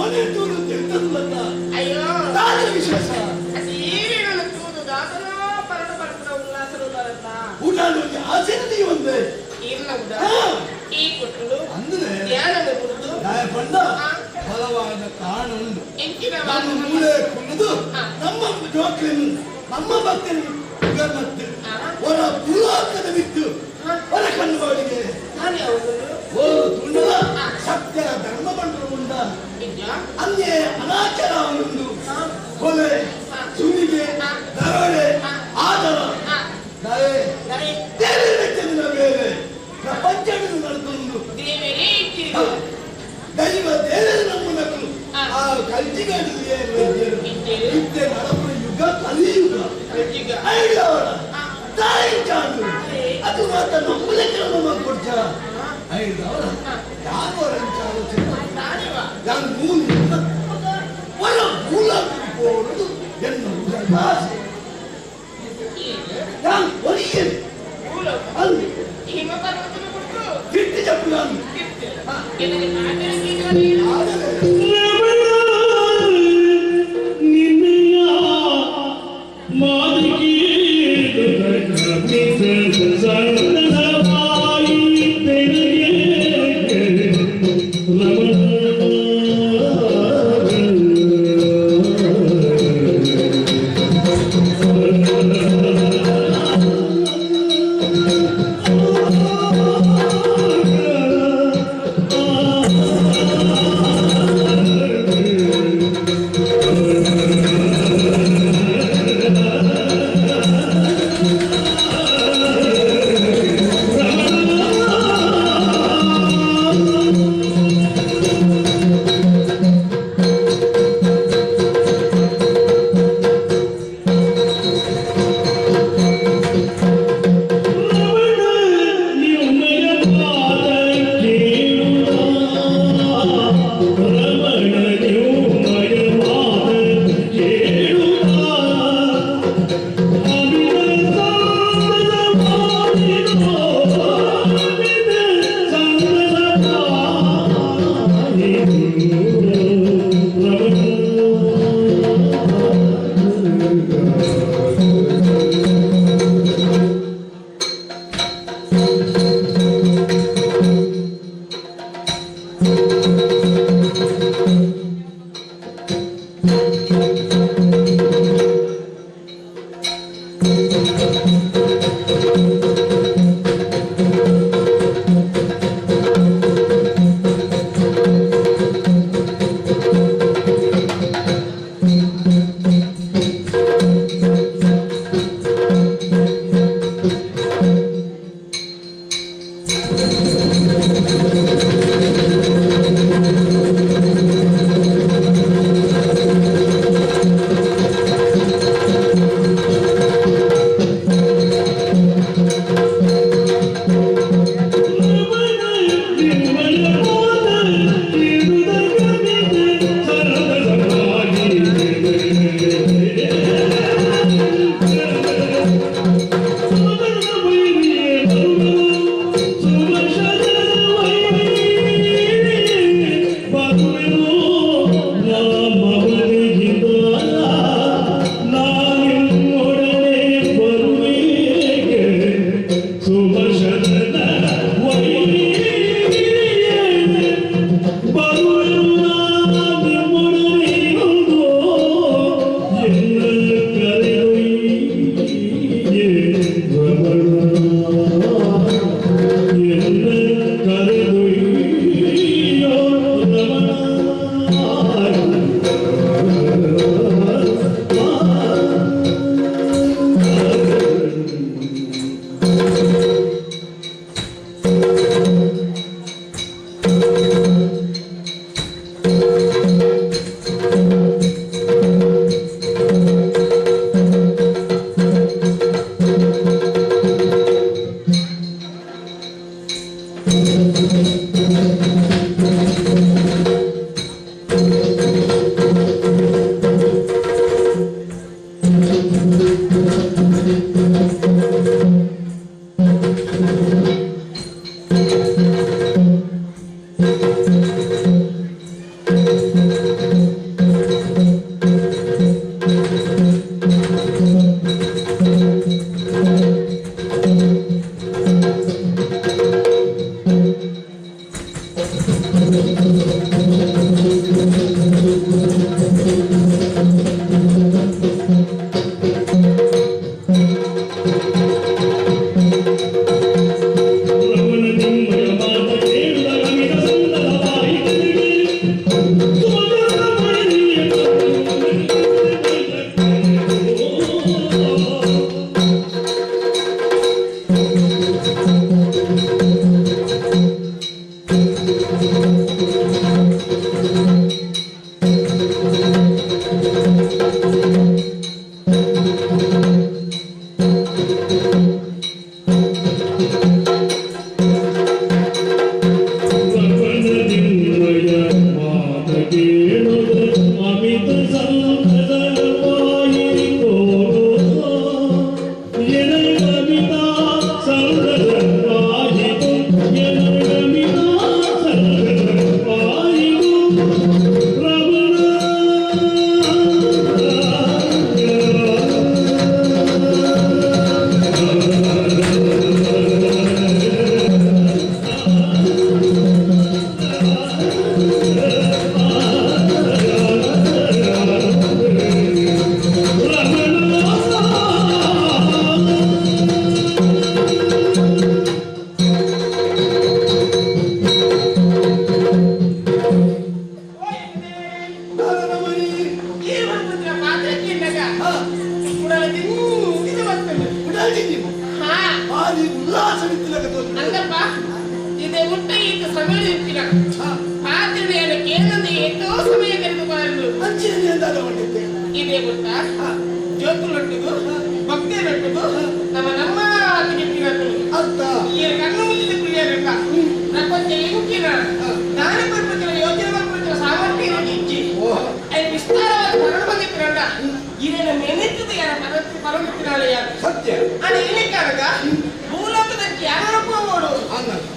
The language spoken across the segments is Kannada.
ಮನೆ ತೋರುದು ಎಂತದಲ್ಲ. ಅಯ್ಯೋ ತಾನೇ ವಿಶೇಷ ಟಿವಿಗಳು ತೂದು ದಾಸನೋ ಪರಡ ಪರಡ ಉಲ್ಲಾಸರು ಬರತ್ತ ಊಟಕ್ಕೆ ಆಚರಣೆ ಒಂದೇ ಇಲ್ಲ ಉಡ ಈ ಕೊಟ್ಟಳು ಅಂದ್ರೆ ಧ್ಯಾನದ ಕುರಿತು ನಾಯ ಪಂಡ ಬಲವಾದ ಕಾರಣ ಉಂಟು. ಎಂಟಿನ ನಮ್ಮ ಮೂಲೆ ಕುಣಿದು ನಮ್ಮ ಜೋಕ್ರನ್ನು ನಮ್ಮ ಭಕ್ತರು ಮತ್ತೆ ಹೊರ ಭೂಲೋಕದ ಬಿದ್ದು ಹೊರ ಕಣ್ಣುಗಳಿಗೆ ಓ ತುಂಡಲ ಸತ್ಯ ಧರ್ಮ ಬಂಡರು ಉಂಡ ಅಂದೇ ಅನಾಚಾರ ಉಂಟು. ಕೊಲೆ ಸುಲಿಗೆ ದರೋಡೆ ಆದರ ಬೇರೆ ವ್ಯಕ್ತಿಯಿಂದ ಬೇರೆ ಪ್ರಪಂಚವನ್ನು ನಡೆದುಕೊಂಡು ದೈವ ದೇವರ ನಮ್ಮನಕ್ಕೂ ಆ ಕಲ್ಚಿಗಾಡಿಗೆ ನಿತ್ಯ ನಡಪುರ ಯುಗ ಕಲಿಯುಗ ಐದವರ ತಾಯಿ ಚಾಂಡು ಅದು ಮಾತ್ರ ನಮ್ಮಲೆ ಕ್ರಮ ಕೊಡ್ತ ಐದವರ ಯಾವರ ನಾನು ಮೂಲ ಹೊರ ಮೂಲ ತಿಳ್ಕೋದು ಎನ್ನುವುದು ಆಸೆ. ನಾನು ಒಲಿಯಲು ಅಲ್ಲಿ ಬಿಟ್ಟು ಜಪ್ಪು ನಾನು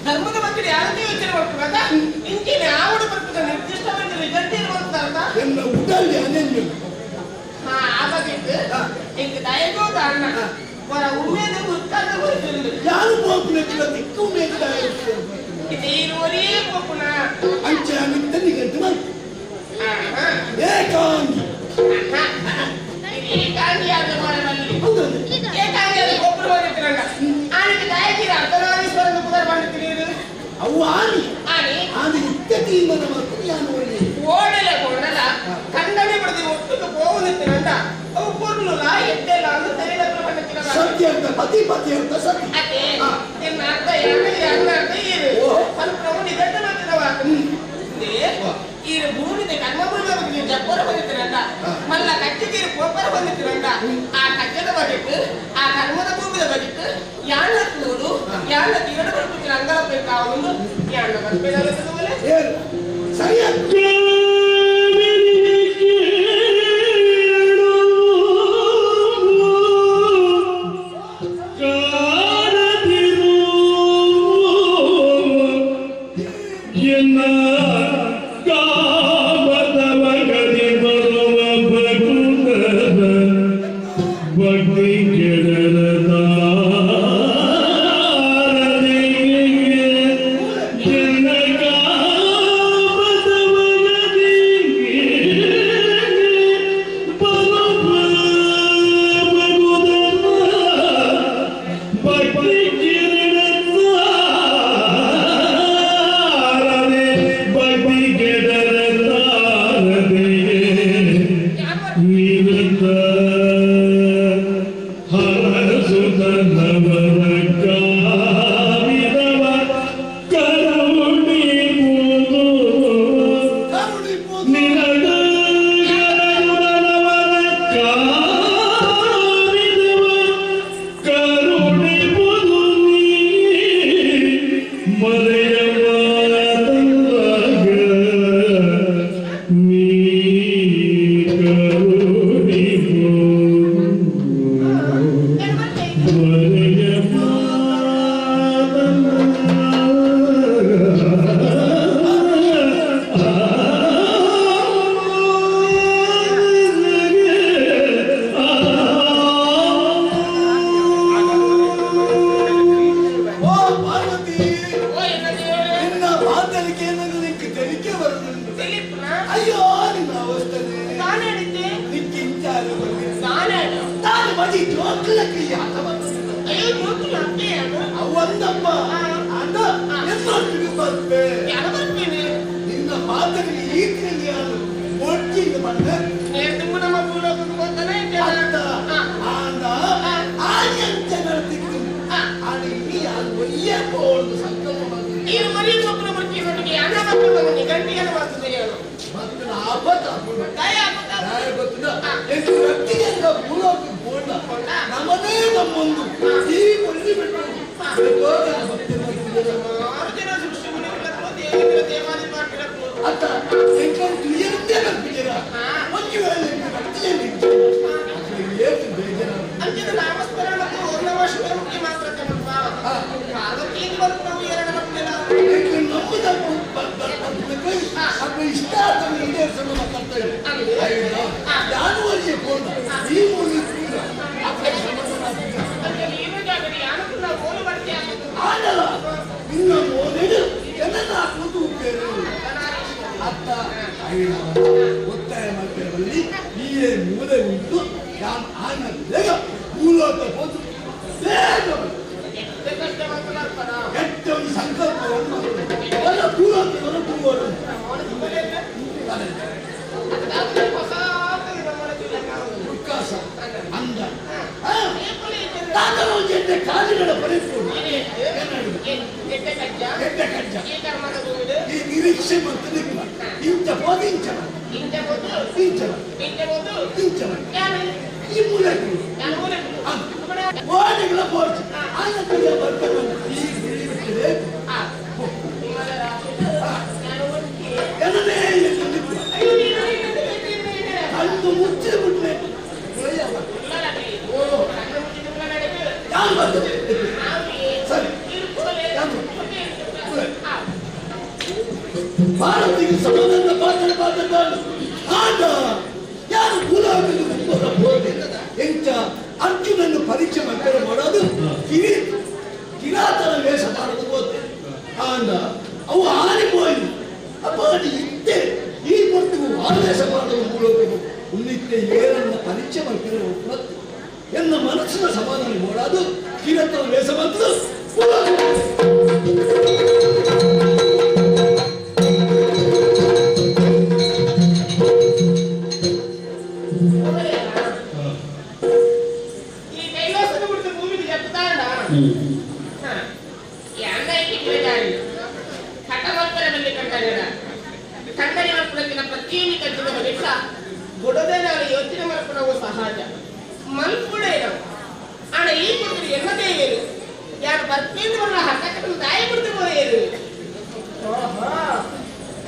ಧರ್ಮದ ಬಗ್ಗೆ ಯಾರು ಯೋಚನೆ ಮಾಡ್ತಾರ ಇಂಜಿನ ಆವಡ ಬರ್ತಿದ್ದ ನಿರ್ದಿಷ್ಟವಾದ ರಿಸಲ್ಟ್ ಇರುವಂತ என்ன உடல் அனன்யம் ஆபத்திட்டு எங்க தயவோ காரணம் வர உண்மையை உட்கார்ந்து வருகிறது யாரு போக்குனத்துல திக்குமே இது ஒரே போக்குனா அஞ்சு அமித்த நிகழ்த்துமா ஏகாங்கி ஏகாங்கி அது வரவல்லி ஏகாங்கி அது போக்குற வருகிறாங்க ஆனிக்கு தயக்கிற அர்த்தநாதீஸ்வரன் புதர் பண்ணிக்கிறீரு ಅವು ಆನಿ ಆನಿ ಆನಿ ಇತ್ತತಿ ಮನ ಮಾತ್ರ ಯಾನು ಓಡಿ ಓಡಲೆ ಕೊಡಲ ಕಂಡನೆ ಬಡದಿ ಒಟ್ಟಿಗೆ ಹೋಗುತ್ತಿರಂತ ಅವು ಪೊರ್ಲುಲ ಎದ್ದೆಲ್ಲ ಅಂತ ತೆರೆದಪ್ಪ பண்ணிக்கிறாங்க ಸತ್ಯ ಅಂತ ಪತಿ ಅಂತ ಸತ್ಯ ಅದೇ ನಿನ್ನ ಅರ್ಥ ಯಾರು ಅರ್ಥ ಇರು ಸ್ವಲ್ಪ ಇದನ್ನ ಮಾಡ್ತಿದವ ಈ ಭೂಮಿಗೆ ಕರ್ಮಭೂಮಿ ಬಗ್ಗೆ ಜಪ್ಪರ ಬಂದಿರಂತ ಮಲ್ಲ ಕಚ್ಚಿಗೆ ಕೊಪ್ಪರ ಬಂದಿರಂತ ಆ ಕಚ್ಚದ ಬಗೆಟ್ಟು ಆ ಕರ್ಮದ ಭೂಮಿಯ ಬಗೆಟ್ಟು ಯಾಣ ನೋಡು ಯಾಣ ತಿರಡ ಬರ್ತಿರ ಅಂಗಲ ಬೇಕಾವನ್ನು ಯಾಣ ಬರ್ಬೇಕಲ್ಲ ಏನು ಸರಿಯಾಗಿ Jana ಪದಿ ಜೋಕ್ಲಕ್ಕೆ ಯಾತ ಅಯ್ಯೋ ಜೋಕ್ಲ ಅಷ್ಟೇ ಅವಂದಪ್ಪ ಅದ ಎನ್ನೊಟ್ಟಿಗೆ ಬರ್ತೆ ಬರ್ತೀನಿ ನಿನ್ನ ಮಾತನಿಗೆ ಈತಿನಲ್ಲಿ ಯಾರು ಒಟ್ಟಿಗೆ ಬಂದೆ ತುಂಬ ನಮ್ಮ ಭೂಲೋಕಕ್ಕೆ ಬಂತಾನೆ ಆಂದ ಆಯಂತ ನಡೆದಿದ್ದು ಆಡಿ ಅದು ಒಯ್ಯಪ್ಪ ಒಂದು ಸಂಕಲ್ಪ ಈ ಮರಿ ಮಕ್ಕಳ ಬರ್ತೀನೊಟ್ಟಿಗೆ ಅನ್ನ ಮಕ್ಕಳು ಬಂದು ಗಂಟೆಯನ್ನು ಬರ್ತದೆ ಹೇಳು ಮತ್ತೆ ಆಪತ್ತ ಗೊತ್ತಿಲ್ಲ ಎಷ್ಟು ವ್ಯಕ್ತಿಗೆ ಭೂಲೋಕಕ್ಕೆ ಬೋಂಡ ನಮ್ಮದೇ ನಮ್ಮೊಂದು ಈ ಮಲ್ಲಿ ಬಿಟ್ಟು ಅತ್ತ ಎಂಟೇ ಬರ್ತಿದ್ದೀರ ಒಂದು ವೇಳೆ ಅಂಚಿನ ನಾಮಸ್ಮರಣಕ್ಕೆ ಒಂದು ವರ್ಷ ಮುಖ್ಯ ಮಾತ್ರ ಅದಕ್ಕೆ ಬರುತ್ತೆ ನಾವು ಎರಡು ಮಕ್ಕಳೆಲ್ಲ ಇಷ್ಟ ಆಗ್ತದೆ ಈಡೇರಿಸಲು ಮಾತಾಡ್ತೇವೆ ಜಾನುವಾರಿಗೆ ಬೋಂಡ ಈ ಮೂಲ ಆಗಲ್ಲ ಇನ್ನು ಮೋದಿಡು ಜನನ ಕೂತು ಅತ್ತ ಒತ್ತಾಯ ಮಾಡ್ತೇವಲ್ಲಿ ಈ ಮೂಲೆ ಉಂಟು ನಾನು ಆಗ ಬೇಗ ಭೂಲೋಕ ಹೋದು ಬೇಗ ಕೆಟ್ಟ ಒಂದು ಸಂಕಲ್ಪವನ್ನು ಎಲ್ಲ ಭೂಲೋಕವನ್ನು ತುಂಬೋರು ಉತ್ಕಾಸ ಅಂದ ತಾತನೊಂದು ಕಾಲಿನ ಪರಿಪೂರ್ಣ ಈ ನಿರೀಕ್ಷೆ ಮತ್ತು ಇಂಚ ಬೋಧಿಂಚವ ಈ ಮೂಲಕ ಓಡಿಗಳ ಬೋರ್ಚು ಆನಂದ ಬರ್ತಾರೆ ಈ ಬಿಟ್ಟಿದೆ ಕಣ್ಣು ಮುಚ್ಚಿ ಬಿಟ್ರೆ ಯಾರು ಬರ್ತದೆ ಸರಿ ಭಾರತಿಗೆ ಸಮಾಧಾನ ಮಾತನಾಡು ಆಗ ಯಾರು ಭೂಲೋಕದ ಎಂಚ ಅರ್ಜುನನ್ನು ಪರೀಕ್ಷೆ ಮಕ್ಕಳು ಮಾಡೋದು ಕಿರಾತನ ವೇಷ ಮಾಡೋದು ಹೋದೆ ಆಂಡ ಅವು ಆರಿపోయి ಅಪಾಡಿ ಇತ್ತೆ ಈ ಮಟ್ಟಿಗೂ ಆವೇಶ ಮಾಡುವ ಭೂಲೋಕವು ಉನ್ನಿತ್ತೆ ಏರನ್ನ ಪರೀಕ್ಷೆ ಮಕ್ಕಳು ಒಪ್ಪತ್ತು ಎನ್ನ ಮನಸ್ಸಿನ ಸಮಾಧಾನ ಮಾಡೋದು ಕಿರಾತನ ವೇಷ ಮತ್ತು ಸಹಜ ಮಲ್ಪುಡೆ ಆಣ ಈ ಕೊಡ್ತೀರಿ ಎನ್ನದೇ ಇರು ಯಾರು ಬರ್ತೀನಿ ಬರಲ್ಲ ಹತ್ತಕ್ಕನ್ನು ತಾಯಿ ಬಿಡ್ತು ಬೋದೇರು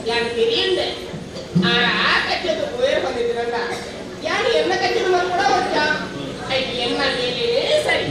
ಯಾರು ತಿರಿಯಂದೆ ಆ ಕಚ್ಚದು ಬೋಯರ್ ಬಂದಿದ್ದೀರಲ್ಲ ಯಾರು ಎನ್ನ ಕಚ್ಚದು ಮಲ್ಪುಡ ಹೊಚ್ಚ ಐತಿ ಎನ್ನ ಮೇಲೆ ಸರಿ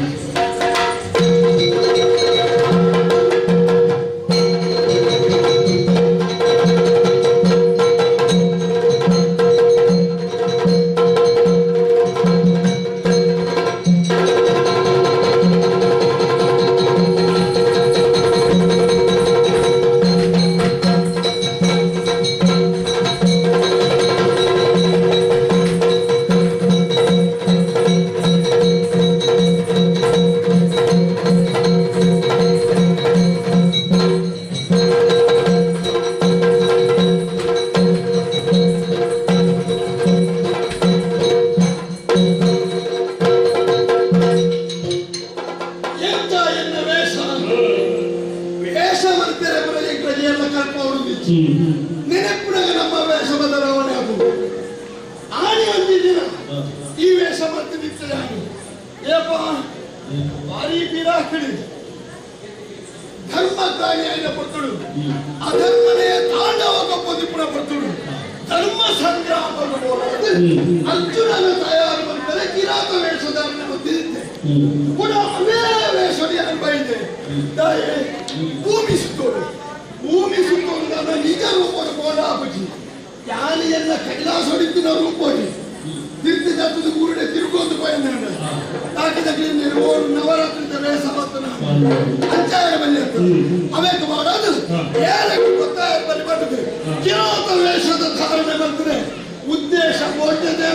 ನೆನಪಿನಾಗ ನಮ್ಮ ವೇಷ ಬದಲಾವಣೆ ಆಗುವುದು ಆನೆ ಅಂದಿದ್ದೀರ ಈ ವೇಷ ಮತ್ತೆ ನಿಂತದೆ ಏಪ ಭಾರಿ ಬಿರಾಕಡಿ ಧರ್ಮಕ್ಕಾಗಿ ಆಯ್ದ ಪಟ್ಟಳು ಅಧರ್ಮನೇ ತಾಂಡವ ಪೊಂದಿಪುರ ಪಟ್ಟಳು ಧರ್ಮ ಸಂಗ್ರಾಮ ಅರ್ಜುನನ ತಯಾರು ಬಂದರೆ ಕಿರಾತ ವೇಷಧಾರಣ ಗೊತ್ತಿರುತ್ತೆ ಪುನಃ ಅವೇ ವೇಷಡಿ ಅನ್ಬೈದೆ ಭೂಮಿ ಸುತ್ತೋಡು ನನ್ನ ನಿಜ ರೂಪದ ಕೋಲಾಪತಿ ಯಾನೆಯನ್ನ ಕೈಲಾಸ ಹೊಡಿತಿನ ರೂಪೋಡಿ ತಿರ್ತಿ ತಪ್ಪದ ಕೂರಡೆ ತಿರುಗೋದು ಬಯಂದ ತಾಕಿದಕ್ಕೆ ನಿರ್ಮೋಡು ನವರಾತ್ರಿ ವೇಷ ಬರ್ತನ ಅಂಚಾಯ ಬನ್ನಿ ಅವೇಕ ಮಾಡೋದು ಏಳಕ್ಕೆ ಗೊತ್ತಾಯ ಬನ್ನಿ ಬರ್ತದೆ ಕಿರಾತ ವೇಷದ ಧಾರಣೆ ಬರ್ತದೆ ಉದ್ದೇಶ ಬೋಧ್ಯತೆ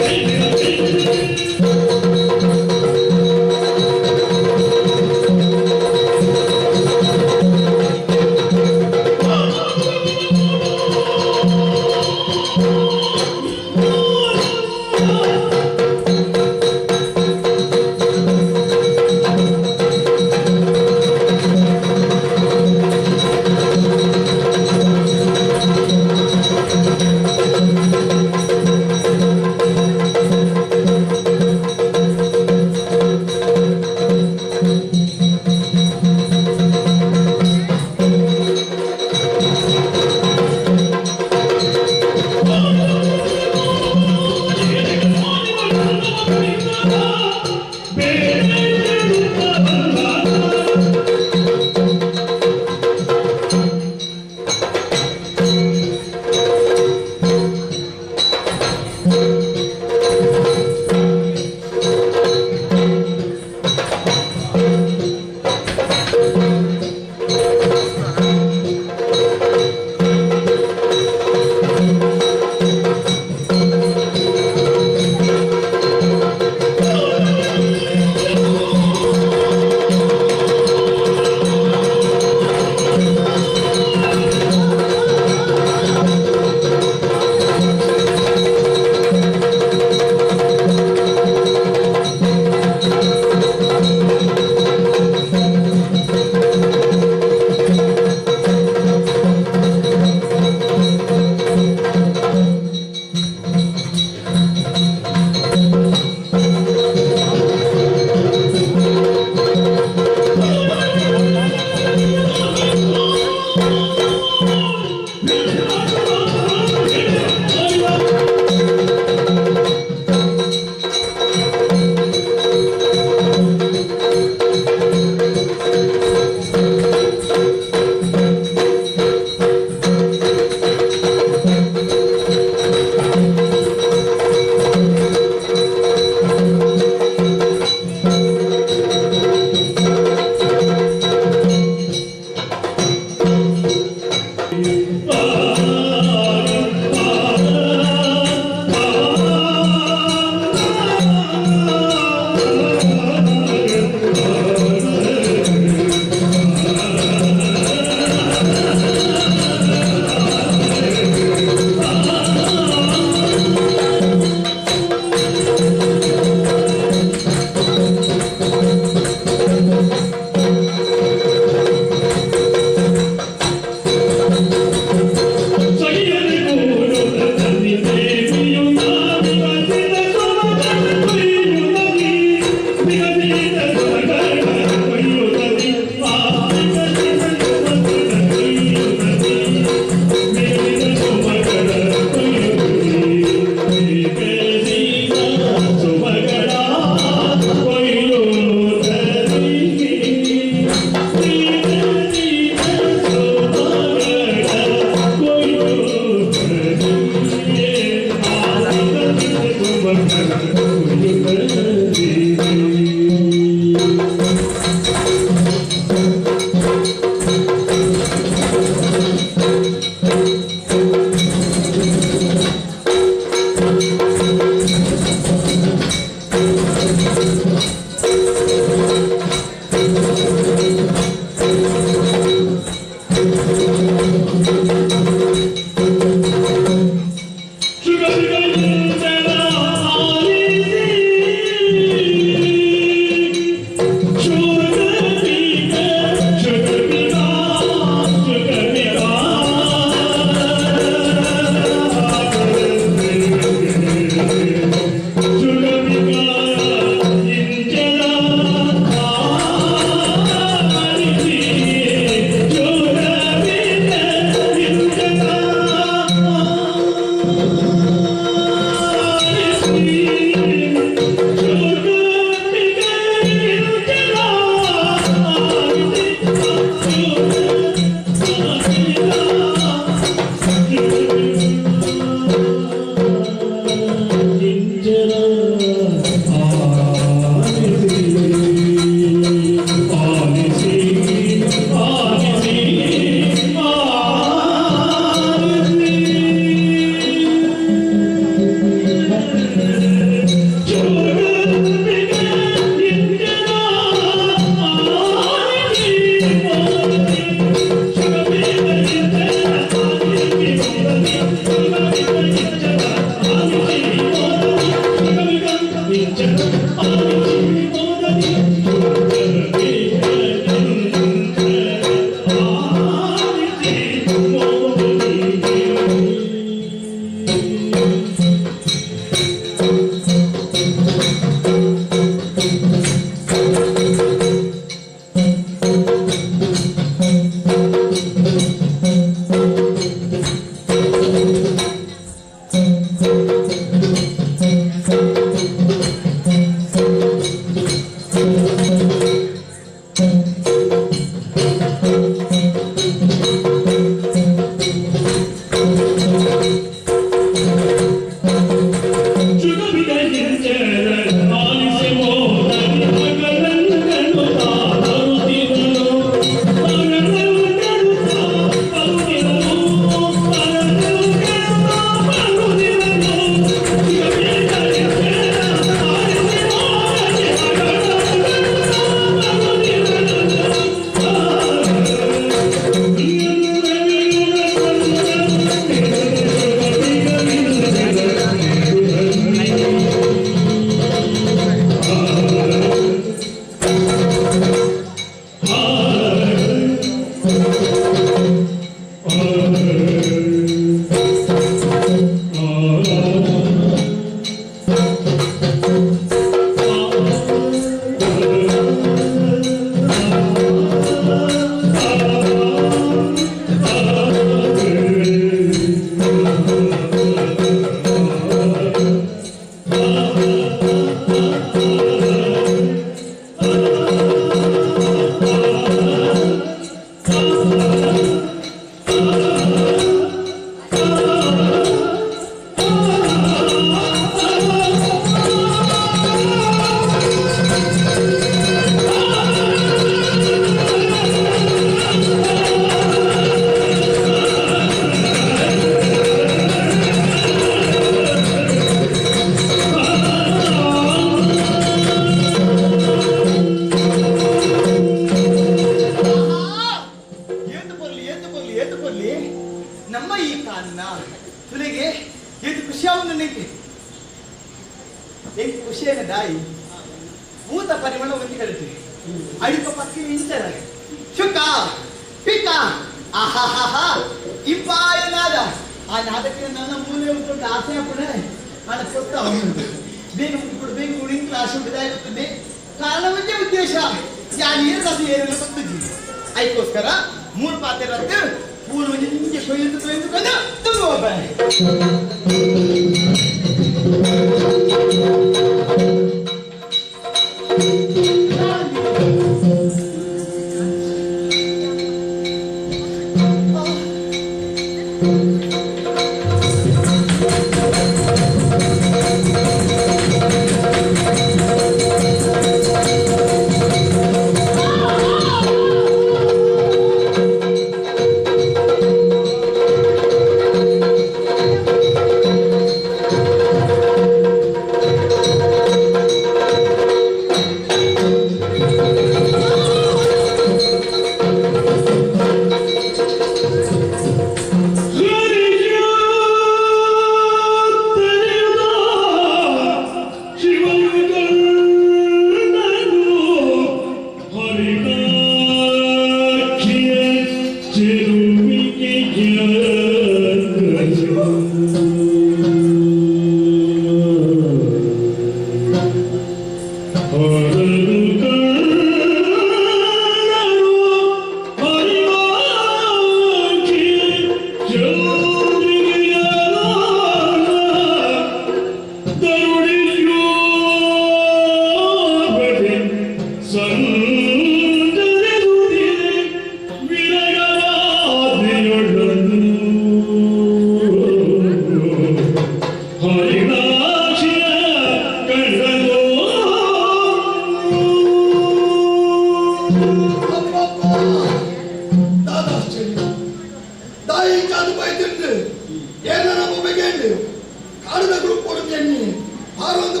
ಬಾರೊಂದು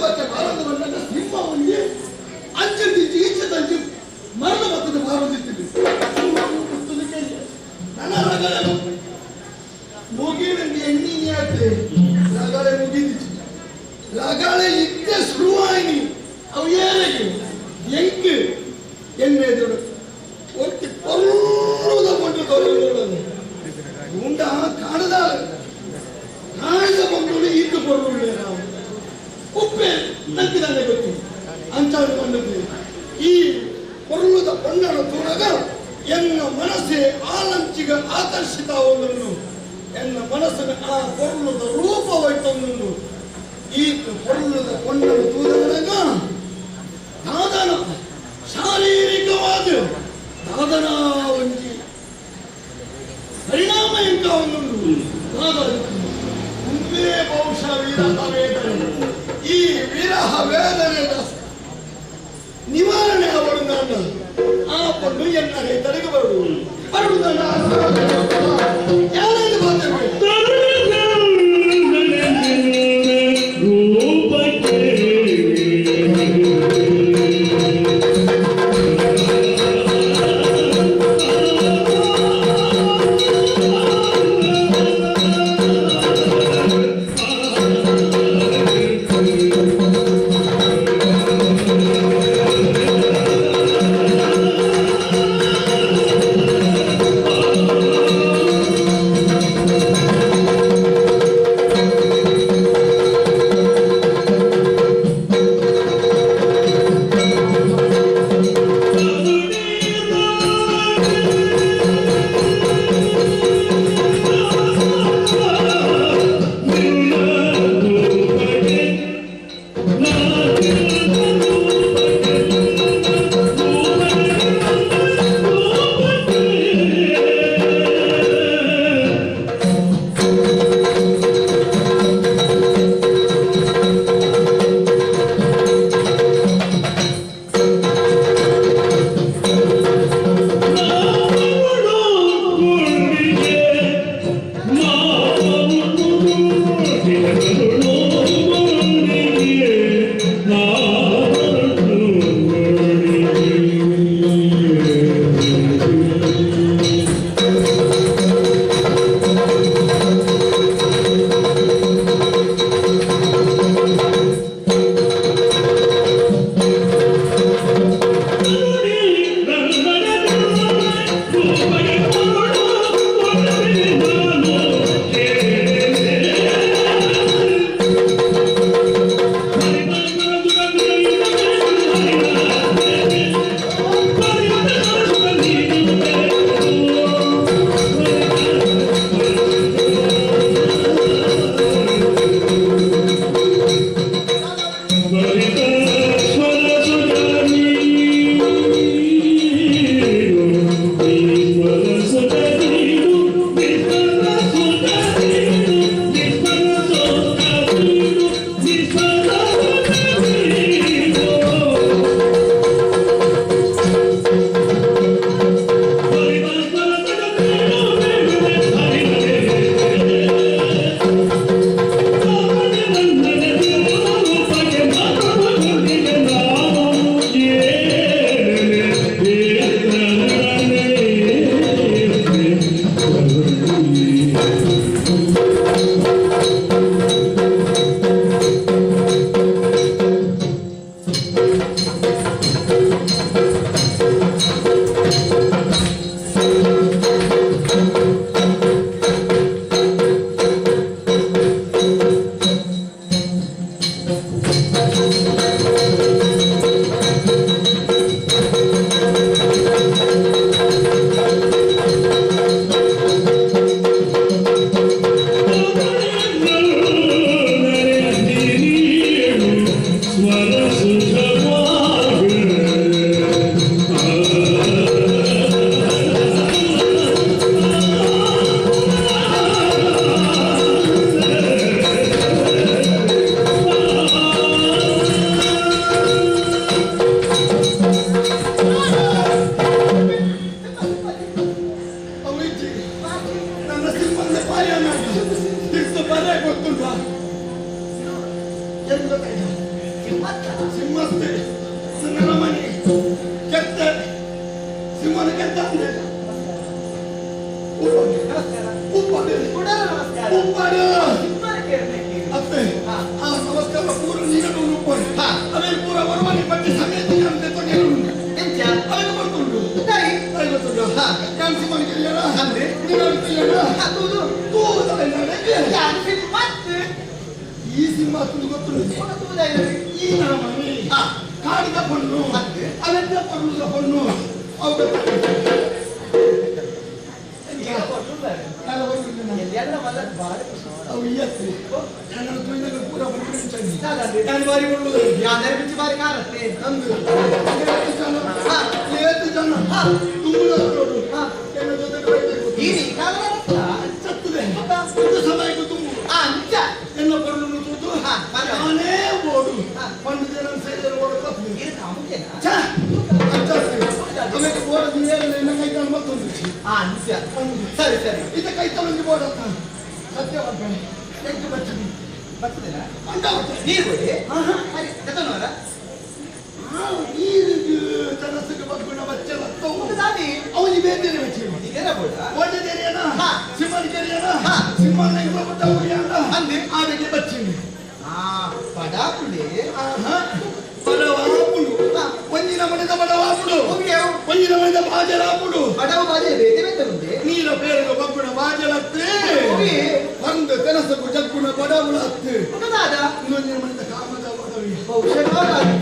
ಬಂದ ಸಿಂಹ ಒಂದು ಅಂಚೆ ಈಚೆ ತಂಚು ಮರಣ ಮತ್ತದ ಬಾರೊಂದಿತ್ತು ನನ್ನ ರಗಳೆ ಮುಗಿದಂಗೆ ಎಣ್ಣಿ ಆಯ್ತು ರಗಳೆ ಮುಗಿದಿತ್ತು ರಗಳೆ ಇದ್ದೆ ಶುರುವಾಯಿನಿ ಅವು ಏನಿಗೆ ಎಂಕ್ ಎನ್ನೆದುರು ಒಟ್ಟು ಪೊರ್ರದ ಕೊಂಡು ತೊರೆಯುವುದು ಉಂಡ ಕಾಣದ ಬಂದು ಇದ್ದು ಕೊಡುವುದೇ ನಾವು ಉಪ್ಪೆ ನಕ್ಕಿದಂಗೆ ಗೊತ್ತು ಅಂಚಾಡು ಬಂದದ್ದು ಈ ಪೊರ್ಲದ ಪೊಣ್ಣನ ತೂರಗ ಎನ್ನ ಮನಸ್ಸೇ ಆಲಂಚಿಗ ಆಕರ್ಷಿತ ಒಂದನ್ನು ಎನ್ನ ಮನಸ್ಸಿನ ಆ ಪೊರ್ಲದ ರೂಪವೈತೊಂದನ್ನು ಈ ಪೊರ್ಲದ ಪೊಣ್ಣನ ತೂರಗ ಸಾಧನ ಶಾರೀರಿಕವಾದ ಸಾಧನ ಒಂಜಿ ಪರಿಣಾಮ ಎಂಕ ಒಂದೊಂದು ಮುಂದೆ ಬಹುಶಃ ವಿರಹ ವೇದನೆ ಈ ವಿರಹ ವೇದನೆಯ ನಿವಾರಣೆ ಅವಳು ನಾನು ಆ ಪೊಣ್ಣು ಎನ್ನ ರೈತರಿಗೆ ಬರುವುದು ಯಾರಾದ್ರೂ ಮಾತಾಡಬೇಕು ಸಿಂಹಸ್ಥೆ ನನ್ನ ಮನೆ ಕೆತ್ತ ಸಿಂಹನ ಕೆತ್ತ ಅಂದ್ರೆ ಅತ್ತೆ ಆ ನಮಸ್ಕಾರ ಪೂರ ನೀನು ಉಪ್ಪು ಅವೇ ಪೂರ ಬರುವನಿ ಪಟ್ಟಿ ಸಮೇತ ಅಂತ ತೊಗೊಂಡು ಅವನು ಬರ್ಕೊಂಡು ಗೊತ್ತುಂಟು ನಾನು ಸಿಂಹನ ಕೇಳಿಯಲ್ಲ ಅಂದ್ರೆ ನೀನು ಕೇಳಿಯಲ್ಲ ಈ ಸಿಂಹ ಗೊತ್ತು ಈ ನಮ್ಮ ಮನೆ ಕಾಡಿದ ಪಣ್ಣು ಅವೆಲ್ಲ ಪರ್ಣದ ಪಣ್ಣು ಸಮಯಕ್ಕೂ ತುಂಬು ಎನ್ನ ಪರ್ಣು ತೂತು ನಾನೇ ಓಡು ಪಂಡು ಜನ ಸೇರಿ ಓಡು ಸರಿ ಸರಿ ಇದ ಕೈ ತಗೊಂಡು ಬೋಡತ್ತ ಸತ್ಯ ಮಾಡ್ಬೇಡಿ ಎಂಟು ಬಚ್ಚಿ ಬರ್ತದೇನ ನೀರು ನೀರಿಗೆ ತನಸಕ್ಕೆ ಬಗ್ಗುಣ ಬಚ್ಚ ಅವನಿಗೆ ಬೇರೆ ಒಳ್ಳೆದೇರಿಯನ ಸಿಂಹನಿಗೆರಿಯನ ಸಿಂಹನ ಇಬ್ಬ ಅಂದೆ ಆమెಗೆ ಬಚ್ಚಿಂది పడాపుడే పడవాపుడు వంజిన మనిద పడవాపుడు వంజిన మనిద బాజరాపుడు పడవ బాజే ಬೇತೆ ಬೇತೆ ఉండే ನೀರ పేరుగా బగ్గుణ బాజలత్తే వంద తెనసకు జగ్గుణ పడవులత్తే ఒకదాద వంజిన మనిద కామద పడవి ಔಷಧ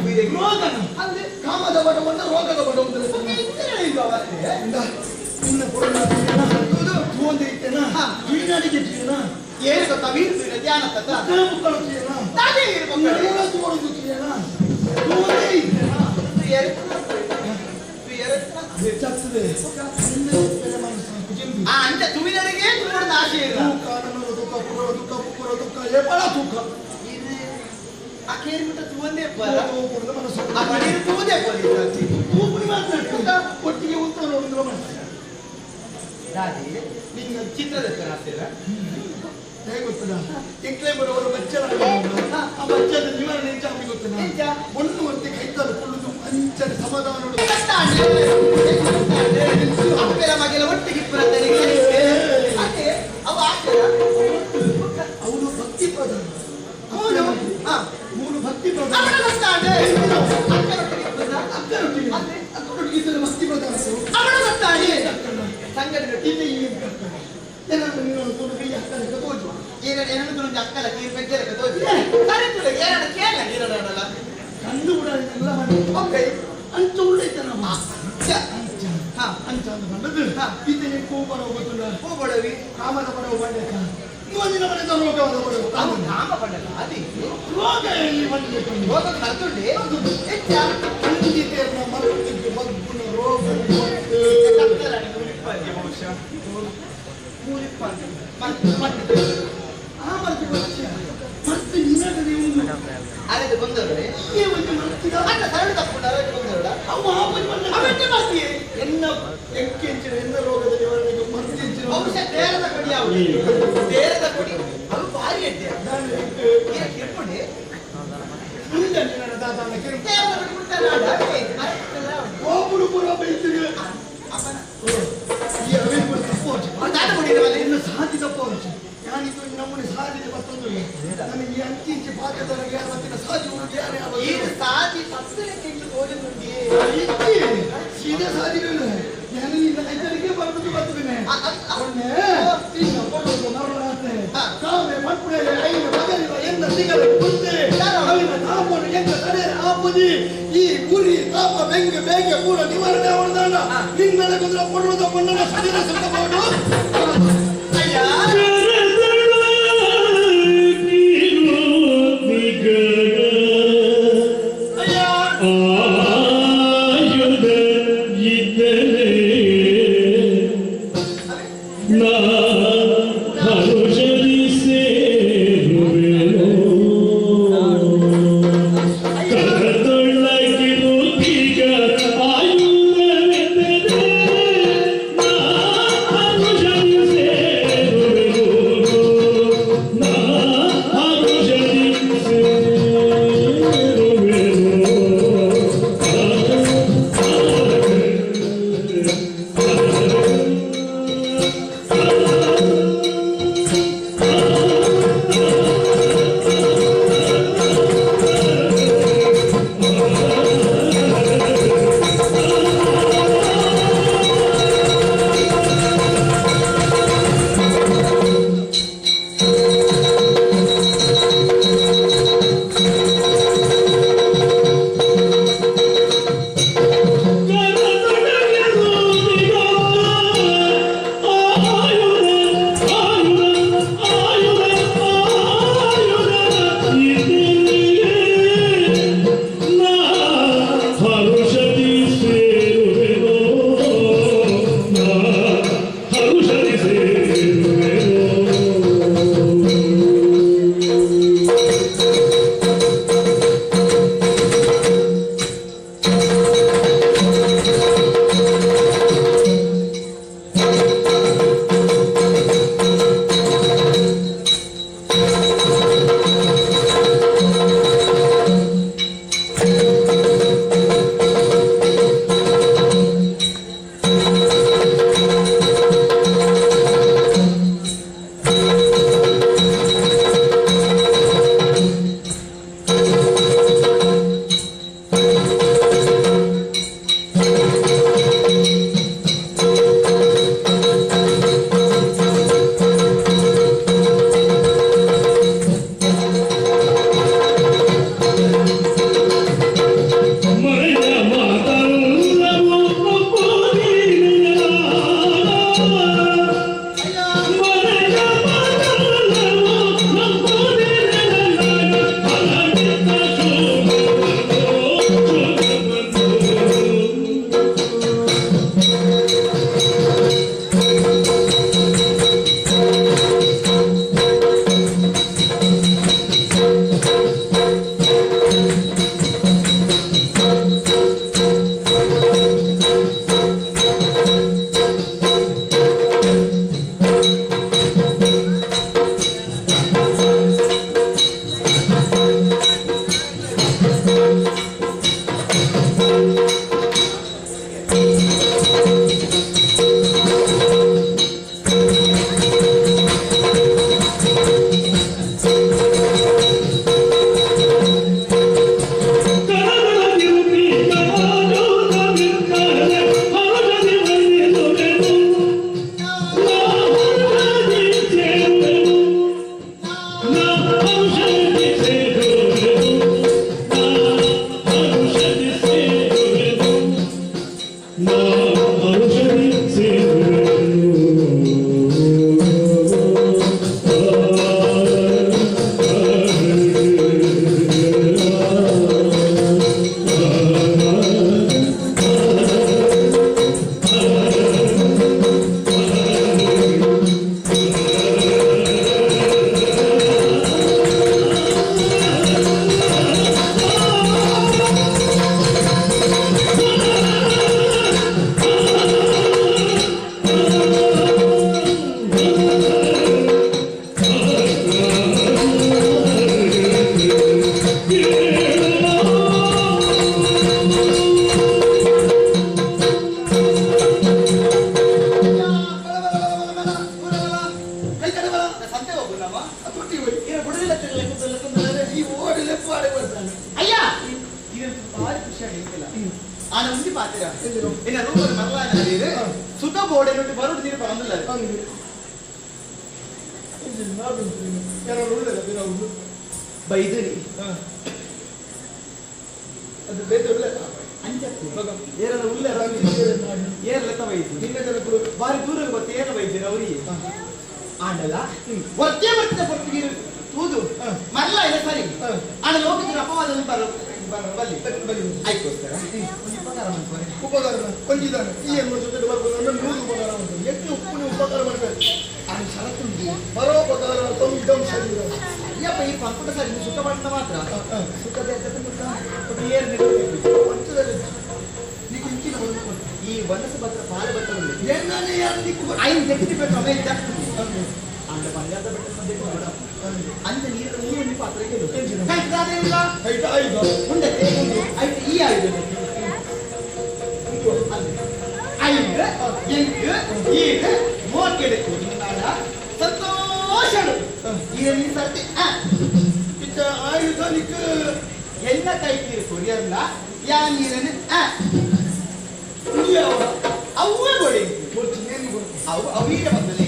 ಬಿರೆ ರೋಗನ ಅಂದೆ ಕಾಮದ ಪಡವನ್ನ ರೋಗದ ಪಡವಂದ್ರೆ ಇತ್ತು ಅವತ್ತೆ ನಿನ್ನ ಪುರನಾಥನ ಹೌದು ತೋಂದಿತ್ತೇನ ವೀಣಾಡಿಗೆಟ್ಟಿನ ಏನು ಗೊತ್ತಾ ವೀರ್ತಿನ ಧ್ಯಾನ ತತ್ತ ಮುಕ್ಕಳುತ್ತೀಯನ ತಾನೇ ಇರಬೇಕು ಎಲ್ಲ ತೋಡುತ್ತೀಯನ ತೋಂದೇ ಇತ್ತೇನ ಚತ್ತದೆ ಅಂಚ ತುಮಿನರಿಗೆ ತುಮಡ ಆಸೆ ಇಲ್ಲ ದುಃಖ ಎಪ್ಪಳ ದುಃಖ ಆ ಕೇರಿಬಿಟ್ಟ ತುವಂದೇ ಬರ ಆ ಬಡೀರು ತುವಂದೇ ಬರೀ ತೂಪುನಿ ಮಾತನಾಡ್ತಾ ಒಟ್ಟಿಗೆ ಉತ್ತರ ನೋಡಿದ್ರೆ ಮಾಡ್ತಾರೆ ರಾಜಿ ನಿಂಗೆ ಚಿತ್ರದ ಆಗ್ತೀರ ಹೇಗೆ ಗೊತ್ತದ ಎಂಕ್ಲೆ ಬರೋವರು ಬಚ್ಚಲ ಆ ಬಚ್ಚದ ನಿವಾರಣೆ ಹೆಚ್ಚಾಗಿ ಗೊತ್ತದ ಒಂದು ವರ್ಷ ಕೈತಾದ ಕೊಳ್ಳುದು ಅಂಚನ ಸಮಾಧಾನ ಅಪ್ಪೆರ ಮಗೆಲ್ಲ ಒಟ್ಟಿಗೆ ಅದೇ ಅವ ಆಗ್ತದ ಅವನು ಭಕ್ತಿ ಪ್ರಧಾನ ಮೂರು ಭಕ್ತಿ ಪ್ರಧಾನ ಅಕ್ಕನೊಟ್ಟಿಗೆ ಭಕ್ತಿ ಪ್ರಧಾನ ಸಂಘಟನೆ ಇಲ್ಲಿ ಏನಾದ್ರು ನೀವು ಕೊಡುಗೆ ಅಕ್ಕನಿಗೆ ತೋಜುವ ಏನನ್ನು ತುಳಿದು ಅಕ್ಕಲ ಕೀರ್ ಬೆಜ್ಜಲಕ್ಕೆ ತೋಜು ಸರಿತುಲ ಏನನ್ನು ಕೇಳ ನೀರಲ್ಲ ಕಂಡು ಕೂಡ ಎಲ್ಲ ಮಾಡಿ ಓಕೆ ಅಂಚ ಉಳ್ಳೈತೆ ನಮ್ಮ ಅಂಚ ಅಂಚ ಅಂತ ಬಂದದ್ದು ಇದನ್ನೇ ಕೋಪರ ಹೋಗುತ್ತಿಲ್ಲ ಹೋಗೋಡವಿ ಕಾಮದ ಪಡವ ಬಂಡಕ ಇವತ್ತಿನ ಮನೆದ ರೋಗವಾದ ಪಡವ ಕಾಮ ಪಡಲ್ಲ ಅದೇ ರೋಗ ಎಲ್ಲಿ ಬಂದಬೇಕು ರೋಗ ಕಲ್ತುಂಡೆ ಹೆಚ್ಚ ಖಂಡಿತೇರ್ನ ಮರುತ್ತಿದ್ದು ಬಗ್ಗುನ ರೋಗ ಮತ್ತೆ ನಿನಗದೆ ಅದೇ ಬಂದವರೇ ಅಲ್ಲ ಸರಳ ತಪ್ಪುಂಡ ಅವಕ್ಕೆ ಬಂದವಳ ಅವಕ್ಕೆ ಬರ್ತೀಯ ಎನ್ನ ಎಂಕೆಂಚಿನ ಎನ್ನ ರೋಗದ ನಿವಾರಣೆಗೆ ಮರ್ತಿಂಚಿನ ಬಹುಶಃ ತೇರದ ಕೊಡಿ ಅವರು ತೇರದ ಕೊಡಿ ಅದು ಭಾರಿ ಅಡ್ಡೆ ಕಿರ್ಕೊಂಡೆ ಮುಂದೆ ನಿನ್ನ ದಾದಾನ ಕಿರು ತೇರದ ಕೊಡಿ ಬಿಡ್ತಾರೆ ಒಬ್ಬರು ಪುರ ಬೈತಿಗೆ ಅಪ್ಪನ ಈ ಅವಿರ್ಭೂತ ತಪ್ಪೋಚು ದಾಟ ಕೊಡಿರವಲ್ಲ ಇನ್ನು ಸಾಧಿ ತಪ್ಪೋಚು ನಾನಿದ್ದು ನಮ್ಮನೆ ಸಾಧಿಗೆ ಬರ್ತಂದು ನನಗೆ ಈ ಅಂಚಿ ಇಂಚಿ ಪಾತ್ರದೊಳಗೆ ಅವತ್ತಿನ ಸಾಧಿ ಹುಡುಗಿ ಯಾರೇ ಈ ಸಾಧಿ ಸತ್ತಕ್ಕೆ ಇಂಟು ತೋರಿಸುಂಡಿ ಸೀದಾ ಸಾಧಿಗಳು ನಾನು ನಿನ್ನ ಕೈತರಿಗೆ ಬರ್ತದೆ ಬರ್ತೇನೆ ಅವನ್ನೇ ಈಗ ಕೊಡೋದು ಮರಣಾತೆ ಕಾಮೆ ಮಕ್ಕಳೇ ಐದು ಮಗನಿವ ಎಂದ ಸಿಗಲ ಮುಂದೆ ಅವಿನ ತಾಪನು ಎಂದ ತಡೆ ಆಪದಿ ಈ ಗುರಿ ತಾಪ ಬೆಂಗೆ ಬೇಗೆ ಪೂರ ನಿವಾರಣೆ ಅವಳದಾನ ನಿನ್ನದ ಕುದುರ ಕೊಡುವುದ ಮಣ್ಣನ ಶರೀರ ಸುತ್ತಬಹುದು ಅಯ್ಯ ಆನ ಉಂಡಿ ಪಾತ್ರ ಇನ್ನ ರೂಪದ ಮರಲಾನ ಸುತ ಬೋರ್ಡ್ ನೋಡಿ ಬರೋದು ನೀರು ಬಂದಿಲ್ಲ ಬೈದರಿ ಅದು ಬೇರೆ ಅಂಜತ್ತು ಏರಲ ಉಳ್ಳೆ ಏರ್ಲೆತ್ತ ಬೈದು ನಿನ್ನೆ ಬಾರಿ ದೂರ ಗೊತ್ತ ಏನ ಬೈದಿರ ಅವರಿಗೆ ಆಂಡಲ ಒತ್ತೆ ಬರ್ತಿದ ಪೊಟ್ಟಿಗೆ ತೂದು ಮಲ್ಲ ಇಲ್ಲ ಸರಿ ಆನ ಲೋಕದ ಅಪವಾದ ಬಲ್ಲಿ ಆಯ್ಕೋಸ್ಕರ ಉಪಕಾರ ಕೊಂದಿದ್ದಾನೆ ಈ ಏನು ಜೊತೆ ಬರ್ಬೋದು ನನ್ನ 100 ಉಪಕಾರ ಮಾಡ್ತಾರೆ ಎಷ್ಟು ಉಪ್ಪು ಉಪಕಾರ ಮಾಡ್ತಾರೆ ಆನ ಷರತ್ತು ಬರೋಪಕಾರ ತೊಂದಂ ಶರೀರ ಯಪ್ಪ ಈ ಪಂಪುಟ ಸರಿ ಸುಖ ಮಾಡ್ತಾ ಮಾತ್ರ ಸುಖದ ಏರ್ ಪಂಚದಲ್ಲಿ ನೀವು ಇಂಚಿನ ಈ ವನಸ ಭದ್ರ ಪಾಲ ಬರ್ತವಲ್ಲ ಏನಾನೇ ಯಾರು ನಿಕ್ಕು ಐನ್ ಜಗತಿ ಬೇಕು ಅವೇ ಅಂದ ಬಂಗಾರದ ಬೆಟ್ಟ ಅಂದ ನೀರು ನೀರು ಪಾತ್ರ ಕೇಳು ಕೈದಾದೇಲ್ಲ ಹೈಟ ಐದು ಮುಂದೆ ಐದು ಈ ಐದು ಐದು ಎಂಟು ಈಗ ಮೋಕೆಡೆ ಕೂಡಿನಾಡ ಸಂತೋಷಡು ಈ ಸರ್ತಿ ಇತ್ತ ಆಯುಧ ನಿಕ್ಕು ಎಲ್ಲ ಕೈ ನೀರು ಕೊರಿಯಲ್ಲ ಯಾ ನೀರನ್ನು ಅವೇ ಗೋಡಿ ಅವು ಅವೀರ ಬಂದಲ್ಲಿ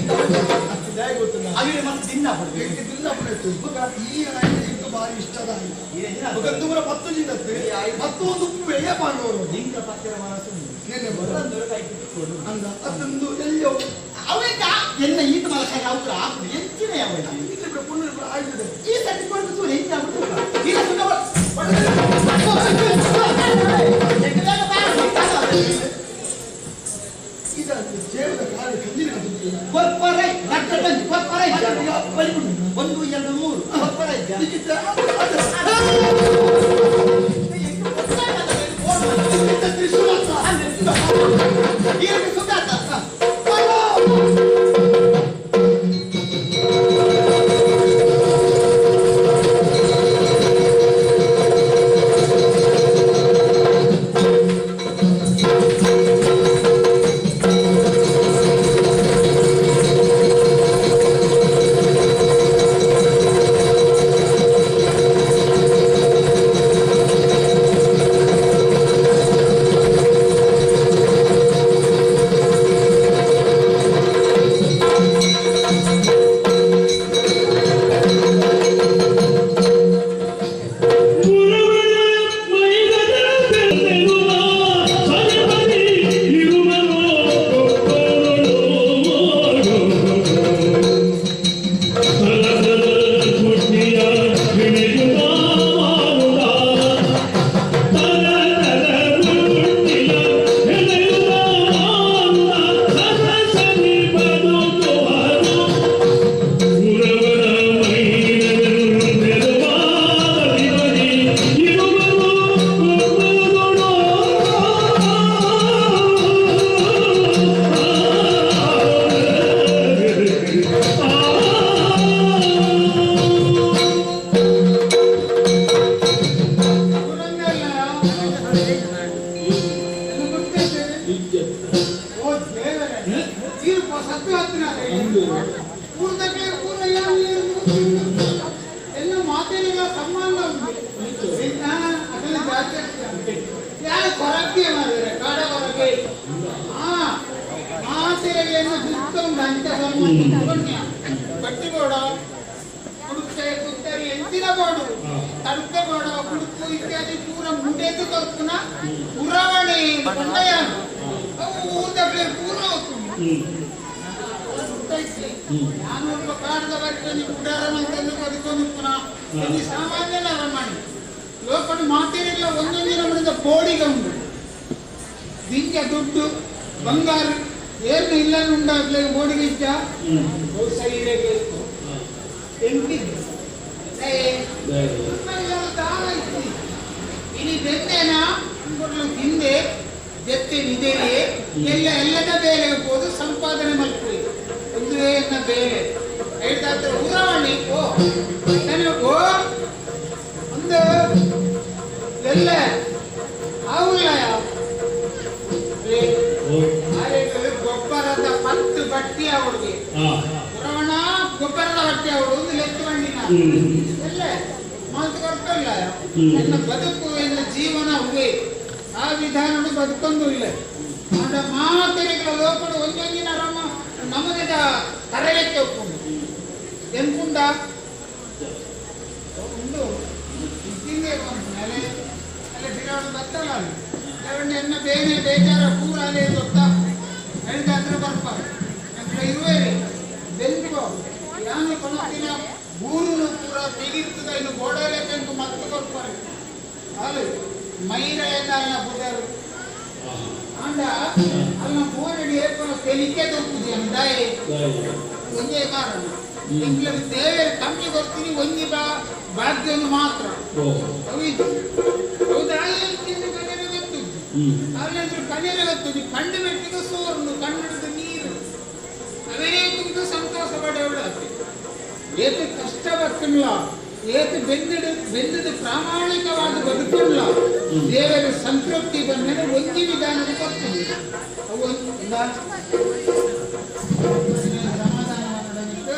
ಗೊತ್ತಿಲ್ಲ ಅವೀರ ಮತ್ತೆ ದಿನ ಪಡ್ಬೇಕು ದಿನ ಪಡೆಯುತ್ತೆ ಈ ಆಯುಧ ಇಂಕ ಭಾರಿ ಇಷ್ಟದ ಗಂಧೂರ 10 ಜಿಂದತ್ತೆ ಮತ್ತೊಂದು ಬೆಳೆಯ ಪಾಂಡವರು ಲಿಂಗ ಪತ್ತರ ಮನಸ್ಸು ನೆನೆ ಬರಂದರ ಕೈ ಕಿತ್ತುಕೊಂಡು ಅಂದ ಅದೊಂದು ಎಲ್ಲೋ ಅವೇಗ ಎಲ್ಲ ಈತ ಮಲಸಾಗ ಅವರ ಆಪು ಹೆಚ್ಚಿನ ಯಾವ ಇಲ್ಲಿ ಪುನಃ ಆಯುಧ ಈ ಸತಿ ಕೊಂಡು ಸೂರ್ಯ ಹಿಂಗೆ ಆಗ್ಬಿಟ್ಟು ಇಲ್ಲ ಇದನ್ನು ಜೀವದ ಕಾಲ ಕಂದಿನ ಕೊಪ್ಪರೈ ರಕ್ತಬಂದಿ ಕೊಪ್ಪರೈ ಒಂದು ಎರಡು ಮೂರು ಕೊಪ್ಪರೈ ಎಲ್ಲ ಮಾತಿನ ಸಂಬಂಧ ಯಾರು ಕೊರಕ್ಕೆ ಮಾಡಿದ್ರೆ ಕಾಡ ಕೊರಕ್ಕೆ ಮಾತಿರೆಯನ್ನು ಸುತ್ತೊಂದು ಅಂಚ ಸಂಬಂಧ ಬಟ್ಟಿಗೋಡ ಕುಡುತ್ತೆ ಕುತ್ತರಿ ಎಂಚಿನ ಗೋಡು ತಡುತ್ತೆ ಗೋಡ ಕುಡುಕು ಇತ್ಯಾದಿ ಪೂರ ಮುಂಡೆದ್ದು ತಪ್ಪುನ ಪುರವಣೆ ಕೊಂಡಯ್ಯ ಅವು ಊದಕ್ಕೆ ಪೂರ ಹೋಗ್ತೀನಿ ನಾನು ಒಬ್ಬ ಕಾಡದ ಬಟ್ಟೆ ಕುಡಾರನಂತಂದು ಬದುಕೊಂಡು ಪುನಃ ಇಲ್ಲಿ ಸಾಮಾನ್ಯನ ರಮಣಿ ಲೋಕಡು ಮಾತಿರಿಲ್ಲ ಒಂದೊಂದಿನ ಮನೆಯಿಂದ ಬೋಡಿಗೆ ಉಂಟು ದಿಂಜ ದುಡ್ಡು ಬಂಗಾರ ಏನು ಇಲ್ಲ ಉಂಟಾಗ್ಲೇ ಬೋಡಿಗೆ ಇಷ್ಟ ಸೈರೆಗೆ ಎಂಟಿದ್ದು ಇನಿ ಬೆತ್ತೇನ ಹಿಂದೆ ಬೆತ್ತೆ ನಿದೇರಿ ಎಲ್ಲದ ಬೇರೆ ಹೋದು ಸಂಪಾದನೆ ಮಾಡ್ಕೊಳ್ಳಿ ಒಂದು ಎನ್ನ ಬೇರೆ ಹೇಳ್ತಾ ಉದಾಹರಣೆ ಓ ಒಂದು ಎಲ್ಲ ಆವುಲ್ಲ ಗೊಬ್ಬರದ 10 ಬಟ್ಟಿ ಅವಳಿಗೆ ಪುರಾಣ ಗೊಬ್ಬರದ ಬಟ್ಟೆ ಅವಳು ಒಂದು ಲೆಕ್ಕ ಬಂಡಿನ ಎಲ್ಲ ಮಾತು ಕೊಡ್ತಲ್ಲ ನನ್ನ ಬದುಕು ಎನ್ನ ಜೀವನ ಹೂವೆ ಆ ವಿಧಾನಗಳು ಬದುಕೊಂಡು ಇಲ್ಲ ಆಂಡ ಮಾತೆರೆಗಳ ಲೋಕಡು ಒಂದೊಂದಿನ ನಮ್ಮದ ಕರೆಯಕ್ಕೆ ಒಪ್ಕೊಂಡು ಎನ್ಕುಂಡ ಉಂಡು ಇದ್ದಿಂಗೆ ನೆಲೆ ಅಲ್ಲ ಬಿರಾಡು ಬತ್ತಲ್ಲ ಎನ್ನ ಬೇನೆ ಬೇಜಾರ ಪೂರ ಅಲೆ ಗೊತ್ತಾ ಹೇಳಿದ ಹತ್ರ ಬರ್ಪಾರೆ ಅಂದ್ರೆ ಇರುವೆ ಬೆಂದು ಯಾನು ಕೊನೊತ್ತಿನ ಊರು ಪೂರ ತೆಗಿರ್ತದ ಇನ್ನು ಗೋಡಲೆ ಬೆಂದು ಮತ್ತೆ ಬರ್ಪಾರೆ ಅಲ್ಲ ಮೈರ ಏನಾರ ಬುಡರು ಆಂಡ ಅಲ್ಲ ಬೋರಡಿ ಏಪನ ತೆಲಿಕೆ ದೊಕ್ಕುದಿ ಅಂದಾಯೆ ಒಂದೇ ಕಾರಣ ಇಂಗ್ಲಂಡ್ ದೇವರ ಕಮ್ಮಿ ಬರ್ತೀನಿ ಒಂದಿ ಭಾಗ್ಯವನ್ನು ಮಾತ್ರ ಹೌದಾ ಹೇಳ್ತೀನಿ ಕಣ್ಣೆರ ಗೊತ್ತು ಅಲ್ಲಾದ್ರೂ ಕಣ್ಣೆರ ಗೊತ್ತು ಕಂಡು ಮೆಟ್ಟಿಗೆ ಸೋರ್ನು ಕನ್ನಡದ ನೀರು ಅವರೇ ಕುಂದು ಸಂತೋಷ ಪಡೆಯಬಾರದು ಏತು ಕಷ್ಟ ಬರ್ತಿಲ್ಲ ಏತು ಬೆಂದದ ಪ್ರಾಮಾಣಿಕವಾದ ಬದುಕಿಲ್ಲ ದೇವರ ಸಂತೃಪ್ತಿ ಬಂದರೆ ಒಂದಿ ವಿಧಾನದ ಬರ್ತೀನಿ ಅವು ಸಮಾಧಾನ ಮಾಡಲಿಕ್ಕೆ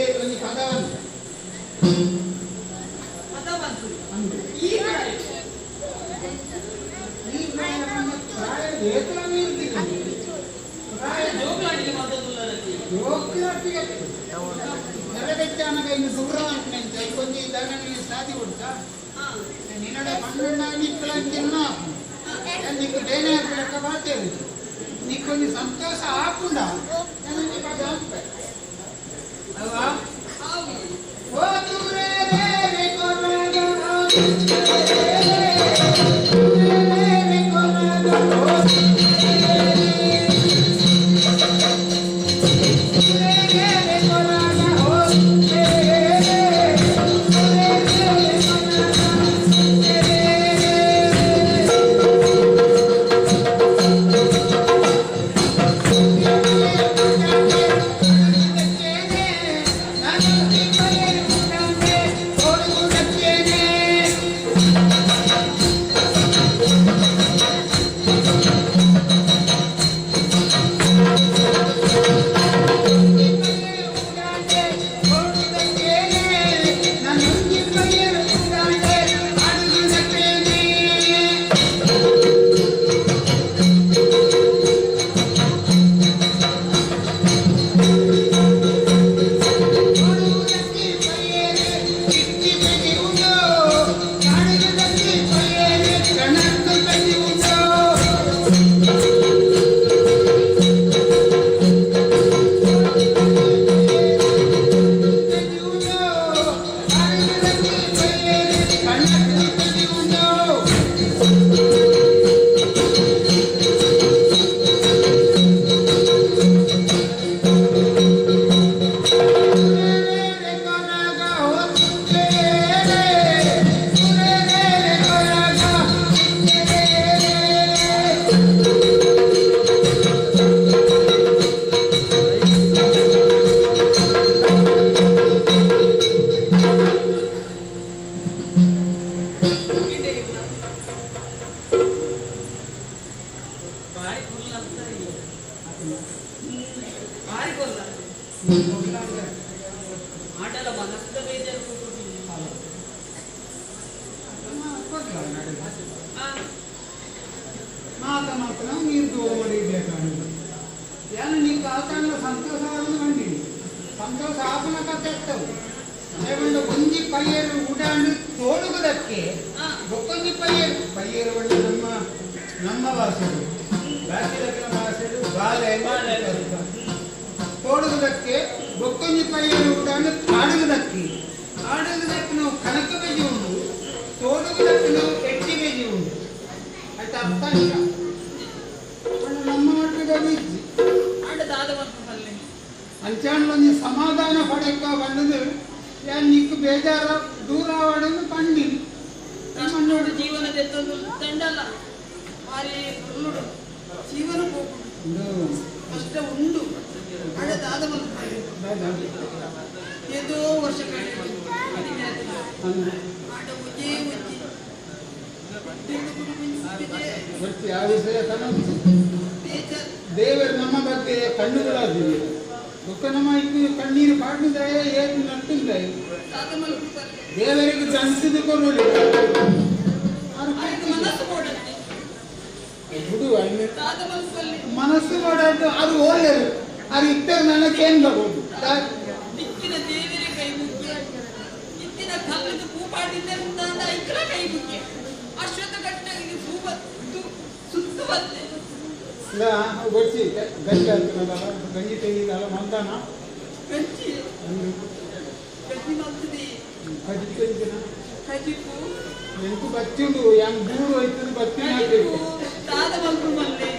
ಒಂದು ಪದವನ್ನು నెలబెట్టానగా ఇన్ని దూరం కొంచెం దాన్ని సాధి కొడతా నిన్నడ పండుగ నిప్పులంటున్నా నీకు దేని లెక్క బాధ్యత నీకు కొన్ని సంతోష ఆకుండా అవా ఓ దూరే రే కొరగా ಮಾತನಾಡ್ತಾನೆ ನೀರು ತೋಡಿಡ್ಲೇಕಾಣಿಲ್ಲ ಏನು ನೀನು ಆತನ ಸಂತೋಷವನ್ನು ಕಂಡಿನಿ ಸಂತೋಷ ಆಪನ ಕತ್ತೆತ್ತವು ಏಮಂಡ ಒಂಜಿ ಪಯ್ಯರು ಉಡಾಂಡು ತೋಡುವುದಕ್ಕೆ ಒಕ್ಕೊಂಜಿ ಪಯ್ಯರು ಒಳ್ಳೆ ನಮ್ಮ ಭಾಷೆಗಳು ರಾಜ್ಯದ ಭಾಷೆಗಳು ಬಾಲೆ ತೋಡುವುದಕ್ಕೆ ಒಕ್ಕೊಂಜಿ ಪಯ್ಯರು ಉಡಾಂಡು ಆಡುವುದಕ್ಕೆ ನಾವು ಕಣಕ ಬೇಜಿ ಉಂಟು ತೋಡುವುದಕ್ಕೆ ನಾವು ಎಟ್ಟಿ ಬೇಜಿ ಉಂಟು ಆಯ್ತು ಅರ್ಥ ಇಲ್ಲ ನಮ್ಮ ಮಟ್ಟದ ಬೀಜಿ ಅಂಚಾಣಿ ಸಮಾಧಾನ ಪಡೆಕ ಬಂದದು ನಿಕ್ಕು ಬೇಜಾರ ದೂರ ಆಡೋದು ಕಂಡಿ ನೋಡಿ ಜೀವನ ತೆತ್ತೊಂದು ತಂಡಲ್ಲ ಮಾರಿ ಉಳ್ಳುಡು ಜೀವನ ಹೋಗುದು ಕಷ್ಟ ಉಂಡು ಹಳೆದಾದ ಏದೋ ವರ್ಷ ದೇವರು ನಮ್ಮ ಬಗ್ಗೆ ಕಣ್ಣುಗಳಾಗಿವೆ ದುಃಖ ನಮ್ಮ ಕಣ್ಣೀರು ಪಾಡಿದ್ರೆ ಏನು ನಟ್ಟಿಲ್ಲ ತಾತ ಮಲ್ಪುತ್ತಾರೆ ದೇವರಿಗೆ ಜನಿಸಿದ ಕೊರೋಲಿ ಅವರಿಗೆ ಮನಸ್ಸು ಕೊಡತ್ತೆ ಬಿಡು ಅಲ್ಲಿ ತಾತ ಮಲ್ಪಲ್ಲಿ ಮನಸ್ಸು ಮಾಡೋದು ಅದು ಒಳ್ಳೆಯದು ಅದು ಇಟ್ಟರೆ ನನಗೆ ಏನ್ ಬರ್ಬೋದು ದಿಕ್ಕಿನ ದೇವರೇ ಕೈ ಮುಖ್ಯ ಇತ್ತಿನ ಕಲ್ಲದ ಕೂಪಾಡಿದ್ದೆ ಮುಂದಾದ ಐಕ್ರ ಕೈ ಮುಖ್ಯ ಅಶ್ವತ್ಥ ಕಟ್ಟಾಗಿ ಸುತ್ತುವಂತೆ ಇಲ್ಲ ಗೊತ್ತಿ ಗಂಜಿ ಆಗ್ತದಲ್ಲ ಗಂಜಿ ತೆಗಿದಲ್ಲ ಮಂದಾನ ಗಂಜಿ ಗಂಜಿ ಮಲ್ತದೆ ಕಜಿ ತೆಗಿದಿನ ಕಜಿಪು ಎಂಟು ಬಚ್ಚಿಂಡು ಹೆಂಗ್ ದೂರ ಹೋಯ್ತದೆ ಬಚ್ಚಿ ಕಜಿಪು ತಾತ ಮಲ್ಪು ಮಲ್ಲೆ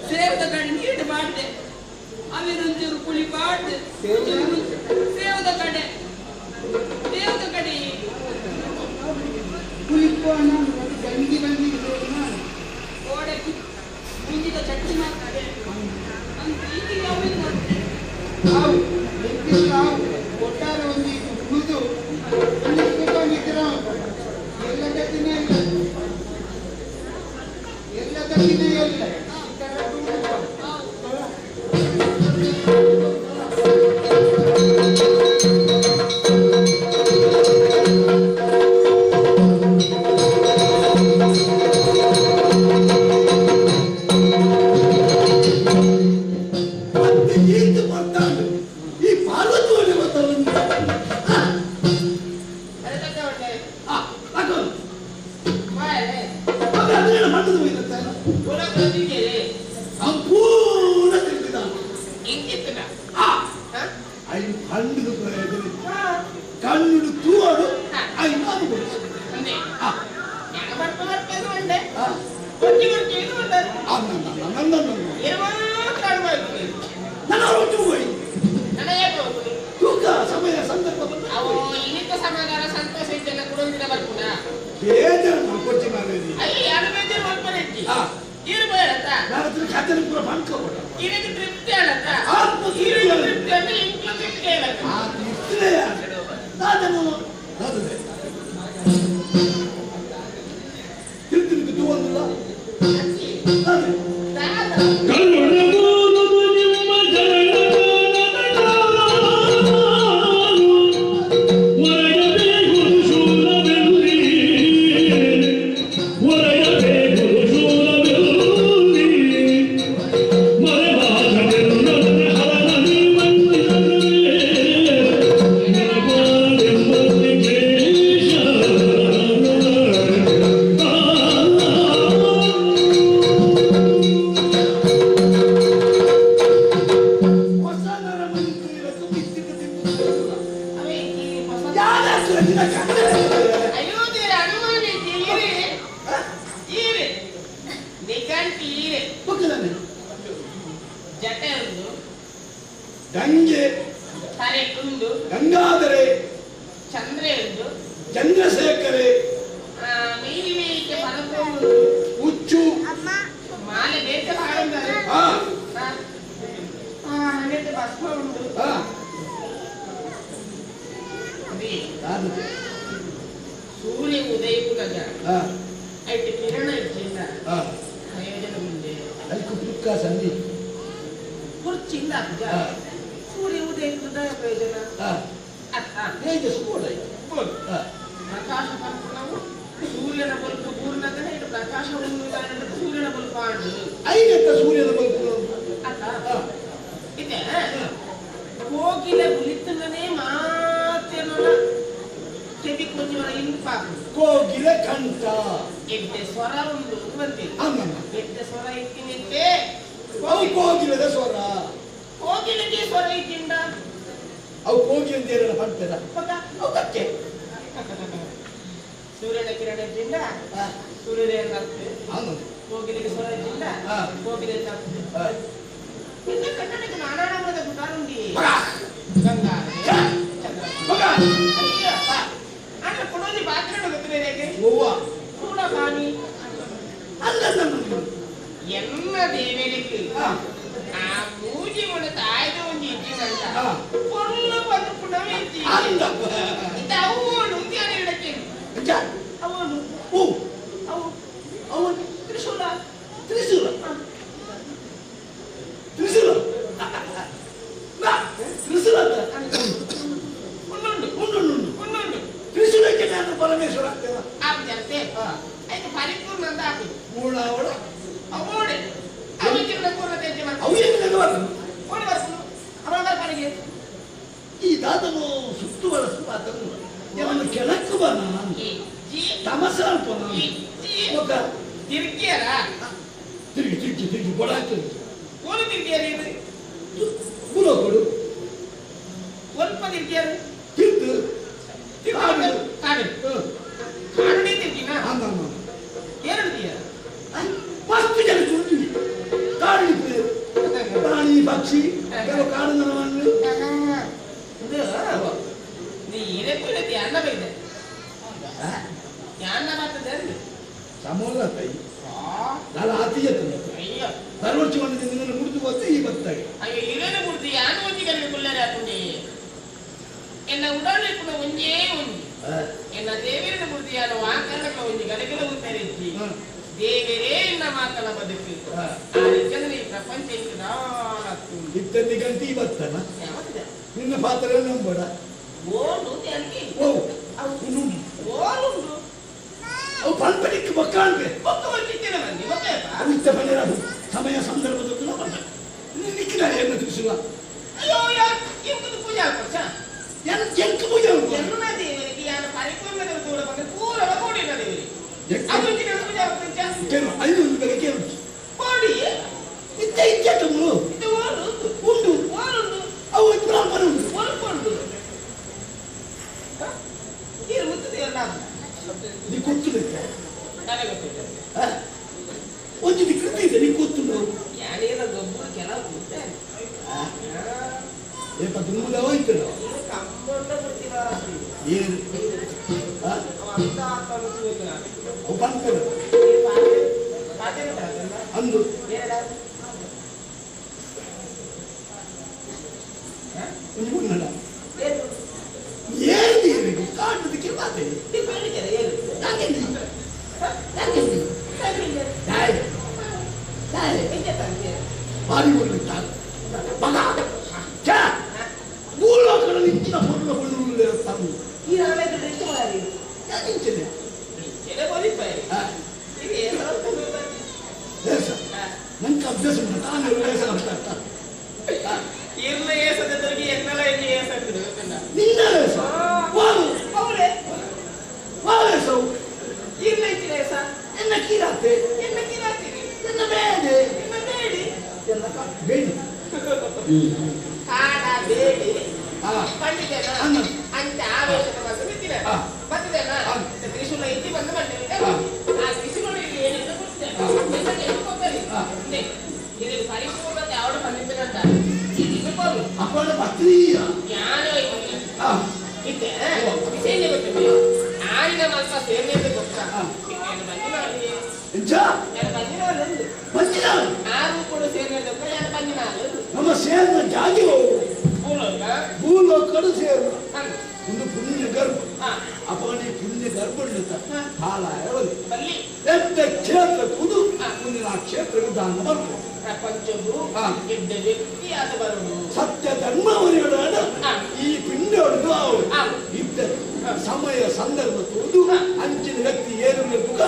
ಸೇವದ ಕಡೆ ನೀರು ಮಾಡಿದೆ ಅವಿನೊಂಚೂರು ಪುಳಿ ಪಾಡ್ದೆ ಸೇವದ ಕಡೆ ಕುಳಿಪು ಅನ್ನೋ ಗಂಜಿ ಬಂದಿ ಗೋಡೆ ಮುಂದಿನ ಚಟ್ನಿ ಮಾಡ್ತಾರೆ ಅಂತ ಈಗ ಯಾವುದು ಮಾಡ್ತಾರೆ ನಾವು ನಿರ್ದಿಷ್ಟ ಒಟ್ಟಾರೆ ಒಂದು ಇದು ಉಳಿದು ನಿಂತಿರೋ ಎಲ್ಲ ಗತಿನೇ ಇಲ್ಲ ಎಲ್ಲ ಗತಿನೇ ಇಲ್ಲ ಕಣ್ಣು ತೂಡು ನಾನು ಸಮಯ ಸಂದರ್ಭ ಸಮಾಧಾನ ಸಂತೋಷ ಇದೆಲ್ಲ ಕೊಡೋದಿಲ್ಲ ಬರ್ಬೋದ ಬೇಜಾರು ಕೊಚ್ಚಿ ಮಾಡಿ ಅಯ್ಯ ಯಾರು ಬೇಜಾರು ಮಾಡ್ಕೊಳ್ತಿ ಇರ್ಬೇಡತ್ತ ನಾನು ಖಾತೆ ಪೂರ ಮಾಡ್ಕೋಬೋದ ಇದಕ್ಕೆ ತೃಪ್ತಿ ಅಲ್ಲತ್ತ ಆತ್ಮ ತೃಪ್ತಿ ಅಂದ್ರೆ ಇಂట్లో ತೃಪ್ತಿ ಅಲ್ಲತ್ತ ನಾನು ತಿರುಗಿ ತೂವಲ್ಲ ಗಂಗೆ ಗಂಗಾಧರೆ ಚಂದ್ರೆ ಚಂದ್ರಶೇಖರೆ ಮೀನಿಗೆ ಪರಕೊಂಡು ಹುಚ್ಚು ಮಾಲೆ ಬೇಕ ಹಾಡಿದ್ದಾರೆ ಹಾಗೆ ಭಸ್ಮ ಉಂಟು ಸೂರ್ಯ ಉದಯಪುರದ ಐದು ಕಿರಣ ಇಚ್ಚಿಂದ ಪ್ರಯೋಜನ ಮುಂದೆ ಅಲ್ಕುಪ್ಲುಕ್ಕ ಸಂಧಿ ಕುರ್ಚಿಂದ ಸೂರ್ಯ ಉದಯಪುರದ ಪ್ರಯೋಜನ ತೇಜಸ್ಸು ಕೂಡ ಪ್ರಕಾಶ ನಾವು ಸೂರ್ಯನ ಬಲ್ಪು ಪೂರ್ಣದನೆ ಇದು ಪ್ರಕಾಶ ಸೂರ್ಯನ ಬಲ್ಪು ಆಡು ಐದಕ್ಕ ಸೂರ್ಯನ ಬಲ್ಪು ಇದೆ ಕೋಗಿಲೆ ಕುಳಿತನೇ ಮಾತೇನಲ್ಲ ಕೆವಿ ಕೊಂಚ ಇಂಪಾಕು ಕೋಗಿಲೆ ಕಂಠ ಎಡ್ಡೆ ಸ್ವರ ಒಂದು ಬಂದಿಲ್ಲ ಎಡ್ಡೆ ಸ್ವರ ಇಟ್ಟಿನಿಂತೆ ಕೋಗಿಲದ ಸ್ವರ ಕೋಗಿಲೆಗೆ ಸ್ವರ ಇಟ್ಟಿಂದ ಅವು ಕೋಗಿ ಅಂತ ಹೇಳ ಮಾಡ್ತಾರ ಅವು ಕಕ್ಕೆ ಸೂರ್ಯನ ಕಿರಣ ಇಟ್ಟಿಂದ ಸೂರ್ಯನ ಕೋಗಿಲೆಗೆ ಸ್ವರ ಇಟ್ಟಿಂದ ಕೋಗಿಲೆ ಕನ್ನಡಕ್ಕೆ ನಾನಾಣದ ಗುಟಾರುಂಡಿ ಗಂಗಾ ಅಂದ್ರೆ ಕೊಡೋದಿ ಬಾತ್ರಣ ಗೊತ್ತಿದೆ ಕೂಡ ಕಾಣಿ ಅಲ್ಲ ಎಲ್ಲ ದೇವರಿಗೆ ಆ ಮೂಜಿ ಮನ ತಾಯ್ದ ಒಂದು ಇದ್ದಿನಂತ ಕೊಲ್ಲ ಬಂದು ಪುನಃ ಇದ್ದಿ ಇದು ಅವನು ಧ್ಯಾನ ಇಡಕ್ಕೆ ಅವನು ಅವನು ತ್ರಿಶೂಲ ತ್ರಿಶೂಲ ತ್ರಿಶೂಲ ತ್ರಿಶೂಲ ಉಂಡು ಉಂಡು ಪರಮೇಶ್ವರ ಆಗ್ತೇವ ಆಗ್ತಂತೆ ಆಯ್ತು ಪರಿಪೂರ್ಣ ಅಂತ ಹಾಕುದು ಮೂಳ ಅವಳ ಅವೋಡೆ ಅವತ್ತಿನ ಪೂರ್ಣ ತೆಂಚೆ ಮಾಡ್ತಾರೆ ಅವು ಏನು ನೆಗಬಾರ್ದು ಓಡಿ ಬರ್ಸು ಅವಳ ಬರ್ಪಾಡಿಗೆ ಈ ದಾದನು ಸುತ್ತುವರೆಸು ಆತನು ಅವನು ಕೆಳಕ್ಕೆ ಬನ ತಮಸ ಅಲ್ಪ ಮುಖ ತಿರುಗಿಯರ ತಿರುಗಿ ಕೊಡಾಕ್ತದೆ ಓಲು ತಿರುಗಿಯರ ಇದು ಗುರು ಕೊಡು ಸ್ವಲ್ಪ ತಿರುಗಿಯರ ತಿರ್ದು ಕಾಡು ಕಾಡು ಕಾಡುನೇ ತಿರುಗಿನ ಎರಡು ದಿಯರ ಫಸ್ಟ್ ಜನ ಸುಳ್ಳಿ ಕಾಡು ಪ್ರಾಣಿ ಪಕ್ಷಿ ಕೆಲವು ಕಾಡು ನರವನ್ನು ಇದು ನೀ ಇರಕ್ಕೆ ಅನ್ನ ಬೈದೆ ಅನ್ನ ಬರ್ತದೆ ಅಲ್ಲಿ ಸಮೋಲ ಕೈ ನಾನು ಆತೀಯತ ಅಯ್ಯೋ ತರವರ್ಚಿ ಒಂದು ನಿನ್ನನ್ನು ಮುಡಿದು ಹೋಗ್ತಾ ಈ ಬರ್ತಾಗೆ ಅಯ್ಯೋ ಇವೇನು ಬಿಡ್ತಿ ಯಾನು ಒಂಜಿ ಕಲಿಗೆ ಕುಳ್ಳರೆ ಹಾಕೊಂಡೆ ಎನ್ನ ಉಡಾಳಿಪುಣ ಒಂಜೇ ಒಂಜಿ ಎನ್ನ ದೇವರನ್ನ ಬಿಡ್ತಿ ಯಾನು ವಾಕರಣಕ್ಕೆ ಒಂಜಿ ಗಲಗಲ ಉತ್ತಾರೆ ದೇವರೇ ಇನ್ನ ಮಾತನ ಬದುಕು ಆ ರೀತಿಯಲ್ಲಿ ಈ ಪ್ರಪಂಚ ಇಂದು ನಾಲ್ಕು ಇತ್ತಲ್ಲಿ ಗಂಟಿ ಬರ್ತಾನ ನಿನ್ನ ಪಾತ್ರ ನಂಬಡ ಓಡು ತೆಲ್ಗಿ ಓ ಅವು ಓಡುಂಡು ಅವು ಪಂಪಡಿಕ್ಕೆ ಬಕ್ಕಾಣ್ಬೆ ಒಕ್ಕ ಬಂದಿದ್ದೇನೆ ಬನ್ನಿ ಒಕ್ಕ ಅವು ಇತ್ತ ಬಂದಿರ ಸಮಯ ಸಂದರ್ಭದಲ್ಲೂ ಬಂದ ನಿಕ್ಕಿನ ಏನು ತಿಳಿಸುವ ಅಯ್ಯೋ ಯಾರು ಇಂಕದು ಪೂಜಾ ಕೊಚ್ಚ ಏನು ಎಂಕ ಪೂಜೆ ಉಂಟು ಎಲ್ಲ ದೇವರಿಗೆ ಯಾರು ಪರಿಪೂರ್ಣದ ಕೂಡ ಬಂದು ಪೂರವ ಕೋಡಿನ ದೇವರಿಗೆ ಅದು ದಿನ ಪೂಜಾ ಕೊಚ್ಚ ಕೇಳು ಐದು ಬೆಲೆ ಕೇಳು ಕೋಡಿ ಇತ್ತೆ ತಮ್ಮು ಇದು ಓಡು ಉಂಟು ಓಡುಂಡು ಅವು ಬ್ರಾಹ್ಮಣ ಉಂಟು ಒಳ್ಕೊಂಡು ಇದು ಮುತ್ತದೆ ಎಲ್ಲ ನೀ ಕೂತುಲಿಕ್ಕ ನನಗೆ ಗೊತ್ತಿದೆ ಒಂದು ಕೃತಿ ಇದೆ ನೀ ಕೂತು ಯಾನೇನ ಗೊಬ್ಬರ ಕೆಲವು ಗೊತ್ತೇನೆ ಏಪ ದುರ್ಮುಲ ಹೋಯ್ತು ಇದು ಕಂಬಂಡ ಬರ್ತೀರ ಏನು ಅಂತ ಕಲಿಸಬೇಕು ನಾನು ಅವು ಬಂದ್ಕೊಂಡು ಪಾತ್ರೆ ತರಲ್ಲ ಅಂದು ಏನಾದ್ರು ಒಂದು ಮುನ್ನಡ ಏನು ಏನು ಕಾಟದಕ್ಕೆ ಮಾತೆ ಈ ಬೆಳಿಗ್ಗೆ ಏನು ಯಾಕೆಂದು ಭಾರಿ ಒಳ್ಳೆ ಮಗ ಮೂಲಕರ ನಿಂತಿನ ಪೊರ್ಣ ಕೊಳ್ಳುವುದೇ ತಾನು ಈ ನಾಳೆ ಡ್ರೆಸ್ ಮಾಡಿ ಯಾಕೆ ಎಲೆ ಬೋಲಿಪ್ಪಾಯಿ ಇದು ಏನು ದೇಶ ನಂಗೆ ಅಭ್ಯಾಸ ಉಂಟು ನಾನು ದೇಶ ಅಂತ ಇರ್ಲ ಏಸದವರಿಗೆ ಎನ್ನೆಲ್ಲ ಇಲ್ಲಿ ಏಸಾಗ್ತದೆ ಗೊತ್ತಿಲ್ಲ ನಿನ್ನ ದೇಶ ವಾಲು ಅವರೇ ವಾಲೇಸವು ಇರ್ಲ ಇತ್ತಿನ ಏಸ ಎನ್ನ ಕೀರಾತೆ ಎನ್ನ ಕಿರಾತಿರಿ ಎನ್ನ ಬೇಡೆ ನಿಮ್ಮ ಬೇಡಿ ಎಲ್ಲ ಬೇಡಿ ಕಾಡ ಬೇಡಿ ಹಾ ಪಂಡಿತೇನ ಅನ್ನ ಅಂತ ಆವೇಶದ ಬಂದು ಬಿದ್ದಿದೆ ಹಾ. ಬಂದಿದ್ದೇನ ಹಾ. ತ್ರಿಶೂಲ ಇತ್ತಿ ಬಂದು ಬಂದಿದೆ ಹಾ. ಆ ತ್ರಿಶೂಲ ಇಲ್ಲಿ ಏನಿದೆ ಕೊಡ್ತೇನೆ ಹಾ. ಎಷ್ಟು ಕೊಡ್ತಾರೆ ಹಾ. ಇದು ಪರಿಪೂರ್ಣತೆ ಅವಳು ಬಂದಿದ್ದೇನಂತ ಇದು ಬೋದು ಅಪ್ಪಳ ಪತ್ರಿಯ ಯಾರೋ ಹಾ ಇದ್ದೆ ವಿಷಯ ಗೊತ್ತಿದೆ ಆಯ್ನ ಮಾತ್ರ ಸೇರಿದೆ ಗೊತ್ತಾ ಹಾ. ನಾನು ಬಂದಿನ ಎಂಜ ನಾನು ಬಂದಿನ ಒಂದು ಬಂದಿನ ಆರು ಕೂಡ ಸೇರಿದೆ ನಾನು ಬಂದಿನ ನಮ್ಮ ಸೇರಿನ ಜಾಗಿ ಹೋಗು ಮೂಲಕ ಭೂಲೋಕಡು ಸೇರು ಹಂಗ ಒಂದು ಪುಣ್ಯ ಗರ್ಭ ಹಾ ಅಪ್ಪನೇ ಪುಣ್ಯ ಗರ್ಭ ಹಾಲ ಹೇಳಲಿ ಬಲ್ಲಿ ಎಂತ ಕ್ಷೇತ್ರ ಕುದು ಮುಂದಿನ ಆ ಕ್ಷೇತ್ರಕ್ಕೆ ದಾನ ಮಾಡ್ಕೊ ಪ್ರಪಂಚವು ಹಾ. ಗೆದ್ದ ವ್ಯಕ್ತಿಯಾದ ಬರುವುದು ಸತ್ಯ ಧರ್ಮವರಿಗಳ ಹಾ. ಈ ಪಿಂಡೊಳಗೂ ಅವರು ಹಾ. ಇದ್ದರು ಸಮಯ ಸಂದರ್ಭ ತೋದು ಅಂಚಿನ ವ್ಯಕ್ತಿ ಏನು ಮುಖ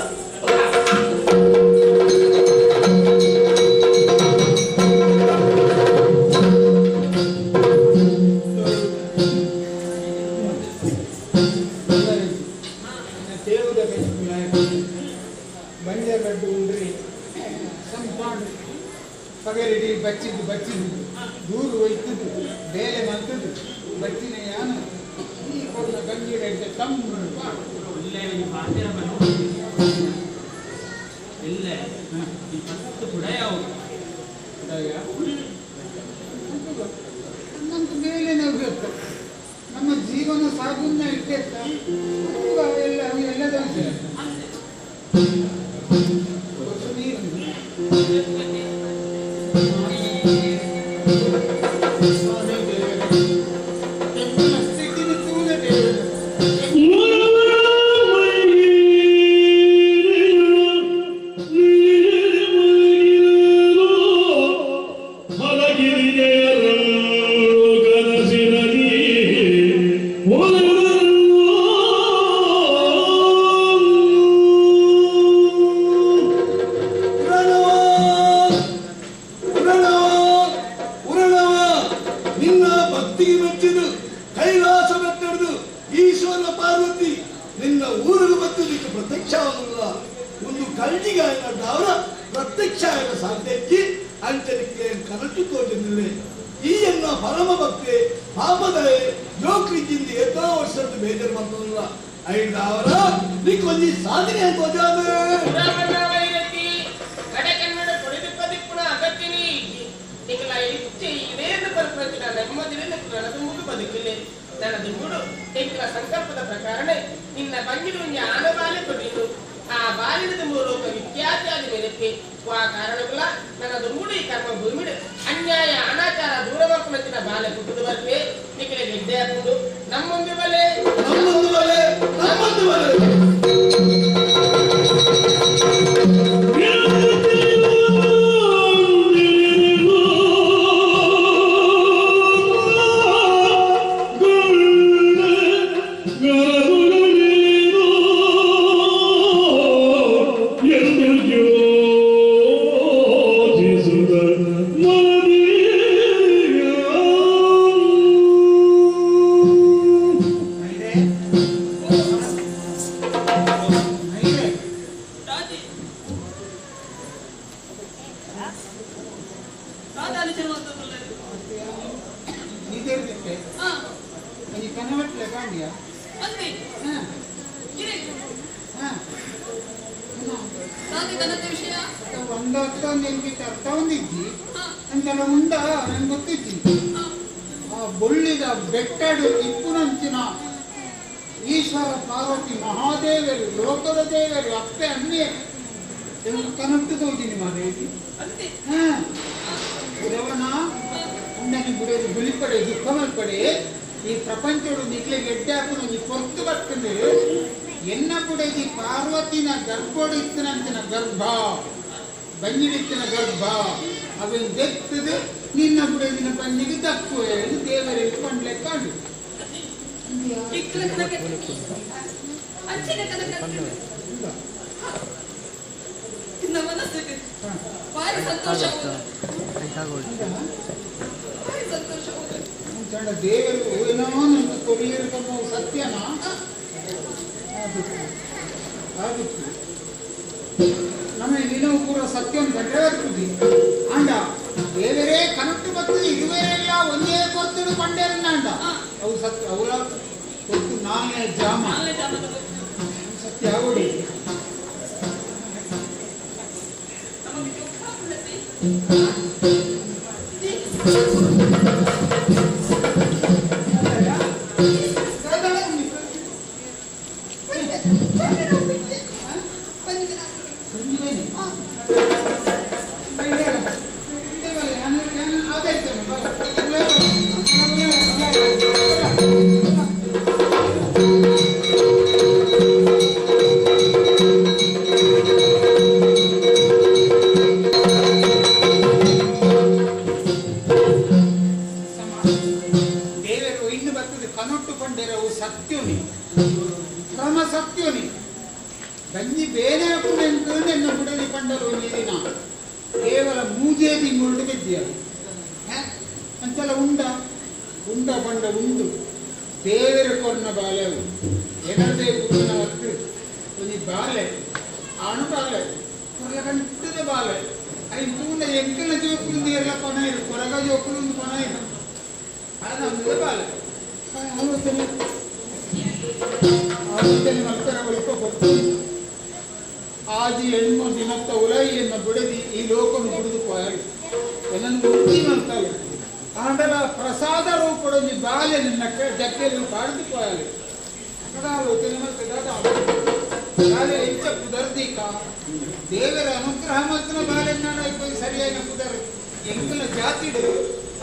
ಬಂಜಗಡ್ಡು ಉಂಡ್ರಿ ಸಂಪಾಡು ಪಗಲಿಡಿ ಬಚ್ಚಿದ್ದು ದೂರು ಒಯ್ತದ್ದು ಬೇಲೆ ಮಂತದ್ದು ಬಚ್ಚಿನ ಯಾನು ಈ ಕೊಡ್ಲ ಗಂಜಿಡ ಇದ್ದ ತಮ್ಮ ಇಲ್ಲೇ ಈ ಪಾತ್ರೆ ಇಲ್ಲೇ ಈ ಫಸ್ಟ್ ಕೂಡ ಯಾವುದು ನಮ್ಮಂತ ಮೇಲೆ ನಾವು ಬೇಕು ನಮ್ಮ ಜೀವನ ಸಾಗುನ್ನ ಇಟ್ಟೆತ್ತ ಎಲ್ಲದ ವಿಷಯ ಕನಸಿನಲ್ಲಿ ಈಶ್ವರ ಪಾರ್ವತಿ ನಿನ್ನ ಊರಿಗೆ ಬತ್ತಲಿಕ್ಕೆ ಪ್ರತ್ಯಕ್ಷ ಆಗುಲ್ಲ. ಒಂದು ಕಳ್ಳಿಗಾಯನ ಅವರ ಪ್ರತ್ಯಕ್ಷ ಆಗ ಸಾಧ್ಯಕ್ಕೆ ಅಂಚಲಿಕ್ಕೆ ಕನಟು ತೋಟನಿಲ್ಲ. ಈ ಎನ್ನ ಪರಮ ಭಕ್ತಿ ಪಾಪದ ಯೋಕ್ಲಿಕ್ಕಿಂದ ಎಷ್ಟೋ ವರ್ಷದ ಬೇಜಾರು ಬಂದಿಲ್ಲ. ಐದು ಅವರ ನೀಕೊಂದು ಸಾಧನೆ ಅಂತ ಕಡೆ ಕನ್ನಡ ತೊಳೆದುಕೊಳ್ಳಿಕ್ಕುಣ ಅಗತ್ಯನೇ ನಿಖಲ ಇದೇನು ಬರ್ಪಂಚಿನ ನೆಮ್ಮದಿನ ನನದು ಮುಗಿ ಬದುಕಿಲ್ಲ ನನ್ನದು ಮೂಡು ಎಂಕಲ ಸಂಕಲ್ಪದ ಪ್ರಕಾರಣ ನಿನ್ನ ಬಂಗಿಡು ಆನಬಾಲೆ ಕೊಡಿರು ಆ ಬಾಲಿನದ ಮೂಲಕ ವಿಖ್ಯಾತಿಯಾದ ಮೇಲಕ್ಕೆ ಆ ಕಾರಣಗಳ ನನ್ನದು ಮೂಡಿ ಕರ್ಮ ಭೂಮಿಡು ಅನ್ಯಾಯ ಅನಾಚಾರ ದೂರವಾಗುವಂತಿನ ಬಾಲೆ ಕುಟುದು ಬರ್ತೆ ನಿಖಲ ಗೆಡ್ಡೆ ಹಾಕುದು ನಮ್ಮೊಂದು ಬಲೆ ನಮ್ಮೊಂದು ಬಲೆ ನಮ್ಮೊಂದು ಬಲೆ ಬೊಳ್ಳಿದ ಬೆಟ್ಟಡು ಇಪ್ಪುನಂಚಿನ ಈಶ್ವರ ಪಾರ್ವತಿ ಮಹಾದೇವರು ಲೋಕದ ದೇವರು ಅಪ್ಪೆ ಅನ್ನೆ ಕನಟ್ಟು ತೋಜಿನಿ ಮಾದೇವಿ ದೇವನ ಉಂಡನಿ ಬಿಡೋದು ಬಿಳಿಪಡೆ ದುಃಖ ಮಲ್ಪಡೆ ಈ ಪ್ರಪಂಚಡು ನಿಕ್ಲೆ ಗೆಡ್ಡೆ ಹಾಕೊಂಡು ನೀ ಪೊರ್ತು ಬರ್ತದೆ ಎನ್ನ ಬುಡದಿ ಪಾರ್ವತಿನ ಗರ್ಭೋಡಿತ್ತಿನಂಚಿನ ಗರ್ಭ ಬಂಜಿಡಿತ್ತಿನ ಗರ್ಭ ಅವೇನು ದೆತ್ತದು ನಿನ್ನ ಬುಡದಿನ ಬಂಜಿಗೆ ದಕ್ಕುವೆ ದೇವರಿಗೆ ಕೊಂಡ್ಲೆ ಕಾಡು ದೇವರು ಏನೋ ನಮ್ಗೆ ಕೊರಿಯರ್ಕೊಂಡು ಸತ್ಯನ ಆಗಿತ್ತು ನಮಗೆ ನೀನು ಪೂರ ಸತ್ಯ ಗಂಟೆ ಬರ್ತದೆ ಅಂಡ ದೇವರೇ ಕನಟ್ಟು ಬರ್ತದೆ ಇರುವೆಲ್ಲ ಒಂದೇ ಕೊರ್ತಡು ಪಂಡೇರನ್ನ ಅಂಡ ಅವು ಸತ್ಯ ಅವಳ ಕೊಟ್ಟು ನಾನೇ ಜಾಮ ಸತ್ಯ ಅವಡಿ ಗಂಜಿ ಬೇರೆ ಹಾಕುಂಟು ನನ್ನ ಬುಡಲಿ ಪಂಡರು ನೀರಿನ ಕೇವಲ ಮೂಜೇದಿ ಮುರುಡು ಗೆದ್ದಿಯರು ಅಂತೆಲ್ಲ ಉಂಡ ಪಂಡ ಉಂಡು ದೇವರ ಕೊರ್ನ ಬಾಲೆವು ಎನದೇ ಗುರುನ ಹೊತ್ತು ಒಂದು ಬಾಲೆ ಆಣು ಬಾಲೆ ಕೊರಗಂಟದ ಬಾಲೆ ಐ ಪೂರ್ಣ ಎಂಕಲ ಜೋಕುಲು ನೀರೆಲ್ಲ ಕೊನ ಇರು ಕೊರಗ ಜೋಕುಲು ಕೊನ ಇರು ಅದು ನಮ್ಮದೇ ಬಾಲೆ ಮಕ್ಕಳ ಬಳಿಕ ಬರ್ತೀನಿ ಆದಿ ಹೆಣ್ಣು ದಿನತ್ತ ಉಲೈಯನ್ನು ಬಿಡದಿ ಈ ಲೋಕನು ಬಿಡಿದು ಪೋಯಾలి ಎಲ್ಲನ್ನು ಗುರುತಿ ಮಾಡ್ತಾರೆ ಆಂಡಲ ಪ್ರಸಾದ ರೂಪಡೊಂದು ಬಾಲ್ಯ ನಿನ್ನ ಜಕ್ಕೆಯನ್ನು ಪಾಡಿದು ಪೋಯಾలి ಅక్కడ ಆಲೋಚನೆ ಮತ್ತೆ ಬಾಲ್ಯ ಹೆಚ್ಚ ಕುದರ್ದೀಕ ದೇವರ ಅನುಗ್ರಹ ಮಾತ್ರ ಬಾಲ್ಯ ಸರಿಯಾಗಿ ಕುದರ್ ಎಂಕಲ ಜಾತಿಡು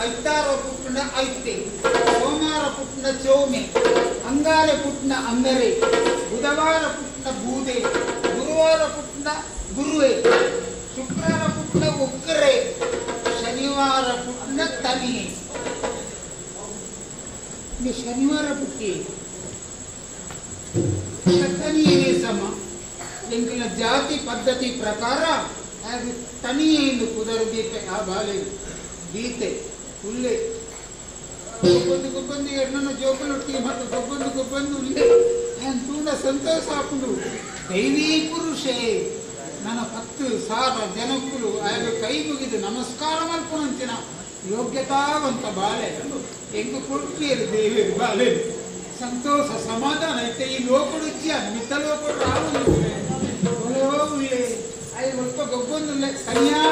ಐತಾರ ಪುಟ್ಟಿನ ಐತೆ ಸೋಮವಾರ ಪುಟ್ಟಿನ ಚೋಮೆ ಅಂಗಾರ ಪುಟ್ಟಿನ ಅಂಗರೆ ಬುಧವಾರ ಪುಟ್ಟಿನ ಬೂದೆ ಗುರುವಾರ ಪುಟ್ಟಿನ ಗುರುವೆ ಶುಕ್ರವಾರ ಪುಟ್ಟಿನ ಒಕ್ಕರೆ ಶನಿವಾರ ಪುಟ್ಟಿನ ತನಿಯೆ ಶನಿವಾರ ಪುಟ್ಟಿ ತನಿಯೇ ಸಮ ಎಂಕಲ ಜಾತಿ ಪದ್ಧತಿ ಪ್ರಕಾರ ಅದು ತನಿಯೇ ಎಂದು ಕುದರು ದೀಪೆ ಆ ಬಾಲೆ ಗೀತೆ ಹುಲ್ಲೆ ಗೊಬ್ಬಂದು ಎಣ್ಣನ ಜೋಕುಲೊಟ್ಟಿಗೆ ಮತ್ತು ಗೊಬ್ಬಂದು ಉಲ್ಲೆ నేను చూడ సంతోషాపుడు దైవీ పురుషే ನನ್ನ 10,000 ಜನಕ್ಕೂ ಆಗ ಕೈ ಮುಗಿದು ನಮಸ್ಕಾರ ಮಲ್ಕೊಂತಿನ ಯೋಗ್ಯತಾವಂತ ಬಾಳೆ ಹೆಂಗು ಕೊಡ್ತೀರಿ ದೇವಿಯರು ಬಾಳೆ ಸಂತೋಷ ಸಮಾಧಾನ ಐತೆ ಈ ಲೋಕಡುಜ್ಯ ಮಿತ್ತ ಲೋಕಡು ರಾವುದಿಲ್ಲ ಐದು ಸ್ವಲ್ಪ ಗೊಬ್ಬೊಂದಿಲ್ಲ ಸರಿಯಾ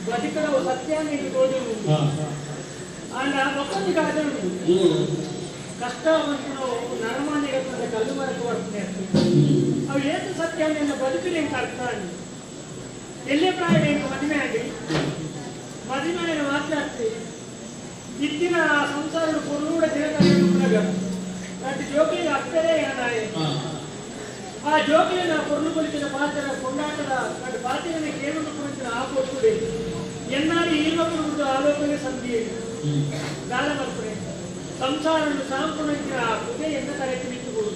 బతికలో సత్యాన్ని తోడు ఆయన ఒక్కటి కాదు కష్టవంతులు నరమాన్ని కళ్ళు వరకు పడుతున్నాయి. ನನ್ನ ಬದುಕಿನ ಅರ್ಥ ಆಗಿ ಎಲ್ಲೇ ಪ್ರಾಯ ಮದುವೆ ಆಗಿ ಮದುವೆ ಮಾತಾಡ್ತೀವಿ ಇತ್ತಿನ ಸಂಸಾರ ಪುರುಡ ದಿನಗಳ ಅటు జోకిగా అక్కడే అన్నాయి ఆ జోకిని నా పొరులు కొలిచిన పాత్ర కొండాటల అటు పాత్రని కేవలం కొలిచిన ఆ పొట్టుడే ఎన్నాడు ఈల్వకుడు ఆలోచన సంధి దానమల్పడే సంసారంలో సాంపుణించిన ఆ పుదే ఎంత తరగతి విట్టుకోడు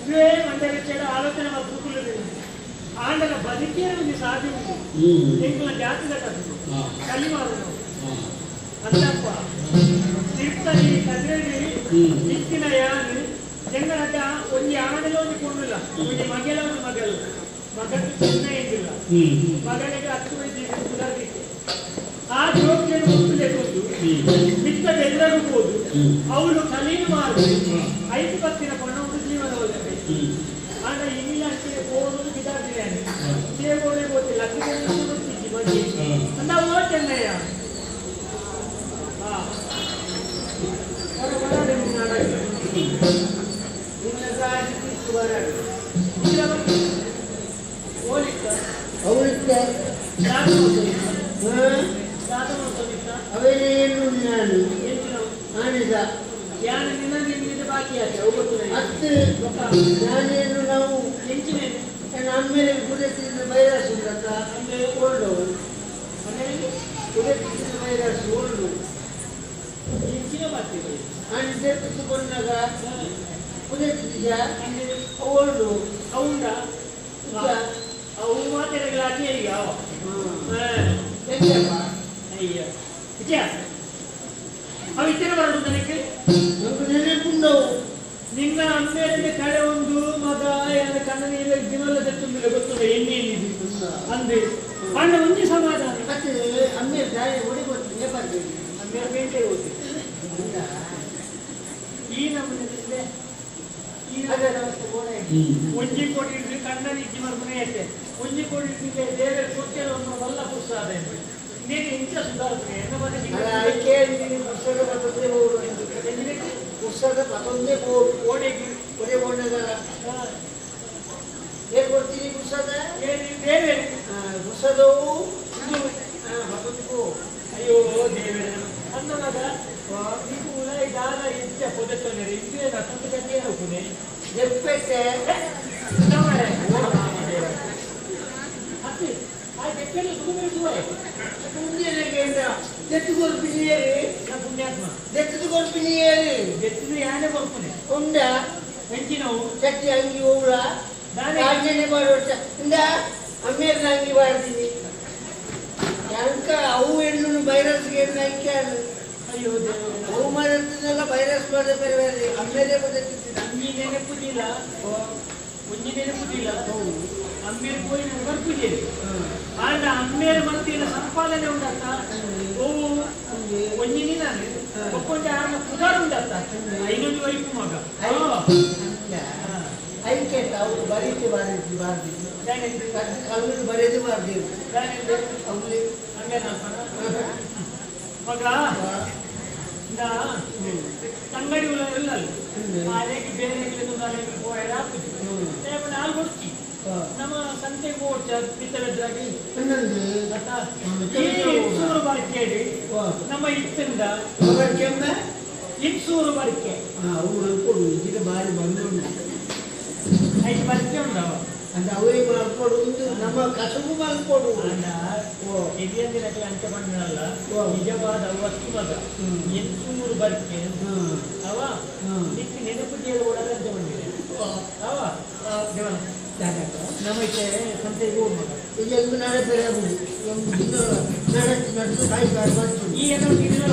ఇవే మందరిచ్చాడు ఆలోచన మలుపుకులు ఆండల బతికేది సాధ్యం ఇంకుల జాతిగా కదు కలిమారు ಅಂತಪ್ಪ ತಿರ್ತನಿ ಕದ್ರೇನಿ ಇತ್ತಿನ ಯಾನು ಜಂಗನಟ ಒಂದು ಆಣೆలో ಕೊಂಡಿಲ್ಲ ಒಂದು ಮಗೆಲ ಒಂದು ಮಗಳು ಮಗಕ್ಕೆ ಚಿನ್ನ ಇದ್ದಿಲ್ಲ ಮಗಳಿಗೆ 10 ವಯಸ್ಸಿಗೆ ಕುಲಾದಿಕ್ಕೆ ಆ ಜೋಕ್ಯನ್ನು ಮುಟ್ಟಲೇಬಹುದು ಮಿತ್ತ ಬೆದರಬಹುದು ಅವಳು ಕಲೀನು ಮಾಡಿ 5 ಪತ್ತಿನ ಪಣವನ್ನು ಜೀವನ ಹೋಗುತ್ತೆ ಆಗ ಇಲ್ಲ ಅಂತ ಓದೋದು ಬಿದ್ದಾಡಿದ್ದಾನೆ ಸೇಗೋಡೆ ಗೊತ್ತಿಲ್ಲ ಲಕ್ಷದಲ್ಲಿ ಗೊತ್ತಿದ್ದಿ ಬಂದಿ ಅಂದ ಓದ್ತೇನೆಯ ಅವೇನು ನಾನು ಆನಿದ ಬಾಕಿ ಹತ್ತು ನಾನೇನು ನಾವು ಆಮೇಲೆ ಕುಡಿಸಿದ ವೈರಸ್ ಉಂಟಲ್ಲ ಓಲ್ಡು ಕುಡಿಸಿದ ವೈರಸ್ ಓಲ್ಡು आणि ते तुझं पुढे तुझ्या ओल्डू అవునా అవు మాట్లాడే అయ్యా అయ్యా విజయ అవి ఇచ్చిన వాడు ನನಗೆ ನೆನಪುಂಡವು ನಿನ್ನ ಅಮ್ಮೇಲಿಂದ ಕಡೆ ಒಂದು ಮಗ ಯಾರ ಕಣ್ಣ ನೀರು ದಿನಲ್ಲ ತೆತ್ತುಂದಿಲ್ಲ ಗೊತ್ತಿಲ್ಲ ಎಣ್ಣೆಯಲ್ಲಿ ಅಂದೆ ಅಣ್ಣ ಒಂದೇ ಸಮಾಧಾನ ಮತ್ತೆ ಅಮ್ಮೆ ದಾರಿ ಹೊಡಿಬೋದು ಬರ್ತೀವಿ ಅಮ್ಮೆ ಬೇಟೆ ಹೋಗಿ ಈ ನಮ್ಮನೆ ಈ ವ್ಯವಸ್ಥೆ ಗೋಡೆ ಒಂಜಿ ಕೋಟಿ ಇಡ್ಲಿ ಕಣ್ಣಲ್ಲಿ ಇಜ್ಜಿ ಮರ್ಮನೆ ಐತೆ ಒಂಜಿ ಕೋಟಿ ಇಡ್ಲಿಕ್ಕೆ ದೇವರ ಕೊಟ್ಟೆ ವಲ್ಲ ಪುಸ್ತಕ ನೀನು ಇಂಚ ಸುಧಾರಿಸ್ತೀನಿ ಎನ್ನ ಮನೆ ಪುಸ್ತಕ ಪತ್ತೊಂದೇ ಬೋರ್ಡು ಪುಸ್ತಕ ಪತ್ತೊಂದೇ ಓಡೆಗೆ ಒಡೆ ಬೋರ್ಡಗಳ ಹೇಗೆ ಕೊಡ್ತೀನಿ ಪುಸ್ತಕ ದೇವೇ ಪುಸ್ತಕವು ಪತ್ತೊಂದು ಅಯ್ಯೋ ದೇವೇ ಅನ್ನೋದಾಗ ನೀವು ಇದಾದ ಇಂಚ ಪೊದೆತ್ತೋನೆ ಇಂಚೆ ನತ್ತಂತ ಕಟ್ಟೆ ಹೋಗುನೆ ಎಪ್ಪೆಟ್ಟೆ ಅತ್ತೆ ಆ ಕೆಟ್ಟಲ್ಲಿ ಸುಡುವ ದೆತ್ತುಗೊಲ್ಪಿನಿಯೇರಿ ಪುಣ್ಯಾತ್ಮ ದೆತ್ತುಗೊಲ್ಪಿನಿಯೇರಿ ಎತ್ತಿನ ಯಾನೆ ಬರ್ಪನೆ ಉಂಡ ಹೆಂಚಿನವು ಚಟ್ಟಿ ಅಂಗಿ ಹೋಗ್ಲ ನಾನೇ ಮಾಡೋಟ ಇಂದ ಅಮ್ಮೇಲೆ ಅಂಗಿ ಮಾಡ್ತೀನಿ ಯಾಕ ಅವು ಹೆಣ್ಣು ವೈರಸ್ಗೆ ಹೆಣ್ಣು ಅಂಕಿ ಅಯ್ಯೋ ಅವು ಮಾಡಿರ್ತಿದ್ದಲ್ಲ ವೈರಸ್ ಬರದೆ ಬೇರೆ ಬೇರೆ ಅಮ್ಮೇಲೆ ಬದುಕಿರ್ತೀನಿ ಅಂಗಿ ನೆನಪುದಿಲ್ಲ ಒಂಜಿ ನೆನಪುದಿಲ್ಲ ಅಮ್ಮೇಲೆ ಹೋಗಿ ಬರ್ಪಿದ್ದೀರಿ ಆಗ ಅಮ್ಮೇಲೆ ಮನಸ್ಸಿನ ಸಂಪಾದನೆ ಉಂಡತ್ತ ಓವು ಒಂಜಿನಿ ನಾನು ಒಕ್ಕೊಂಡೆ ಆಗ ಪುದಾರ ಉಂಡತ್ತ 5 ವೈಪು ಮಗ ಐಕೆಂತ ಅವ್ರು ಬರೀತಿ ಬಾರ್ದಿದ್ದು ಕಲ್ಲಲ್ಲಿ ಬರೆದು ಬಾರ್ದಿರು ಅವ್ಲಿ ಹಂಗೆ ಮಗ ಅಂಗಡಿ ಇಲ್ಲ ಅದಕ್ಕೆ ಬೇರೆ ನಾಲ್ ಹೊಡ್ತಿ ನಮ್ಮ ಸಂತೆಗೆ ಓಡ್ಚ ಬಿತ್ತರದ್ರಾಗಿ ಇನ್ಸೂರು ಬರ್ಕೇಳಿ ನಮ್ಮ ಇತ್ತಿಂದ ಇನ್ಸೂರು ಬರ್ಕೆ ಕೊಡು ಇದಕ್ಕೆ ಬಾರಿ ಬಂದು 5 ಬರ್ಕೆ ಉಂಡವ ಅಂತ ಅವೇ ಮಾಡ್ಕೊಡು ನಮ್ಮ ಕಸಬು ಮಾಡ್ಕೊಡು ಇದೆಯಂದಿರಕ್ಕೆ ಅಂಚ ಬಂದನಲ್ಲ ನಿಜವಾದ ಅವತ್ತು ಮಗ 800 ಬರ್ಕೆ ಅವ ನಿಕ್ಕೆ ನೆನಪು ದೇವ ಒಳಗಂತೆ ಬಂದಿದೆ ಅವ ದೇವನ ನಮಗೆ ಸಂತೆಗೆ ಹೋಗ್ ಮಗ ಇದೆಲ್ಲ ನಾಳೆ ಬೇರೆ ನಡೆದು ಕಾಯಿ ಬರ್ತೀನಿ ಈ ಏನೋ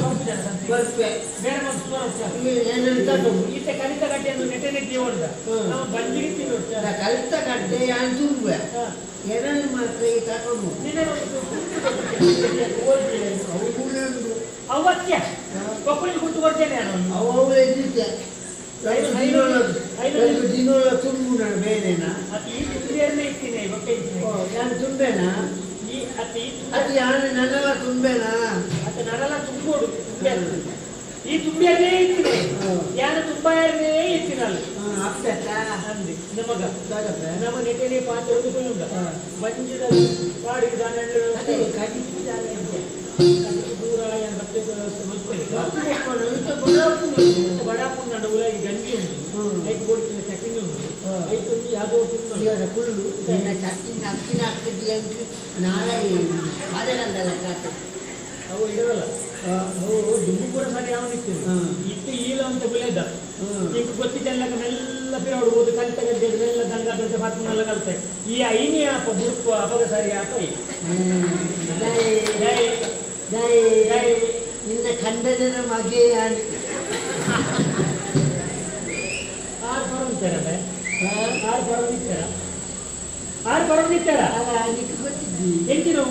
ಬರ್ತಿದ್ದಾರೆ ಸಂತೆ ಬರ್ಪೆ ಬೇರೆ ಒಂದು ಏನೇನು ತಗೊಂಡು ಈತೆ ಕಲಿತ ಗಡ್ಡೆಯನ್ನು ನೆಟ್ಟನೆ ದೇವಣ್ಣ ನಾವು ಬಂದಿಗೆ ತಿನ್ನೋಡ್ತ ಕಲಿತ ಗಡ್ಡೆ ಯಾನ್ ತುಂಬೆ ಏನೇನು ಮಾತ್ರ ಈ ತಗೊಂಡು ಅವತ್ಯ ಒಕ್ಕಳಿಗೆ ಕುಂತು ಕೊಡ್ತೇನೆ ನಾನು ಅವು ಎದ್ದಿದ್ದೆ ದಿನೋಳ ತುಂಬು ನಾನು ಬೇರೆನಾ ಅತಿ ತುದಿಯನ್ನೇ ಇರ್ತೀನಿ ಹೊಟ್ಟೆ ನಾನು ತುಂಬೆನಾ ಈ ಅತಿ ಅದು ಯಾರು ನನ್ನೆಲ್ಲ ತುಂಬೆನಾ ಅದು ನನ್ನೆಲ್ಲ ತುಂಬೋಡು ಈ ತುಂಬಿಯನ್ನೇ ಇರ್ತೀನಿ ಯಾರು ತುಂಬಾ ಇರ್ತೀನಲ್ಲ ಅಪ್ಪ ಅಂದಿ ನಮಗ ನಮ್ಮ ನೆಟ್ಟನೆ ಪಾತ್ರ ಉಂಡ ಮಂಜಿದ ಪಾಡಿಗೆ ದಾನ ದೂರ ಬಡಾಪುರ ಉಲಾಗಿ ಗಂಜಿ ಉಂಟು ಐದು ಕೊಡ್ತಿನ ಚಟ್ನಿ ಉಂಟು ಐದು ಯಾವುದೋ ಫುಲ್ಲು ಅವು ಇಡವಲ್ಲ ಅವು ದುಡ್ಡು ಕೂಡ ಸರಿ ಅವನಿತ್ತು ಇಟ್ಟು ಈಲ ಅಂತ ಬೆಳೆದ ಈಗ ಗೊತ್ತಿದ್ದೆಲ್ಲ ಮೆಲ್ಲ ಬಿಡೋದು ಕಲಿತ ಗದ್ದೆಲ್ಲ ದಂಗ ಮಾತನ್ನೆಲ್ಲ ಕಲಿತೆ ಈ ಐನೇ ಅಪ್ಪ ಬುಡುಕು ಅಪಗ ಸರಿ ಅಪ್ಪ ನಿನ್ನ ಖಂಡನ ಮಗೆ ಆರು ಬರೋದಿತ್ತಾರ ಆರು ಬರೋದಿತ್ತಾರ ಆರು ಬರೋದಿತ್ತಾರ ನಿಕ್ಕು ಗೊತ್ತಿದ್ದಿ ಎಂಟಿನು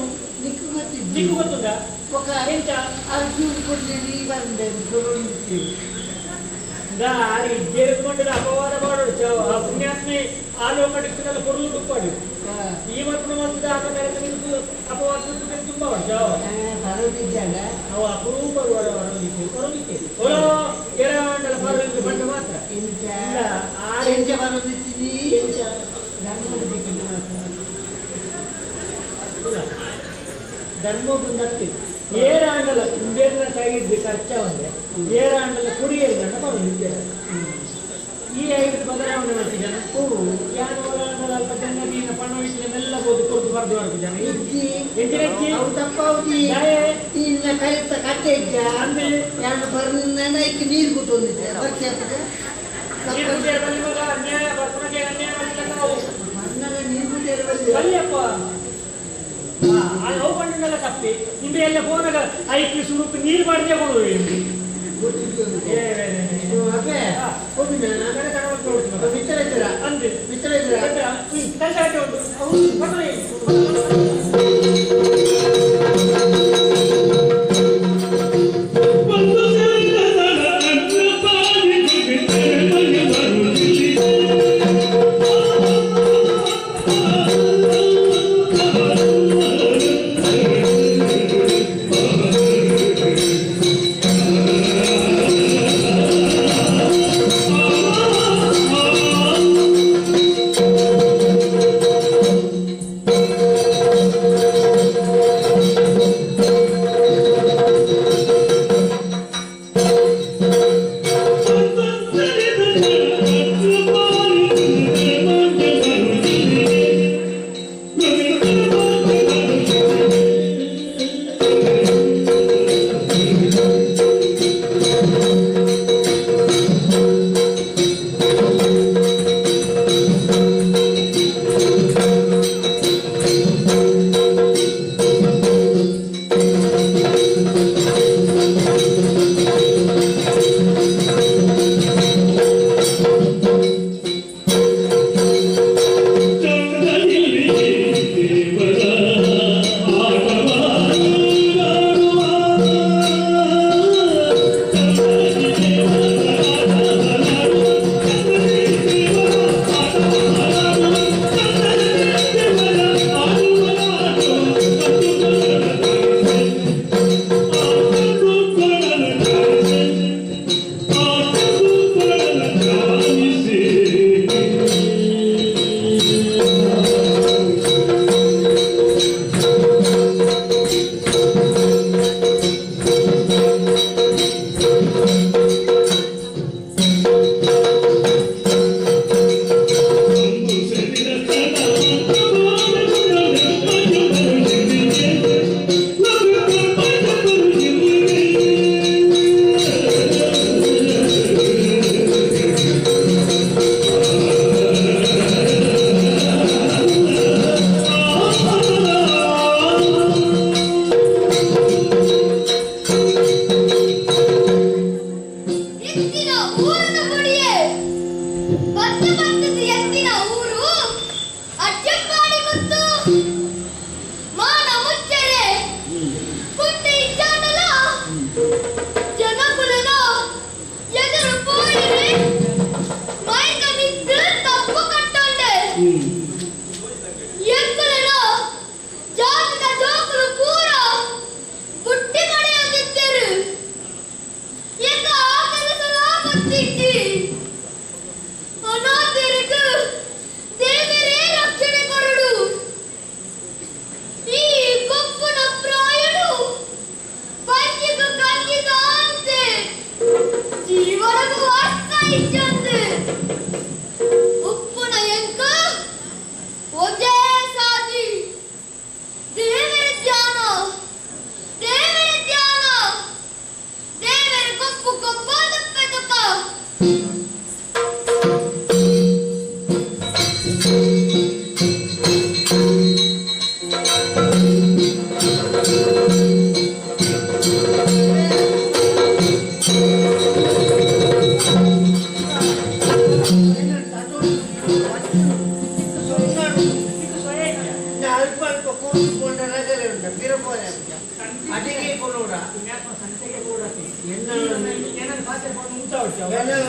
ನಿಕ್ಕು ಗೊತ್ತಿದ್ದಿ ನಿಕ್ಕು ಗೊತ್ತುಂಟ ఒక ಎಂಟ అర్జున్ కొన్ని ಬಂದೆ ದಾರಿ ಜೇರ್ಕೊಂಡ ಅಪವಾದ ಮಾಡೋದು ಆ ಪುಣ್ಯಾತ್ಮೆ ಆಲೋಕಡಿಕ್ಕಿನಲ್ಲ ಕೊಡಲು ದುಪ್ಪಾಡು ಈ ಮಕ್ಕಳು ಮತ್ತು ಅಪವಾದ ತುಂಬಾ ಬರೋದಿದ್ದಾಗ ಅವು ಅಪರೂಪ ಬರೋದಿಕ್ಕೆ ಹೊಲೋ ಕೆರವಂಡಲ ಬರೋದಿಕ್ಕೆ ಬಂದ ಮಾತ್ರ ಎಂಚ ಬರೋದಿತ್ತೀನಿ ಎಂಚ ಧರ್ಮ ಬಂದತ್ತೆ ಏರಾಂಡಲ ಬೇರೆ ಕೈಗಿದ್ದು ಖರ್ಚ ಒಂದೆ ಏರಾಂಡಲ ಕುಡಿಯಲ್ಲ ಬರೋದಿದ್ದೇನೆ ಈ ಐದು ಬದಲಾವಣೆ ಮಾಡ್ತಿದ್ದಾನೆ ಯಾರು ಅಲ್ಪ ಜನ ನೀನು ಪಣ ವಿಷಯನೆಲ್ಲ ಓದಿ ಕೊಟ್ಟು ಬರ್ದು ಬರ್ತಿದ್ದಾನೆ ನಿನ್ನ ಕೈತ ಕಟ್ಟೆ ಇದ್ದ ಆಮೇಲೆ ಎರಡು ಬರ್ನಕ್ಕೆ ನೀರು ಕೊಟ್ಟೊಂದಿದ್ದೆ ಬರ್ತಿ ಅನ್ಯಾಯ ಬರ್ತಮಗೆ ಅನ್ಯಾಯ ಮಣ್ಣಲ್ಲ ನೀರು ಕೊಟ್ಟಿರಬಲ್ಲ ಅಲ್ಲಪ್ಪ ಅವು ಬಣ್ಣನೆಲ್ಲ ತಪ್ಪಿ ನಿಂಬೆ ಎಲ್ಲ ಫೋನಾಗ ಐಕ್ಲಿ ಸುರುಪು ನೀರು ಮಾಡಿದೆ ಕೊಡುವ ಅಂದ್ರೆ ಮಿತ್ರ ಇದ್ದೀರಾ ಅನಾಥ Yeah.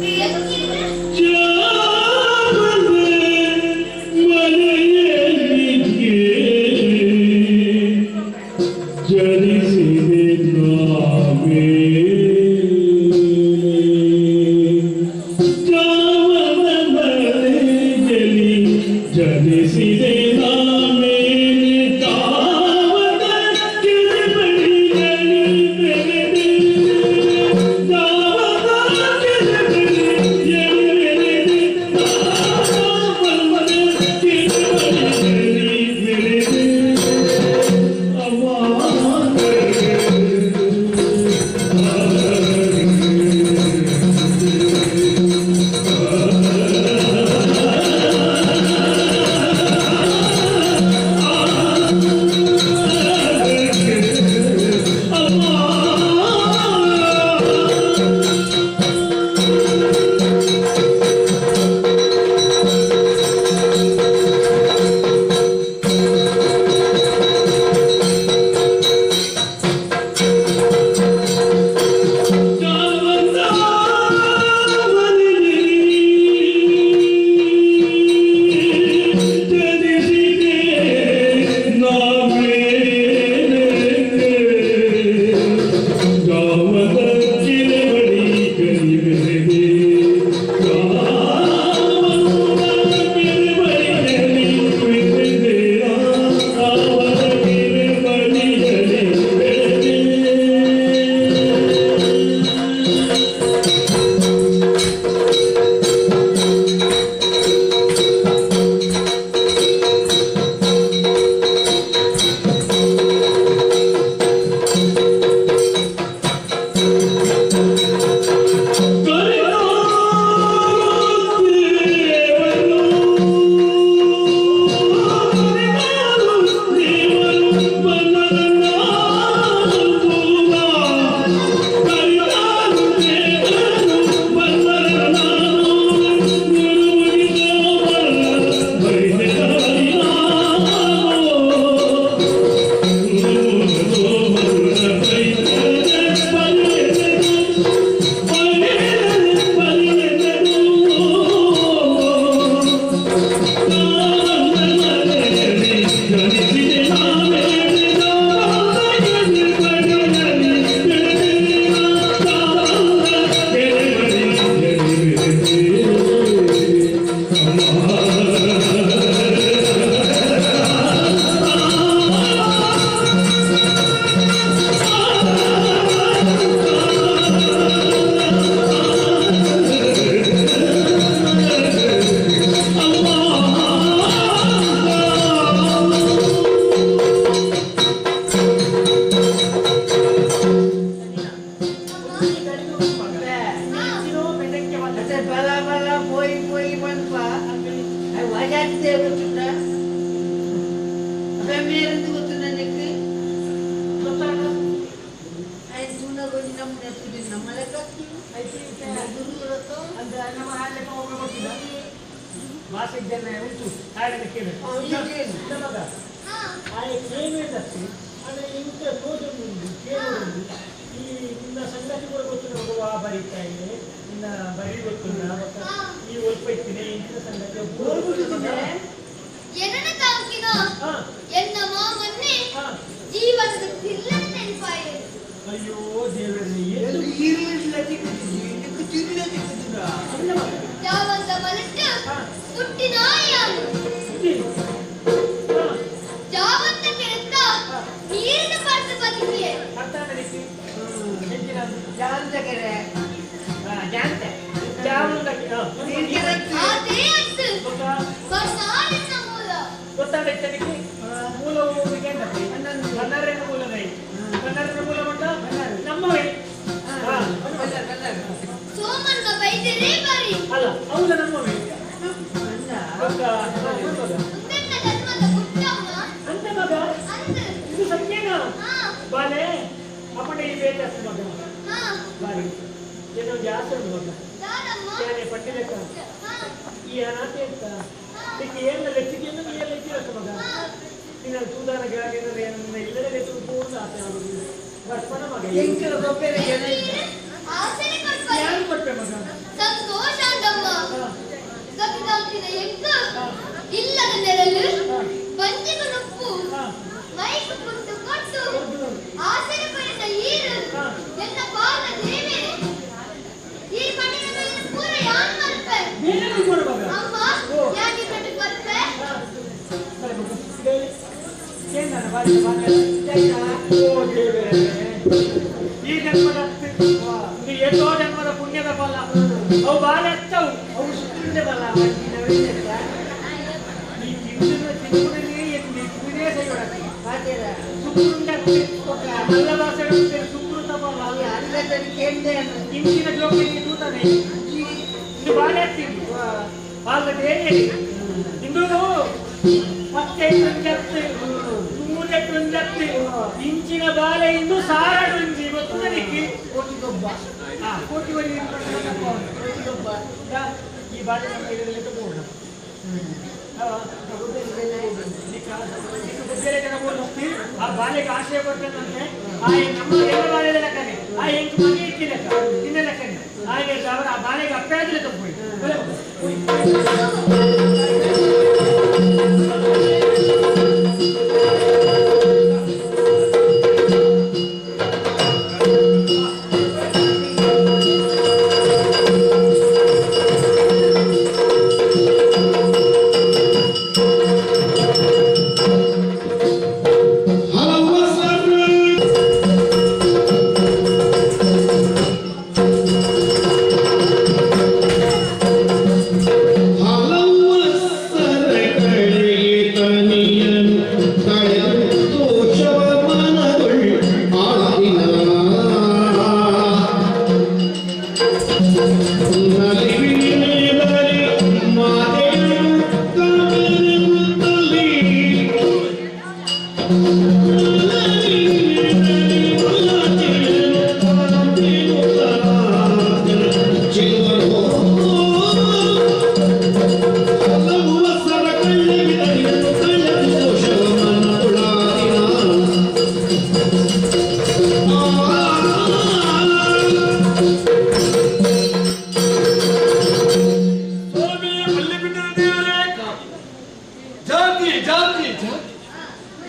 Yeah.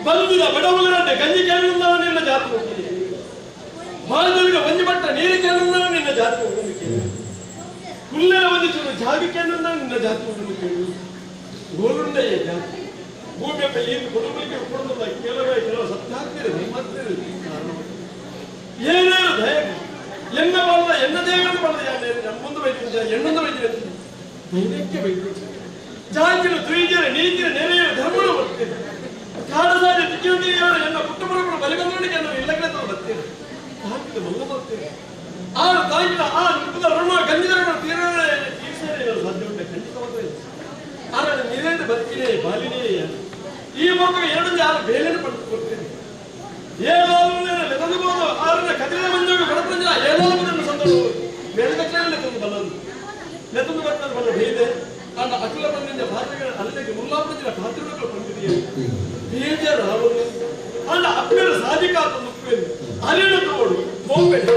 ಬಂದಿದ ಬಡವಗರಂತೆ ಗಂಜಿ ಕೇಳಿದ ನಿನ್ನ ಜಾತಿ ಹೋಗಿ ಬಾಂಧವಿಗೆ ಒಂಜಿ ಬಟ್ಟ ನೀರು ಕೇಳಿದ ನಿನ್ನ ಜಾತಿ ಹೋಗಲಿಕ್ಕೆ ಹುಲ್ಲೆರ ಒಂದು ಚೂರು ಜಾಗಿ ಕೇಳಿದ ನಿನ್ನ ಜಾತಿ ಹೋಗಲಿಕ್ಕೆ ಗೋಲುಂಡೆಯ ಜಾತಿ ಭೂಮಿಯ ಮೇಲೆ ಏನು ಕೊಡಲಿಕ್ಕೆ ಕೊಡೋದಿಲ್ಲ ಕೆಲವು ಸತ್ಯಾಗ್ತಿದೆ ನಿಮ್ಮತ್ತಿದೆ ಏನೇನು ದಯ ಎನ್ನ ಬಲ್ಲ ಎನ್ನ ದೇವರು ಬಲ್ಲ ಮುಂದೆ ಬೈತಿದ್ದ ಎಣ್ಣೊಂದು ಬೈತಿದ್ದ ಧೈರ್ಯಕ್ಕೆ ಬೈತಿದ್ದ ಜಾತಿನ ದ್ವಿಜರ ನೀತಿನ ನೆರೆಯ ಧರ್ಮನ ಬರ್ತೇನೆ ಕಾಡಸಾದ ತಿಕ್ಕಿಯವರು ಎನ್ನ ಕುಟುಂಬಗಳು ಬಲಿಬಂದವನಿಗೆ ನಾನು ಇಲ್ಲಗಡೆ ಬರ್ತೇನೆ ತಾಕಿದ ಮಲ್ಲ ಬರ್ತೇನೆ ಆ ತಾಕಿದ ಆ ನಿಪ್ಪದ ಋಣ ಗಂಜಿದರಣ ತೀರಿಸಲು ಸಾಧ್ಯ ಉಂಟೆ ಖಂಡಿತವಾದ ಆದರೆ ನೀರೇನು ಬದುಕಿನೇ ಬಾಲಿನೇ ಈ ಮಕ್ಕಳು ಎರಡು ಯಾರು ಬೇಲೆಯನ್ನು ಪಡೆದು ಕೊಡ್ತೇನೆ ಏನಾದರೂ ಆರನ್ನ ಕದಿರ ಮಂಜೋಗ ಕಡಪಂಜ ಏನಾದರೂ ಸಂದರ್ಭ ಬೇಡದಕ್ಕೇ ತಂದು ಬಲ್ಲದು ನೆತ್ತೊಂದು ಬರ್ತದೆ ಬಲ್ಲ ಬೇದೆ ಆಗ ಅಖಿಲ ಬಂದಿದ್ದ ಭಾಷೆಗಳ ಅಲ್ಲಿಗೆ ಮುಲ್ಲಾಪುರಜಿನ ಪಾತ್ರಗಳು ಬಂದಿದೆಯೇ ಬೇಜಾರಾವರು ಅಲ್ಲ ಅಪ್ಪೇರು ಸಾಧಿಕಾತ ಮುಪ್ಪೇರು ಅಲ್ಲಿನ ತೋಡು ಹೋಗ್ಬೇಡ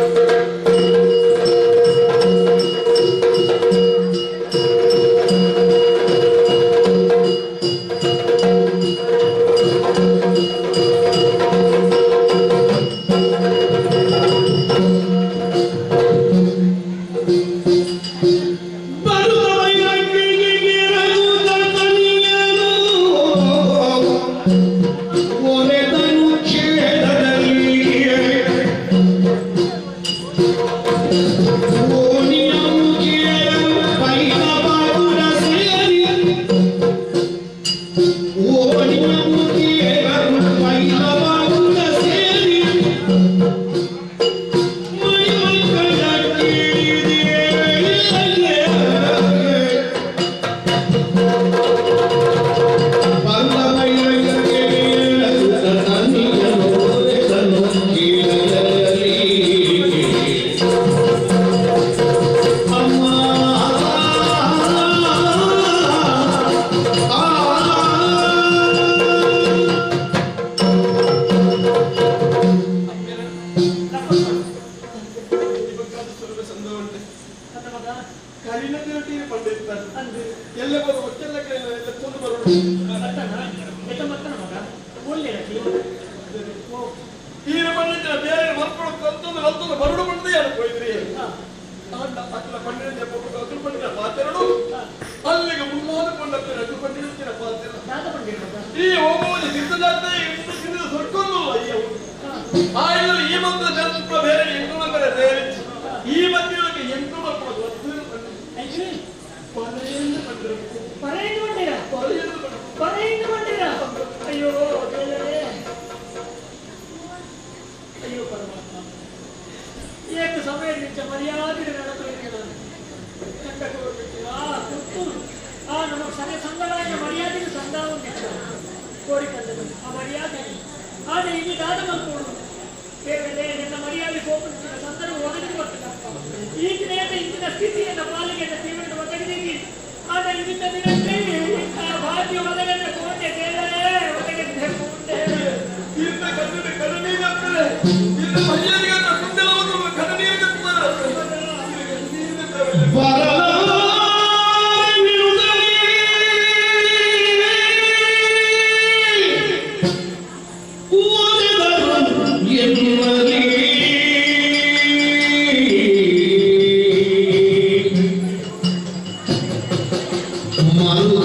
Malu,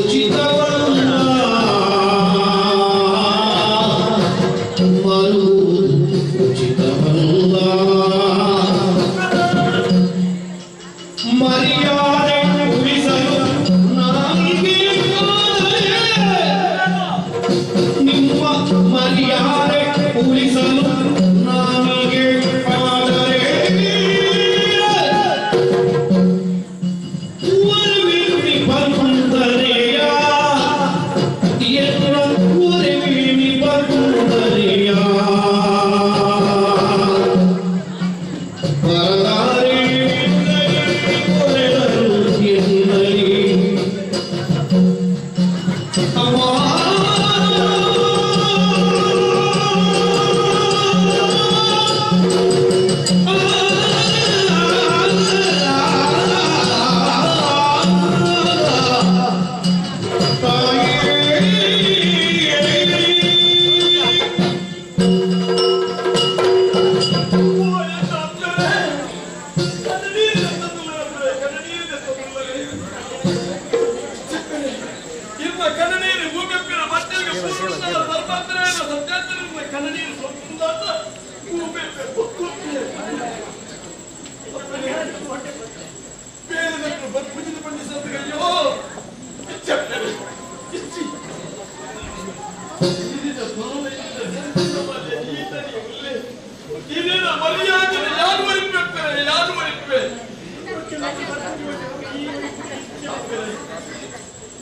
Chitawala. ನನ್ನ ಮರ್ಯಾದೆ ಯಾರು ಮರಿಬೇಕ್ತಾರೆ ಯಾರು ಮರಿಪೆ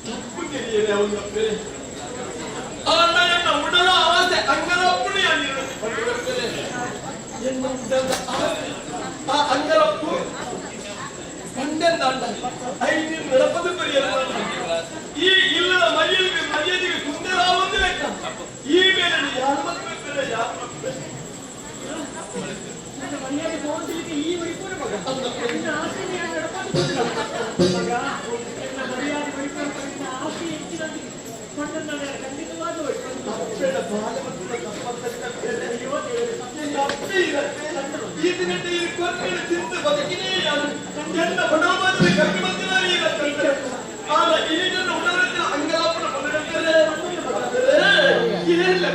ತಪ್ಪು ತಿಳಿಯದೆ ಅವನ ಬೇರೆ ಅಣ್ಣನ ಉಡಲ ಆಸೆ ಅಂಗರಪ್ಪನೇ ಆಗಿರುತ್ತದೆ ಆ ಅಂಗರಪ್ಪು ಕಂಡೆಂದಾಂಡ ಐದು ನಡಪದ ಪರಿಯಲ್ಲ ಈ ಇಲ್ಲದ ಮರ್ಯಾದೆಗೆ ಸುಂದರಾವಂದು ಲೆಕ್ಕ ಈ ಮೇಲೆ ಯಾರು ಮಕ್ಕಳು ಯಾರು ಮಕ್ಕಳು ಮರ್ಯಾದೆ ಹೋಗಲಿಕ್ಕೆ ಈ ವೈಪೂರ್ಣ ಮಗ ನಿನ್ನ ಆಸೆನೇ ಮಗ ನಿನ್ನ ಮರ್ಯಾದೆ ವೈಪೂರ್ಣ ಆಸೆ ಹೆಚ್ಚಿನಲ್ಲಿ ಕೊಂಡಂದರೆ ಖಂಡಿತವಾದ ಈ ದಿನಕ್ಕೆ ಈ ಕೊರಕಡೆ ತಿಂದು ಬದುಕಿನೇ ಯಾರು ಎಲ್ಲ ಬಡವಮಾನದ ಕರ್ಕಿ ಬಂದಿದ್ದಾರೆ ಈಗ ಆಗ ಇದನ್ನ ಉಡರನ್ನ ಅಂಗಲಾಪನ ಬಂದರೆ ಇದೇನಿಲ್ಲ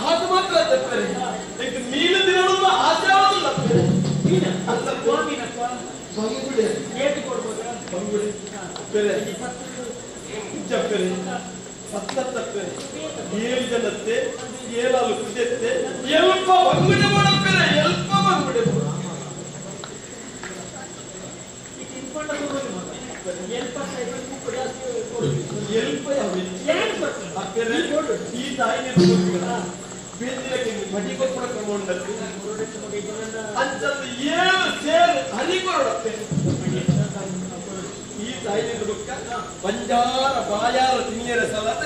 ಅದು ಮಾತ್ರ ತಪ್ಪರೆ. ನೀನು ದಿನ ಆಸೆ ಆಗುದಿಲ್ಲ ಬಂಗುಡೆ ಏಟು ಕೊಡ್ಬೋದಾ? ಬಂಗುಡೆ ಬೇರೆ ಜಪ್ಪರೆ ಹತ್ತತ್ತಪ್ಪರೆ 7 ಜನತ್ತೆ 7 ಕುದಿಯತ್ತೆ ಎಲ್ಪ ಬಂಗುಡೆ ಮಾಡಪ್ಪರೆ ಎಲ್ಪ ಬಂಗುಡೆ ಈ ತಿನ್ಕೊಂಡ ಹೋಗೋದು ಮಗ. ಎಲ್ಪ ಸೈಕಲ್ ಕೂಡ ಎಲ್ಪ ಏನು ಕೊಡ್ತೀನಿ? ಅಪ್ಪರೆ ಈ ತಾಯಿನೇ ಕೊಡ್ತೀರಾ ಬೇದಿರಕ್ಕೆ ಬಡಿ ಕೊಡ ಕ್ರಮಗೊಂಡದ್ದು ಅಂತಂದು 7 ಸೇರ್ ಹನಿಕೊರಡಪ್ಪೆ ಈ ತಾಯಿನ ಬುಕ್ಕ ಬಂಜಾರ ಬಾಯಾರ ತಿನಿಯರ ಸಲದ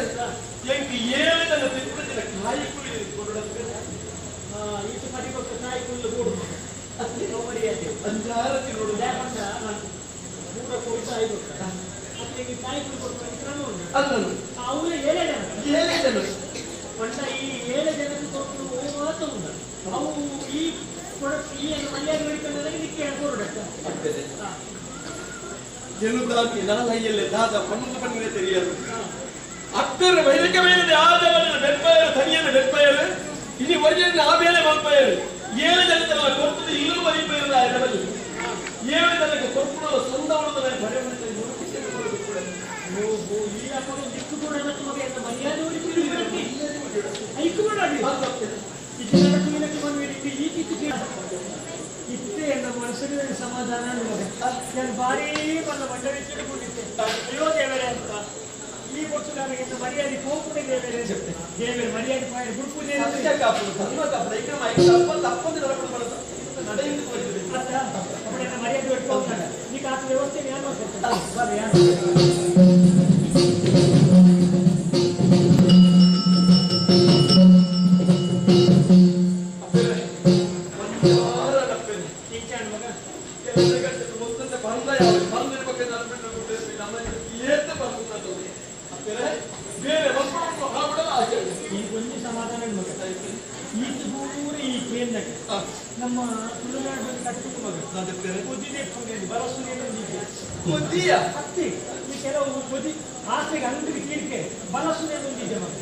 ಎಂಕಿ 7 ಜನ ತಿಪ್ಪದಿನ ಕಾಯಿ ಕುಳಿ ಕೊರಡಪ್ಪೆ ಈಚೆ ಮಡಿ ಕೊಟ್ಟು ಕಾಯಿ ಕುಳ್ಳು ಕೂಡು ಮರ್ಯಾದೆ ಬಂಜಾರ ತಿನ್ನೋಡು ಯಾಕಂತ ಪೂರ ಕೊಡ್ತಾ ಇದ್ದ ಮತ್ತೆ ಈ ಕಾಯಿ ಕುಳ್ಳು ಕೊಡ್ತಾರೆ ಕ್ರಮ ಉಂಟು. ಅದನ್ನು ಅವರು 7 ಜನ 7 ಜನ ಪಂಡ ಈ 7 ಜನಕ್ಕೆ ಕೊಟ್ಟು ಮಾತ್ರ ಉಂಟು. ಅವು ಈ ಮರ್ಯಾದೆ ಹಿಡ್ಕೊಂಡಾಗ ನಿಕ್ಕೆ ಕೊರಡಕ್ಕ ಅಪ್ಪದೆ ಎನ್ನುವುದಾಗಿ ನಾಲೈಯಲ್ಲೇ ದಾದ ಪಣ್ಣು ತೆರೆಯಲು ಅಪ್ಪರ ವೈದಿಕ ಮೇಲಿದೆ ಆದವನ ಬೆಳ್ಪಯರು ತನಿಯನ್ನು ಬೆಳ್ಪಯರು ಇನಿ ಒರಿಜಿನ ಆ ಬೇಲೆ ಮಲ್ಪಯರು 7 ಜನತೆಲ್ಲ ಕೊರ್ತದೆ ಇಲ್ಲೂ ವೈಪಯರು ಆದವಲ್ಲಿ 7 ಜನಕ್ಕೆ ಕೊರ್ಪುಣ ಸಂದವಳದ ಬರೆ ಬರೆ ಈ ಅಪ್ಪನ ದಿಕ್ಕು ಕೂಡ ಮತ್ತು ಮಗ ಎಂತ ಮರ್ಯಾದೆ ಉಳಿಸಿ ಐಕು ಮಾಡಿ ಇದೆಲ್ಲ ಕ್ಲೀನಕ್ಕೆ ಬಂದು ಈ ಕಿತ್ತು ಇತ್ತೆ ನಮ್ಮ ಮನಸ್ಸಿನ ಸಮಾಧಾನ ಮಗ. ನಾನು ಭಾರಿ ಬಂದ ಮಂಡಳಿ ತಿಳ್ಕೊಂಡಿದ್ದೆ ಅಯ್ಯೋ ದೇವರೇ ಅಂತ ಈ ಕೊಟ್ಟು ನನಗೆ ಮರ್ಯಾದೆ ಹೋಗ್ಬಿಟ್ಟೆ ದೇವರೇ ದೇವರೇ ಮರ್ಯಾದೆ ಮಾಡಿ ಗುರುಪೂಜೆ ಮರ್ಯಾದೆ ಇಟ್ಕೊಂಡ ಈಗ ಆ ವ್ಯವಸ್ಥೆ ಯಾರು ಮಾಡ್ಕೊಡ್ತಾರೆ ಯಾರು ನಮ್ಮ ತುಳುನಾಡು ಕಟ್ಟು ಮಗ ಬುದ್ಧಿದೆ ಬರಸುನೆ ಬುದ್ಧಿಯ ಹತ್ತಿ ಈ ಕೆಲವು ಬುದ್ಧಿ ಆಸೆಗೆ ಅಂಗಡಿ ಕೀರ್ಕೆ ಬಲಸುನೆ ಬಂದಿದೆ ಮಗ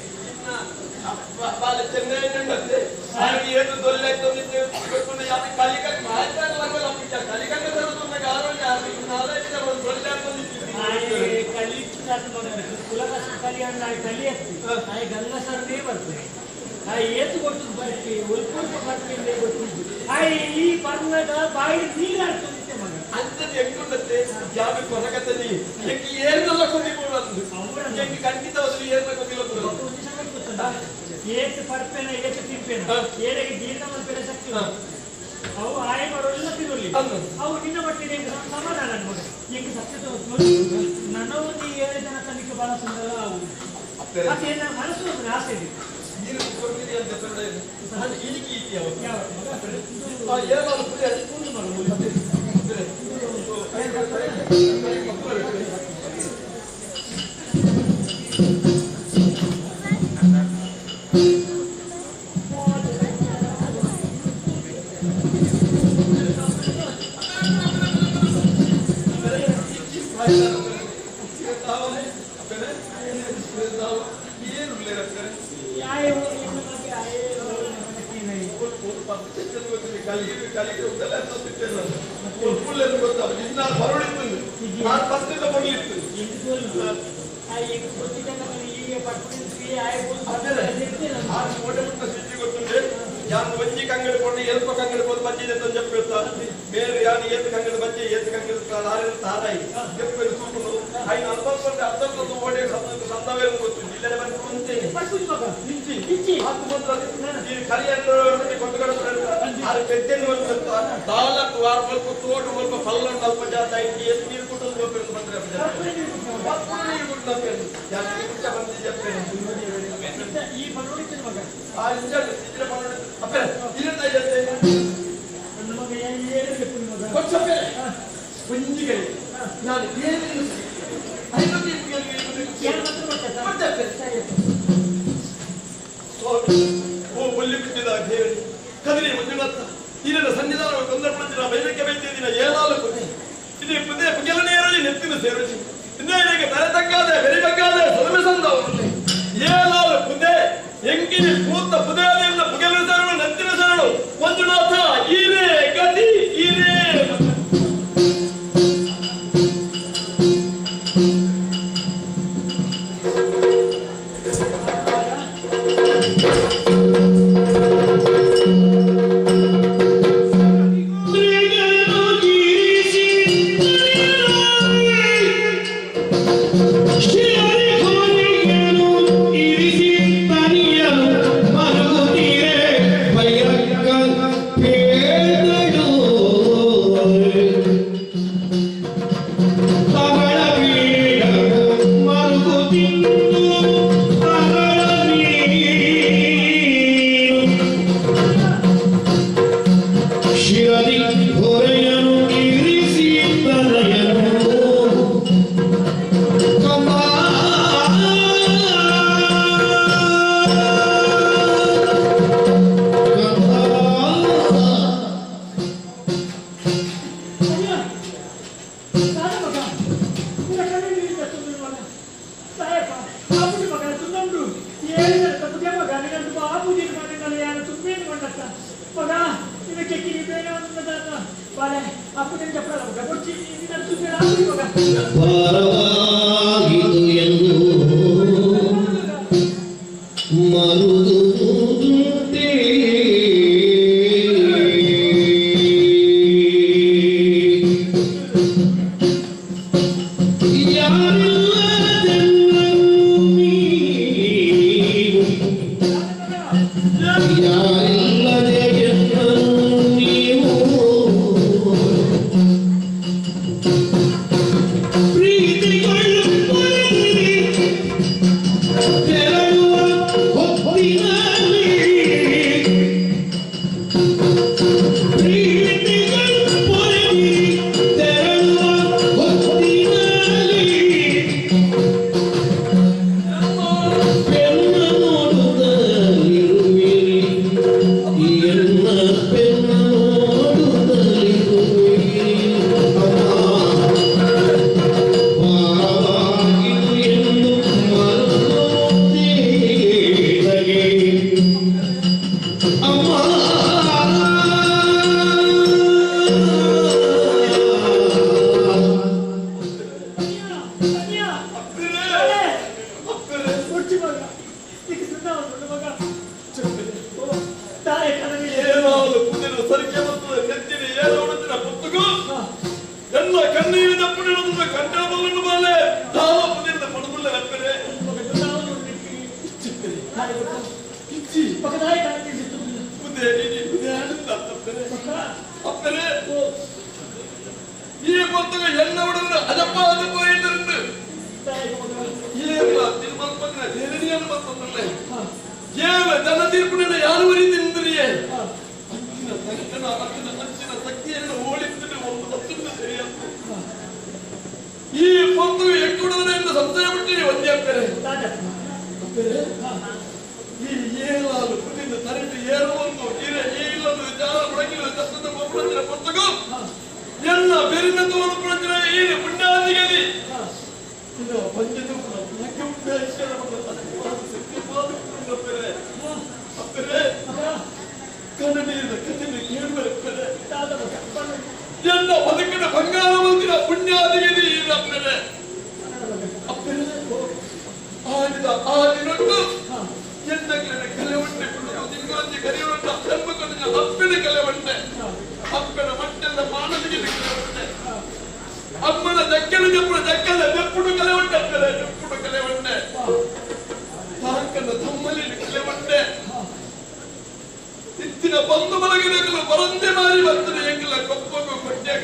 ಬಾಲ ಚೆನ್ನೈ ನಂಡತ್ತೆ ಹಾಗೆ ಏನು ದೊಲ್ಲೆ ತೊಂದಿದ್ದೆ ಗೊತ್ತುಂಡ ಯಾಕೆ ಕಲಿಕಕ್ಕೆ ಮಾತ್ರ ಲಗಲ ಪಿಚ್ಚ ಕಲಿಕಕ್ಕೆ ತರದನ್ನ ಗಾರೋಣ ಯಾರು ನಾಲೆಜ್ ಒಂದು ದೊಲ್ಲೆ ತೊಂದಿದ್ದೆ ಆಯೆ ಕಲಿತ ಕುಲಕಸ ಕಲಿಯಣ್ಣ ಕಲಿಯತ್ತಿ ಆಯೆ ಗಂಗಸರನೇ ಬರ್ತದೆ ಆಯೆ ಏತು ಕೊಟ್ಟು ಬರ್ತಿ ಉಲ್ಪೂರ್ಪ ಬರ್ತಿಂದೆ ಗೊತ್ತಿದ್ದು ಆಯೆ ಈ ಪರ್ಣದ ಬಾಯಿ ನೀರಾಡ್ತೊಂದಿತ್ತೆ ಮಗ ಅಂತದ್ದು ಹೆಂಗುಂಡತ್ತೆ ಯಾವ ಕೊರಗತ್ತಲ್ಲಿ ಎಂಕಿ ಏನೆಲ್ಲ ಕೊಂಡಿಬೋದು ಅಂದು ಎಂಕಿ ಖಂಡಿತವಾದ್ರು ಏನೆಲ್ಲ ಕೊಂಡಿಲ್ಲ ಏತು ಪರ್ಪೆನ ಏತು ತಿಂಪೆನ ಏಳೆಗೆ ಜೀರ್ಣ ಮಲ್ಪೆನ ಶಕ್ತಿ ಅವು ಆಯ ಮಾಡೋಲ್ಲ ತಿರುಳಿ ಅವು ನಿನ್ನ ಮಟ್ಟಿಗೆ ಸಮಾಧಾನ ನೋಡಿ ಈಗ ಸತ್ಯ ನನ್ನ ಒಂದು 7 ಜನ ತನಿಖೆ ಬಹಳ ಸುಂದರ ಅವು ಮತ್ತೆ ಮನಸ್ಸು ಒಂದು ಆಸೆ ಇದೆ ನೀರು ಕೊಡ್ತೀರಿ ಅಂತ ಅದು ಇಲಿಕ್ಕೆ ಇತ್ತಿ ಅವರು ಯಾವ ಏನಾದ್ರು ಪುರಿ ಅದು ಕೂಡು ಮಾಡ್ಬೋದು ಯಾರು ಒಂಜಿ ಕಂಗಡಿ ಕೊಂಡು ಎಲ್ಪ ಕಂಗಡಿ ಕೊಂಡು ಬಂದಿದೆ ಅಂತ చెప్పిస్తా ಬೇರೆ ಯಾರು ಏತ್ ಕಂಗಡಿ ಬಂದಿ ಏತ್ ಕಂಗಡಿ ಲಾರಿ ತಾರಾಯಿ ಎಪ್ಪೆದು ಕೂಕೊಂಡು ಐ 40 ಅರ್ಧಕ್ಕೊಂದು ಓಡಿ ಸಂದವೇನು ಗೊತ್ತು ಇಲ್ಲೇ ಬಂದು ಕುಂತೇನೆ ಪಟ್ಟು ಮಗ ನಿಂತಿ ಇಚ್ಚಿ ಆತು ಮಾತ್ರ ಈ ಕರಿಯನ್ನ ಕೊಂಡುಕೊಂಡು ಆರು ಪೆದ್ದೆನ್ನು ಅಂತ ದಾಲಕ್ ವಾರ ಸ್ವಲ್ಪ ತೋಡು ಸ್ವಲ್ಪ ಫಲ್ಲನ್ ಅಲ್ಪ ಜಾತ ಇಟ್ಟು ಏತ್ ನೀರು ಕೊಟ್ಟು ಹೋಗ್ಬೇಕು ಬಂದ್ರೆ ನೀರು ಕೊಟ್ಟು ಯಾರು ಕುಂಚ ಬಂದಿ చెప్పేను ಈ ಪನ್ನೋಡಿನ ಮಗ ಆ ಇಂಜಲ್ ಇದ್ರೆ ಪನ್ನೋಡಿ ಅಪ್ಪೆ ಇಲ್ಲಂತ ಇರುತ್ತೆ ನನ್ನ ಮಗ ಏನು ಮಗ ಕೊಚ್ಚಪ್ಪೆ ಒಂಜಿಗೆ ನಾನು ಏನು ಐದು ಏನು ಮಾತ್ರ ಮಾಡ್ತಾರೆ ಓ ಒಳ್ಳೆ ಬಿಟ್ಟಿದ ದೇವರೇ ಕದಿರಿ ಮಂಜುನಾಥ ಇದರ ಸನ್ನಿಧಾನ ತೊಂದರೆಪಡಿಸಿದ ಬೈರಕ್ಕೆ ಬೈತಿದ್ದಿನ ಏನಾಲು ಇದು ಪುದೆ ಪುಗೆಲನೇ ಇರಲಿ ನೆತ್ತಿನ ಸೇರಿಸಿ ಇನ್ನೇನಿಗೆ ತಲೆ ತಗ್ಗಾದೆ ಬೆರಿಬಗ್ಗಾದೆ ಸೊಲಮೆ ಸಂದವರು ಏನಾಲು ಪುದೆ ಎಂಕಿನಿ ಪೂತ ಪುದೆಯಲ್ಲಿಂದ ಪುಗೆಲಿನ ಸರಳು ನೆತ್ತಿನ ಸರಳು ಮಂಜುನಾಥ ಈರೇ ಗತಿ ಈರೇ ಶಿರದಿ ಹೊರೆಯನು ಇರಿಸಿ ತಲೆಯನು ಕಂಬ ಭಾರವಾಗಿದು ಎಂದು ಮರುದುಂಟೆ ಯಾರಿಲ್ಲದೆ ನೀವು ಏನಾದ್ರು ಕುದಿರು ಸರಿಕೆ ಬರ್ತದೆ ನೆಚ್ಚಿನ ಏನು ಹೊಡೆದಿನ ಪುತ್ತಗೂ ಎಲ್ಲ ಕಣ್ಣೀರಿನ ಪುಣ್ಯದ ಕಂಠವನ್ನು ಬಾಲೆ ತಾವ ಕುದಿರಿದ ಪಡುಬುಳ್ಳ ನೆಪ್ಪರೆ ಅಪ್ಪರೆ ಈ ಪುಸ್ತಕ ಎಲ್ಲ ಹೊಡೆದ ಅದಪ್ಪ ಅದಪ್ಪ ಇದ್ದಿருந்து ಏನ ತಿರುಮಲ್ಪಂದ್ರೆ ಧೈರ್ಯವನ್ನು ಬರ್ತದಲ್ಲ ಏನ ಜನ ತೀರ್ಪುನ ಯಾರು ವರಿತಿಂದ್ರಿಯೇ ಅಂಚಿನ ಶಕ್ತಿಯನ್ನು ಓಡಿಸಿದ್ರೆ ಒಂದು ಹತ್ತಿರ ಸರಿಯಾದ ಈ ಪಂತು ಎಕ್ಕುಡದನೆಂದು ಸಂಶಯ ಬಿಟ್ಟಿರಿ ಒಂದೇ ಅಪ್ಪರೆ ಈ ಏನಾದ್ರು ಕುದಿದ ತರಟಿ ಏರುವಂತು ಇರೆ ಇಲ್ಲದು ಜಾಲ ಮುಡಗಿಲ್ಲ ಕಷ್ಟದ ಒಬ್ಬರಂಜಿನ ಪುಸ್ತಕ ಎಲ್ಲ ಬೆರಿನ ತೋರು ಪುರಂಜಿನ ಈ ಪುಣ್ಯಾದಿಗಲಿ ಇದು ಪಂಚದ ನಕ್ಕೆ ಉದ್ದೇಶ ಅಪ್ಪರೆ ಕನ್ನಡಿಯದ ಕಥೆಯನ್ನು ಕೇಳುವಪ್ಪರೆ ಎಲ್ಲ ಬದುಕಿನ ಬಂಗಾರ ಬಂದಿನ ಪುಣ್ಯಾದಿಗಲಿ ಇರಪ್ಪರೆ ಅಪ್ಪರೆ ಆಡಿದ ಆ ದಿನಟ್ಟು ಎಂದಕ್ಕಿನ ಕಲೆ ಉಂಟೆ ತಿಂಗಳಂಜಿ ಕರೆಯುವಂತ ಧರ್ಮಕಡಿನ ಅಪ್ಪನ ಕಲೆ ಉಂಟೆ ಅಪ್ಪನ ಮಟ್ಟೆಲ್ಲ ಮಾನಸಿಕ ಕಲೆ ಉಂಟೆ ಅಮ್ಮನ ದಕ್ಕನ ಜಪ್ಪುಡ ದಕ್ಕದ ಬೆಪ್ಪುಡು ಕಲೆ ಉಂಟೆ ಅಪ್ಪರೆ ಬೆಪ್ಪುಡು ಕಲೆ ಉಂಟೆ ತಾಕನ ತಮ್ಮಲಿ ಕಲೆ ಉಂಟೆ ಇತ್ತಿನ ಬಂದು ಮಲಗಿದಕ್ಕಲು ಬರಂದೆ ಮಾರಿ ಬರ್ತದೆ ಎಂಗಿಲ್ಲ ಕೊಪ್ಪಗೂ ಕೊಟ್ಟೆಗ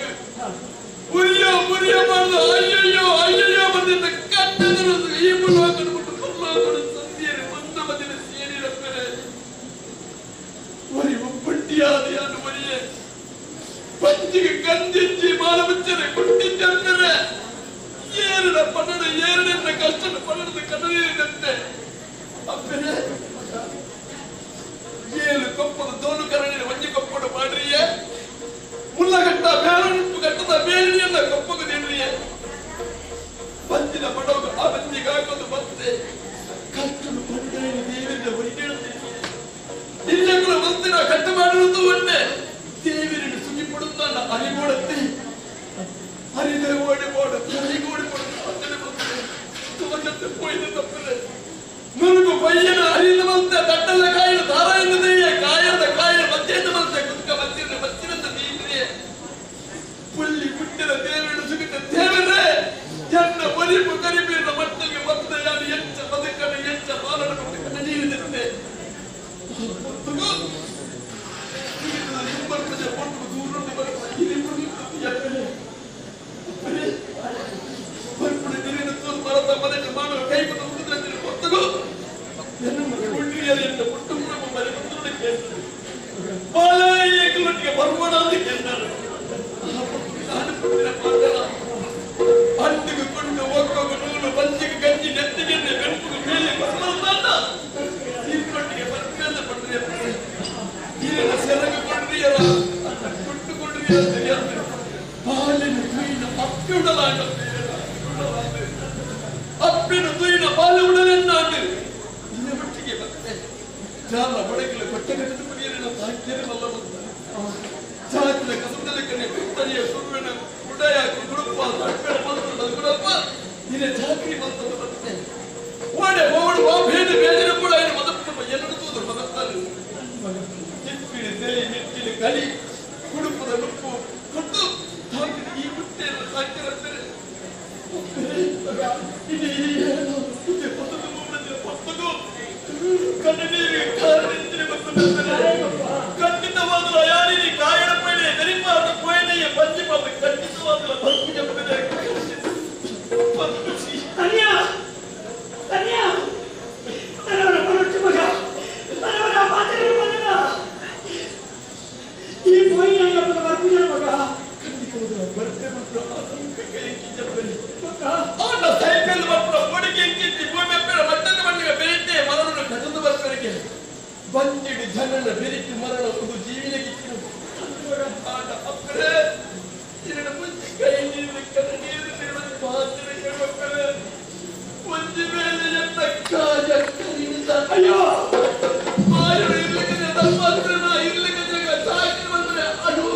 ಉರಿಯೋ ಮುರಿಯೋ ಮಾಡ್ದು ಅಯ್ಯಯ್ಯೋ ಅಯ್ಯಯ್ಯೋ ಬಂದಿದ್ದ ಕಟ್ಟದರು ಈ ಮುನ್ನ ಹಾಕೊಂಡ್ಬಿಟ್ಟು ಕೊಲ್ಲಾಕೊಂಡು ಸಂಧಿಯರು ಒಂದು ಮದಿನ ಸೇರಿರಪ್ಪರೆ ಒರಿ ಒಬ್ಬಟ್ಟಿಯಾದಿಯಾನು ಒರಿಯೇ ಪಂಚಿಗೆ ಕಂದಿಜ್ಜಿ ಮಾಲ ಮುಚ್ಚನೆ ಕೊಟ್ಟಿದ್ದಂದರೆ ಏರಿನ ಪನ್ನಡ ಏರಿನ ಕಷ್ಟದ ಪನ್ನಡದ ಕನ್ನಡಿನಂತೆ ಅಪ್ಪರೆ ಏಳು ಕೊಪ್ಪದ ದೋನು ಕರಣಿನ ಒಂಜಿ ಕೊಪ್ಪಡು ಮಾಡ್ರಿಯೇ ಮುಲ್ಲಗಟ್ಟ ಬೇರಣಿಪ್ಪು ಗಟ್ಟದ ಬೇರಣಿಯನ್ನ ಕೊಪ್ಪಗೆ ನೀಡ್ರಿಯೇ ಬಂದಿನ ಪಡೋಗ ಆ ಬಂದಿಗೆ ಹಾಕೋದು ಬತ್ತೆ ಕಷ್ಟನು ಪಂಡೇನು ದೇವರಿಂದ ಹೊರಗೇಳುತ್ತೆ ಇಲ್ಲೆಗಳು ಬಂದಿನ ಕಟ್ಟ ಮಾಡಿರುವುದು ಒಂದೇ ದೇವರಿನ ಸುಗಿ ಪಡುತ್ತಾನ ಅರಿಗೋಡುತ್ತೆ ಅರಿದ ಓಡಿ ಓಡ ಅರಿಗೋಡಿ ಪಡುತ್ತೆ ತುಮಕತ್ತೆ ಪೋಯ್ದು ತಪ್ಪದೆ ನುರುಗು ಪಯ್ಯನ ಅರಿದ ಬಂತೆ ತಟ್ಟಲ್ಲ ಕಾಯಿನ ದಾರಾಯಿಂದ ದೆಯ್ಯ ಕಾಯದ ಕಾಯಿನ ಮಧ್ಯದ ಬಂತೆ ಕುತ್ಕ ಮತ್ತಿನ ಮತ್ತಿನಂತ ನೀನ್ರಿಯೇ ಪುಲ್ಲಿ ಪುಟ್ಟಿನ ದೇವರಿನ ಸುಗಿತ ದೇವರೇ ಎನ್ನ ಮರಿಪು ಕರಿಬೀರಿನ ಮಟ್ಟಿಗೆ ಬಂದ ಯಾರು ಎಂಚ ಬದುಕನ ಎಂಚ ಬಾಲನ ಬದುಕನ ನೀರಿದಂತೆ ಮಾಡುವ ಕೈ ಕೊಟ್ಟು ಅಪ್ಪಿನ ತುಯಿನ ಪಾಲು ಉಡಲೆನ್ನಾಂಡು ನಿನ್ನ ಮಟ್ಟಿಗೆ ಬಂದೆ ಜಾಲ ಬಡಗಿಲ ಕೊಟ್ಟೆಗಟ್ಟದ ಪುಡಿಯರಿನ ಸಾಕ್ಯರಲ್ಲ ಬಂದ ಜಾತಿನ ಕಸದಲ್ಲಿ ಕಣ್ಣೆ ಕುತ್ತನೆಯ ಸುರುವಿನ ಉಡಯಾಕಿ ಗುಡುಪ ತಡ್ಪೆಡ ಮಂತ್ರದ ಗುಡಪ್ಪ ನಿನ್ನ ಜಾತ್ರಿ ಮಂತ್ರದ ಬಂದೆ ಓಡೆ ಓಡುವ ಭೇದ ಬೇದಿನ ಕೂಡ ಏನು ಮದಪ್ಪ ಎನ್ನುವುದು ಮದಪ್ಪಲ್ಲಿ ತಿಪ್ಪಿನ ತೆಲಿ ಮೆಟ್ಟಿನ ಕಲಿ ಕುಡುಪದ ನುಪ್ಪು ಕೊಟ್ಟು ಹಾಕಿದ ಈ ಮುಟ್ಟೆಯನ್ನು ಸಾಕಿರಂದರೆ ಖಂಡಿತವಾದ ಯಾರಿಗೆ ಕಾಯಣ ಪೈನೆ ನೆರಿಪಾದ ಪೋಯನೆಯ ಪಂಚಿ ಪಾದ ಖಂಡಿತವಾದ ಸೈಕಲ್ ಮಕ್ಕಳು ಗೋಡಿಗೆ ಎಂಕಿತ್ತಿ ಭೂಮಿ ಬೆಳ ಮಟ್ಟದ ಮಣ್ಣಿಗೆ ಬೆರೆತೆ ಮರವನ್ನು ಕಟದು ಬರ್ಪರಿಗೆ ಬಂಜಿಡಿ ಜನನ ಬೆರಿತು ಮರಣ ಒಂದು ಜೀವಿನ ಕಿತ್ತಿನ ಅಪ್ಪರೇ ಇರಣ ಮುಂಚೆ ಕೈ ನೀರು ಕಣ್ಣ ನೀರು ತಿರುವಲ್ಲಿ ಮಾತ್ರ ಮಕ್ಕಳೇ ಮುಂಜಿ ಮೇಲೆ ಎತ್ತ ಕಾಜ ಕರಿನಿಂದ ಅಯ್ಯೋ ಮಾಯರು ಇರ್ಲಿಕ್ಕೆ ತಪ್ಪಾದ್ರೆ ನಾ ಇರ್ಲಿಕ್ಕೆ ಸಾಕಿ ಬಂದ್ರೆ ಅಡು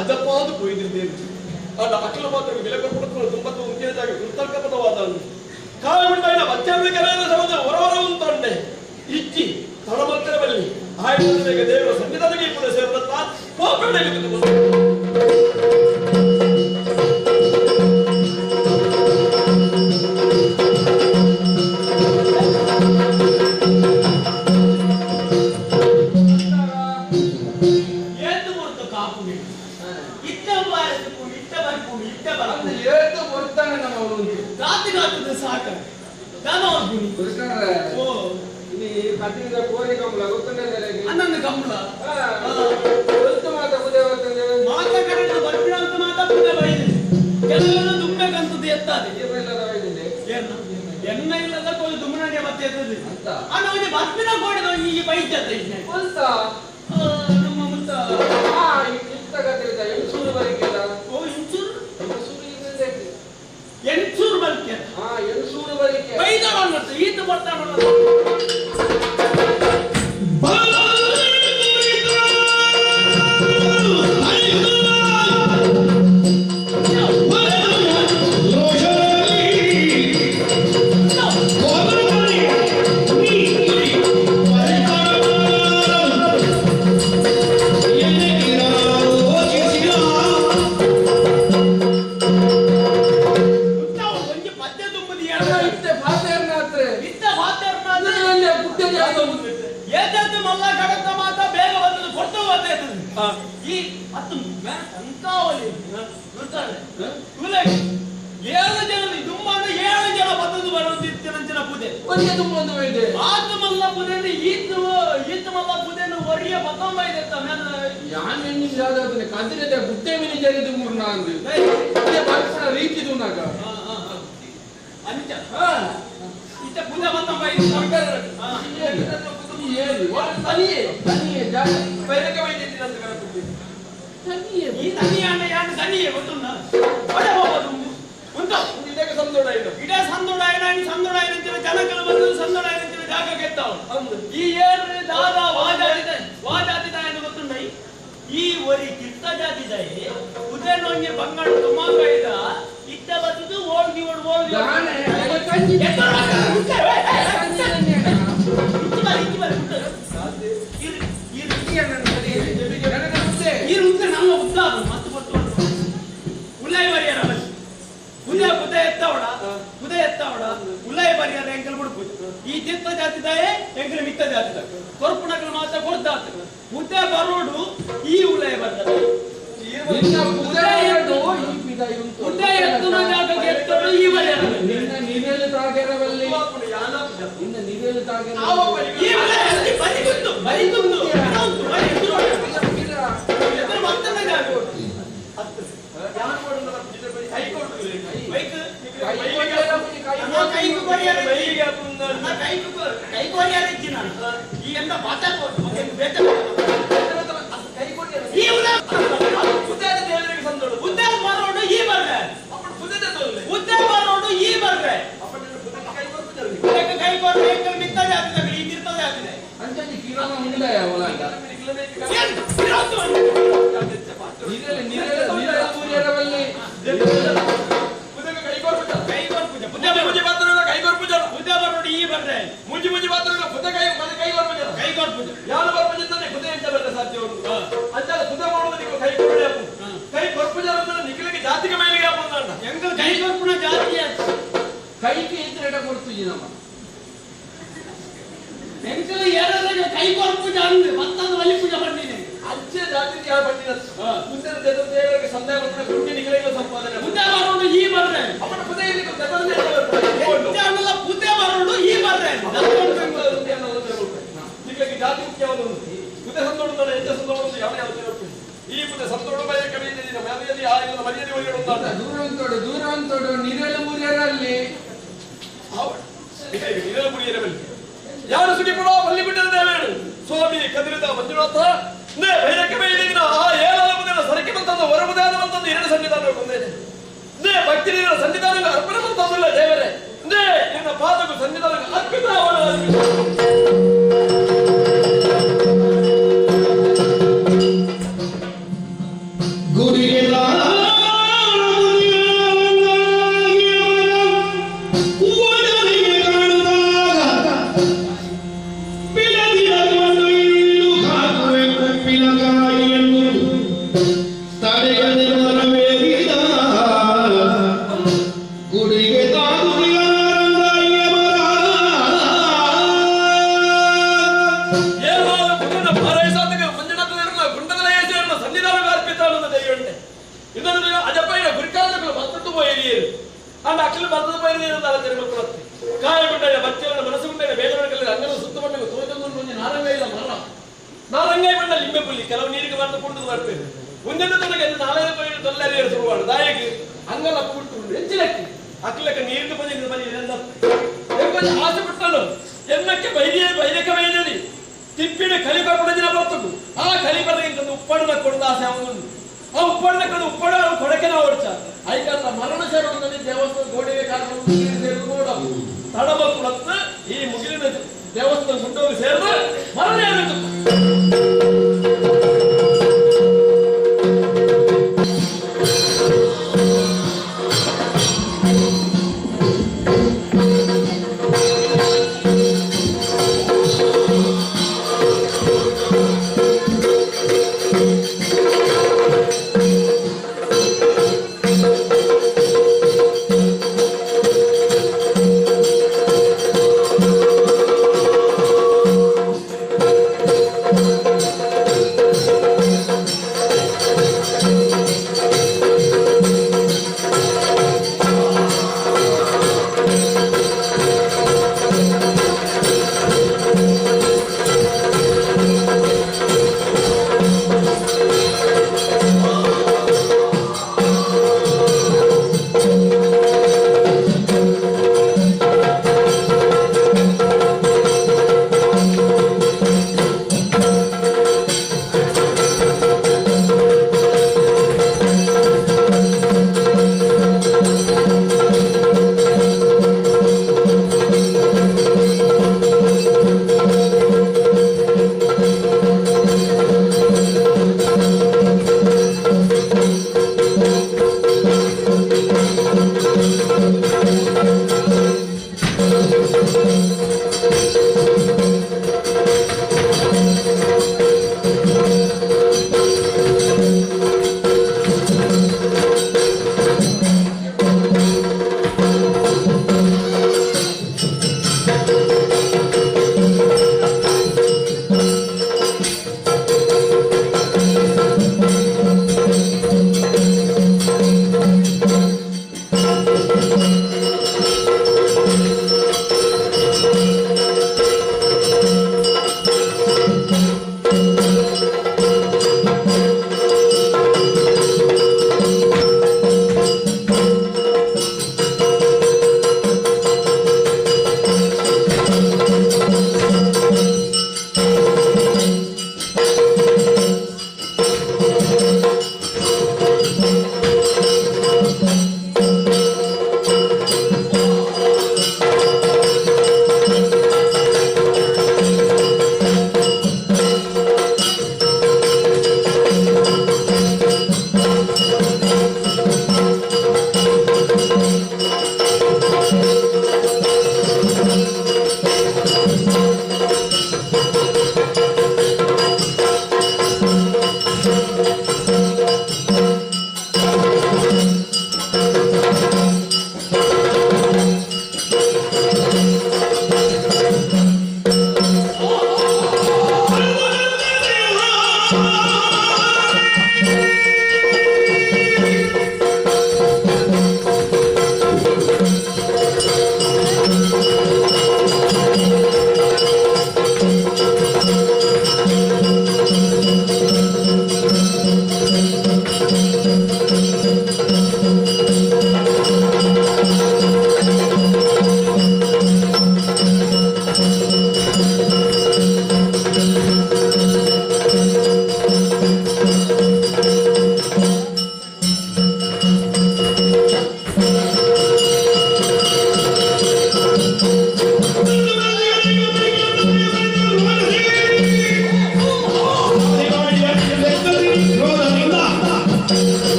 ಅಜಪಾದು ಕೊಯ್ದಿದ್ದೇನೆ ಅಲ್ಲ ಅಖಿಲ ಮಾತ್ರ ಬೆಲೆ ಕೊಟ್ಟು ತುಂಬತ್ತು ಉಂಟೇದಾಗಿ ಕೃತಜ್ಞಪದವಾದ ಕಾಲುಂಟಾಯಿನ ಬಚ್ಚಂಬಿಕರಾದ ಸಮದ ಹೊರವರ ಉಂಟಂಡೆ ಇಚ್ಚಿ ತಡಮಂತ್ರದಲ್ಲಿ ಆಯ್ಕೆ ದೇವರ ಸನ್ನಿಧಾನಕ್ಕೆ ಕೂಡ ಸೇರಿದಂತ ಗುಣಿ ಓ ಇಲ್ಲಿ ಕಟ್ಟಿದ ಕೋರಿ ಕಂಬಳ ಗೊತ್ತುಂಟೆ ಅನ್ನೊಂದು ಕಂಬಳ ಮಾತ ಕರೆದು ಬರ್ಬಿಡ ಅಂತ ಮಾತಾಡ್ತದೆ ಬೈದು ಕೆಲವೆಲ್ಲ ದುಮ್ಮಬೇಕಂತದ್ದು ಎತ್ತಾದೆ ಏನು ಎನ್ನ ಇಲ್ಲದ ಕೋಳಿ ದುಮ್ಮನಾಗೆ ಮತ್ತೆ ಎತ್ತದೆ ಅವನಿಗೆ ಬರ್ಬಿನ ಕೋಡಿದ ಈ ಬೈತದೆ ಅಂತ ನಮ್ಮ ಮುತ್ತ ಎಂಟೂರು ಬರಿಕೆಲ್ಲ ಓ ಇಂಚೂರು ಎಂಟೂರು ಎಂಟೂರು ಬಲ್ಕೆ ಎಂಟೂರು ಬರಿಕೆ ಬೈದವ ಅನ್ನತ್ತೆ ಈತ ಬರ್ತಾವ ಈ ಮತ್ತು ಅಂಕಾವಲಿ ನೋಡ್ತಾರೆ ಏಳು ಜನ ತುಂಬ ಅಂದ್ರೆ 7 ಜನ ಬತ್ತದು ಬರುತ್ತಿನ ಪೂಜೆ ಆತು ಮಲ್ಲ ಪೂಜೆ ಈತ ಮಲ್ಲ ಪೂಜೆ ಒರಿಯ ಬತ್ತೊಂಬ ಇದೆ ಕದಿರದೆ ಗುಡ್ಡೆ ಮಿನಿ ಜರಿದು ಮೂರ್ನ ಅಂದ್ರೆ ರೀತಿ ದುನ್ನಾಗ ಅಂಚ ಇತ್ತ ಪೂಜೆ ಬತ್ತೊಂಬ ಇದೆ ಈ ತನಿಯಣ್ಣ ಯಾರು ತನಿಯೇ ಗೊತ್ತುಂಟ ಒಡೆ ಹೋಗೋದು ಉಂಟು ಇಡೇ ಸಂದೋಡಾಯನ ಸಂದೋಡಾಯನ ಜನಕಲು ಬಂದು ಸಂದೋಡಾಯನ ಜಾಗ ಗೆದ್ದವಳು ಈ ಏರು ದಾದ ವಾಜಾತಿದಾಯ ಗೊತ್ತುಂಟ ಈ ಒರಿ ಕಿತ್ತ ಜಾತಿದಾಯಿ ಉದಯನೊಂಗೆ ಬಂಗಾಳು ತುಮಾಂಗ ಇದ ಇತ್ತ ಬರ್ತದು ಓಡ್ಗಿ ಈ ತೀರ್ಥ ಜಾತಿದಾಯೇ ಎಂಕಲ ಮಿತ್ತ ಜಾತಿದ ಕೊರ್ಪುಣಗಳು ಮಾತ್ರ ಕೊಡ್ದಾತ ಉದ್ದೆ ಬರೋಡು ಈ ಉಲಯ ಬರ್ತದೆ ಉದ್ದೆ ಎತ್ತುನ ಜಾಗಕ್ಕೆ ಎತ್ತರು ಈ ವಲಯ ನೀವೆಲ್ಲ ತಾಗೆರವಲ್ಲಿ ಇನ್ನು ನೀವೆಲ್ಲ ತಾಗೆರ ಈ ವಲಯದಲ್ಲಿ ಬರಿಗುಂದು ಬರಿಗುಂದು ಇನ್ನೊಂದು ಬರಿ ಎದುರು ಎದುರು ಮಂತನ ಜಾಗ ಯಾರು ಮಾಡೋಣ ಹೈಕೋರ್ಟ್ ಬೈಕ್ ಕೈಗೆ ಕೊರಿಯಾರ ಇದ್ದೀನಿ ನಾನು ಈ ಎಂತ ಮಾತಾಡ್ಬೋದು ಬೇಕ ಈ ಉದ್ಯಾನ ದೇವರಿಗೆ ಸಂದೋಡು ಉದ್ಯಾನ ಬರೋಡು ಈ ಬರ್ರೆ ಉದ್ಯಾನ ಬರೋಡು ಈ ಬರ್ರೆ ಕೈ ಕೊರ್ರೆ ಎಂಕಲ್ ಮಿತ್ತ ಜಾತಿದ ಈ ತೀರ್ಥ ಜಾತಿದೆ ಅಂಚಿ ಕಿರಣ ಉಂಡ ಅವಲಾಗ ನೀರೆರವಲ್ಲಿ ಈ ಬರ್ರೆ ಮುಂಜಿ ಮಾತ್ರ ಬುದ್ಧ ಕೈ ಕೊರ್ಪುಜ ಯಾರು ಬರ್ಪುಜಂತಾನೆ ಬುದ್ಧ ಎಂತ ಬರ್ರೆ ಸಾಧ್ಯ ಅಂಚಾಲ ಬುದ್ಧ ಮಾಡೋದು ನೀವು ಕೈ ಕೊರಡೆ ಕೈ ಕೊರ್ಪುಜ ಅಂದ್ರೆ ನಿಖಿಲಿಗೆ ಜಾತಿಗೆ ಮೇಲಿಗೆ ಹಾಕೊಂಡ ಎಂಗ ಕೈ ಕೊರ್ಪುಣ ಜಾತಿ ಕೈಗೆ ಇದ್ರೆ ಕೊಡ್ತೀವಿ ನಮ್ಮ ಎಂಕಲ ಏರಲ್ಲ ಕೈ ಕೊರ್ಪುಜ ಅಂದ್ರೆ ಮತ್ತೊಂದು ಬಲಿ ಪೂಜೆ ಮಾಡಿದೆ ಅಜ್ಜೆ ಜಾತಿಗೆ ಯಾವ ಬಂದಿನ ಮುಂದಿನ ದೇವರಿಗೆ ಸಂದೇಹ ಬಂದ್ರೆ ಗುಂಡಿ ನಿಖಿಲಿಗೆ ಸಂಪಾದನೆ ಬುದ್ಧ ಮಾಡೋದು ಈ ಬರ್ರೆ ಅವನ ಬುದ್ಧ ಇಲ್ಲಿ ಜಾನಲ್ಲ ಬುದ್ಧ ಮಾಡೋದು ಈ ಬರ್ರೆ ನಿಖಿಲಿಗೆ ಜಾತಿ ಮುಖ್ಯವಾದ ಬುದ್ಧ ಸಂತೋಡ ಎಂತ ಸಂತೋಡ ಯಾವ ಈ ಬುದ್ಧ ಸಂತೋಡ ಬಯ ಕವಿಯಲ್ಲಿ ಮರ್ಯಾದೆ ಆ ಇಲ್ಲ ಮರ್ಯಾದೆ ಒಳಗಡೆ ದೂರಂತೋಡು ನಿರಳ ಮುರಿಯರಲ್ಲಿ ನಿರಳ ಮುರಿಯರಲ್ಲಿ ಯಾರು ಸುಖಿಪುರ ಬಲ್ಲಿಬಿಟ್ಟದ ದೇವೇಳು ಸ್ವಾಮಿ ಕದಿರಿದ ಮಂಜುನಾಥ ನೇ ಭೈರಕ್ಕೆ ಬೈದಿನ ಆ ಏಳಲ ಮುಂದಿನ ಸರಕ್ಕೆ ಬಂತಂದ ಹೊರಬುದಾದ ಬಂತಂದು 2 ಸನ್ನಿಧಾನ ಬಂದಿದೆ ನೇ ಭಕ್ತಿ ನಿನ್ನ ಸನ್ನಿಧಾನಕ್ಕೆ ಅರ್ಪಣೆ ಬಂತಂದಿಲ್ಲ ದೇವರೇ ನೇ ನಿನ್ನ ಪಾದకు ಸನ್ನಿಧಾನಕ್ಕೆ ಅರ್ಪಿತ ಗುಡಿಗೆ ತಾಗುದಿಯ ಕೆಲವು ನೀರಿಗೆ ಬಂದು ಕುಂಡು ಬರ್ತೇವೆ ಮುಂದಿನ ತನಕ ನಾಳೆ ತೊಲ್ಲರಿ ಶುರುವಾಡು ದಾಯಕ್ಕೆ ಅಂಗಲ ಪುಟ್ಟು ಹೆಚ್ಚಿನಕ್ಕೆ ಅಕ್ಕಲಕ್ಕೆ ನೀರು ಬಂದಿದ್ದು ಬನ್ನಿ ಆಸೆ ಬಿಟ್ಟನು ಎನ್ನಕ್ಕೆ ಬೈರಕ ಬೈದರಿ ತಿಪ್ಪಿನ ಕಲಿಬರ ದಿನ ಬರ್ತದ್ದು ಆ ಕಲಿಬರ ಉಪ್ಪಣ್ಣ ಕೊಡದ ಆಸೆ ಅವನು ಆ ಉಪ್ಪಣ್ಣ ಕಡೆ ಉಪ್ಪಡ ಕೊಡಕೆನ ಓಡ್ಸ ಐಕಂದ್ರ ಮರಣ ಸೇರೋದಲ್ಲಿ ದೇವಸ್ಥಾನ ಗೋಡೆಗೆ ಕಾರಣ ನೋಡ ತಡಬತ್ತು ಮತ್ತು ಈ ಮುಗಿಲಿನ ದೇವಸ್ಥಾನ ಗುಂಡೋಗಿ ಸೇರಿದ್ರೆ ಮರಣ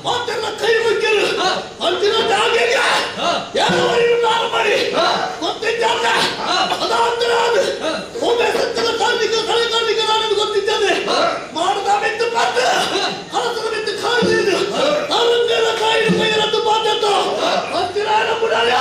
ಮಾತೆಲ್ಲ ಕೈ ಮುಗ್ಗರು ಅಂತಿನ ಜಾಗೆಗೆ ಯಾರವರಿಗೂ ನಾನು ಮಾಡಿ ಗೊತ್ತಿದ್ದ ಅದಾಂತರ ಒಮ್ಮೆ ಸತ್ಯದ ಕಳೆಗಾಲಿಗೆ ನಾನು ಗೊತ್ತಿದ್ದೇನೆ ಮಾಡದ ಮೆತ್ತು ಪಾತ್ರ ಹಲಸದ ಮೆತ್ತು ಕಾಯ್ದು ಅವರಂಗೆಲ್ಲ ಕಾಯಿಲು ಕೈಯರದ್ದು ಪಾತ್ರ ಅಂತಿನ ಮುಡಾಯ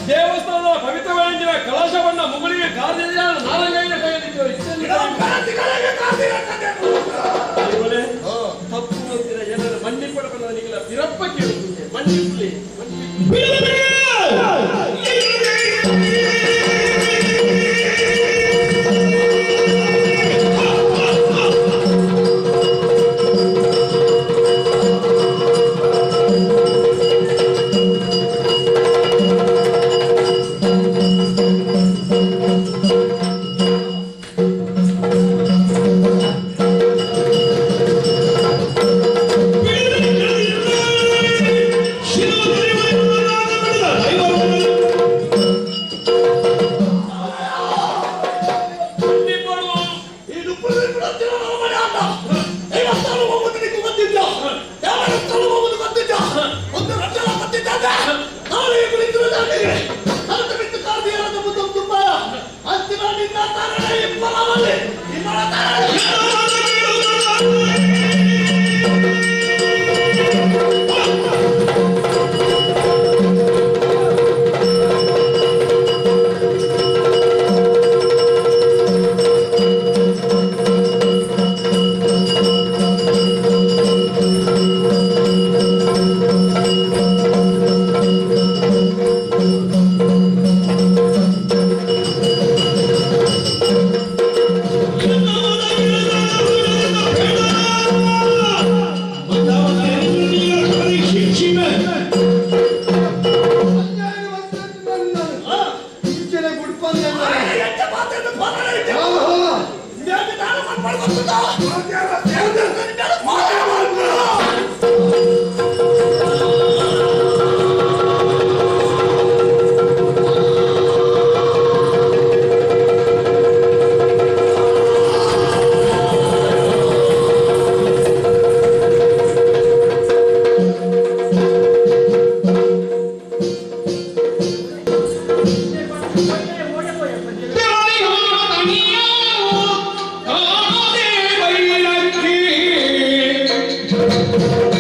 ದೇವಸ್ಥಾನದ ಪವಿತ್ರವಾದ ಕಲಶವನ್ನ ಮುಗುಳಿಗೆ ಕಾರ್ಯದ ನಾರಂಗೈನ ಕೈಯಲ್ಲಿತ್ತು ತಪ್ಪು ಹೋಗ್ತಿರ ಜನರ ಮನ್ನಿಪಡಬೇಕು ನನಗೆಲ್ಲ ವಿರಪ್ಪ ಕೇಳುತ್ತೆ ಮನ್ನಿಪ್ಲಿ ಪಾತ್ರದಂಗೆ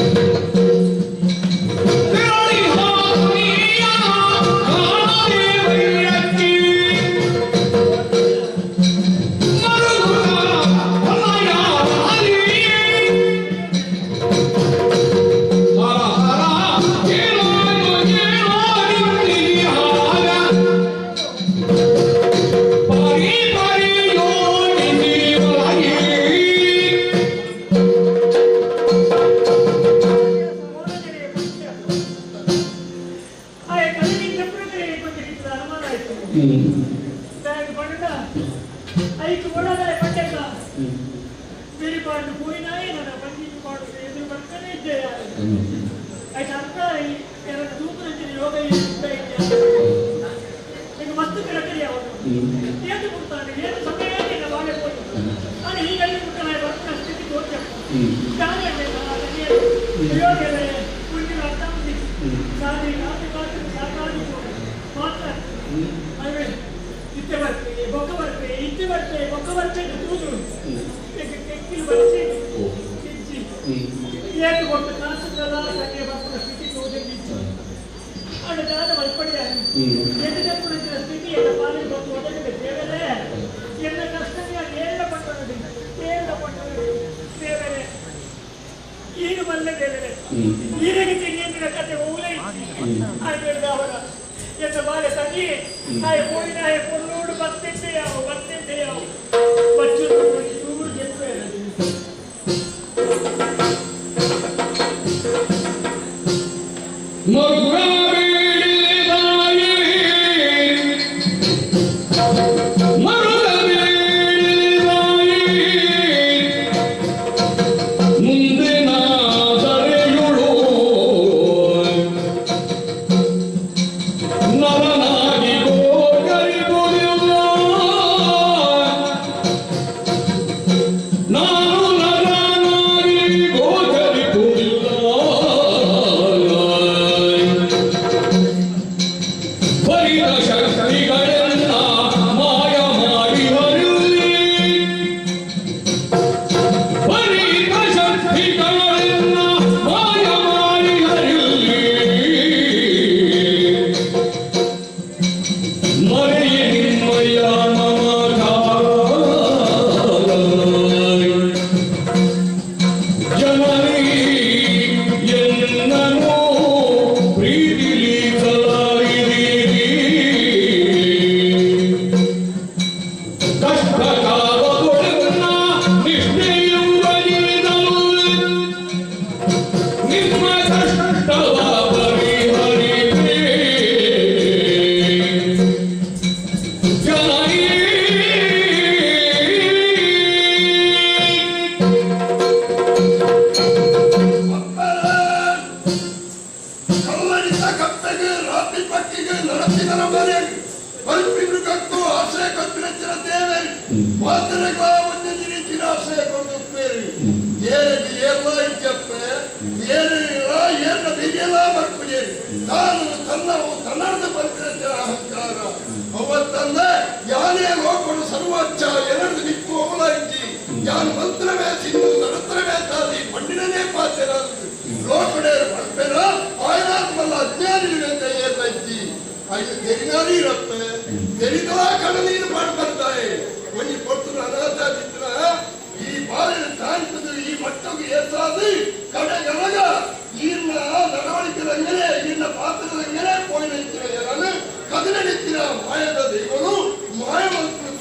ಮಾಯದ ದೈವರು ಮಾಯವಂತರು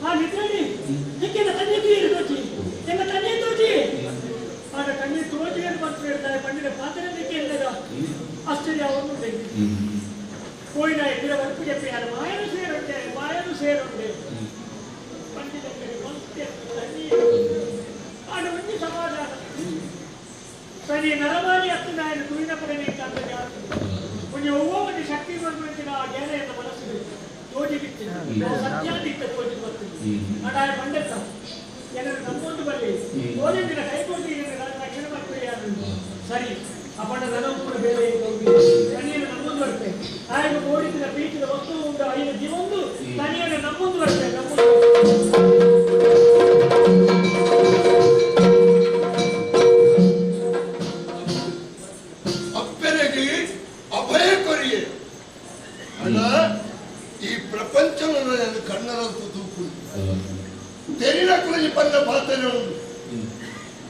ಆ ನಿದ್ರಣಿ ಹೆಕ್ಕಿನ ತನ್ನಿ ತೀರು ತೋಚಿ ಎಂಗ ತನ್ನಿ ತೋಚಿ ಆಗ ತನ್ನಿ ತೋಚಿ ಅಂತ ಬರ್ತಾ ಹೇಳ್ತಾರೆ ಪಂಡಿತ ಪಾತ್ರೆ ಕೇಳಿದಾಗ ಆಶ್ಚರ್ಯ ಅವನು ಕೋಯಿನ ಎದುರ ವರ್ಕು చెప్పి ಅದು ಮಾಯನು ಸೇರುಂಡೆ ಪಂಡಿತ ತನ್ನಿ ಆಡ ಒಂದು ಸಮಾಧಾನ ಸರಿ ನರಮಾನಿ ಹತ್ತಿನ ఆయన ತುಯಿನ ಪಡನೆ ಅಂತ కొంచెం ఒవ్వొకటి శక్తి సంబంధించిన జ్ఞాన మనసు తోటి సత్యాన్ని తోటి వస్తుంది అంటే ఆయన పండిస్తాం ఏదైనా నమ్మొందు బల్లి తోడించిన కైకోటి రక్షణ పడిపోయారు సరి ఆ పంట ధనం కూడా ಬೇರೆ ತನಿಯನ್ನು ನಮ್ಮೊಂದು ಬರುತ್ತೆ ఆయన ಓಡಿಸಿದ ಬೀಚದ ವಸ್ತು ಉಂಟು ಐದು ಜೀವೊಂದು ತನಿಯನ್ನು ನಮ್ಮೊಂದು ಬರುತ್ತೆ ಅಪ್ಪನಿಗೆ ಅಭಯ ಕೊರಿಯೆ ಅಣ್ಣ ಈ ಪ್ರಪಂಚವನ್ನು ಕಣ್ಣರಂತೂ ತೂಕು ತೆರಿನ ಕುಳಿಸಿ ಬಂದ ಪಾತ್ರೆ ಉಂಟು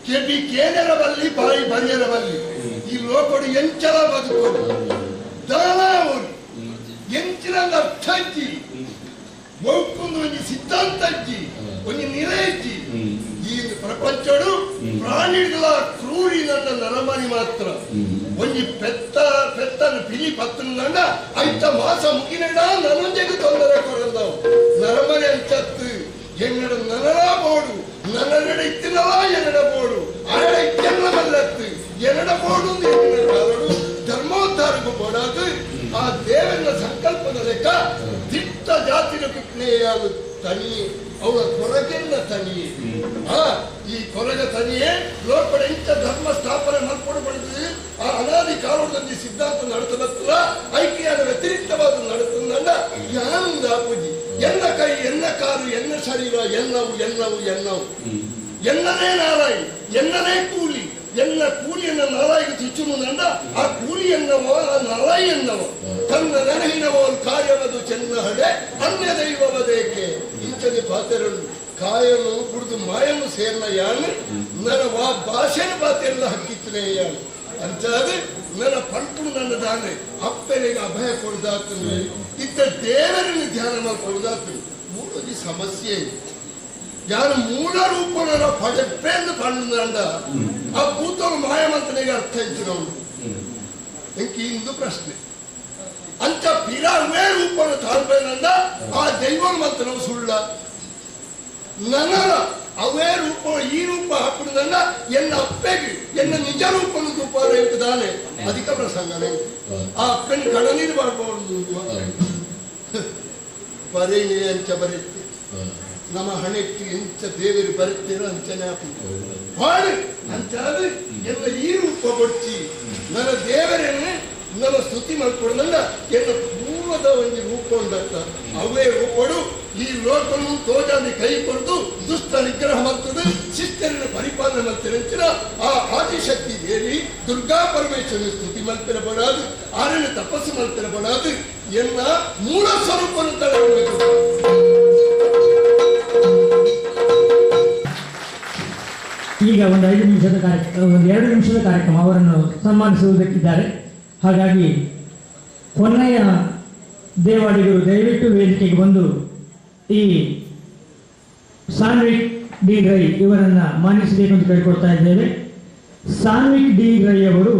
ಕೆಬಿ ಕೇನರ ಬಲ್ಲಿ ಬಾಯಿ ಬರಿಯರ ಬಲ್ಲಿ ಈ ಲೋಕಡು ಎಂಚಲ ಬದುಕೋದು ದಾನಾವನು ಎಂಚಿನ ಅರ್ಥಜ್ಜಿ ಮೌಕುಂದು ಒಂದು ಸಿದ್ಧಾಂತ ಅಜ್ಜಿ ಒಂದು ನಿರಜ್ಜಿ ಈ ಪ್ರಪಂಚಡು ಪ್ರಾಣಿಗಳ ಕ್ರೂರಿ ನನ್ನ ನರಮನಿ ಮಾತ್ರ ಒಂದು ಪೆತ್ತನ ಪಿಲಿ ಪತ್ತನ ಐತ ಮಾಸ ಮುಗಿನಡ ನನಂಜೆಗೆ ತೊಂದರೆ ಕೊಡಂದವು ನರಮನೆ ಅಂಚತ್ತು ಎಂಗಡ ನನರ ಬೋಡು ನನ್ನಡ ಇತ್ತಿನಲ ಎನ್ನಡ ಬೋಡು ಆಡ ಇತ್ತೆಲ್ಲ ಮಲ್ಲತ್ತು ಎನ್ನಡ ಬೋಡು ಎಂಗಿನ ಕಾಲಡು ಧರ್ಮೋದ್ಧಾರಕ್ಕೂ ಬೋಡಾದು ಆ ದೇವರ ಸಂಕಲ್ಪದ ಲೆಕ್ಕ ದಿಟ್ಟ ಜಾತಿನ ಕುಟ್ನೆಯಾಲು ತನಿಯೇ ಅವಳ ಕೊರಗೆಲ್ಲ ತನಿಯೇ ಈ ಕೊರಗ ತನಿಯೇ ಲೋಕಡ ಇಂಥ ಧರ್ಮ ಸ್ಥಾಪನೆ ಮಲ್ಪಡಬಾರದು ಆ ಅನಾದಿ ಕಾಲದಲ್ಲಿ ಸಿದ್ಧಾಂತ ನಡೆಸಬತ್ತಲ್ಲ ಐಕ್ಯದ ವ್ಯತಿರಿಕ್ತವಾದ ನಡೆತಂದ ಯಾನಂದ ಪೂಜಿ ಎನ್ನ ಕೈ ಎನ್ನ ಕಾಲು ಎನ್ನ ಶರೀರ ಎಲ್ಲವೂ ಎನ್ನನೇ ನಾರಾಯಿ ಎನ್ನನೇ ಕೂಲಿ ಎನ್ನ ಕೂಲಿಯನ್ನ ನಾರಾಯಿಗೆ ಚುಚ್ಚುನುಂದ ಆ ಕೂಲಿ ಎನ್ನವ ಆ ನಾರಾಯಿ ಎನ್ನವ ತನ್ನ ನೆನಹಿನವ ಕಾರ್ಯವದು ಚೆನ್ನ ಹಡೆ ಅನ್ಯ ದೈವವದೇಕೆ ಇಂಚನೆ ಪಾತೆರಳು ಕಾಯನು ಕುಡಿದು ಮಾಯನು ಸೇರ್ನ ಯಾನು ನನ್ನ ಭಾಷೆನ ಪಾತೆಲ್ಲ ಹಕ್ಕಿತ್ತನೇ ಯಾನು ಅಂಚಾದ್ರೆ ನನ್ನ ಪಂಪುಡು ನನ್ನ ದಾನೆ ಅಪ್ಪನಿಗೆ ಅಭಯ ಕೊಡದಾಗ್ತದೆ ಇತ್ತ ದೇವರನ್ನು ಧ್ಯಾನ ಮಾಡಿಕೊಡದಾಗ್ತದೆ ಮೂರು ಸಮಸ್ಯೆ ಯಾರು ಮೂಲ ರೂಪನ ಪಡೆಪೆಂದು ಪಂಡ ಆ ಭೂತೋಳು ಮಾಯಮಂತನಿಗೆ ಅರ್ಥ ಇಚ್ಚಿನವನು ಎಂಕಿ ಇಂದು ಪ್ರಶ್ನೆ ಅಂಚ ಪಿರಾವೇ ರೂಪನ ತಾಳ್ಬೇನಂದ ಆ ದೈವಮಂತನವು ಸುಳ್ಳ ನನರ ಅವೇ ರೂಪ ಈ ರೂಪ ಹಾಕಿದಂಡ ಎನ್ನ ಅಪ್ಪೆಗೆ ಎನ್ನ ನಿಜ ರೂಪನ ರೂಪ ಎಂಬುದಾನೆ ಅಧಿಕ ಪ್ರಸಂಗನೆ ಆ ಅಪ್ಪನ ಕಡನೀರು ಮಾಡಬಹುದು ಬರೀನಿ ಅಂಚ ಬರುತ್ತೆ ನಮ್ಮ ಹಣೆಕ್ಕೆ ಎಂಚ ದೇವರು ಬರುತ್ತೇನೋ ಅಂಚನೆ ಹಾಡು ಅಂಚಾದ್ರೆ ಎಲ್ಲ ಈ ರೂಪ ಕೊಡ್ತಿ ನನ್ನ ದೇವರನ್ನೇ ನನ್ನ ಸ್ತುತಿ ಮಾಡ್ಕೊಡಲ್ಲ ಎನ್ನ ಪೂರ್ವದ ಒಂದು ರೂಪ ಉಂಡತ್ತ ಅವೇ ರೂಪಡು ಈ ಲೋಕನು ತೋಜಾದಿ ಕೈ ಕೊಡ್ದು ದುಷ್ಟ ನಿಗ್ರಹ ಮಾಡ್ತದೆ ಶಿಷ್ಟರನ್ನು ಪರಿಪಾಲನೆ ಮಾಡ್ತಿರಂಚಿನ ಆ ಆದಿಶಕ್ತಿ ದೇವಿ ದುರ್ಗಾ ಪರಮೇಶ್ವರನ ಸ್ತುತಿ ಮಾಡ್ತಿರಬಾರದು ಆರನ್ನು ತಪಸ್ಸು ಮಾಡ್ತಿರಬಾರದು ಎನ್ನ ಮೂಲ ಸ್ವರೂಪವನ್ನು ತಳಬೇಕು. ಈಗ ಒಂದು 5 ನಿಮಿಷದ ಕಾರ್ಯಕ್ರಮ, ಒಂದು 2 ನಿಮಿಷದ ಕಾರ್ಯಕ್ರಮ ಅವರನ್ನು ಸನ್ಮಾನಿಸುವುದಕ್ಕಿದ್ದಾರೆ. ಹಾಗಾಗಿ ಹೊನ್ನಯ್ಯ ದೇವಾಡಿಗರು ದಯವಿಟ್ಟು ವೇದಿಕೆಗೆ ಬಂದು ಈ ಸಾನ್ವಿಕ್ ಡಿ ರೈ ಇವರನ್ನು ಮಾನಿಸಬೇಕು ಅಂತ ಕೇಳಿಕೊಳ್ತಾ ಇದ್ದೇವೆ. ಸಾನ್ವಿಕ್ ಡಿ ರೈ ಅವರು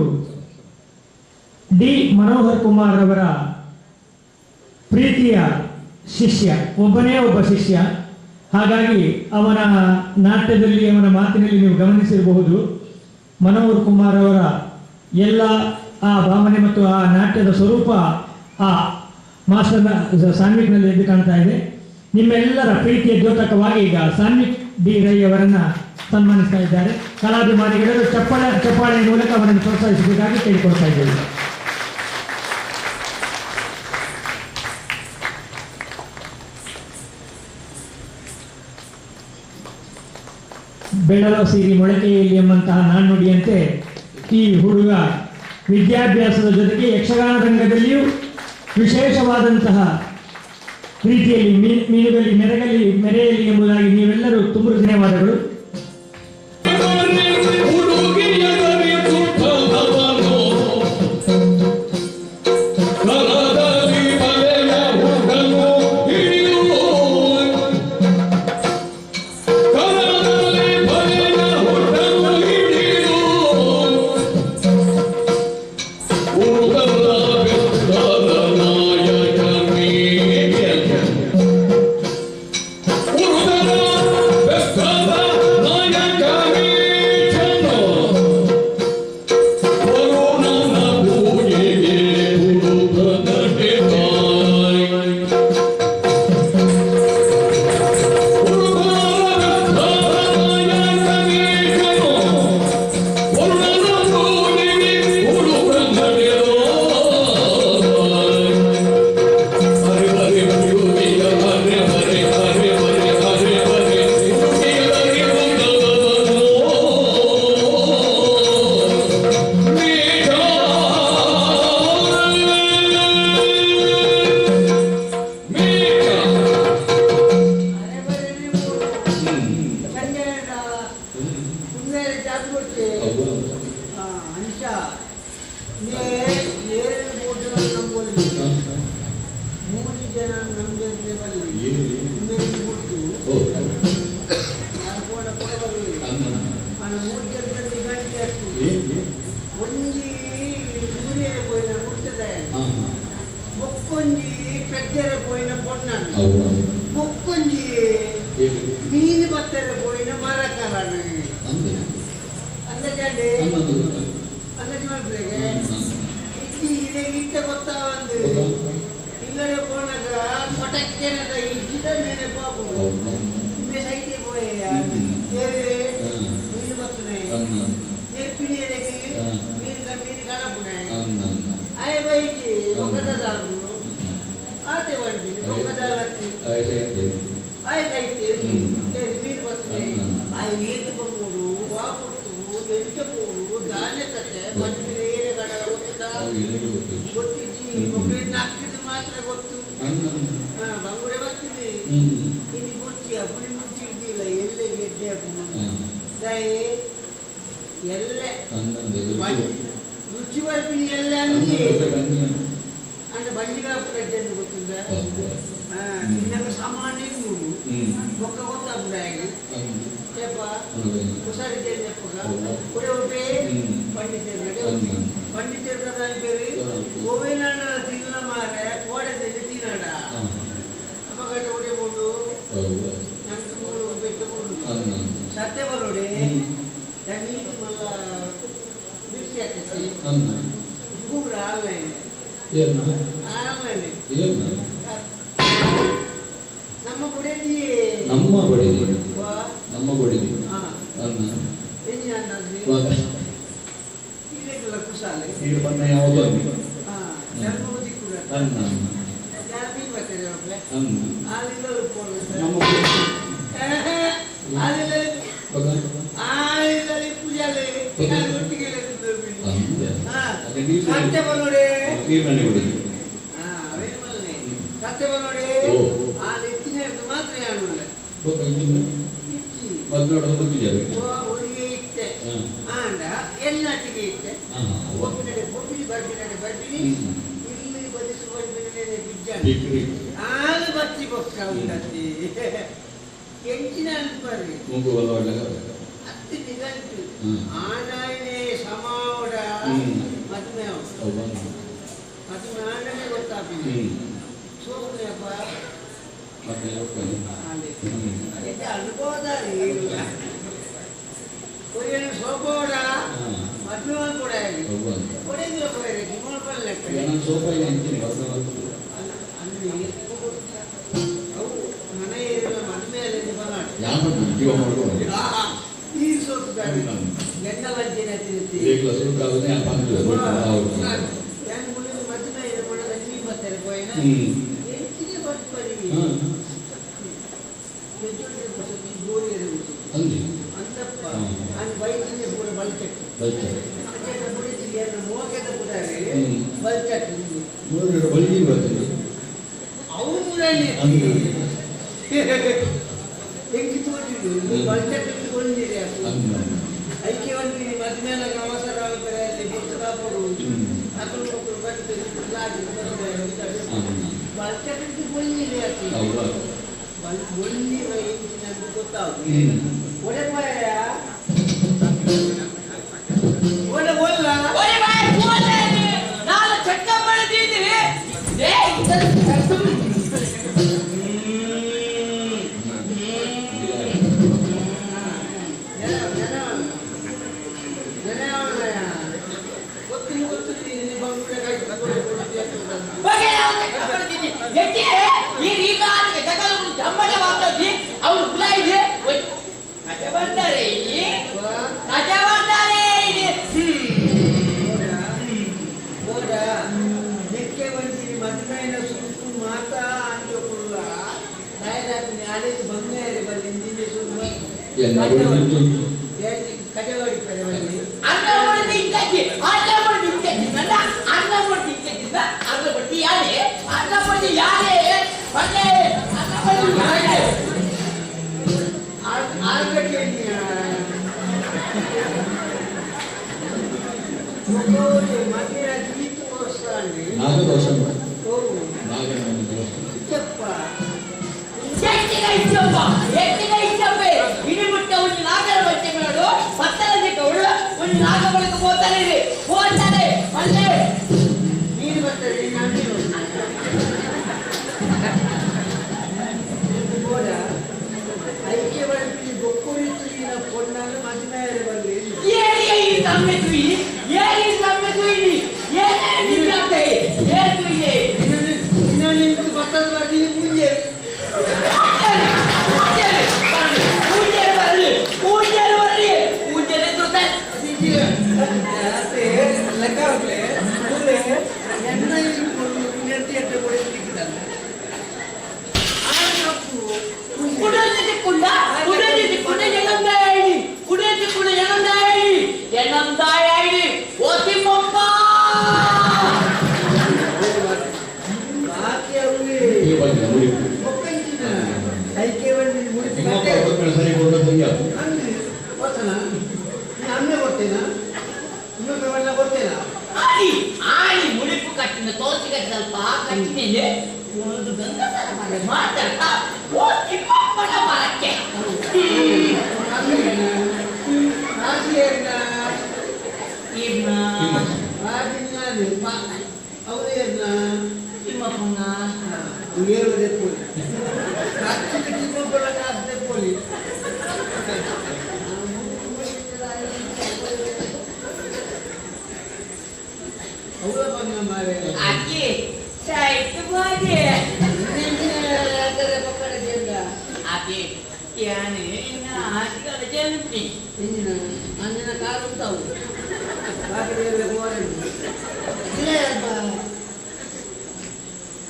ಡಿ ಮನೋಹರ್ ಕುಮಾರ್ ಅವರ ಪ್ರೀತಿಯ ಶಿಷ್ಯ, ಒಬ್ಬನೇ ಒಬ್ಬ ಶಿಷ್ಯ. ಹಾಗಾಗಿ ಅವನ ನಾಟ್ಯದಲ್ಲಿ, ಅವನ ಮಾತಿನಲ್ಲಿ ನೀವು ಗಮನಿಸಿರಬಹುದು, ಮನೋಹರ್ ಕುಮಾರ್ ಅವರ ಎಲ್ಲ ಆ ಭಾವನೆ ಮತ್ತು ಆ ನಾಟ್ಯದ ಸ್ವರೂಪ ಆ ಮಾಸ್ಟರ್ ಸಾನ್ವಿಕ್ನಲ್ಲಿ ಎದ್ದು ಕಾಣ್ತಾ ಇದೆ. ನಿಮ್ಮೆಲ್ಲರ ಪ್ರೀತಿಯ ದ್ಯೋತಕವಾಗಿ ಈಗ ಸಾನ್ವಿಕ್ ಡಿ ರೈ ಅವರನ್ನು ಸನ್ಮಾನಿಸ್ತಾ ಇದ್ದಾರೆ. ಕಲಾಭಿಮಾನಿಗಳು ಚಪ್ಪಾಳೆ ಮೂಲಕ ಅವರನ್ನು ಪ್ರೋತ್ಸಾಹಿಸಬೇಕಾಗಿ ಕೇಳಿಕೊಳ್ತಾ ಇದ್ದೇವೆ. ಬೆಳಲ ಸಿರಿ ಮೊಳಕೆಯಲ್ಲಿ ಎಂಬಂತಹ ನಾಣ್ಣುಡಿಯಂತೆ ಈ ಹುಡುಗ ವಿದ್ಯಾಭ್ಯಾಸದ ಜೊತೆಗೆ ಯಕ್ಷಗಾನ ರಂಗದಲ್ಲಿಯೂ ವಿಶೇಷವಾದಂತಹ ರೀತಿಯಲ್ಲಿ ಮೀನುಗಲ್ಲಿ ಮೆರೆಯಲಿ ಎಂಬುದಾಗಿ ನೀವೆಲ್ಲರೂ ತುಂಬ ಧನ್ಯವಾದಗಳು. ಮೂರ್ತಿ ಗಂಟೆ ಒಂಜಿ ಸೂರ್ಯನ ಪೋಯಿನ ಮುಟ್ಟದೆ ಮೊಕ್ಕೊಂಜಿ ಪೆದ್ದರ ಪೋಯಿನ ಪೊಣ್ಣನ್ನು ಮೊಕ್ಕೊಂಜಿ ಮೀನು ಬತ್ತರ ಪೋಯಿನ ಮರಕರನು ಅಂದಜಾಂಡೆ ಅಂದಜಿ ಮಾಡ್ಬೇಕು ಇಟ್ಟಿ ಇದಕ್ಕೆ ಇಟ್ಟ ಗೊತ್ತಾವಂದು ಇಲ್ಲಡೆ ಪೋಣಗ ಪಟಕ್ಕೆನದ ಇಜ್ಜಿದ ಮೇಲೆ ಪಾಪು ಇಮ್ಮೆ ಸೈತೆ ಪೋಯ ಏರೆ ಮೀನು ಬತ್ತನೆ ನೆಪ್ಪಿನಿ ಎಡೆಗೆ ಮೀನು ಕಾಣಪುಣೆ ಆಯ ಬೈಜಿ ಒಕ್ಕದಾರು ಆತೆ ಬಂಡಿ ಒಕ್ಕದಾರತ್ತಿ ಆಯ್ತೈತೆ ಮೀನು ಬತ್ತನೆ ಆಯ ನೀರು ಬಂಗುಡು ವಾಪುಟ್ಟು ಬೆಂಚಪೂಡು ಧಾನ್ಯ ಕತೆ ಬಂದಿನ ಏರೆ ಕಡ ಗೊತ್ತಿದ್ದ ಗೊತ್ತಿಜ್ಜಿ ಒಬ್ಬರನ್ನ ಹಾಕಿದ್ದು ಮಾತ್ರ ಗೊತ್ತು ಬಂಗುಡೆ ಬರ್ತೀನಿ ಇಲ್ಲಿ ಮುಚ್ಚಿ ಅಪ್ಪನಿ ಮುಚ್ಚಿ ಇದ್ದಿಲ್ಲ ಎಲ್ಲೇ ಗೆಡ್ಡೆ ಅಪ್ಪನ ದಯೆ ಎಲ್ಲೆ ರುಚಿ ಬರ್ತೀನಿ ಎಲ್ಲ ಅಂದಿ ಅಂದ್ರೆ ಬಂಡಿಗ ಅಂತ ಗೊತ್ತಿದ್ದ ಇನ್ನೊಂದು ಸಾಮಾನ್ಯ ಬೊಕ್ಕ ಗೊತ್ತಾಗ್ಬಿಡ చెప్ప ఒకసారి చెప్పగా ఒరే ఒకటే పండితేరు కదా అని పేరు ఓవేనాడు తిన్న మారే కోడే తిన్నాడా అమ్మగడ్డ ఒకటే మూడు నాకు మూడు పెట్టుకోడు సత్యవరుడే దాన్ని మళ్ళా మిర్చి వచ్చేసి కూడా ఆన్లైన్ ನಮ್ಮ ಕೊಡೇದಿ ನಮ್ಮ ಕೊಡೇದಿ ಈಗ ಬಂದ ಯಾವುದು ఎట్టిగా ఇచ్చప్ప ఇది ముట్ట ఉండి నాగర వచ్చేనాడు పత్తల ಕುಂಡ ಕುಡೇಜಿ ಕುಡ ಎನಂದಾಯಿ ಕುಡೇಜಿ ಕುಡ ಎನಂದಾಯಿ ಓತಿ ಮೊಮ್ಮ ಬಾಕಿ ಅವ್ರಿಗೆ ಈ ಬಗ್ಗೆ ನೋಡಿ ಒಕ್ಕಂಚಿನ ಐಕೆ ಬಂದು ಮುಡಿಸಿ ನಿಮ್ಮಪ್ಪ ಮಕ್ಕಳು ಸರಿ ಕೊಡೋದಿಲ್ಲ ಅಂದ್ರೆ ಗೊತ್ತನಾ ಅಮ್ಮೆ ಕೊಡ್ತೇನಾ ಇನ್ನೊಂದು ಬಣ್ಣ ಕೊಡ್ತೇನಾ ಆಳಿ ಮುಡಿಪು ಕಟ್ಟಿನ ತೋಚಿಗೆ ಸ್ವಲ್ಪ ಕಟ್ಟಿನೇ ಒಂದು ಗಂಗಸರ ಮನೆ ಮಾತಾಡ್ತಾ ಓತಿ ಮೊಮ್ಮನ ಮರಕ್ಕೆ Aki, saya itu boleh. Aki, ya nih, hati kalau jalan nih. Anjana karu tahu. Bapak dia keluarin. Gila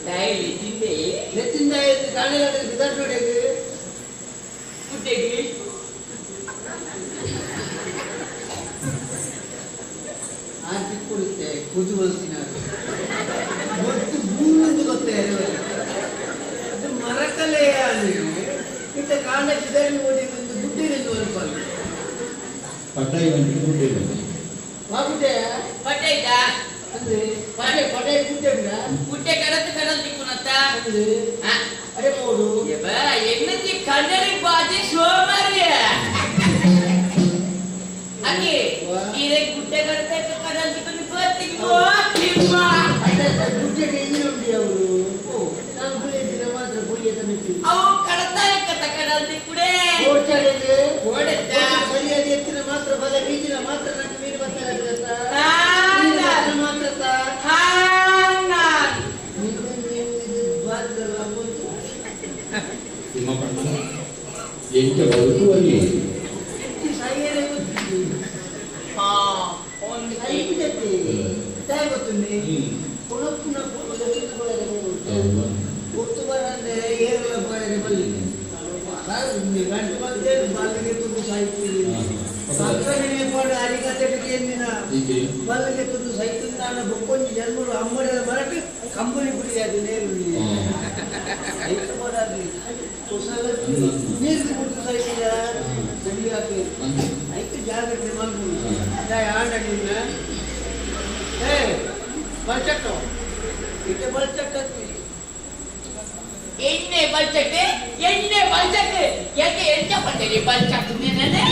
Daily tinde, Letinda itu kali ada kita tuh deh. kudegi. ಆರ್ತಿ ಕೊಡುತ್ತೆ ಕುದು ಬಲ್ಸಿನ ಒಟ್ಟು ಭೂಮಿಂದು ಗೊತ್ತೇವೆ ಅದು ಮರಕಲೆಯ ಇತ್ತ ಕಾಂಡಕ್ಕಿದಲ್ಲಿ ಓದಿ ಒಂದು ದುಡ್ಡಿನಿಂದ ಅನ್ಕೊಂಡು ಪಟ್ಟಾಯಿ ಬಂದು ಕೊಟ್ಟಿಲ್ಲ ಬಾಗುಟ್ಟೆ Padaida, ಅಂದ್ರೆ ಪಡೆ kude kadal dikunata. ಅಂದ್ರೆ Ah, ಅರೆ mode ya ba, enni kadari baje somariya. Aki, ire kude kadal dikuni pati kimma. ಅಡ್ಡ ದುಡ್ಡಿಗೆ ಏನು ಉಂಡಿ ಅವರು ನಾನು ಬುಳಿದಿನ ಮಾತ್ರ ಬುಳಿಯ ತನಕ Awu kadata kadal dikude. ಓಡ್ಚಾಡಿದೆ ಓಡಿದ್ದ. ಸರಿಯಾಗಿ ಎತ್ತಿನ ಮಾತ್ರ ಬಲ ಬೀದಿನ ಮಾತ್ರ ನನ್ನ ಮೀನು ಬರ್ತಾ ಮಾತ್ರ Hangat. ನಿಮ್ಮ ಪಟ್ಟ ಎಂಟ ಬದುಕುವಲ್ಲಿ ಬಲ್ಲಿಗೆ ತಂದು ಸೈತಂದಾನ ಬೊಕ್ಕೊಂದು ಜನರು ಅಮ್ಮಡಿದ ಮರಕ್ಕೆ ಕಂಬನಿ ಪುಡಿ ಅದು ನೇರು ನೀರು ಬಿಟ್ಟು ಸೈತಿದ ಸರಿಯಾಗಿ ಐದು ಜಾಗ್ರತೆ ಮಾಡ್ಬೋದು ಆಂಡ ನಿನ್ನ ಏ ಬಲ್ಚಕ್ಕ ಇಟ್ಟೆ ಬಲ್ಚಕ್ಕತ್ತಿ ಎಣ್ಣೆ ಬಲ್ಚಕ್ಕೆ ಯಾಕೆ ಎಂತ ಪಟ್ಟೆ ಬಲ್ಚಕ್ಕೆ ನೀನೇ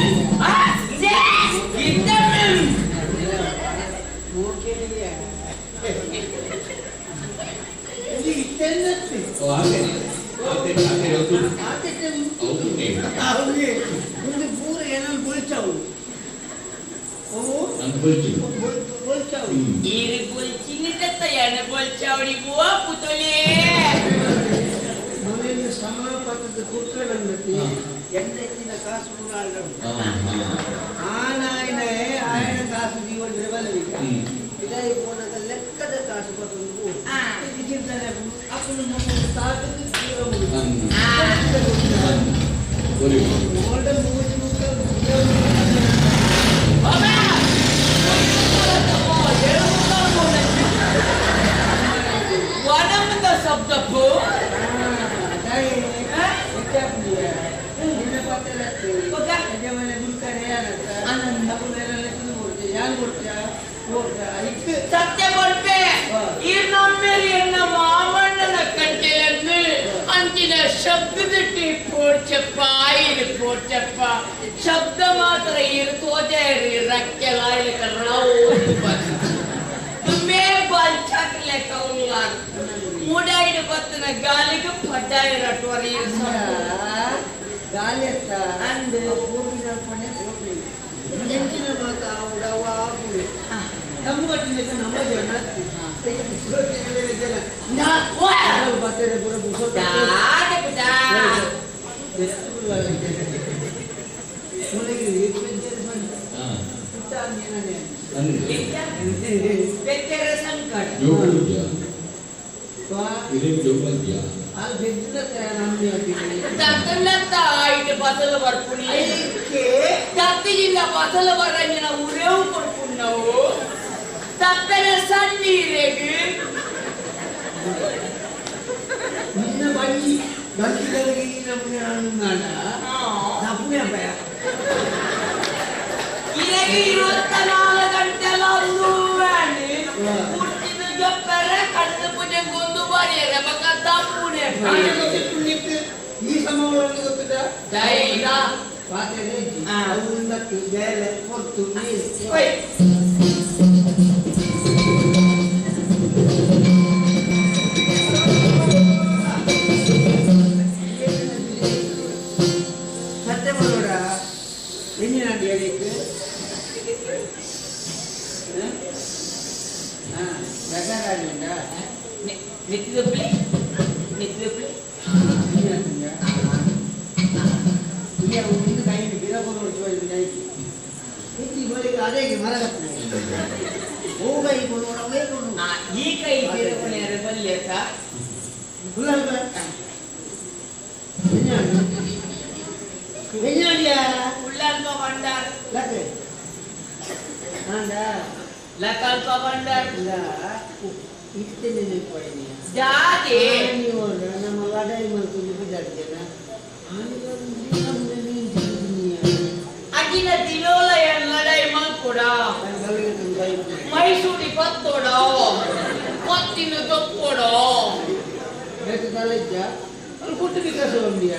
ಮುಂದೆ ಪೂರ ಏನಾದ್ರು ಬೋಲ್ಚಾವು ಬೋಲ್ಚಾವು Iri bolcini kata ya na bolcauri gua putole. ಮನೆಯಲ್ಲಿ ಸಮಾಪತ್ತದ ಕೂತ್ರೆ ಬಂದತಿ ಎಂದೆತ್ತಿನ ಕಾಸು ಮುಗಾಳು ఆయన కాసు జీవన రేవలి ఇదై పోనద లెక్కద కాసు పట్టుకు ఇది చింతన అప్పుడు మనం తాతకి తీరము మోడల్ మూడు Baba. Wadam da sabda po. dai क्या किया इन्हें पता रहते Pagka जब मैंने बुलका रिया रहता आनंद अब मेरे लेकिन बोलते यार बोलते इक ಸತ್ಯ ಕೊಡ್ತೆ ಈ ನಮ್ಮೇಲಿಯನ್ನ ಮಾಮಣ್ಣನ ಕಟ್ಟೆಯಲ್ಲಿ ಅಂಚಿನ ಶಬ್ದದಿಟ್ಟಿ ಪೋಡ್ಚಪ್ಪ ಇಲ್ಲಿ ಪೋಡ್ಚಪ್ಪ ಶಬ್ದ ಮಾತ್ರ ಇರ್ತೋದೆ ರಕ್ಕೆಲಾಯಿ ಕರ್ರಾವು ಮೇ ಬಾಲ್ಚಾಕ್ಲೆ ಕೌಲಾರ ಮೂಡಾಯಿನ ಬತ್ತನ ಗಾಲಿಗೆ ಪಡ್ಡಾಯಿ ರಟ್ವರಿ गाली आता ಅಂದ पूर्वी पणे ಹೋಗ್ಲಿ ನೆಂಚಿನ ಮಾತ ಅವಡವ ಆಗುವೆ ನಮ್ಮ ಬಟ್ಟಿನ ನಮ್ಮ ಜನ ತೆಗೆ ಬಿಸ್ರೋಟಿಗೆ ಇದೆಲ್ಲ ನಾ ವಾ ನಾವು ಬತ್ತರೆ ಪೂರ ಬಿಸ್ರೋಟ ದಾಡೆ ಬಿಡಾ ಮುನಿಗೆ ಏಕಂಜೆ ಬಂದ ಪುಟ್ಟಾನೇನೇ ಬೆಕ್ಕರ ಸಂಕಟ ಜೋಗುದ್ಯಾ ವಾ ಇದೇ ಜೋಗುದ್ಯಾ al ಬಿಸ್ನೆಸ್ ನಮ್ಮನೆ ಆಗಿದೆ ತತ್ತಲತ್ತ ಐಟ್ బసలు పడుకుని దత్తి జిల్లా బసలు పడంగిన ఊరేవు పడుకున్నావు తప్పెన సన్నీరేగి నిన్న బండి గంటి కలిగినప్పుడు అన్నాడా తప్పునే అబ్బాయా ఇరగి 24 గంటల నువ్వండి పుట్టిన చెప్పారా కళ్ళు పుణ్యం గొంతు బారి రెమక తప్పునే ఈ సమయంలో ಗೊತ್ತಿದೆ జైనా ಪಾತ್ರೆ ಅವನ್ನಕ್ಕೆ ಬೇರೆ ಕೊಟ್ಟು ನೀರು ಸತ್ಯ ಮಾಡೋಡ ಎಂಜಿನಾಡಿ ಹೇಳಿಕ್ಕೆ ಬೆಟರಾಡಿಂದ ನಿತ್ಯದಪ್ಪಲಿ ಒಂದು ಕೈ ಬಿರಕೊಂಡು ಅದೇ ಮರ ಈ ಕೈ ಬೀರಕೊನೆಯರ ಬಲ್ಲೇಕ ಉಳ್ಳಾಲ್ಕೋ ಬಂಡಾರ್ ಲಕಾಲ್ಕೋ ಬಂಡಾರ್ ಜಾತಿ ನಮ್ಮ ಲಡಾಯಿ ಮಾಡ್ಕೊಂಡು ಬಿದ್ದಾಡ್ತೇನ ಅಗಿನ ದಿನೋಲ ಲಡಾಯಿ ಮಾಡ್ಕೊಡ ಮೈಸೂರಿ ಪತ್ತೋಡ ಪತ್ತಿನ ತೊಕ್ಕೊಡ ತಲೆಜ್ಜ ಅಲ್ಲಿ ಕೊಟ್ಟು ವಿಕಾಸ ಬಂದಿಯ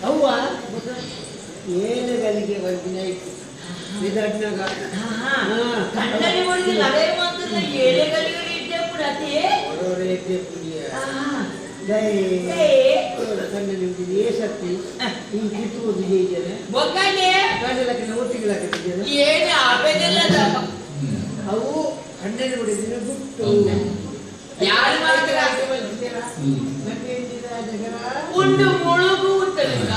ಅವ್ವ ಏನು ಗಲಿಗೆ ಬಂದಿನ ಬಿದ್ದಾಡ್ನಾಗ ಕಣ್ಣಲ್ಲಿ ಒಂದು ಲಡಾಯಿ ಮಾಡ್ತಿಲ್ಲ ಏಳೆ ಗಲಿಗಳು ಇದ್ದೆ ಕೂಡ ಅತಿ ಅವರವರೇ ಇದ್ದೆ ಪುಡಿಯ ಕಣ್ಣ ನಿಮ್ಗೆ ಏಸತ್ತಿ ಹಿಂಗೆ ಕಿತ್ತುವುದು ಹೇಗೆ ಬೊಕ್ಕನೆ ಗಂಡಲಕ್ಕೆ ಒಟ್ಟಿಗೆ ಏನು ಆಪೇದೆಲ್ಲ ಅವು ಹಣ್ಣೆಣ್ಣೆ ಹೊಡೆದಿನ ಬಿಟ್ಟು ಯಾರು ಮಾತ್ರ ಉಂಡು ಮುಳುಗು ಉತ್ತಲಿಲ್ಲ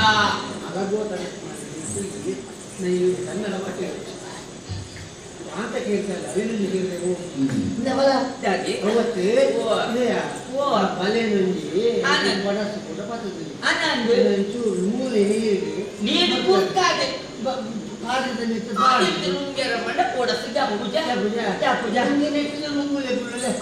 ಕನ್ನಡ ಮಟ್ಟೆ ಅಂತ ಕೇಳ್ತಾರೆ ಅಭಿವೃದ್ಧಿ ಕೇಳ್ತೇವೆ ಅವತ್ತು ಬಲೆ ನಂಜಿ ಬಡಸು ಕೂಡ ಪತ್ತದಲ್ಲಿ ಚೂರು ಮೂಲೆ ನೀನು ಕೂತ್ಕಾದೆ ಪಾದದಲ್ಲಿ ನುಂಗೆರ ಮಂಡ ಕೊಡಸು ಜಪುಜ ಮೂಲೆ ಬಿಡಲೆ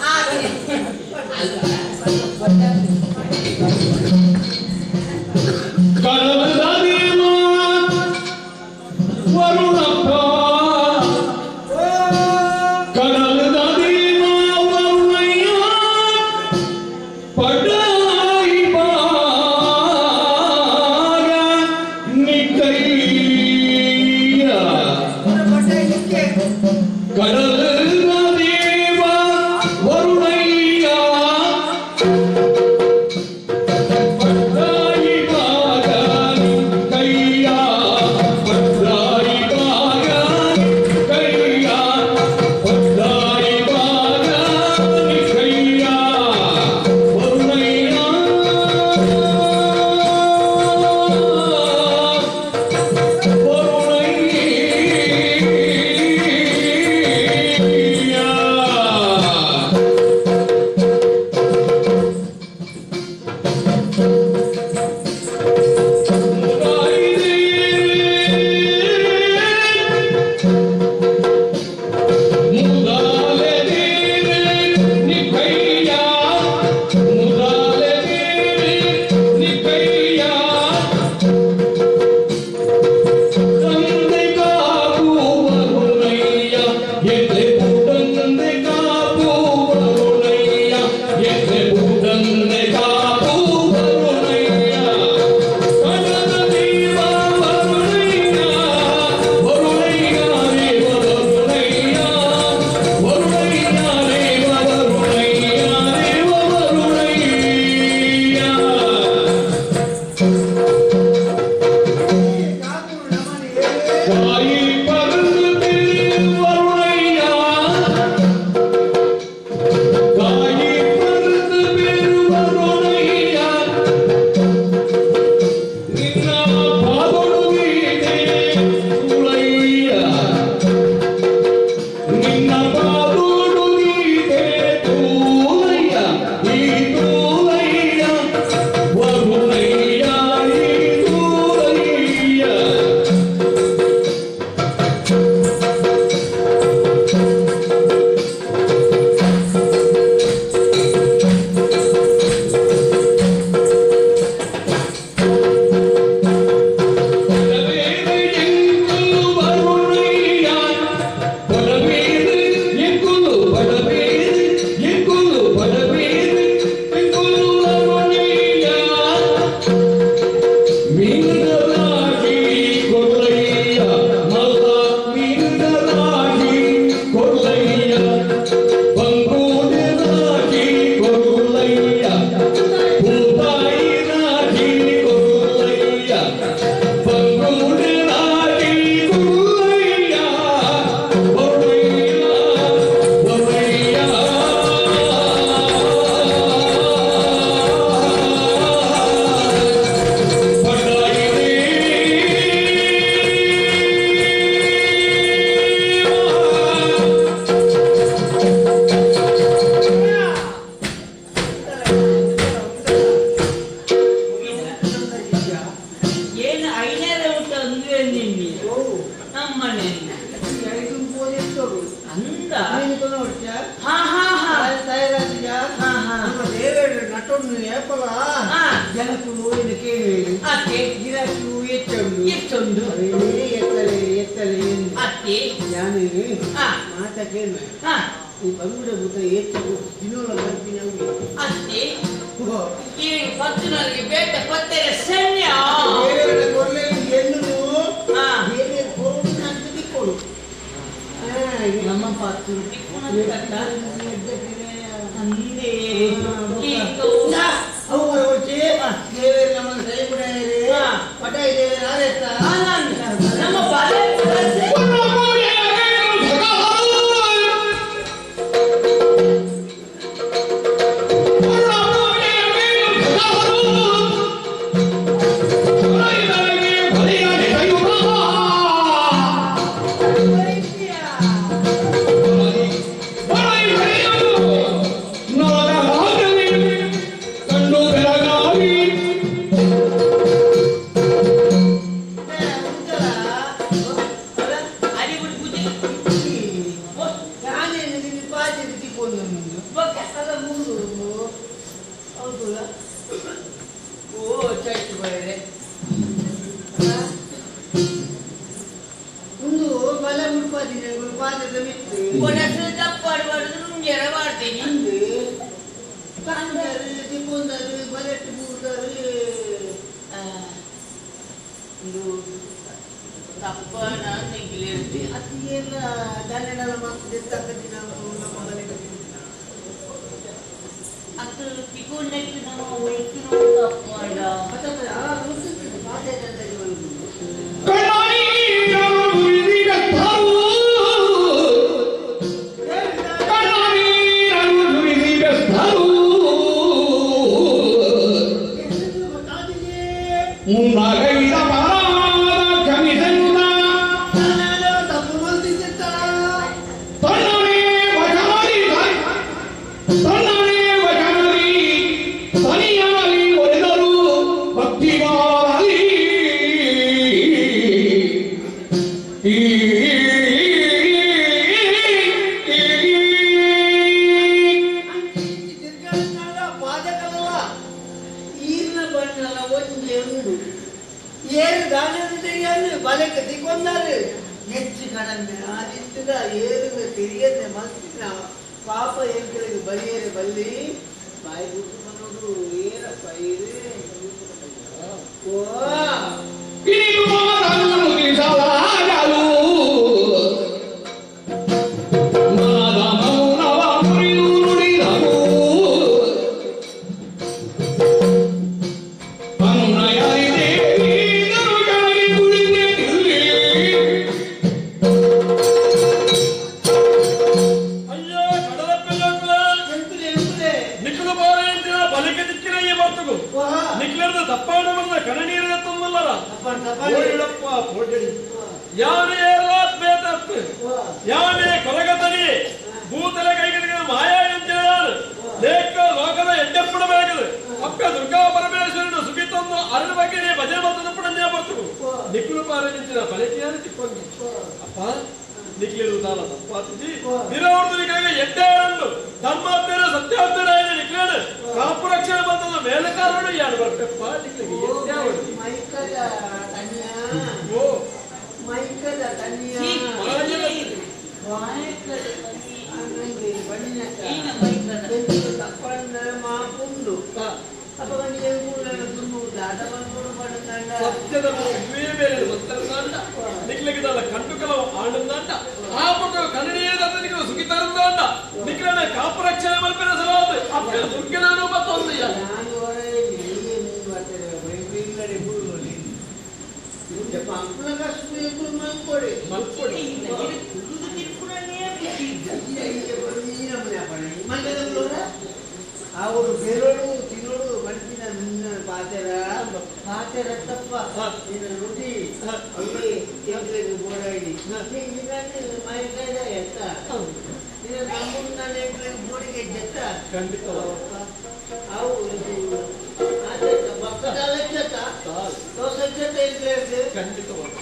What ನಮ್ಮನೆ ಐದು ಪೋಲಿ ತೋರು ಅಂದ ನೀನು ನೋಡ್ತೀಯಾ ಹಾ ಹಾ ಹಾ ತಯಾರಾಗಿಯಾ ಹಾ ಹಾ ನಮ್ಮ ದೇವೇಂದ್ರ ನಟೊಂದು ಏಪಲ ಹಾ ಜನಕ್ಕೂ ನೋಡಿನ ಕೇಳಿ ಅತ್ತೆ ಗಿರಾಕಿಯು ಎಚ್ಚಂಡು ಎಷ್ಟೊಂದು ಎತ್ತಲೆ ಎತ್ತಲೆ ಅತ್ತೆ ನಾನು ಹಾ ಮಾತಕ್ಕೇನು ಹಾ ಈ ಬಂಗುಡ ಬುದ್ಧ ಎತ್ತು ದಿನೋಲ ಬರ್ತೀನಿ ಅವ್ರಿಗೆ ಅತ್ತೆ ಈ ಭಕ್ತನವರಿಗೆ ಬೇಟ ಪತ್ತೆರ ಸೈನ್ಯ ದೇವೇಂದ್ರ ಕೊಡ್ಲೆ ಎನ್ನು ಹಾ ಬೇರೆ ಕೊಡು ಅಂತ ತಿಕ್ಕೊಡು ನಮ್ಮ ಪಾತ್ರ ಅಂದೇ ಈ ಅವ್ರ వచ్చి ದೇವೇಂದ್ರ ನಮ್ಮ ಸೈ ಕೂಡ ಪಟ ಇದೆ ಆರೆತ್ತ ನಮ್ಮ ಬಾಲೆ ಅವರು ಬೇರೋಡು ತಿನ್ನೋಡು ಮನಸ್ಸಿನ ನಿನ್ನ ಪಾತೆರ ತಪ್ಪ ನಿನ್ನ ರುಟಿ ಅಲ್ಲಿ ಎಂಟ್ಲೆಗೆ ಬೋಡಾಡಿ ಮೈಕೈದ ಎತ್ತ ನಿನ್ನ ತಮ್ಮನ ಎಂಟ್ಲೆಗೆ ಬೋಡಿಗೆ ಜತ್ತ ಖಂಡಿತ ಅವು ಬಕ್ಕದಾಲ ಜತ್ತ ದೋಸೆ ಜತ್ತ ಎಂಟ್ಲೆಗೆ ಖಂಡಿತವಾಗಿ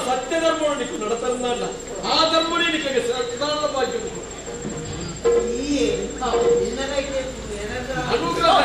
ಸತ್ಯ ಧರ್ಮ ನಿಕ್ಕು ನಡತಲ್ಲ ಆ ಧರ್ಮನೇ ನಿಕ್ಕಗೆ ಸದಾನಂದ ಭಾಗ್ಯ ಅನುಗ್ರಹ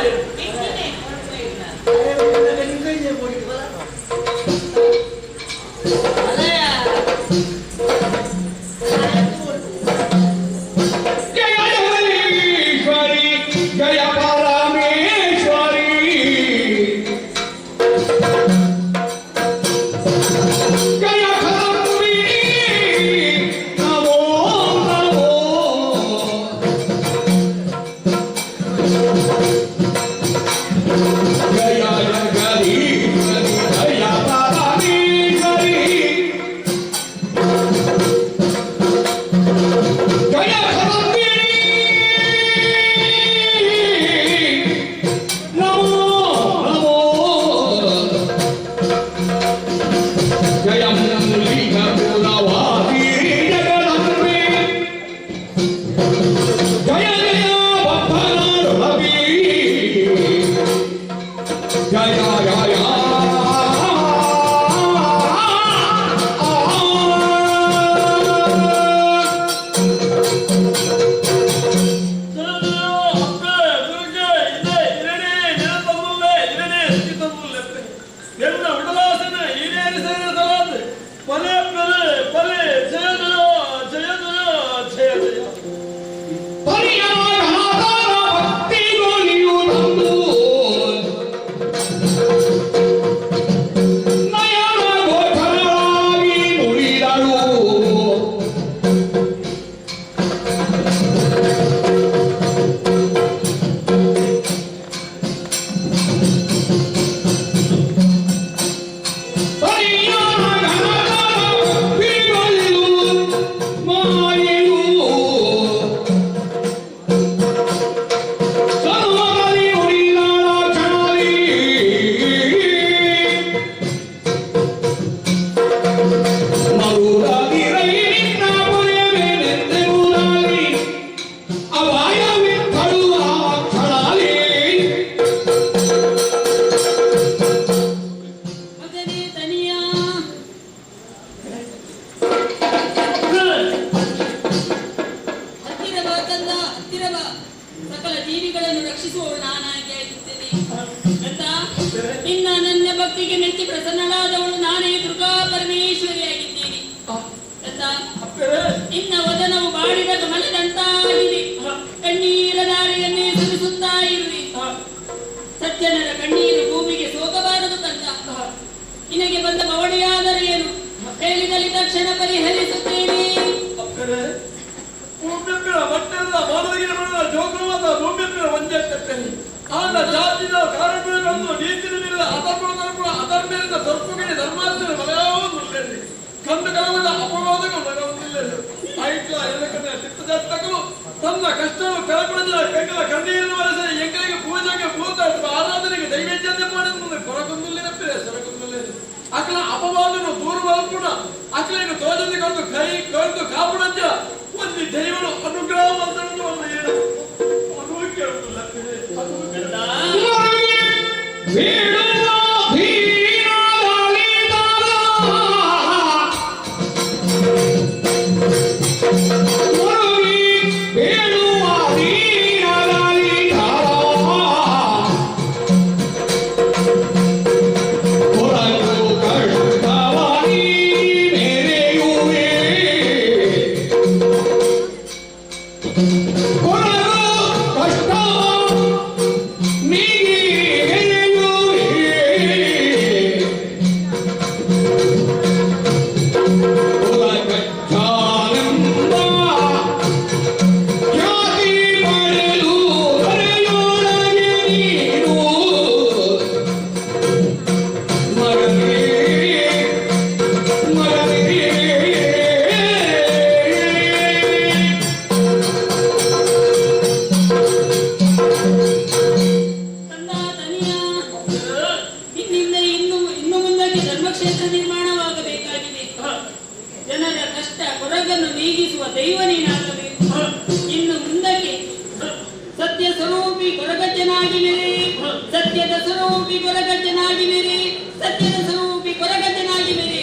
ಸತ್ಯ ಸ್ವರೂಪಿ ಕೊರಗಜ್ಜನಾಗಿ ಮೇರೆ ಸತ್ಯದ ಸ್ವರೂಪಿ ಕೊರಗದ್ದನಾಗಿ ಮೇರೆ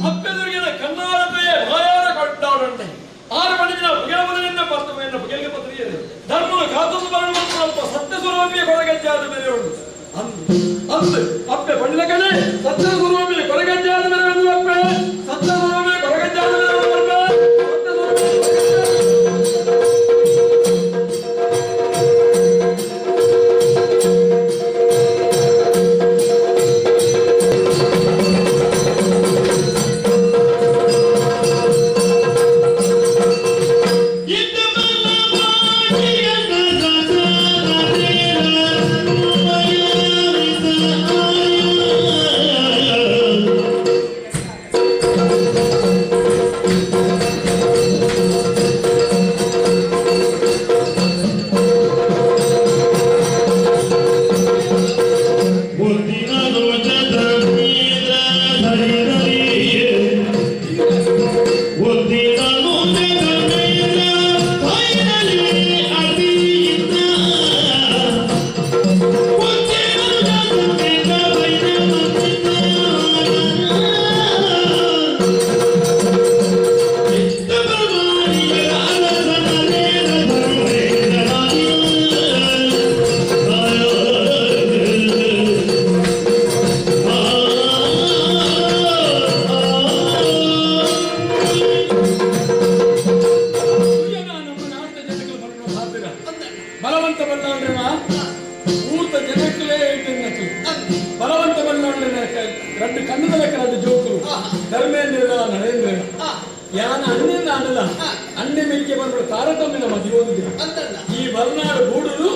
ಅಪ್ಪೆದುರಿಗಿನ ಕನ್ನಾಡತೆಯೇ ಭಯಾನ ಕೊಟ್ಟಾಡುಂಟೆ 6 ಮಣಿದಿನ ಬುಗೆಮದನೆನ್ನ ಪರ್ತಮೆಯನ್ನು ಬುಗೆಗೆ ಪತ್ರಿಯರು ಧರ್ಮನು ಕಾತೊಂದು ಬರಲು ಸ್ವಲ್ಪ ಸತ್ಯ ಸ್ವರೂಪಿಯ ಕೊರಗಜ್ಜಾದ ಮೇಲೆ ಉಂಟು ಅಂದು ಅಪ್ಪೆ ಬಣ್ಣ ಕಡೆ ಸತ್ಯ ಸ್ವರೂಪಿಯ ಕೊರಗಜ್ಜಾದ ಮೇಲೆ ಒಂದು ಅಪ್ಪೆ ಸತ್ಯ ಸ್ವರೂಪಿಯ ಕೊರಗಜ್ಜಾದ ಮೇಲೆ ಒಂದು ಅಪ್ಪೆ ಬಲವಂತ ಬಲ್ಲಾಂಡ್ರೆ ಊತ ಜನಕ್ಕಲೇ ಇಟ್ಟಿನ್ನಕ್ಕೆ ಬಲವಂತ ಬಲ್ಲಾಂಡ್ರೆ రెండు ಕಣ್ಣದ ಲೆಕ್ಕ రెండు ಜೋಕುಲು ಧರ್ಮೇಂದ್ರ ನರೇಂದ್ರ ಯಾನ ಅಣ್ಣಿಂದ ಅನ್ನಲ್ಲ ಅಣ್ಣೆ ಮೇಲಿಗೆ ಬಂದ್ರು ತಾರತಮ್ಯನ ಮದುವೆ ಓದಿದೆ ಈ ಬರ್ನಾಡು ಗೂಡಲು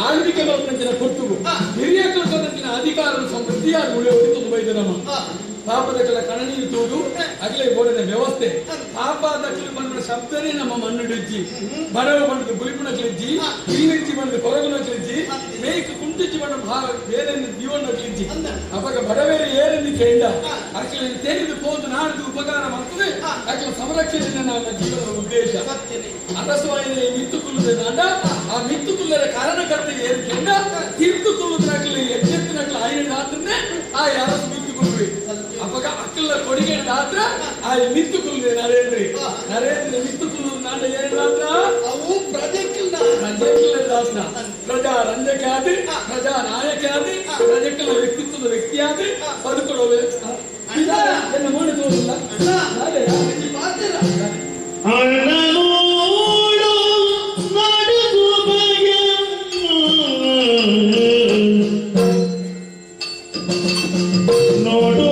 ಆಳ್ವಿಕೆ ಬರ್ತಂಚಿನ ಕೊಟ್ಟುಗು ಹಿರಿಯ ಕಲ್ಪದಂಚಿನ ಅಧಿಕಾರ ಸಮೃದ್ಧಿಯಾಗಿ ಉಳಿಯೋದು ಬೈದ ನಮ್ಮ ಪಾಪದಕ್ಕೆಲ್ಲ ಕಣನೀರು ತೂದು ಅಗಲೇ ಗೋಡನ ವ್ಯವಸ್ಥೆ ಪಾಪದಕ್ಕೆ ಬಂದ ಶಬ್ದನೇ ನಮ್ಮ ಮಣ್ಣಿಡಿಜ್ಜಿ ಬಡವ ಬಂದದ್ದು ಗುರಿಪುಣಕ್ಲಿಜ್ಜಿ ಕೀಳಿಜ್ಜಿ ಬಂದು ಕೊರಗುನಕ್ಲಿಜ್ಜಿ ಮೇಯ್ಕು ಕುಂಟಿಜ್ಜಿ ಬಂದ ಬೇರೆ ಜೀವನಕ್ಲಿಜ್ಜಿ ಅವಾಗ ಬಡವೇರೆ ಏರೆಂದು ಕೇಂಡ ಅಕ್ಲೆ ತೆಗೆದು ಹೋದು ನಾಡ್ದು ಉಪಕಾರ ಮಾಡ್ತದೆ ಅಕ್ಲ ಸಂರಕ್ಷಣೆ ನನ್ನ ಜೀವನದ ಉದ್ದೇಶ ಅರಸವಾಯಿನ ಮಿತ್ತುಕುಲ್ಲದ ದಂಡ ಆ ಮಿತ್ತುಕುಲ್ಲರ ಕಾರಣಕರ್ತೆಗೆ ಏರು ಕೇಂಡ ತೀರ್ಥುಕುಲ್ಲದಕ್ಲಿ ಎಚ್ಚೆತ್ತಿನಕ್ಲ ಆಯ್ನ ಆತನ್ನೇ ಆ ಯಾರಸ್ ಮಿತ್ತುಕುಲ್ವಿ ಅವಾಗ ಅಕ್ಕಲ ಕೊಡಿಗೆ ಆದ್ರ ಆ ಮಿತ್ತುಕುಲ್ವೆ ನರೇಂದ್ರ ಮಿತ್ತುಕುಲ್ಲು ನಾಡ ಏನಾದ್ರ ಅವು ಪ್ರಜೆಕ್ಕಿಲ್ಲ ದಾಸ್ನ ಪ್ರಜಾ ರಂಜಕ ಆದಿ ಪ್ರಜಾ ನಾಯಕ ಆದಿ ಪ್ರಜೆಕ್ಕಲ ವ್ಯಕ್ತಿತ್ವದ ವ್ಯಕ್ತಿ ಆದಿ ಬದುಕೊಳ್ಳುವ ಎನ್ನ ಮೋಡಿ ತೋರಿಲ್ಲ ನೋಡು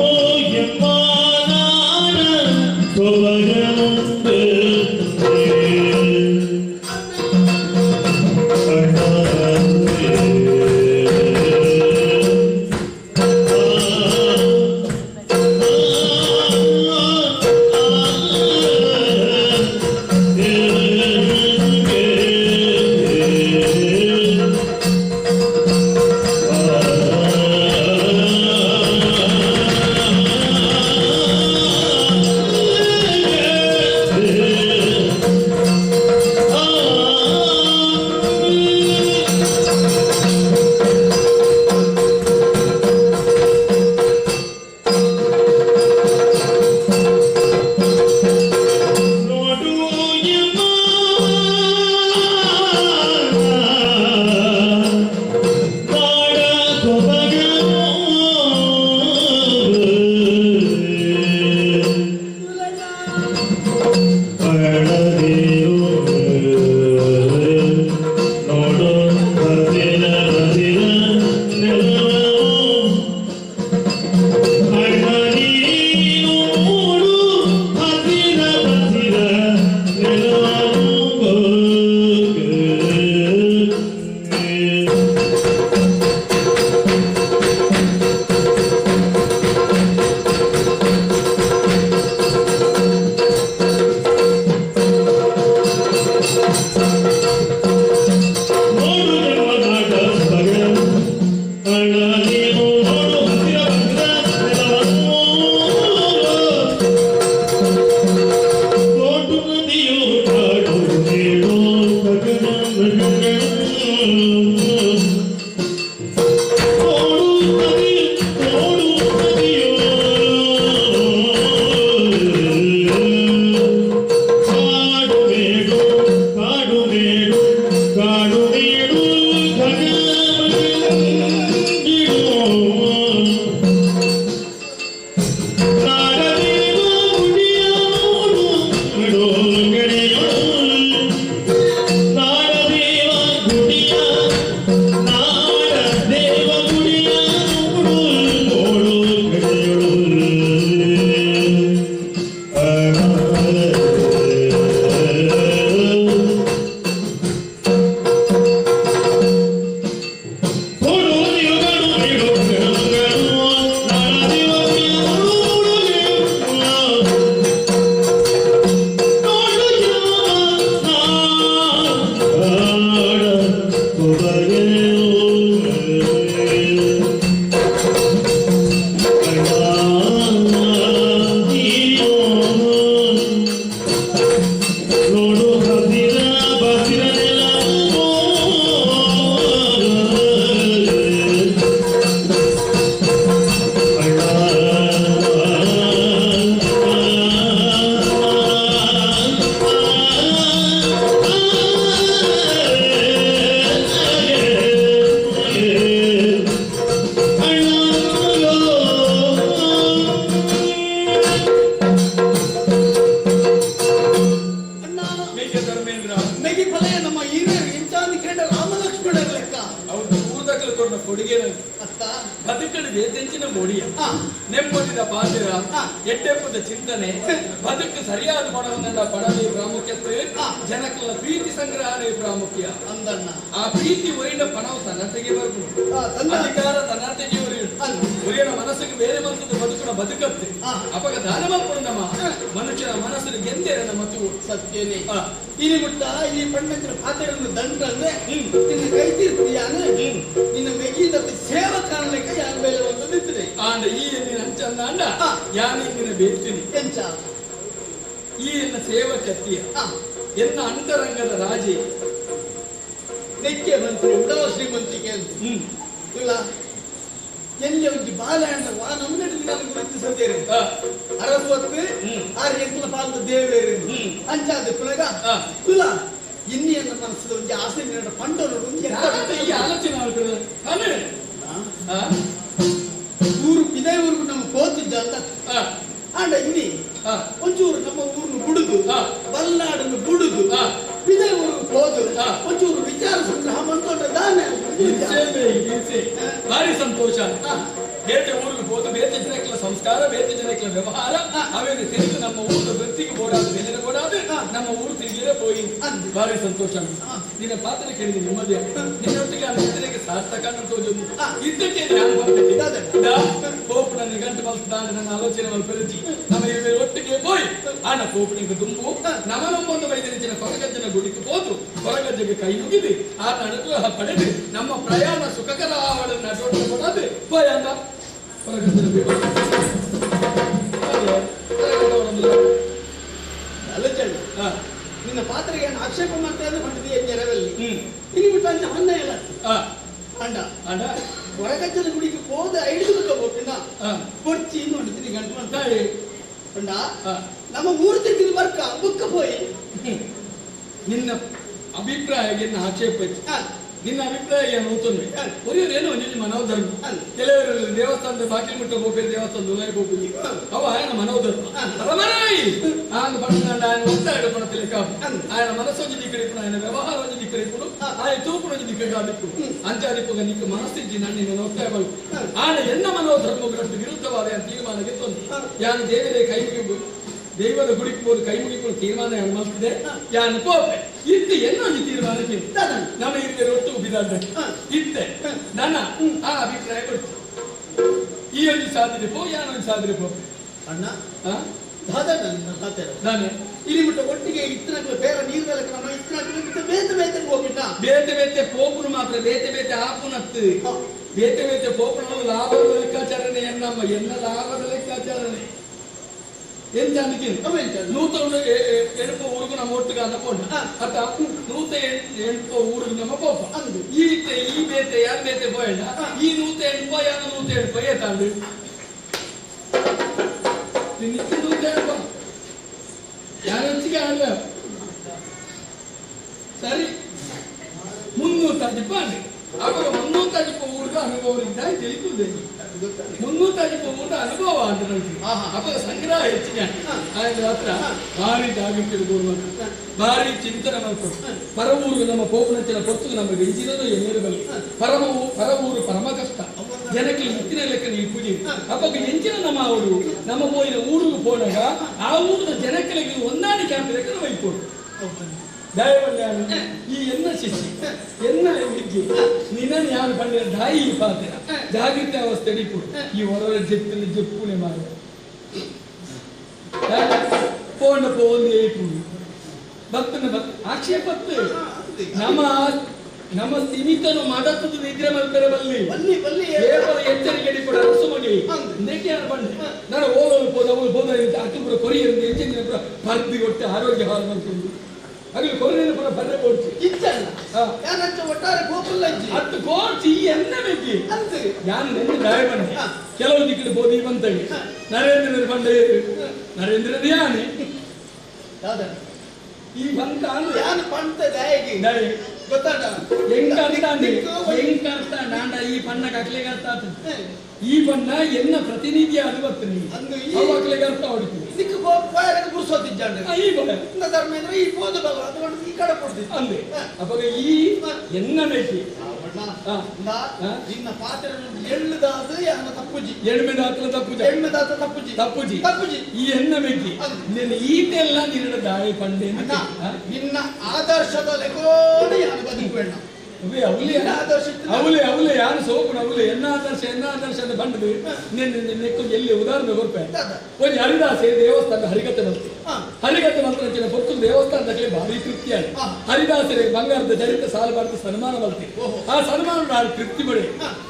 ಕೊಡುಗೆ ಅತ್ತ ಬದುಕಡಿಗೆ ತೆಂಚಿನ ಮೊಡಿಯ ನೆಮ್ಮದಿದ ಪಾತ್ರ ಎಡ್ಡೆಪ್ಪದ ಚಿಂತನೆ ಬದುಕು ಸರಿಯಾದ ಪಡವನ್ನ ಪಡವೇ ಪ್ರಾಮುಖ್ಯತೆ ಜನಕ್ಕಳ ಪ್ರೀತಿ ಸಂಗ್ರಹಣೆ ಪ್ರಾಮುಖ್ಯ ಅಂದಣ್ಣ ಆ ಪ್ರೀತಿ ಒರಿನ ಪಣವು ತನ್ನತೆಗೆ ಬರ್ಬೋದು ಅಧಿಕಾರ ತನ್ನತೆಗೆ ಒರಿಯನ ಮನಸ್ಸಿಗೆ ಬೇರೆ ಬಂತದ್ದು ಬದುಕುನ ಬದುಕತ್ತೆ ಅಪಗ ದಾನ ಮಾಡ್ಕೊಂಡು ನಮ್ಮ ಮನುಷ್ಯನ ಮನಸ್ಸಿನ ಗೆಂದೇರನ ಮತ್ತು ಸತ್ಯನೇ ಇಲ್ಲಿ ಮುಟ್ಟ ಈ ಪಂಡಿತರ ಪಾತ್ರೆಗಳನ್ನು ದಂಡ ಅಂದ್ರೆ ನಿನ್ನ ಕೈ ತೀರ್ತೀಯಾನೆ ನಿನ್ನ ಮೆಗಿದ ಸೇವಾ ಕಾಣಲಿಕ್ಕೆ ಯಾರ ಮೇಲೆ ಒಂದು ನಿಂತಿದೆ ಆಂಡ ಈ ಎನ್ನಿನ ಅಂಚಂದ ಅಂಡ ಯಾನಿನ ಬೇಡ್ತೀನಿ ಎಂಚ ಈ ಎನ್ನ ಸೇವಾ ಕತ್ತಿಯ ಎನ್ನ ಅಂತರಂಗದ ರಾಜೆ ನೆಕ್ಕೆ ಮಂತ್ರಿ ಉಡವ ಶ್ರೀಮಂತಿಕೆ ಅಂತ ಇಲ್ಲ ಎಲ್ಲಿ ಒಂದು ಬಾಲಹಣ್ಣ ವಾ ನಮ್ಮನೆ ನಾನು ಗುರುತಿಸಿದ್ದೇನೆ ಅರವತ್ತು ಆರು ಎಂಕಲ ಪಾಲದ ದೇವೇರು ಅಂಚಾದ ಕುಲಗ ಕುಲ ಇನ್ನಿಯನ್ನ ಮನಸ್ಸದ ಒಂದು ಆಸೆ ನೀಡ ಪಂಡವರು ಈ ಆಲೋಚನೆ ಮಾಡ್ತಾರೆ ಊರು ಇದೇ ಊರಿಗೂ ನಮ್ಮ ಹೋತಿದ್ದ ಅಂತ ಆಂಡ ಇನ್ನಿ ಒಂಚೂರು ನಮ್ಮ ಊರನ್ನು ಬುಡುದು ಬಲ್ನಾಡನ್ನು ಬುಡುದು ಇದೇ ಊರಿಗೆ ಹೋದು ಒಂಚೂರು ವಿಚಾರ ಸಂಗ್ರಹ ಮಾಡ್ಕೊಂಡ್ರೆ ದಾನೆ ಭಾರಿ ಸಂತೋಷ ಬೇತೆ ಊರಿಗೆ ಹೋದು ಬೇತೆ ಜನಕ್ಕೆಲ್ಲ ಸಂಸ್ಕಾರ ಬೇತೆ ಜನಕ್ಕೆಲ್ಲ ವ್ಯವಹಾರ ಅವೇನು ತಿಳಿದು ನಮ್ಮ ಊರು ವೃತ್ತಿಗೆ ಓಡಾದು ಬೆಲೆನ ಓಡಾದು ನಮ್ಮ ಊರು ತಿರುಗಿರೇ ಹೋಗಿ ಭಾರಿ ಸಂತೋಷ ನಿನ್ನ ಪಾತ್ರ ಕೇಳಿದೆ ನಿಮ್ಮದೇ ನಿನ್ನೊಟ್ಟಿಗೆ ಆ ನಿದ್ದರೆಗೆ ಸಾರ್ಥಕ ಅನ್ನೋದು ಇದ್ದಕ್ಕೆ ನಾನು ಬರ್ತಿದ್ದೆ ಕೋಪುನ ನಿಗಂಟು ಬಲ್ತಾನೆ ನನ್ನ ಆಲೋಚನೆ ಮಲ್ಪರಿಸಿ ನಮ್ಮ ಇರುವೆ ಒಟ್ಟಿಗೆ ಹೋಯ್ ಆನ ಕೋಪನಿಗೆ ತುಂಬು ನಮ್ಮನೊಂಬೊಂದು ವೈದ್ಯರಿಚಿನ ಕೊರಗಜ್ಜನ ಗುಡಿಗೆ ಹೋದು ಕೊರಗಜ್ಜೆಗೆ ಕೈ ಮುಗಿದು ಆ ಅನುಗ್ರಹ ಪಡೆದು ನಮ್ಮ ಪ್ರಯಾಣ ಸುಖಕರ ಆವಡ ನಟೋಟ ಕೊಡದೆ ಹೋಯ್ ಅಂದ ಕೊರಗಜ್ಜನ ನಿನ್ನ ಪಾತ್ರೆಗೆ ಆಕ್ಷೇಪ ಮಾಡ್ತಾ ಇದ್ರೆ ಹೊಂಟಿದೀಯ ನೆರವಲ್ಲಿ ಇಲ್ಲಿ ಬಿಟ್ಟು ಅಂತ ಹೊನ್ನ ಇಲ್ಲ ಅಂಡ ಅಂಡ ಹೊರಗಜ್ಜನ ಗುಡಿಗೆ ಹೋದ ಐದು ಹೋಗ್ತೀನ ಕೊಡ್ಚಿ ನೋಡಿದ್ದೀನಿ ಗಂಟು ಮಾಡ್ತಾಳೆ ಅಂಡ ನಮ್ಮ ಮೂರು ತಿಂಗಳು ಬರ್ಕ ಬುಕ್ಕ ಹೋಯ್ ನಿನ್ನ ಅಭಿಪ್ರಾಯ ಎನ್ನ ಆಕ್ಷೇಪ ನಿನ್ನ ಅಭಿಪ್ರಾಯ ಏನು ಅಂತಂದ್ರೆ ಒರಿಯೋರೇನು ನಿನ್ನ ಮನೋಧರ್ಮ ಕೆಲವರು ದೇವಸ್ಥಾನದ ಬಾಕಿ ಮುಟ್ಟ ಹೋಗ್ಬೇಕು ದೇವಸ್ಥಾನದ ಉಲಯ ಹೋಗ್ಬೇಕು ಅವ ఆయన మనోధర్మ రమరాయి ఆయన పడుతున్నాడు ఆయన వస్తాడు పడతలేక ఆయన మనసు వచ్చి దిక్కడిప్పుడు ఆయన వ్యవహారం వచ్చి దిక్కడిప్పుడు ఆయన తూపుడు వచ్చి దిక్కడిప్పుడు అంతే అదిప్పుడు నీకు మనస్ಸಿಜ್ಜಿ ನಿನ್ನ ನೋಡ್ತಾಯಿಬಲ್ ఆయన ಎನ್ನ మనೋಧರ್ಮಗಳಷ್ಟು ವಿರುದ್ಧವಾದ ತೀರ್ಮಾನಕ್ಕೆ ತಂದು ಯಾನು ದೇವರೇ ಕೈ ಮುಗಿದು ದೈವದ ಗುಡಿಗೆ ಹೋಗಿ ಕೈ ಮುಗಿಕೊಂಡು ತೀರ್ಮಾನ ಮಾಡ್ತಿದೆ ಯಾನು ಕೋಪೆ ಇತ್ತು ಏನೊಂದು ತೀರ್ಮಾನಕ್ಕೆ ನಮ್ಮ ಇಲ್ಲಿ ಒಟ್ಟು ಬಿದ್ದಾದ್ರೆ ಇತ್ತೆ ನನ್ನ ಆ ಅಭಿಪ್ರಾಯ ಕೊಡ್ತು ಈ ಒಂದು ಸಾಧನೆ ಪೋ ಯಾನೊಂದು ಸಾಧನೆ ಪೋ ಅಣ್ಣ ನಾನೇ ಇಲ್ಲಿ ಬಿಟ್ಟು ಒಟ್ಟಿಗೆ ಇತ್ತನಗಳು ಬೇರೆ ನೀರು ಬೆಳಕ ನಮ್ಮ ಇತ್ತನಗಳು ಬೇತೆ ಬೇತೆ ಹೋಗ್ಬಿಟ್ಟ ಬೇತೆ ಬೇತೆ ಪೋಪುನು ಮಾತ್ರ ಬೇತೆ ಬೇತೆ ಆಪುನತ್ತು ಬೇತೆ ಬೇತೆ ಪೋಪುನ ಲಾಭದ ಲೆಕ್ಕಾಚಾರಣೆ ಎನ್ನಮ್ಮ ಎನ್ನ ಲಾಭದ ಲೆಕ್ಕಾಚಾರಣೆ ಎಂತ ನೂತನ ಎಣಪ ಊರಿಗೂ ನಮ್ಮ ಒಟ್ಟಿಗೆ ಅನ್ನಕೊಂಡ ಅತ್ತ ನೂತ ಎಣಪ ಊರಿಗೆ ನಮ್ಮ ಪೋಪ ಈ ಬೇತೆ ಯಾರು ಬೇತೆ ಪೋಯಣ್ಣ ಈ ನೂತ ಎಣಪ ಯಾರು ನೂತ ಎಣಪ ಏತಾಂಡು ನೂತ ಎಣಪ ಯಾರು ಹೆಚ್ಚಿಗೆ ಅಲ್ಲ ಸರಿ 310 ಅವಾಗ 310 ಊರಿಗೆ ಅನುಭವ ಇದ್ದಾಗ ತಿಳಿಯುತ್ತದೆ 310 ಊಟ ಅನುಭವ ಅಂತ ಅವಾಗ ಸಂಗ್ರಹ ಹೆಚ್ಚಿಗೆ ಆಯ್ತು ಹತ್ರ ಭಾರಿ ಜಾಗೃತಿ ಭಾರಿ ಚಿಂತನೆ ಮಾಡ್ಕೊಂಡು ಪರ ಊರಿಗೆ ನಮ್ಮ ಪೋಪನಚ್ಚಿನ ಪೊತ್ತು ನಮಗೆ ಹೆಚ್ಚಿನದು ಎನ್ನಿರಬಲ್ಲಿ ಪರ ಊರು ಪರಮ ಕಷ್ಟ ಜನಕ್ಕೆ ಇತ್ತಿನ ಲೆಕ್ಕ ನೀವು ಪೂಜೆ ಅವಾಗ ಹೆಂಚಿನ ನಮ್ಮ ಅವರು ನಮ್ಮ ಹೋಯಿನ ಊರಿಗೆ ಹೋದಾಗ ಆ ಊರಿನ ಜನಕ್ಕೆ ಹೊಂದಾಣಿಕೆ ಅಂತ ಲೆಕ್ಕ ನಾವು ಇಟ್ಕೊಂಡು ದಯವಲ್ಯಾನು ಈ ಎನ್ನ ಶಿಷ್ಯ ಎನ್ನ ವಿದ್ಯೆ ನಿನ್ನನ್ನು ಯಾರು ಪಂಡಿತ ದಾಯಿ ಪಾತ್ರ ಜಾಗೃತಿ ಅವಸ್ಥೆ ಅಡಿಪು ಈ ಹೊರ ಜಪ್ಪಿನ ಜಪ್ಪುನೆ ಮಾಡ ಪೋಂಡ ಪೋಂದು ಏಪು ಭಕ್ತನ ಆಕ್ಷೇಪತ್ತು ನಮ್ಮ ಸೀಮಿತನು ಮಾಡತ್ತದು ನಿದ್ರೆ ಮಲ್ಪೆರಬಲ್ಲಿ ಕೇವಲ ಎಚ್ಚರಿಕೆ ಕೂಡ ಅರಸು ಮಗಿ ನೆಕ್ಕೆ ಯಾರು ಬಂದೆ ನಾನು ಓದಲು ಹೋದ ಅಕ್ಕುಪುರ ಕೊರಿಯರು ಹೆಚ್ಚಿನ ಪರ್ದಿ ಕೊಟ್ಟು ಆರೋಗ್ಯ ಹಾಳು ಮಾಡ್ಕೊಂಡು ಹಾಗೆ ಕೊರಿಯರು ಕೂಡ ಬರ್ರೆ ಕೊಡ್ಸಿ ಇಚ್ಚಲ್ಲ ಯಾನಂತ ಒಟ್ಟಾರೆ ಗೋಪುಲ್ಲ ಇಜ್ಜಿ ಅತ್ತು ಕೋರ್ಸಿ ಎನ್ನ ಬೇಕಿ ಅಂತ ಯಾನು ನೆನ್ನೆ ದಾಯ ಬಂದೆ ಕೆಲವು ದಿಕ್ಕಲು ಬೋದಿ ಬಂತಂಗೆ ನರೇಂದ್ರ ಬಂಡೆ ನರೇಂದ್ರ ಯಾನೆ ಯಾವ್ದ ಈ ಬಂತ ಯಾನು ಪಂತ ದಾಯಗೆ ದಾಯ ಗೊತ್ತಾಡ ಹೆಂಗರ್ತ ನಾಂಡ ಈ ಪಣ್ಣ ಕಕ್ಲೆಗರ್ತ ಈ ಬಣ್ಣ ಎನ್ನ ಪ್ರತಿನಿಧಿಯ ಅನುವರ್ತನೆ ಅವಾಗ್ಲೆಗರ್ತ ಹೊಡಿತು ಇದಕ್ಕೆ ಬಾಯಕ್ಕೆ ಗುರ್ಸೋತಿದ್ದಾಂಡೆ ಈ ಬಣ್ಣ ಧರ್ಮೇಂದ್ರ ಈ ಬೋಧಬಲ್ಲ ಅದು ಈ ಕಡೆ ಕೊಡ್ತಿದ್ದ ಅಂದೆ ಅವಾಗ ಈ ಎನ್ನ ಬೇಕಿ ನಿನ್ನ ಪಾತ್ರ ಎಳ್ಳುದಾದ ಯಾನ ತಪ್ಪುಜಿ ಎಣ್ಮೆದಾತಲ ತಪ್ಪುಜ ಎಳ್ಳುದಾತ ತಪ್ಪುಜಿ ತಪ್ಪುಜಿ ತಪ್ಪುಜಿ ಈ ಹೆಣ್ಣ ಮೆಕ್ಕಿ ನಿನ್ನ ಈಟೆಲ್ಲ ನಿನ್ನ ದಾಳಿ ಪಂಡೆ ನಿನ್ನ ಆದರ್ಶದ ಲೆಗೋಣ ಯಾನ ಬದುಕುವೆಣ್ಣ ಅವಲೆ ಅವಲೆ ಯಾರು ಸೋಪುಣ ಅವಲೆ ಎನ್ನ ಆದರ್ಶ ಅಂತ ಬಂಡದು ನೆಕ್ಕು ಎಲ್ಲಿ ಉದಾಹರಣೆ ಕೊರ್ಪೆ ಒಂದು ಹರಿದಾಸೆ ದೇವಸ್ಥಾನ ಹರಿಕತೆ ಮಂತ್ರ ಹರಿಕತೆ ಮಂತ್ರ ಅಂಚಿನ ಪೊತ್ತು ದೇವಸ್ಥಾನದಲ್ಲಿ ಭಾರಿ ತೃಪ್ತಿ ಆಗಿ ಹರಿದಾಸರಿಗೆ ಬಂಗಾರದ ಚರಿತ್ರ ಸಾಲು ಬಾರ್ದು ಸನ್ಮಾನ ಬಲ್ತಿ ಆ ಸನ್ಮಾನ ನಾನು ತೃಪ್ತಿ ಪಡೆ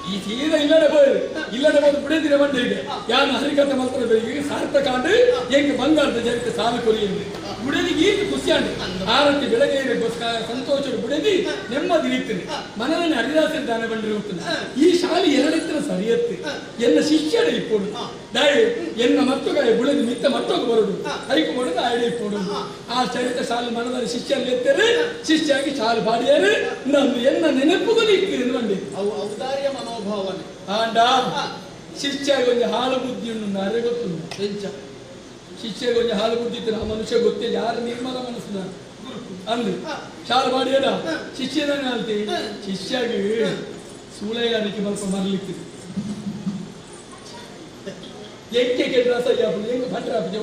ಈ ಸೀದಾ ಇಲ್ಲಡೆ ಹೋದು ಬಿಡದಿರ ಬಂದಿಗೆ ಯಾನು ಹರಿಕತೆ ಮಂತ್ರ ಈಗ ಸಾರ್ಥಕ ಅಂದ್ರೆ ಹೆಂಗೆ ಬಂಗಾರದ ಚರಿತ್ರ ಸಾಲು ಕೊರಿಯಲ್ಲಿ ಬುಡದಿಗೆ ಈಗ ಖುಷಿಯಾಗಿ ಆರತಿ ಬೆಳಗ್ಗೆ ಸಂತೋಷ ಬುಡದಿ ನೆಮ್ಮದಿ ರೀತಿ ಮನದಲ್ಲಿ ಹರಿದಾಸನ ದಾನ ಬಂದಿರುತ್ತದೆ ಈ ಶಾಲೆ ಎರಡಿತ್ರ ಸರಿಯತ್ತೆ ಎನ್ನ ಶಿಷ್ಯರ ಇಪ್ಪೋಡು ದಯ ಎನ್ನ ಮತ್ತೊಗಾಯ ಬುಳದಿ ಮಿತ್ತ ಮತ್ತೊಗ ಬರುದು ಐಕು ಮಾಡುದು ಆಯ್ಡೆ ಇಪ್ಪೋಡು ಆ ಚರಿತ್ರ ಶಾಲೆ ಮನದಲ್ಲಿ ಶಿಷ್ಯರಲ್ಲಿ ಎತ್ತರೆ ಶಿಷ್ಯಾಗಿ ಶಾಲೆ ಬಾಡಿಯಾರೆ ನಂದು ಎನ್ನ ನೆನಪುಗೂ ನಿಕ್ಕಿರಿ ಬಂದಿ ಅವು ಔದಾರ್ಯ ಮನೋಭಾವನೆ ಆಂಡ ಶಿಷ್ಯಾಗಿ ಒಂದು ಹಾಳು ಬುದ್ಧಿಯನ್ನು ನಾರೇ ಗೊತ್ತು ಶಿಷ್ಯಗೆ ಒಂದು ಹಾಳು ಬುದ್ಧಿ ಇತ್ತು ಆ ಮನುಷ್ಯ ಗೊತ್ತಿಲ್ಲ ಯಾರು ನಿರ್ಮಲ ಮನಸ್ಸಿನ ಅಂದು ಶಾಲೆ ಬಾಡಿಯಡ ಶಿಷ್ಯನೇ ಅಂತೆ ಶಿಷ್ಯಾಗಿ ಸೂಳೆಗಾರಿಕೆ ಸ್ವಲ್ಪ ಮರಲಿಕ್ಕೆ ಎಂಕೆ ಕೆಡ್ರಾಸ ಯಾಪು ಎಂಗೆ ಭಟ್ರಾಪ ಜೋ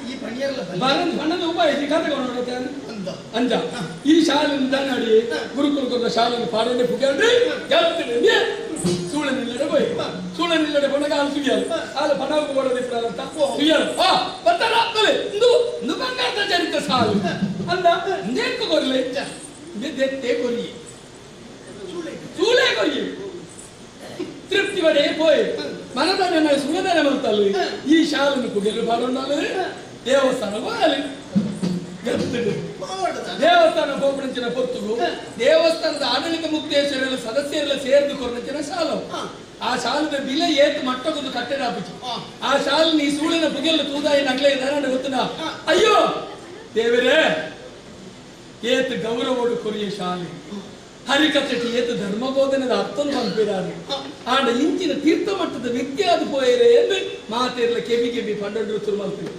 ಈ ಪಣಿಯಲ್ಲ ಬಣ್ಣದ ಉಪಾಯ ಕಥೆ ಅಂಜ ಈ ಶಾಲೆಯಿಂದ ನಡಿ ಗುರುಕುಲದ ಶಾಲೆಯನ್ನು ಪಾಡನೆ ಪುಗಾಡ್ರೆ ಗೆಲ್ತೀನಿ ಸೂಳೆ ನಿಲ್ಲಡೆ ಹೋಯ್ ಸೂಳೆ ನಿಲ್ಲಡೆ ಬಂದಾಗ ಅಲ್ಲಿ ಸುಯ್ಯಲ್ಲ ಅಲ್ಲಿ ಪಣವು ಬರೋದಿತ್ತಂತ ಸುಯ್ಯಲ್ಲ ಬರ್ತಾರ ಆಗ್ತದೆ ಇಂದು ಬಂಗಾರದ ಚರಿತ್ರ ಸಾಲು ಅಂದ ಇಂದೇಕು ಕೊರ್ಲೆ ದೆತ್ತೆ ಕೊರಿ ಸೂಳೆ ಕೊರಿ ತೃಪ್ತಿ ಬಡೆ ಪೋಯ್ ಮನದಾನೆ ಸುಳ್ಳದಾನೆ ಬರ್ತಲ್ಲ ಈ ಶಾಲೆಯನ್ನು ಕುಡಿಯಲು ಬಾಡೋಣ ದೇವಸ್ಥಾನ ಹೋಗಲಿ ದೇವಸ್ಥಾನ ಹೋಗ್ಬಿಡಿನ ಪೊತ್ತುಗು ದೇವಸ್ಥಾನದ ಆಡಳಿತ ಮುಕ್ತೇಶ್ವರ ಸದಸ್ಯರೆಲ್ಲ ಸೇರಿದು ಕೊರಚಿನ ಶಾಲೆ ಆ ಶಾಲದ ಬಿಲೆ ಏತ್ ಮಟ್ಟಗೊಂದು ಕಟ್ಟಡ ಹಾಪಿச்சு ಆ ಶಾಲೆ ನೀ ಸೂಳಿನ ಪುಗೆಲ್ಲ ತೂದಾಯಿ ನಗಲೇ ಇದ್ದಾನೆ ಗೊತ್ತನ ಅಯ್ಯೋ ದೇವರೇ ಏತ್ ಗೌರವೋಡು ಕೊರಿಯ ಶಾಲೆ ಹರಿಕಥೆಟಿ ಏತ್ ಧರ್ಮ ಬೋಧನದ ಅರ್ಥನು ಪಂಪಿರಾರು ಆಂಡ ಇಂಚಿನ ತೀರ್ಥ ಮಟ್ಟದ ವ್ಯಕ್ತಿ ಆದ ಪೋಯರೆ ಎಂದು ಮಾತೆರ್ಲ ಕೆಬಿ ಪಂಡರು ತುರ್ಮಲ್ತೀವಿ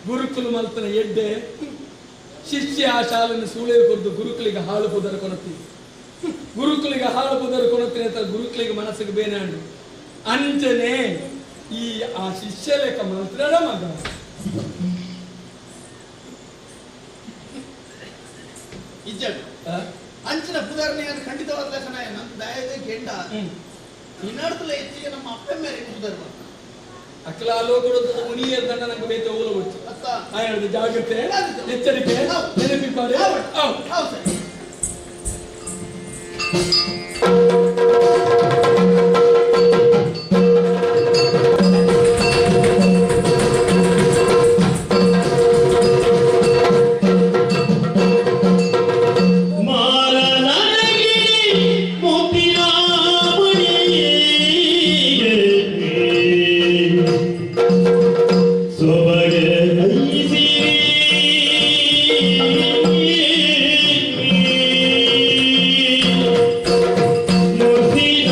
ಗುರುಕುಲ ಮಲ್ತನ ಎಡ್ಡೆ ಶಿಷ್ಯ ಆ ಶಾಲೆಯನ್ನು ಸೂಳೆ ಕೊರ್ದು ಗುರುಕುಲಿಗೆ ಹಾಳು ಪುದರ ಕೊನತ್ತೀವಿ ಗುರುಕುಲಿಗೆ ಹಾಳು ಪುದರ ಕೊನತ್ತೀನಿ ಅಂತ ಗುರುಕುಲಿಗೆ ಮನಸ್ಸಿಗೆ ಬೇನೆ ಅಂಡು ಅಂಚನೆ ಈ ಆ ಶಿಷ್ಯ ಲೆಕ್ಕ ಮಲ್ತಡ ಮಗ ಇಜ್ಜಡ್ ಅಂಚಿನ ಪುದರ್ನೆಯನ್ನು ಖಂಡಿತವಾದ ಲೆಕ್ಕನ ನಮ್ಮ ದಾಯದ ಗೆಂಡ ಇನ್ನಡತಲ ಹೆಚ್ಚಿಗೆ ನಮ್ಮ ಅಪ್ಪ ಮೇಲೆ ಪುದರ್ ಅಕ್ಕಲ ಲೋಕದ ಮುನಿಯ ದಂಡ ನಂಗೆ ಬೇತೆ ಹೋಗಬಹುದು ಆಯ್ತು ಜಾಗ್ರತೆ ಎಚ್ಚರಿಕೆ ನೆನಪಿದ್ದಾರೆ Murti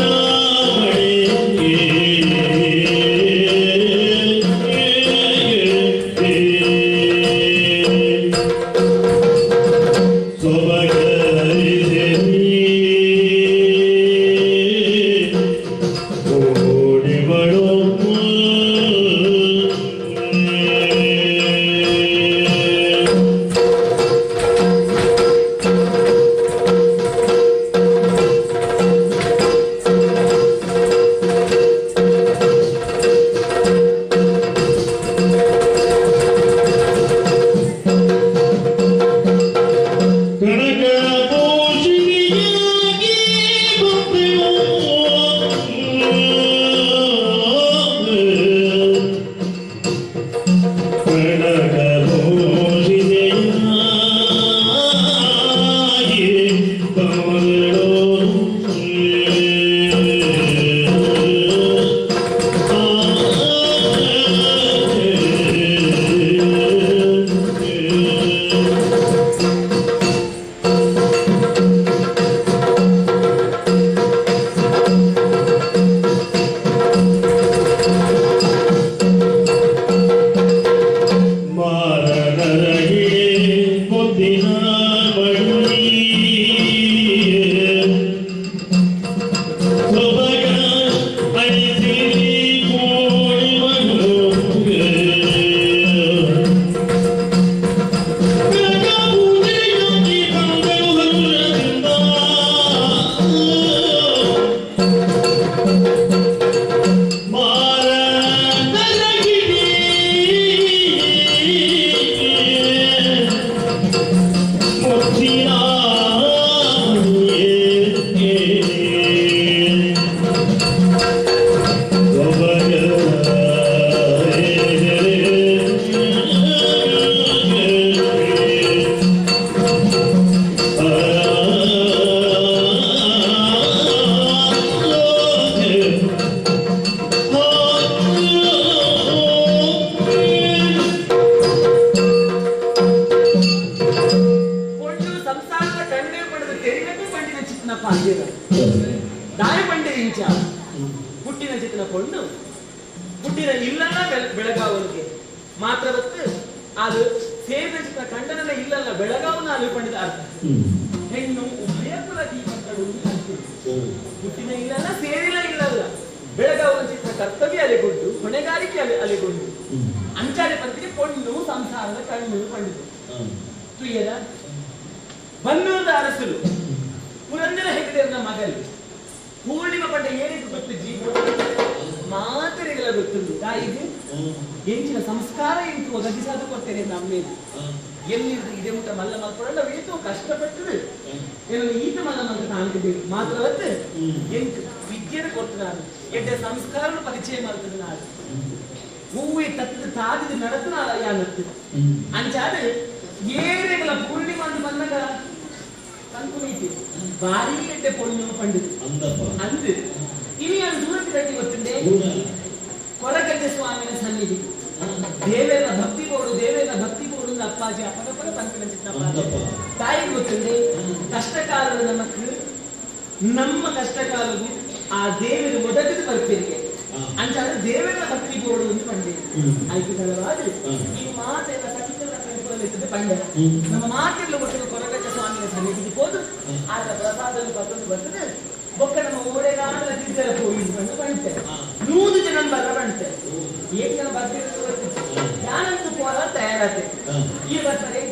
ಪೊಣ್ಣು ಹುಟ್ಟಿನ ಇಲ್ಲಲ್ಲ ಬೆಳಗಾವನಿಗೆ ಮಾತ್ರವತ್ತು ಅದು ಸೇರಿದ ಖಂಡನ ಇಲ್ಲಲ್ಲ ಬೆಳಗಾವನ ಅಲ್ಲಿಕೊಂಡಿದ ಅರ್ಥ ಹೆಣ್ಣು ಉಭಯಪುರ ಜೀವಂತಳು ಹುಟ್ಟಿನ ಇಲ್ಲಲ್ಲ ಸೇರಿಲ್ಲ ಇಲ್ಲಲ್ಲ ಬೆಳಗಾವನ ಚಿತ್ರ ಕರ್ತವ್ಯ ಅಲೆಗೊಂಡು ಹೊಣೆಗಾರಿಕೆ ಅಲೆಗೊಂಡು ಅಂಚಾಡೆ ಪಂತಿಗೆ ಪೊಣ್ಣು ಸಂಸಾರದ ಕಣ್ಣು ಕಂಡಿತು ತುಯ್ಯದ ಬನ್ನೂರದ ಅರಸರು ಪುರಂದರ ಹೆಗಡೆಯವರ ಮಗಲು ಪೂರ್ಣಿಮಾ ಪಂಡ ಏನಿಗೆ ಗೊತ್ತು ಜೀವ ಮಾತರಿಗಳ ಗೊತ್ತುಂಟು ತಾಯಿಗೆ ಎಂಚಿನ ಸಂಸ್ಕಾರ ಎಂಟು ಒದಗಿಸಾದು ಕೊಡ್ತೇನೆ ನಮ್ಮೇಲೆ ಎಲ್ಲಿದ್ದು ಇದೆ ಊಟ ಮಲ್ಲ ಮಲ್ಕೊಳ್ಳ ಏತು ಕಷ್ಟಪಟ್ಟು ಏನು ಈತ ಮಲ್ಲ ಮಲ್ಕ ಕಾಣ್ತಿದ್ದೇವೆ ಮಾತ್ರವತ್ತು ಎಂಟು ವಿದ್ಯೆನ ಕೊಟ್ಟು ನಾನು ಎಡ್ಡೆ ಸಂಸ್ಕಾರ ಪರಿಚಯ ಮಾಡ್ತದೆ ನಾನು ಹೂವಿ ತತ್ತದ ತಾದಿದ ನಡತು ನಾಳ ಯಾನತ್ತು ಅಂಚಾದ ಏರೆಗಳ ಪೂರ್ಣಿಮಾ ಅಂತ ಬಂದಾಗ ಕನ್ಕುನೈತಿ ಭಾರಿ ಎಡ್ಡೆ ಪೊಣ್ಣು ಪಂಡಿತು ಅಂದು ಇನಿ ನಾನು ದೂರಕ್ಕೆ ಕಟ್ಟಿ ಗೊತ್ತುಂಡೆ ಕೊರಗಜ್ಜೆ ಸ್ವಾಮಿನ ಸನ್ನಿಧಿ ದೇವೇನ ಭಕ್ತಿ ಬೋಡು ಅಪ್ಪಾಜಿ ಅಪಗಪರ ಪಂಕನ ಚಿತ್ತಪ್ಪ ತಾಯಿಗೆ ಗೊತ್ತುಂಡೆ ಕಷ್ಟಕಾಲದ ನಮ್ಮ ಕಷ್ಟಕಾಲವು ಆ ದೇವರು ಒದಗಿದ ಬರ್ತಿರಿಗೆ ಅಂಚಾದ್ರೆ ದೇವರ ಭಕ್ತಿ ಬೋಡು ಅಂತ ಪಂಡೆ ಆಯ್ತು ತಡವಾದ್ರೆ ಈ ಮಾತೆಲ್ಲ ಸತ್ಯದ ಕಂಡುಕೊಳ್ಳಲಿಕ್ಕೆ ಪಂಡೆ ನಮ್ಮ ಮಾತೆಲ್ಲ ಕೊಟ್ಟಿರುವ ಕೊರಗಜ್ಜೆ ಸ್ವಾಮಿನ ಸನ್ನಿಧಿಗೆ ಹೋದು ಆದ ಪ್ರಸಾದ ಪತ್ತೊಂದು ಬರ್ತದೆ ಬೊಕ್ಕ ನಮ್ಮ ಓಡೆಗಾಲ ತಿದ್ದರ ಹೋಗಿ ಬಂದು ಬಂತೆ 100 ಜನ ಬರ ಬಂತೆ ಏನ್ ಜನ ಬರ್ತಿರ್ತಾರೆ ಯಾನಂತೂ ಪೋಲ ತಯಾರಾತೆ ಈ ಬರ್ತಾರೆ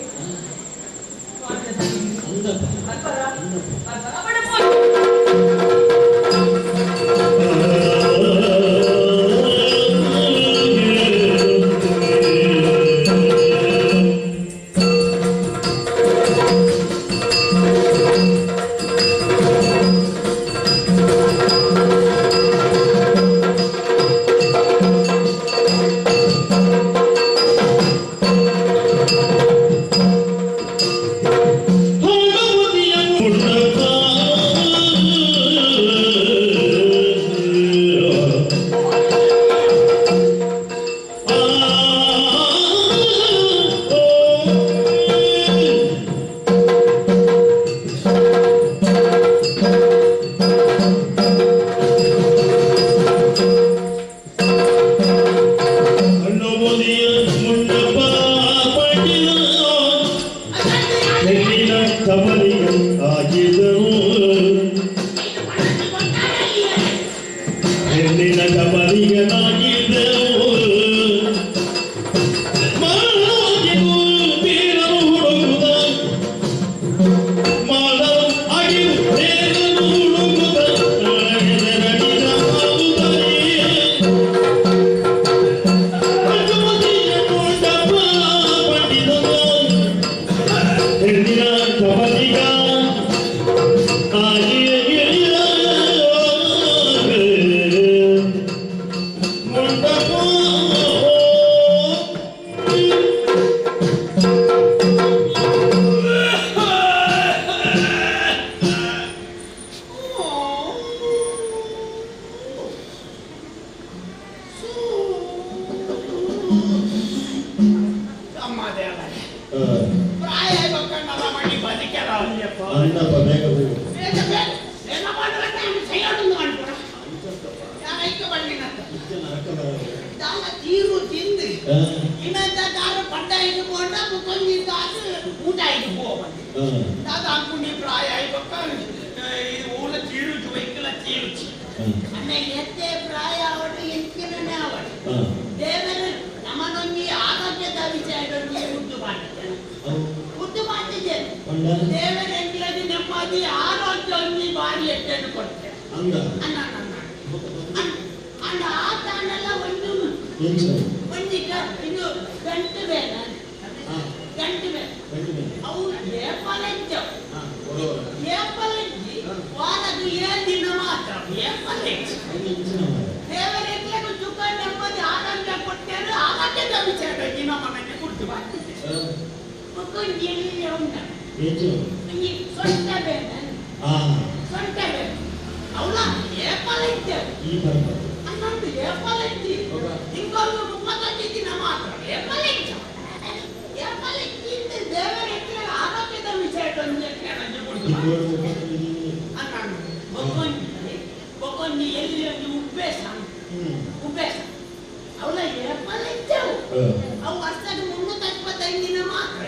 ಅವು ವರ್ಷಕ್ಕೆ 325 ದಿನ ಮಾತ್ರ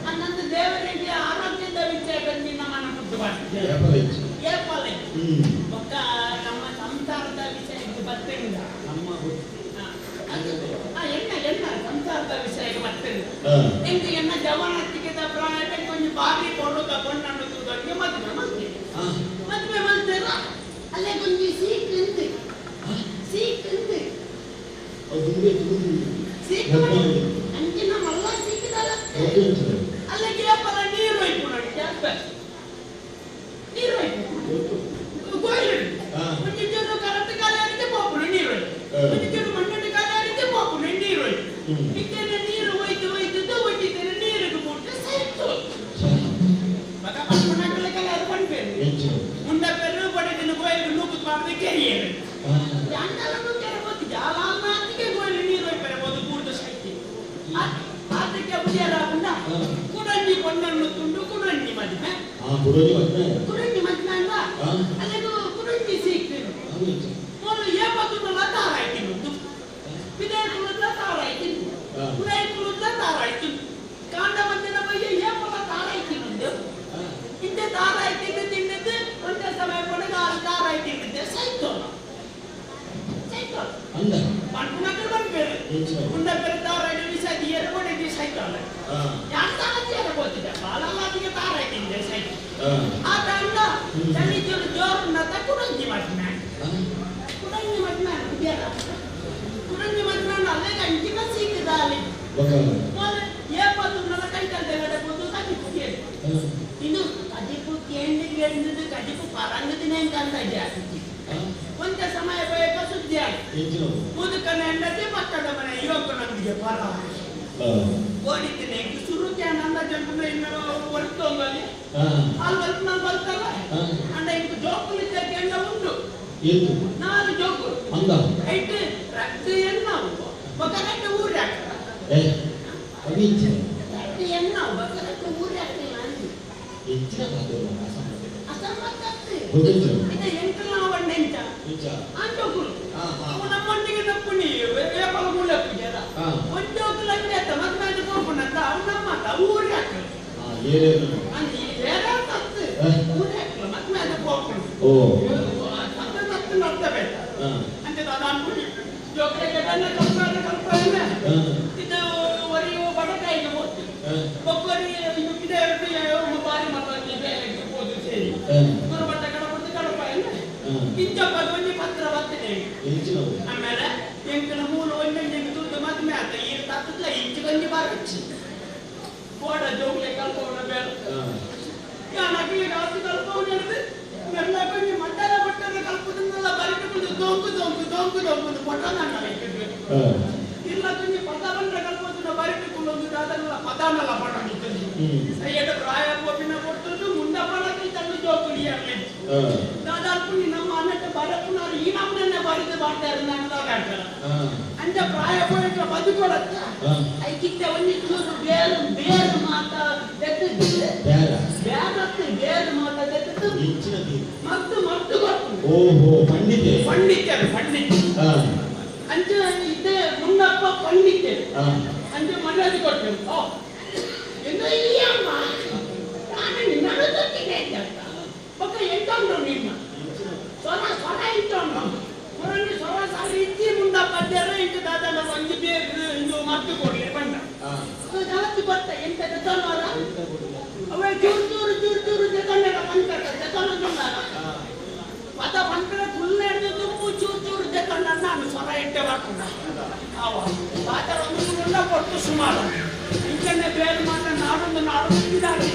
ಅನ್ನೊಂದು ದೇವರಿಗೆ ಆರೋಗ್ಯದ ವಿಷಯ ಬಂದಿನ ಮನ ಮುದ್ದು ಮಾಡ್ತಿದ್ದೇವೆ ಒಕ್ಕ ನಮ್ಮ ಸಂಸಾರದ ವಿಷಯಕ್ಕೆ ಬರ್ತೇನಿಲ್ಲ ಎನ್ನ ಸಂಸಾರದ ವಿಷಯಕ್ಕೆ ಬರ್ತೇನೆ ನಿಮ್ಗೆ ಎನ್ನ ಜವಾನತ್ತಿಗೆ ಪ್ರಾಣ ಕೊಂಚ ಬಾಗಿ ಕೊಡುಗ ಕೊಂಡಂಗೆ ಮದುವೆ ಮಾಡ್ತೀರ ಅಲ್ಲೇ ಕೊಂಚ ಸೀಕ್ ಅಂಚಿನ ಮಲ್ಲ ಸೀಕಿದಲ್ಲ ಅಲ್ಲೇ ಕೇಪಲ ನೀರು ಹೋಯ್ತು ನೋಡಿ ನೀರು ಹೋಯ್ತು ಗೋಯಿಲು ಕೊಂಚ ಚೂರು ಕರೆಕ್ಟ್ ಕಾಲ ಅಡಿಕೆ ಪೋಪುನು ನೀರು ಹೋಯ್ತು ಕೊಂಚ ಚೂರು ಮಣ್ಣು ಕಾಲ ಅಡಿಕೆ ಪೋಪುನು ನೀರು ಹೋಯ್ತು ಇದ್ದೇನೆ ನೀರು ಹೋಯ್ತು ಒಟ್ಟಿದ್ದೇನೆ ನೀರಿಗೆ ಮುಟ್ಟು ಸಾಯ್ತು ಮಗ ಪಕ್ಕಣಗಳ ಕಲರ್ ಬಂದ್ಬೇರು ಮುಂದೆ ಪೆರು ಪಡೆದಿನ ಗೋಯಿಲು ನೂಕುತ್ ಮಾಡಿದ್ರೆ ಕೆರಿಯೇರು ಯಾಂಡಲನ್ನು ಕೆರಬಹುದು ಜಾಲಾನಾತಿಗೆ ಗೋಯಿಲು ನೀರು ಹೋಯ್ಪೆರಬಹುದು ಕೂರ್ದು ಸಾಯ್ತಿ ಅದಕ್ಕೆ ಬುದಿಯರಾಗುಂಡ ಕುಡಂಜಿ ಕೊಂಡನ್ನು ತುಂಡು ಕುಡಂಜಿ ಮದ್ಮೆ ಕುಡಂಜಿ ಮದ್ಮೆ ಅಲ್ಲ ಅಲ್ಲಿಗೂ ಕುಡಂಜಿ ಸಿಕ್ತಿರು ಮೊದಲು ಏಪತ್ತುನಲ್ಲ ತಾರಾಯ್ತಿರುವುದು ವಿದೇಶುಲದ ತಾರಾಯ್ತಿರು ಕುಡೈಕುಲದ ತಾರಾಯ್ತಿರು ಕಾಂಡ ಮಧ್ಯದ ಬಗ್ಗೆ ಏಪಲ ತಾರಾಯ್ತಿರುವುದು ಹಿಂದೆ ತಾರಾಯ್ತಿದ್ದು ತಿಂದಿದ್ದು ಒಂದೇ ಸಮಯ ಕೊಡಗ ತಾರಾಯ್ತಿದ್ದೆ ಸೈತೋಲ ಪಂಪುನಕರು ಬಂದ್ಬೇರು ಮುಂದೆ ತಾರಾಯ್ತು ವಿಷಯ ಎರಡೇ ಸೈತೋಲ ಯಾರು ತಾರಾಯ್ತಿ ಗೊತ್ತಿದೆ ಬಾಲಲ್ಲಾದಿಗೆ ತಾರಾಯ್ತಿದ್ದೆ ಸೈತ ಆ ಟೈಮ್ನ ಚಳಿಚೂರು ಜೋರ್ನತ ಕುಡಂಜಿ ಮದ್ಮೆ ಕುಡಂಜಿ ಮದ್ಮೆ ಕುಡಂಜಿ ಮದ್ಮೆ ಅಲ್ಲೇ ಕಂಚಿನ ಸಿಕ್ಕಿದಾಲಿ ಏಪತ್ತುನಲ್ಲ ಕೈ ಕಂಟೆಗಡೆ ಬಂದು ಕದಿಪು ಕೇಳಿ ಇದು ಕದಿಪು ಕೇಳಿದ್ದು ಕದಿಪು ಪರಂಗದಿನ ಅಂತ ಜಾಸ್ತಿ ಕೊಂಚ ಸಮಯ ಬೇಕಾ ಸುದ್ದಿ ಆಗಿ ಮುದುಕನ ಹೆಂಡತಿ ಪಕ್ಕದ ಮನೆ ಯುವಕನೊಂದಿಗೆ ಪರ ಓಡಿದ್ದೀನಿ ಶುರುಕ್ಕೆ ನನ್ನ ಜನರು ಇನ್ನು ಹೊರತೋಗಲಿ ಅಲ್ಲಿ ನಾನು ಬರ್ತಲ್ಲ ಅಂಡ ಇಂಕು ಜೋಕುಲಿದ್ದಕ್ಕೆ ಎಲ್ಲ ಉಂಟು 4 ಜೋಕುಲು ಐಟ್ ರಕ್ತ ಎನ್ನಾವು ಬಕರಕ್ಕೆ ಊರಿ ಹಾಕ್ತಾರೆ ರಕ್ತ ಎನ್ನಾವು ಬಕರಕ್ಕೆ ಊರಿ ಹಾಕ್ತಿಲ್ಲ ಅಸಂಬದ್ಧತೆ ಇದು ಎಂಟು ನಾವಣ್ಣೆಂಚ ಅಂಜೋಕುಲು ಅವು ನಮ್ಮೊಂದಿಗೆ ನಪ್ಪುನಿ ವ್ಯಾಪಾರ ಮೂಲಪ್ಪಿಗೆಲ್ಲ ಒಂಜೋಕುಲು ಅಂಜೆ ಅಂತ ಮದ್ಮೇಲೆ ಹೋಗ್ಕೊಂಡಂತ ಅವು ನಮ್ಮಂತ ಊರಿ ಹಾಕ್ತಾರೆ ಬೇರೆ ತತ್ತು ಊರಿ ಹಾಕಲ್ಲ ಮದ್ಮೇಲೆ ಹೋಗ್ಕೊಂಡು ಅರ್ಥ ಬೇಡ ಅಂತ ನಾನು ಜೋಕರಿಗೆ ಕಲ್ಪನೆ ಇದು ಒರಿಯು ಬಡಕಾಯಿಗೆ ಹೋಗ್ತೀವಿ ಒಬ್ಬರಿ ಇದೆ ಬಾರಿ ಮಕ್ಕಳಿಗೆ ಬೇರೆ ಓದು ಸೇರಿ ಗುರುಬಟ್ಟ ಕಡಪಡ್ದು ಕಡಪ ಇಲ್ಲ ಇಂಚಪ್ಪ ಒಂಜಿ ಪತ್ರ ಬರ್ತದೆ ಆಮೇಲೆ ಎಂಕನ ಮೂಲ ಒಂದೊಂದು ದುಡ್ಡು ಮದ್ಮೆ ಆತ ಈ ತತ್ತಲ್ಲ ಇಂಚು ಗಂಜಿ ಬಾರಚ್ಚಿ ಕೋಡ ಜೋಗ್ಲೆ ಕಲ್ಪವನ ಬೇಡ ಯಾನಕ್ಕೆ ರಾತ್ರಿ ಕಲ್ಪವನ ಹೇಳಿದ್ರೆ ಎಲ್ಲ ಕೊಂಚ ಮಟ್ಟದ ಕಲ್ಪದನ್ನೆಲ್ಲ ಬರಿಕೊಂಡು ದೊಂಕು ಪಟ್ಟದನ್ನ ಇಲ್ಲ ಕೊಂಚ ಪದ ಬಂದ್ರೆ ಕಲ್ಪದನ್ನ ಬರಿಕೊಂಡು ಅದನ್ನೆಲ್ಲ ಪದನೆಲ್ಲ ಪಟ್ಟಿದ್ದು ಸೈಯದ ಪ್ರಾಯ ಬೋಪಿನ ಕೊಟ್ಟದ್ದು ಮುಂದೆ ಪಡಕ್ಕೆ ತಂದು ಜೋಕುಲಿ ಆಗಲಿ ದಾದಾಪು ನಮ್ಮ ಅನ್ನಕ್ಕೆ ಬರಪ್ಪು ನಾನು ಈ ನಮ್ಮನ್ನೇ ಬರೆದು ಮಾಡ್ತಾರೆ ನನ್ನದಾಗ ಹೇಳ್ತಾರೆ ಅಂಜ ಪ್ರಾಯ ಬೋಯಿಕ ಬದುಕೊಡತ್ತ ಐಕಿತ್ತೆ ಒಂದು ಚೂರು ಬೇರು ಮಾತ ತೆತ್ತಿದ್ದೆ ಬೇರು ಮಾತ ತೆತ್ತಿದ್ದು ಮತ್ತು ಪಂಡಿತ ಅಂಚ ಇದ್ದೆ ಮುನ್ನಪ್ಪ ಪಂಡಿತ ಅಂಚ ಮರ್ಯಾದೆ ಕೊಟ್ಟರು ಎಂದು ಈ ಅಮ್ಮ ನಾನು ನಿನ್ನನ್ನು ತೊಟ್ಟಿದೆ ಅಂತ ಪಕ್ಕ ಎಂಟೊಂಡ್ರು ನಿಮ್ಮ ಸ್ವರ ಇಟ್ಟೊಂಡ್ರು ಮುರಂಡಿ ಸ್ವರ ಸಾರಿ ಇಚ್ಚಿ ಮುಂದಪ್ಪ ಅದ್ಯಾರ ಇಂಟು ದಾದನ ಒಂದು ಬೇರು ಇದು ಮದ್ದು ಕೊಡ್ಲಿ ಬಂದ ಜಾಸ್ತಿ ಬರ್ತ ಎಂತ ಜತನವರ ಅವೇ ಚೂರು ಜತನೆಲ್ಲ ಜತನ ಪದ ಬಂದ್ರೆ ಫುಲ್ ಹಿಡಿದು ಚೂರು ಜತನ ನಾನು ಸ್ವರ ಇಟ್ಟೆ ಮಾಡ್ಕೊಂಡ ಅವ ಬಾತರ ಒಂದು ಕೊಟ್ಟು ಸುಮಾರು ಇಂಕನ್ನೇ ಬೇರೆ ಮಾತ್ರ ನಾಡೊಂದು ಇದಾಗಿ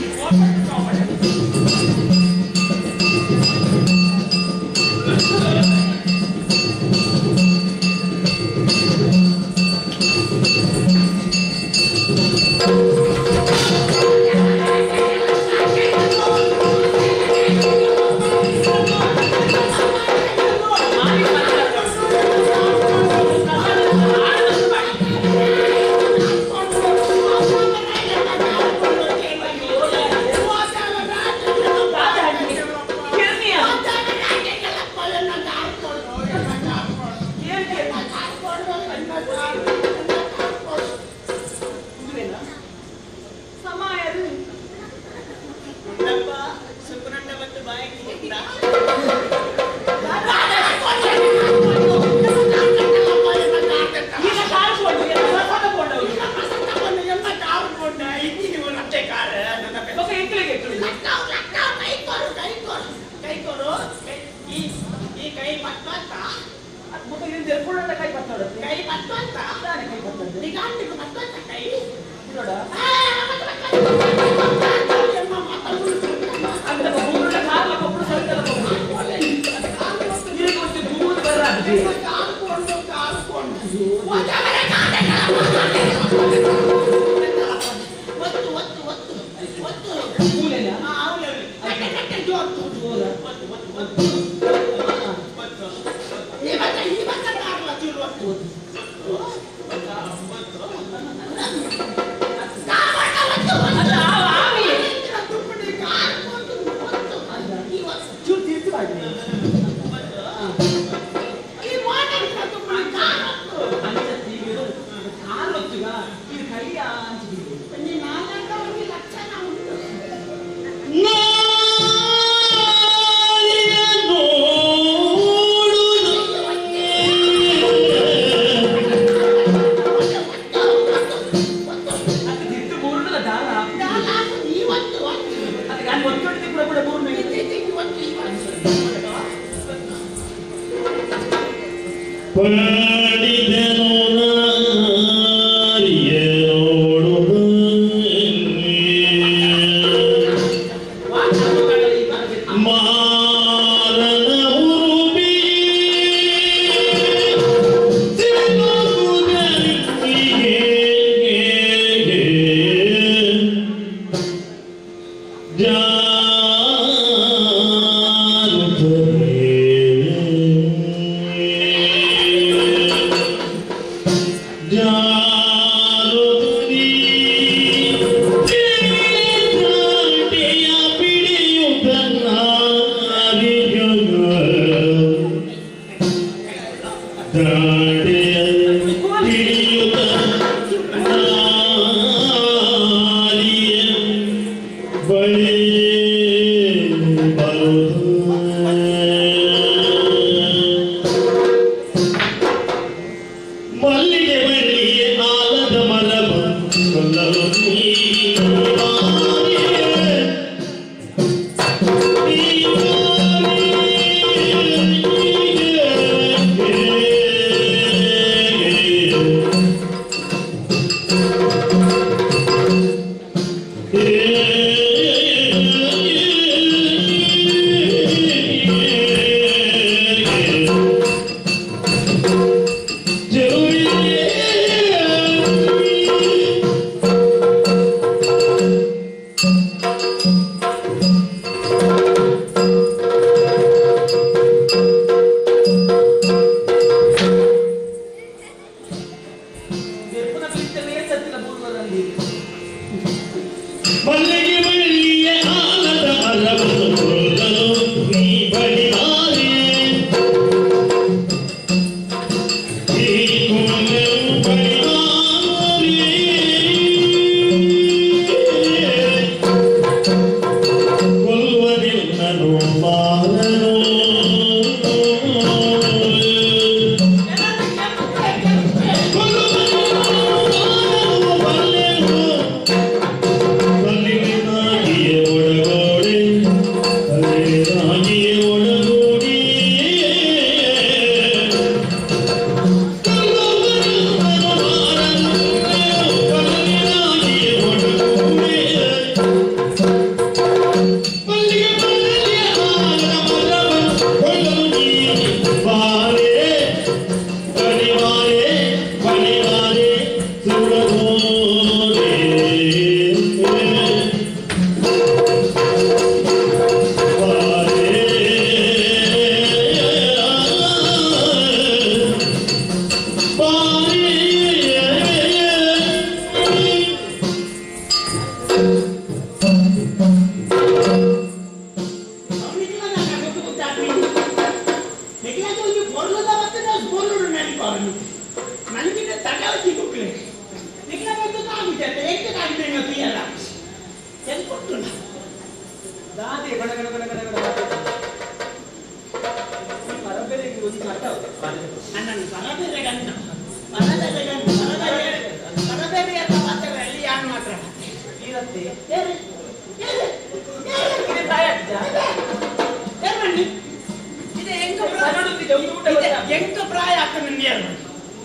ಎಂಕ ಪ್ರಾಯ ಆಗ್ತದೆ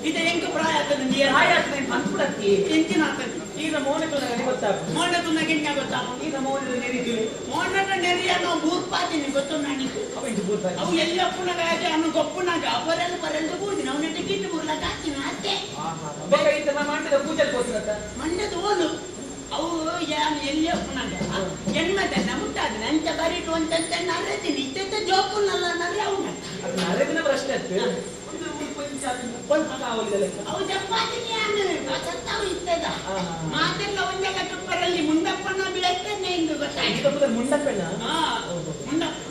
ಇದು ಹೆಂಗೆ ಪ್ರಾಯ ಆಗ್ತದೆ ನೀ ಪ್ರಾಯ ಆಗ್ತದೆ ಅನ್ಕೊಳತ್ತಿ ಎಂಚಿನ ಆಗ್ತದೆ ಈಗ ಮೌನಕ್ಕೆ ನನಗೆ ಗೊತ್ತಾಗ ಮೋಡ ತುನ್ನಗಿನ್ಯ ಗೊತ್ತಾ ಈಗ ಮೌನದ ನೆರಿದಿಲ್ಲ ಮೋಡದ ನೆರಿಯ ನಾವು ಬೂರ್ಪಾತೀನಿ ಗೊತ್ತು ನನಗೆ ಅವು ಎಲ್ಲ ಅಪ್ಪನಾಗ ಅನ್ನು ಗೊಪ್ಪನಾಗ ಅವರೆಲ್ಲ ಬರೆದು ಕೂಡಿನ ಅವನ ಟಿಕೆಟ್ ಬುರ್ಲಾಗ ಹಾಕಿನ ಅತ್ತೆ ಬೇಕಾಗಿತ್ತ ಮಾಡಿದ ಪೂಜೆ ಕೋಸ್ಕರ ಮಂಡ್ಯದ ಓದು ಅವು ಯಾನು ಎಲ್ಲಿ ಅಪ್ಪನಾಗ ಹೆಣ್ಮದನ್ನ ಮುಟ್ಟಾದ ಅಂತ ಬರೀಟು ಅಂತಂತ ನರೇತೀನಿ ಇದ್ದ ಜೋಪುನಲ್ಲ ನರೆ ಅವನ ನರೇದಿನ ಪ್ರಶ್ನೆ ಆಗ್ತದೆ ಅವು ಚಪಾತಿನಿ ಸತ್ತಾವು ಇತ್ತದ ಮಾತೆಲ್ಲ ಒಂದೆಲ್ಲ ತುಪ್ಪರಲ್ಲಿ ಮುಂಡಪ್ಪನ ಬೀಳತ್ತೇನೆ ಎಂದು ಗೊತ್ತಾಯ್ತು ಮುಂಡಪ್ಪಣ್ಣ ಮುಂಡಪ್ಪ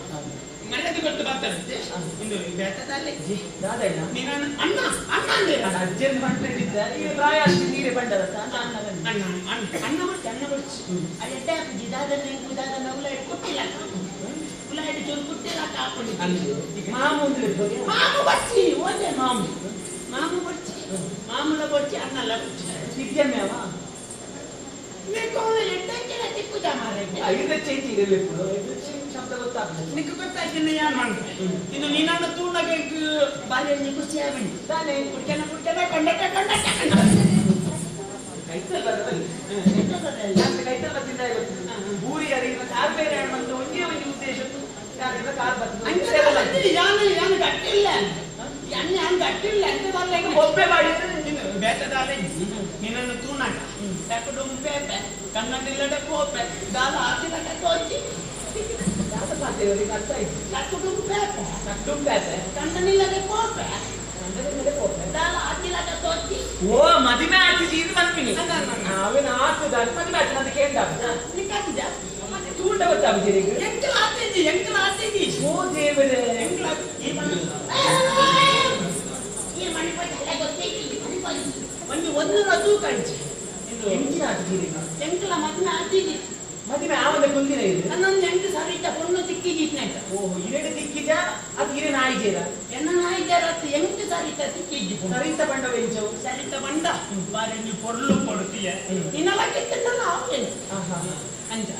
ಮರ್ಯಾದೆ ಕೊಟ್ಟು ಬರ್ತಾರೆ ಇಂದು ಬೆಟ್ಟದಲ್ಲಿ ದಾದಣ್ಣ ನೀನು ಅಣ್ಣ ಅಣ್ಣ ಅಂದ್ರೆ ಅಜ್ಜನ್ ಬಂದಿದ್ದ ಈಗ ಪ್ರಾಯ ಆಗ್ತದೆ ನೀರೇ ಬಂಡದ ಅಣ್ಣ ಮತ್ತೆ ಅಣ್ಣ ಬರ್ಚಿ ಆ ಎಡ್ಡೆ ಹಾಕಿ ದಾದನ್ನ ಕುದಾದ ನವಲ ಇಟ್ಟು ಕೊಟ್ಟಿಲ್ಲ ಕುಲ ಇಟ್ಟು ಚೂರು ಕೊಟ್ಟಿಲ್ಲ ಹಾಕೊಂಡಿದ್ದೀನಿ ಮಾಮು ಅಂದ್ರೆ ಮಾಮು ಬರ್ಚಿ ಓದೆ ಮಾಮು ಮಾಮು ಬರ್ಚಿ ಮಾಮೂಲ ಬರ್ಚಿ ಅಣ್ಣಲ್ಲ ಬರ್ಚಿ ಸಿದ್ಧಮ್ಯವ ಬೇಕು ಎಡ್ಡಕ್ಕೆಲ್ಲ ತಿಕ್ಕುದ ಮಾರೈತೆ ಐದು ಚೇಂಜ್ ಇರಬೇಕು ಶಬ್ದ ಗೊತ್ತಾಗ್ತದೆ ನಿನಗೆ ಗೊತ್ತಾಯ್ತಿನ್ನ ಯಾರು ಮಾಡ್ತಾರೆ ಇನ್ನು ನೀನನ್ನು ತೂಣಗ ಬಾಲ್ಯ ಖುಷಿ ಆಗಂಡಿ ತಾನೇ ಕುಡ್ಕೆನ ಕಂಡಟ ಕೈತಲ್ ಬರ್ತಿದ್ದ ಊರಿ ಅರಿಗಿನ ಕಾರ್ ಬೇರೆ ಮತ್ತು ಒಂದೇ ಒಂದು ಉದ್ದೇಶ ಕಾರ್ ಬರ್ತದೆ ಯಾನು ಗಟ್ಟಿಲ್ಲ ಯಾನು ಗಟ್ಟಿಲ್ಲ ಅಂತ ಬರ್ಲ ಒಬ್ಬೆ ಮಾಡಿದ್ರೆ ಬೇಟದಾಲೆ ನಿನ್ನನ್ನು ತೂಣಾಗ ತಕ್ಕಡು ಪೇಪೆ ಕನ್ನಡಿಲ್ಲದ ಕೋಪೆ ದಾಲ ಹಾಕಿದಾಗ ತೋಚಿ ಅರ್ಥ ಆಯ್ತು ತಕ್ಕಡು ಪೇಪೆ ಕಟ್ಟುಂಪೇಪೆ ಕನ್ನಡಿಲ್ಲದ ಕೋಪೆ ದಾಲ ಹಾಕಿದಾಗ ತೋಚಿ ಓ ಮದುವೆ ಆಗ್ತಿದ್ದು ಇದು ಬಂದ್ಬಿಡಿ ನಾವೇನು ಆಗ್ತದ ಮದುವೆ ಆಗ್ತದೆ ಅಂತ ಕೇಳ್ದಾಗ ನಿಕ್ಕಾತಿದ್ದ ತೂಂಡ ಗೊತ್ತಾಗ್ಬಿಟ್ಟಿದೆ ಈಗ ಎಂಕಲ ಆತಿದ್ದಿ ಓ ದೇವರೇ ಒಂದು ರಸೂ ಕಾಣಿಸಿ ಎಂಚಿನ ಆಗ್ತಿದ್ದೀರಿ ಎಂಕಲ ಮದ್ವೆ ಆತಿದ್ದಿ ಮದುವೆ ಆವಂದ ಕುಂದಿನ ಇದೆ ನನ್ನೊಂದು ಎಂಟು ಸರಿತ ಪೊಣ್ಣು ತಿಕ್ಕಿದ್ದಿಟ್ನಾಯ್ತ ಓಹ್ ಇರೇಗ ದಿಕ್ಕಿದ ಅದು ಇರೇ ನಾಯಿಜೇರ ಎನ್ನ ನಾಯಿದಾರ ಎಂಟು ಸರಿತ ತಿಕ್ಕಿದ್ದಿ ಸರಿತ ಬಂಡ ವೆಂಚವು ಸರಿತ ಬಂಡ ಬಾರಿ ನೀವು ಪೊರ್ಲು ಕೊಡ್ತೀಯ ಇನ್ನೆಲ್ಲ ಕಿತ್ತಲ್ಲ ಅವೇ ಅಂಜ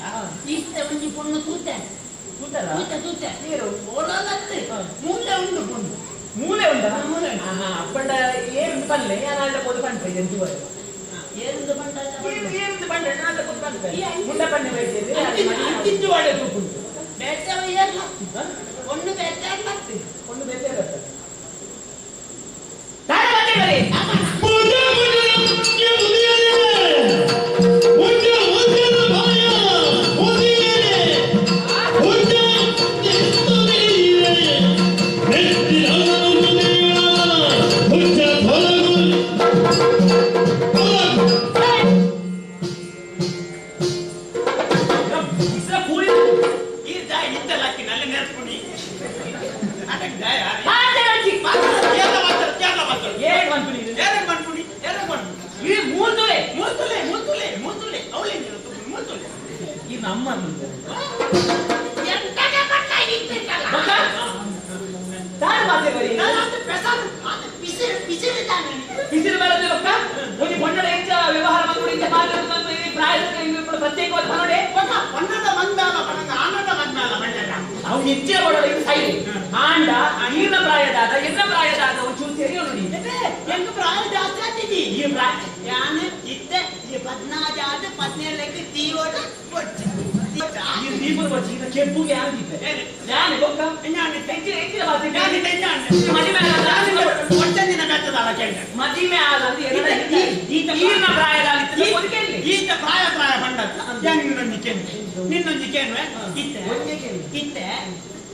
ಇಷ್ಟ ಒಂದು ಪೊಣ್ಣು ತೂತೆ ತೂತೆ ನೀರು ಓಡೋದತ್ತೆ ಮೂಲೆ ಉಂಟು ಪೊಣ್ಣು ಮೂಲೆ ಉಂಟಾ ಅಪ್ಪಂಡ ಏನು ಪಲ್ಲೆ ಯಾರಾದ ಪೊದು ಪಂಡ ಎಂಟು ಏನು ಬಂಡ ಏನು ಪಂಡ ನಾದ ಪೊದು ಪಂಡ ಮುಂಡ ಪಂಡ ಬೈದಿದೆ ತಿಂದು ಒಡೆ ತೂಪುಂಟು ಬೇಟವ ಏರ್ಲ ಒಂದು ಬೇಟೆ ಆಗ್ಲತ್ತೆ ಒಂದು ಬೇಟೆ ಇರುತ್ತೆ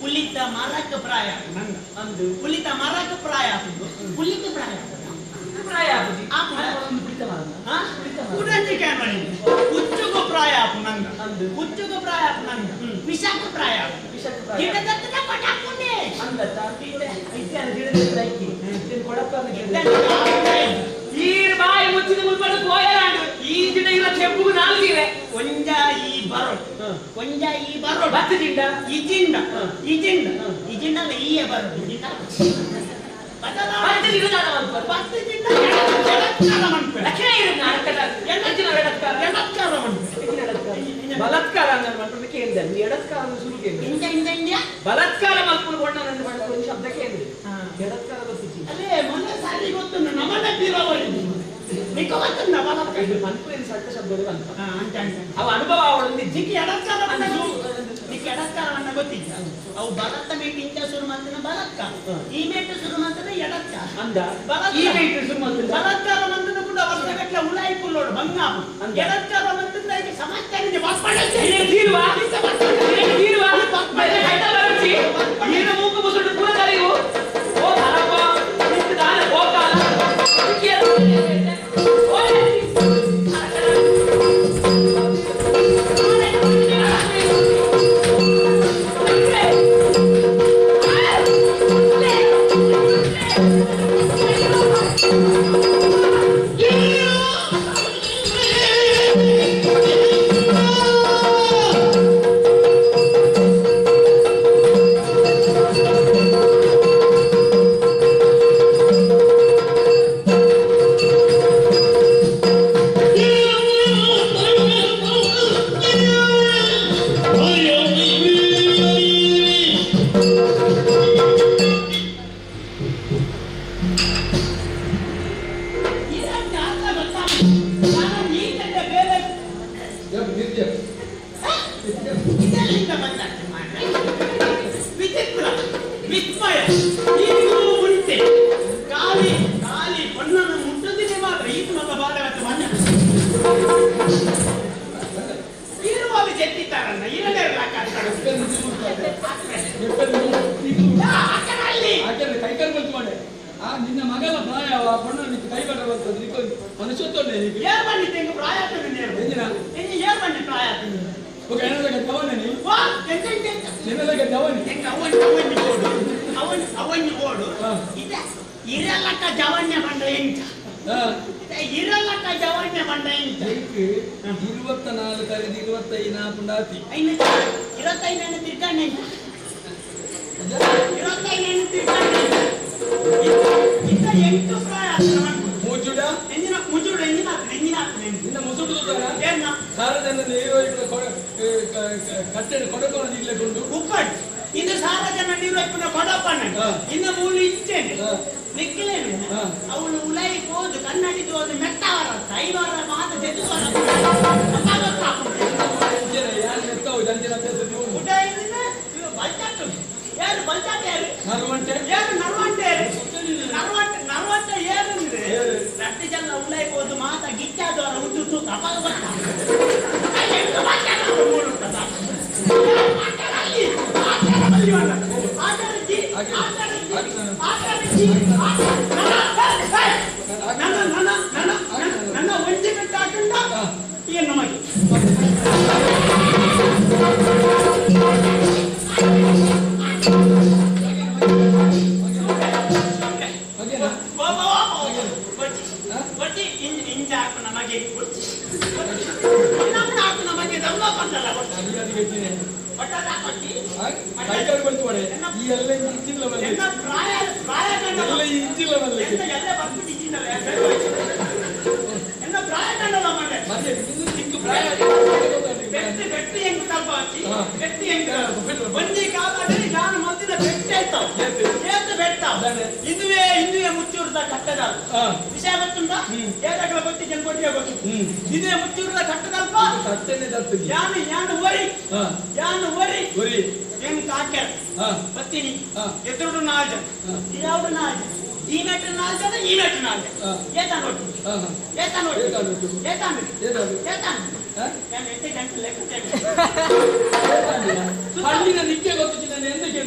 ಪುಲಿತ ಮರಕ ಪ್ರಾಯ ಅಂದು ಪುಲಿತ ಮರಕ ಪ್ರಾಯ ಪುಲಿತ ಪ್ರಾಯ ಪ್ರಾಯ ಉಚ್ಚುಗು ಪ್ರಾಯ ನಂಗ ಉಚ್ಚುಗು ಪ್ರಾಯ ನಂಗ ವಿಷಾಕ ಪ್ರಾಯ ಗಿಡದತ್ತನ ಪಟಾಕುನೆ ಅಂದತ್ತ ಐತ್ಯಾನ ಗಿಡದ ಐಕಿ ಕೊಡಪ್ಪ ಈರ್ ಬಾಯಿ ಮುಚ್ಚಿದ ಮುಲ್ಪಡ ಕೋಯಲಾಂಡು ಈ ದಿನ ಇರೋ ಕೆಂಪು ನಾಲ್ಗಿವೆ ಕೊಂಜ ಈ ಬರೋ ಬತ್ತದಿಂದ ಇಜಿಂಡಲ್ಲ ಈಯೇ ಬರೋ ಬಲಾತ್ಕಾರ ಬಲಾತ್ಕಾರ ಮಲ್ಕೊಂಡು ಶಬ್ದ ಕೇಳಿ ಎಡತ್ಕಾರ ಗೊತ್ತಿತ್ತು ಅಲ್ಲೇ ಮೊನ್ನೆ ಸಾರಿ ಗೊತ್ತು ನಮ್ಮನ್ನ ಎಂಕ ವತ್ತನ್ನ ಬಲಕ್ಕ ಇದು ಮನ್ಪೇರಿ ಸಟ್ಟ ಶಬ್ದಗಳು ಅಂತ ಅಂತೆ ಅವ ಅನುಭವ ಅವಳೊಂದಿದ್ದು ನಿಕ್ಕೆ ಎಡಕ್ಕಾರವನ್ನ ಗೊತ್ತಿದ್ದ ಅವು ಬಲತ್ತ ಮೇಟ್ ಇಂಚ ಶುರು ಮಾಡ್ತಾನೆ ಬಲಕ್ಕ ಈ ಮೇಟ್ ಶುರು ಮಾಡ್ತಾನೆ ಎಡಕ್ಕ ಅಂದ ಈ ಮೇಟ್ ಶುರು ಮಾಡ್ತಾನೆ ಬಲತ್ಕಾರ ಮಂತನ ಕೂಡ ವರ್ಷಗಟ್ಟಲೆ ಉಳಾಯಿ ಪುಲ್ಲೋಡು ಬಂಗಾಪ ಎಡಕ್ಕಾರ ಮಂತನ ಇದಕ್ಕೆ ಸಮಾಜಕ್ಕೆ ಬಾಸ್ಪಡಕ್ಕೆ ತೀರ್ವಾ ಮತ್ತೆ ಕೈತ ಬರಚಿ ನೀನು ಮೂಕು ಮುಸುಡು ಕೂಡ ಕರೆಯು ಓ ಹರಪ್ಪ ನಿಂತು ದಾನ ಹೋಗಾಲ ನಿನ್ನ ಮಗನ ಪ್ರಾಯ ಬಣ್ಣ ಕೈ ಬರಬರ್ತದೆ ಮನುಷ್ಯತ್ತೊಂಡೆ ಏನ್ ಬಂದಿದ್ದೆ ಪ್ರಾಯ ಪ್ರಾಯ ಇರಲ್ಲಕ್ಕ ಜವನ್ಯ ಬಂಡ ಎಂಟ ಇರಲ್ಲಕ್ಕ ಜವನ್ಯ ಬಂಡ ಎಂಟ 24 ಕರೆದು 25 ಪುಂಡಾತಿ 25 ತಿರ್ಗಾಣೆ 25 ತಿರ್ಗಾಣೆ ಇಂತ 8 ಪ್ರಾಯ ಮುಜುಡ ಎಂದಿನ ಮುಜುಡ ಎಂದಿನ ನಿನ್ನ ಮುಸುಡು ಏನ ಸಾರಜನ ನೀರು ಕಟ್ಟೆ ಕೊಡಕೊಂಡು ನಿಲ್ಲಕೊಂಡು ಉಪ್ಪಡ್ ಇದು ಸಾರಜನ ನೀರು ಕೊಡಪ್ಪಣ್ಣ ಇನ್ನು ಮೂಲು ಇಚ್ಚೇನೆ ನಿಕ್ಕಲೇನೆ ಅವಳು ಉಲೈ ಹೋದು ಕನ್ನಡಿದು ಹೋದು ಮೆಟ್ಟವರ ಐವರ ಮಾತು ತೆಗೆದುವರ ಊಟ ಏನಿಲ್ಲ ಬಲ್ಚಾಟು ಯಾರು ಬಲ್ಚಾಟ ಯಾರು ನರ್ವಂಟೆ ಯಾರು ನರ್ವಂಟೆ ನರ್ವಂಟೆ ಏನು ರಟ್ಟಿ ಜನ ಉಲೈ ಹೋದು ಮಾತ ಗಿಚ್ಚಾದವರ ಉದ್ದು ಕಪಾಲ ಬಟ್ಟ ನನ್ನ ಒಂಜಿ ಬಿಟ್ಟಾಕಂಡ ಏನು ನಮಗೆ ಇಂಜ ಹಾಕು ನಮಗೆ ಹಾಕು ನಮಗೆ ದಮ್ಮ ಬಂದಲ್ಲ ಇದುವೇ ಮುಚ್ಚೂರದ ಕಟ್ಟದ ವಿಷಯ ಗೊತ್ತುಂಟಾ ಏನಾಗಲ ಗೊತ್ತಿ ಜನಪಟ್ಟಿಗೆ ಗೊತ್ತು ಇದೇ ಮುಚ್ಚೂರದ ಕಟ್ಟದಲ್ಪ ಯಾನು ವರಿ ಏನು ಕಾಕ್ಯ ಬತ್ತೀನಿ ಎದುರು ನಾಲ್ಜ ಯಾವ್ದು ನಾಲ್ಜ ಈ ಮೆಟ್ರ ನಾಲ್ಜದ ಈ ಮೆಟ್ರ ನಾಲ್ಜ ಏತ ನೋಡಿ ಹಳ್ಳಿನ ನಿತ್ಯ ಗೊತ್ತಿಲ್ಲ ಎಂದಕ್ಕೆ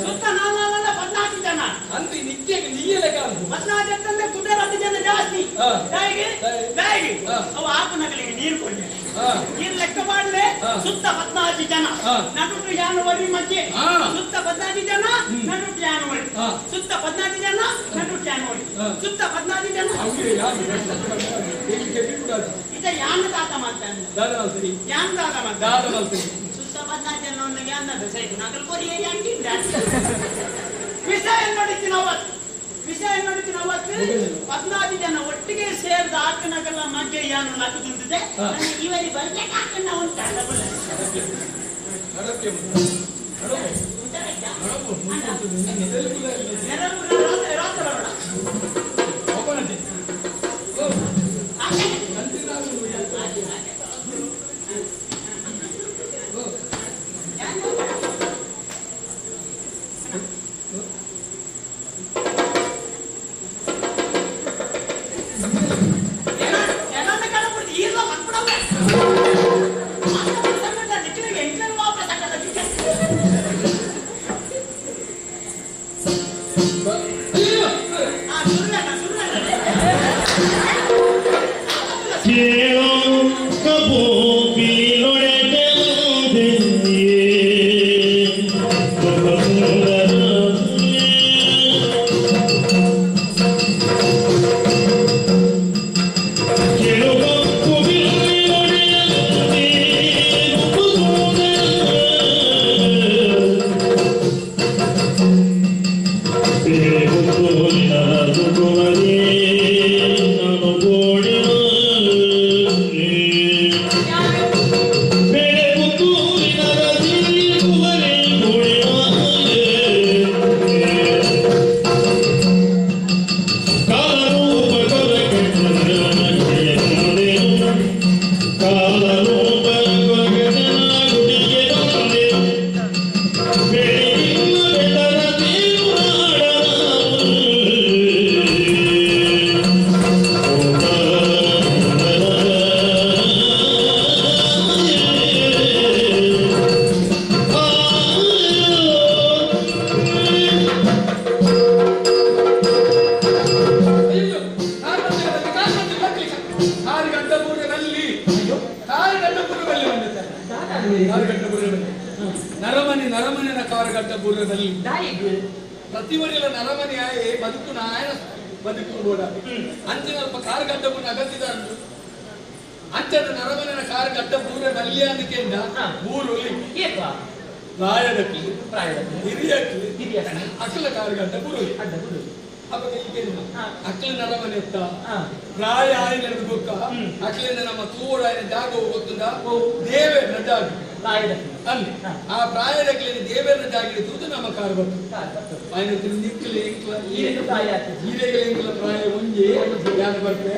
ಸುತ್ತ 14 ಜನ ಅಂತ ನಿತ್ಯ ನೀಯೇ ಲೆಕ್ಕ 14 ಜನ ಕುಟೇರ 10 ಜನ ಜಾಸ್ತಿ ಬ್ಯಾಗಿ ಅವು ಆಕು ನಗಲಿಗೆ ನೀರು ಕೊಂಡೆ ನೀರು ಲೆಕ್ಕ ಮಾಡಲೆ ಸುತ್ತ 14 ಜನ ನಡುಟು ಜಾನುವರಿ ಮಧ್ಯೆ ಸುತ್ತ 14 ಜನ ನಡುಟು ಜಾನುವರಿ ಸುತ್ತ 14 ಜನ ನಡುಟು ಜಾನುವರಿ ಸುತ್ತ 14 ಜನ ಇದ ಯಾನ ತಾತ ಮಾಡ್ತಾನೆ ಯಾನ ತಾತ ಮಾಡ್ತಾನೆ ಸುತ್ತ 14 ಜನ ಒಂದು ಯಾನದ ಸೈಡ್ ನಗಲ್ ಕೋರಿ ಏರಿಯಾಗಿ ವಿಷಯ ನೋಡಿದ್ದೀನಿ ಅವತ್ತು 14 ಜನ ಒಟ್ಟಿಗೆ ಸೇರಿದ ಆಕನಗಲ ಮಧ್ಯೆ ಯಾನು ನಕ್ಕುತ್ತಿದ್ದೆ ಇವರಿ ಬಲ್ಲೆ ಹಾಕನ್ನ ಉಂಟಲ್ಲ ರಾತ್ರಿ ನರಮನೆಯ ಕಾರಗಡ್ಡ ಪೂರ್ವದಲ್ಲಿ ಪ್ರತಿವರಿಯಲ್ಲ ನರಮನೆಯ ಬದುಕು ನಾಯನ ಬದುಕು ಕೂಡ ಅಂಚಿನಲ್ಪ ಕಾರಗಡ್ಡ ಪೂರ್ಣ ಅಗತ್ಯದ ಅಂಚದ ನರಮನೆಯ ಕಾರಗಡ್ಡ ಪೂರ್ವ ಮಲ್ಯಾನಿಕೆಯಿಂದ ಊರು ಪ್ರಾಯದಕ್ಕೆ ಹಿರಿಯಕ್ಕೆ ಅಕ್ಕಲ ಕಾರಗಡ್ಡ ಪೂರ್ವ ಅಕ್ಕಲ ನರಮನೆ ಎತ್ತ ಪ್ರಾಯ ಆಯ್ನ ಗೊತ್ತ ಅಕ್ಕಲಿಂದ ನಮ್ಮ ತೂಡ ಜಾಗ ಗೊತ್ತುಂದ ದೇವೇಂದ್ರ ಜಾಗ ಅಲ್ಲಿ ಆ ಪ್ರಾಯದಕ್ಕೆ ದೇವೇಂದ್ರ ಜಾಗ ತೂತು ನಮ್ಮ ಕಾರ್ ಬರ್ತದೆ ఆయన నిక్కులు ఈరేగల ప్రాయ ఉంజి యాన బర్తే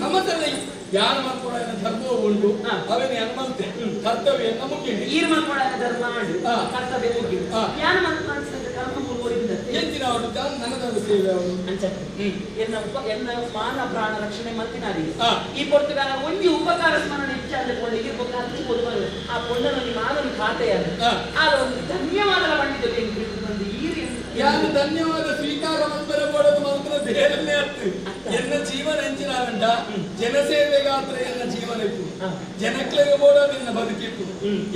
ಅಮತನೆ ಯಾನ ಮಾಡ್ಕೊಳ ಧರ್ಮ ಉಂಟು ಅವನೇ ಅನುಮಂತೆ ಕರ್ತವ್ಯ ಮುಖ್ಯ ಈರ್ ಮಾಡ್ಕೊಳ ಧರ್ಮ ಉಂಟು ಕರ್ತವ್ಯ ಮುಖ್ಯ ಯಾನ ಮಾಡ್ಕೊಳ ಕರ್ಮ ಮೂಲ ಎಂದಿನ ಅವರು ನನ್ನದವರು ಸೇವೆ ಅವರು ಎನ್ನ ಮಾನ ಪ್ರಾಣ ರಕ್ಷಣೆ ಮತ್ತಿನಾರಿ ಈ ಪೊರ್ತುಗಾರ ಒಂಜಿ ಉಪಕಾರ ಸ್ಮರಣೆ ಇಚ್ಛೆ ಕೊಂಡಿಗೆ ಆ ಪೊಂಡನಲ್ಲಿ ಮಾನವ ಖಾತೆಯಾದ ಆಗ ಒಂದು ಧನ್ಯವಾದ ಪಂಡಿತ ಯಾರು ಧನ್ಯವಾದ ಸ್ವೀಕಾರ ಮಂತ್ರ ಕೊಡೋದು ಮಾತ್ರ ಬೇರೆನೇ ಆಗ್ತದೆ ಎನ್ನ ಜೀವನ ಹೆಂಚಿನಾಗಂಡ ಜನಸೇವೆಗಾತ್ರ ಎನ್ನ ಜೀವನ ಇತ್ತು ಜನಕ್ಲೆಗೆ ಬೋಡೋದು ಎನ್ನ ಬದುಕಿತ್ತು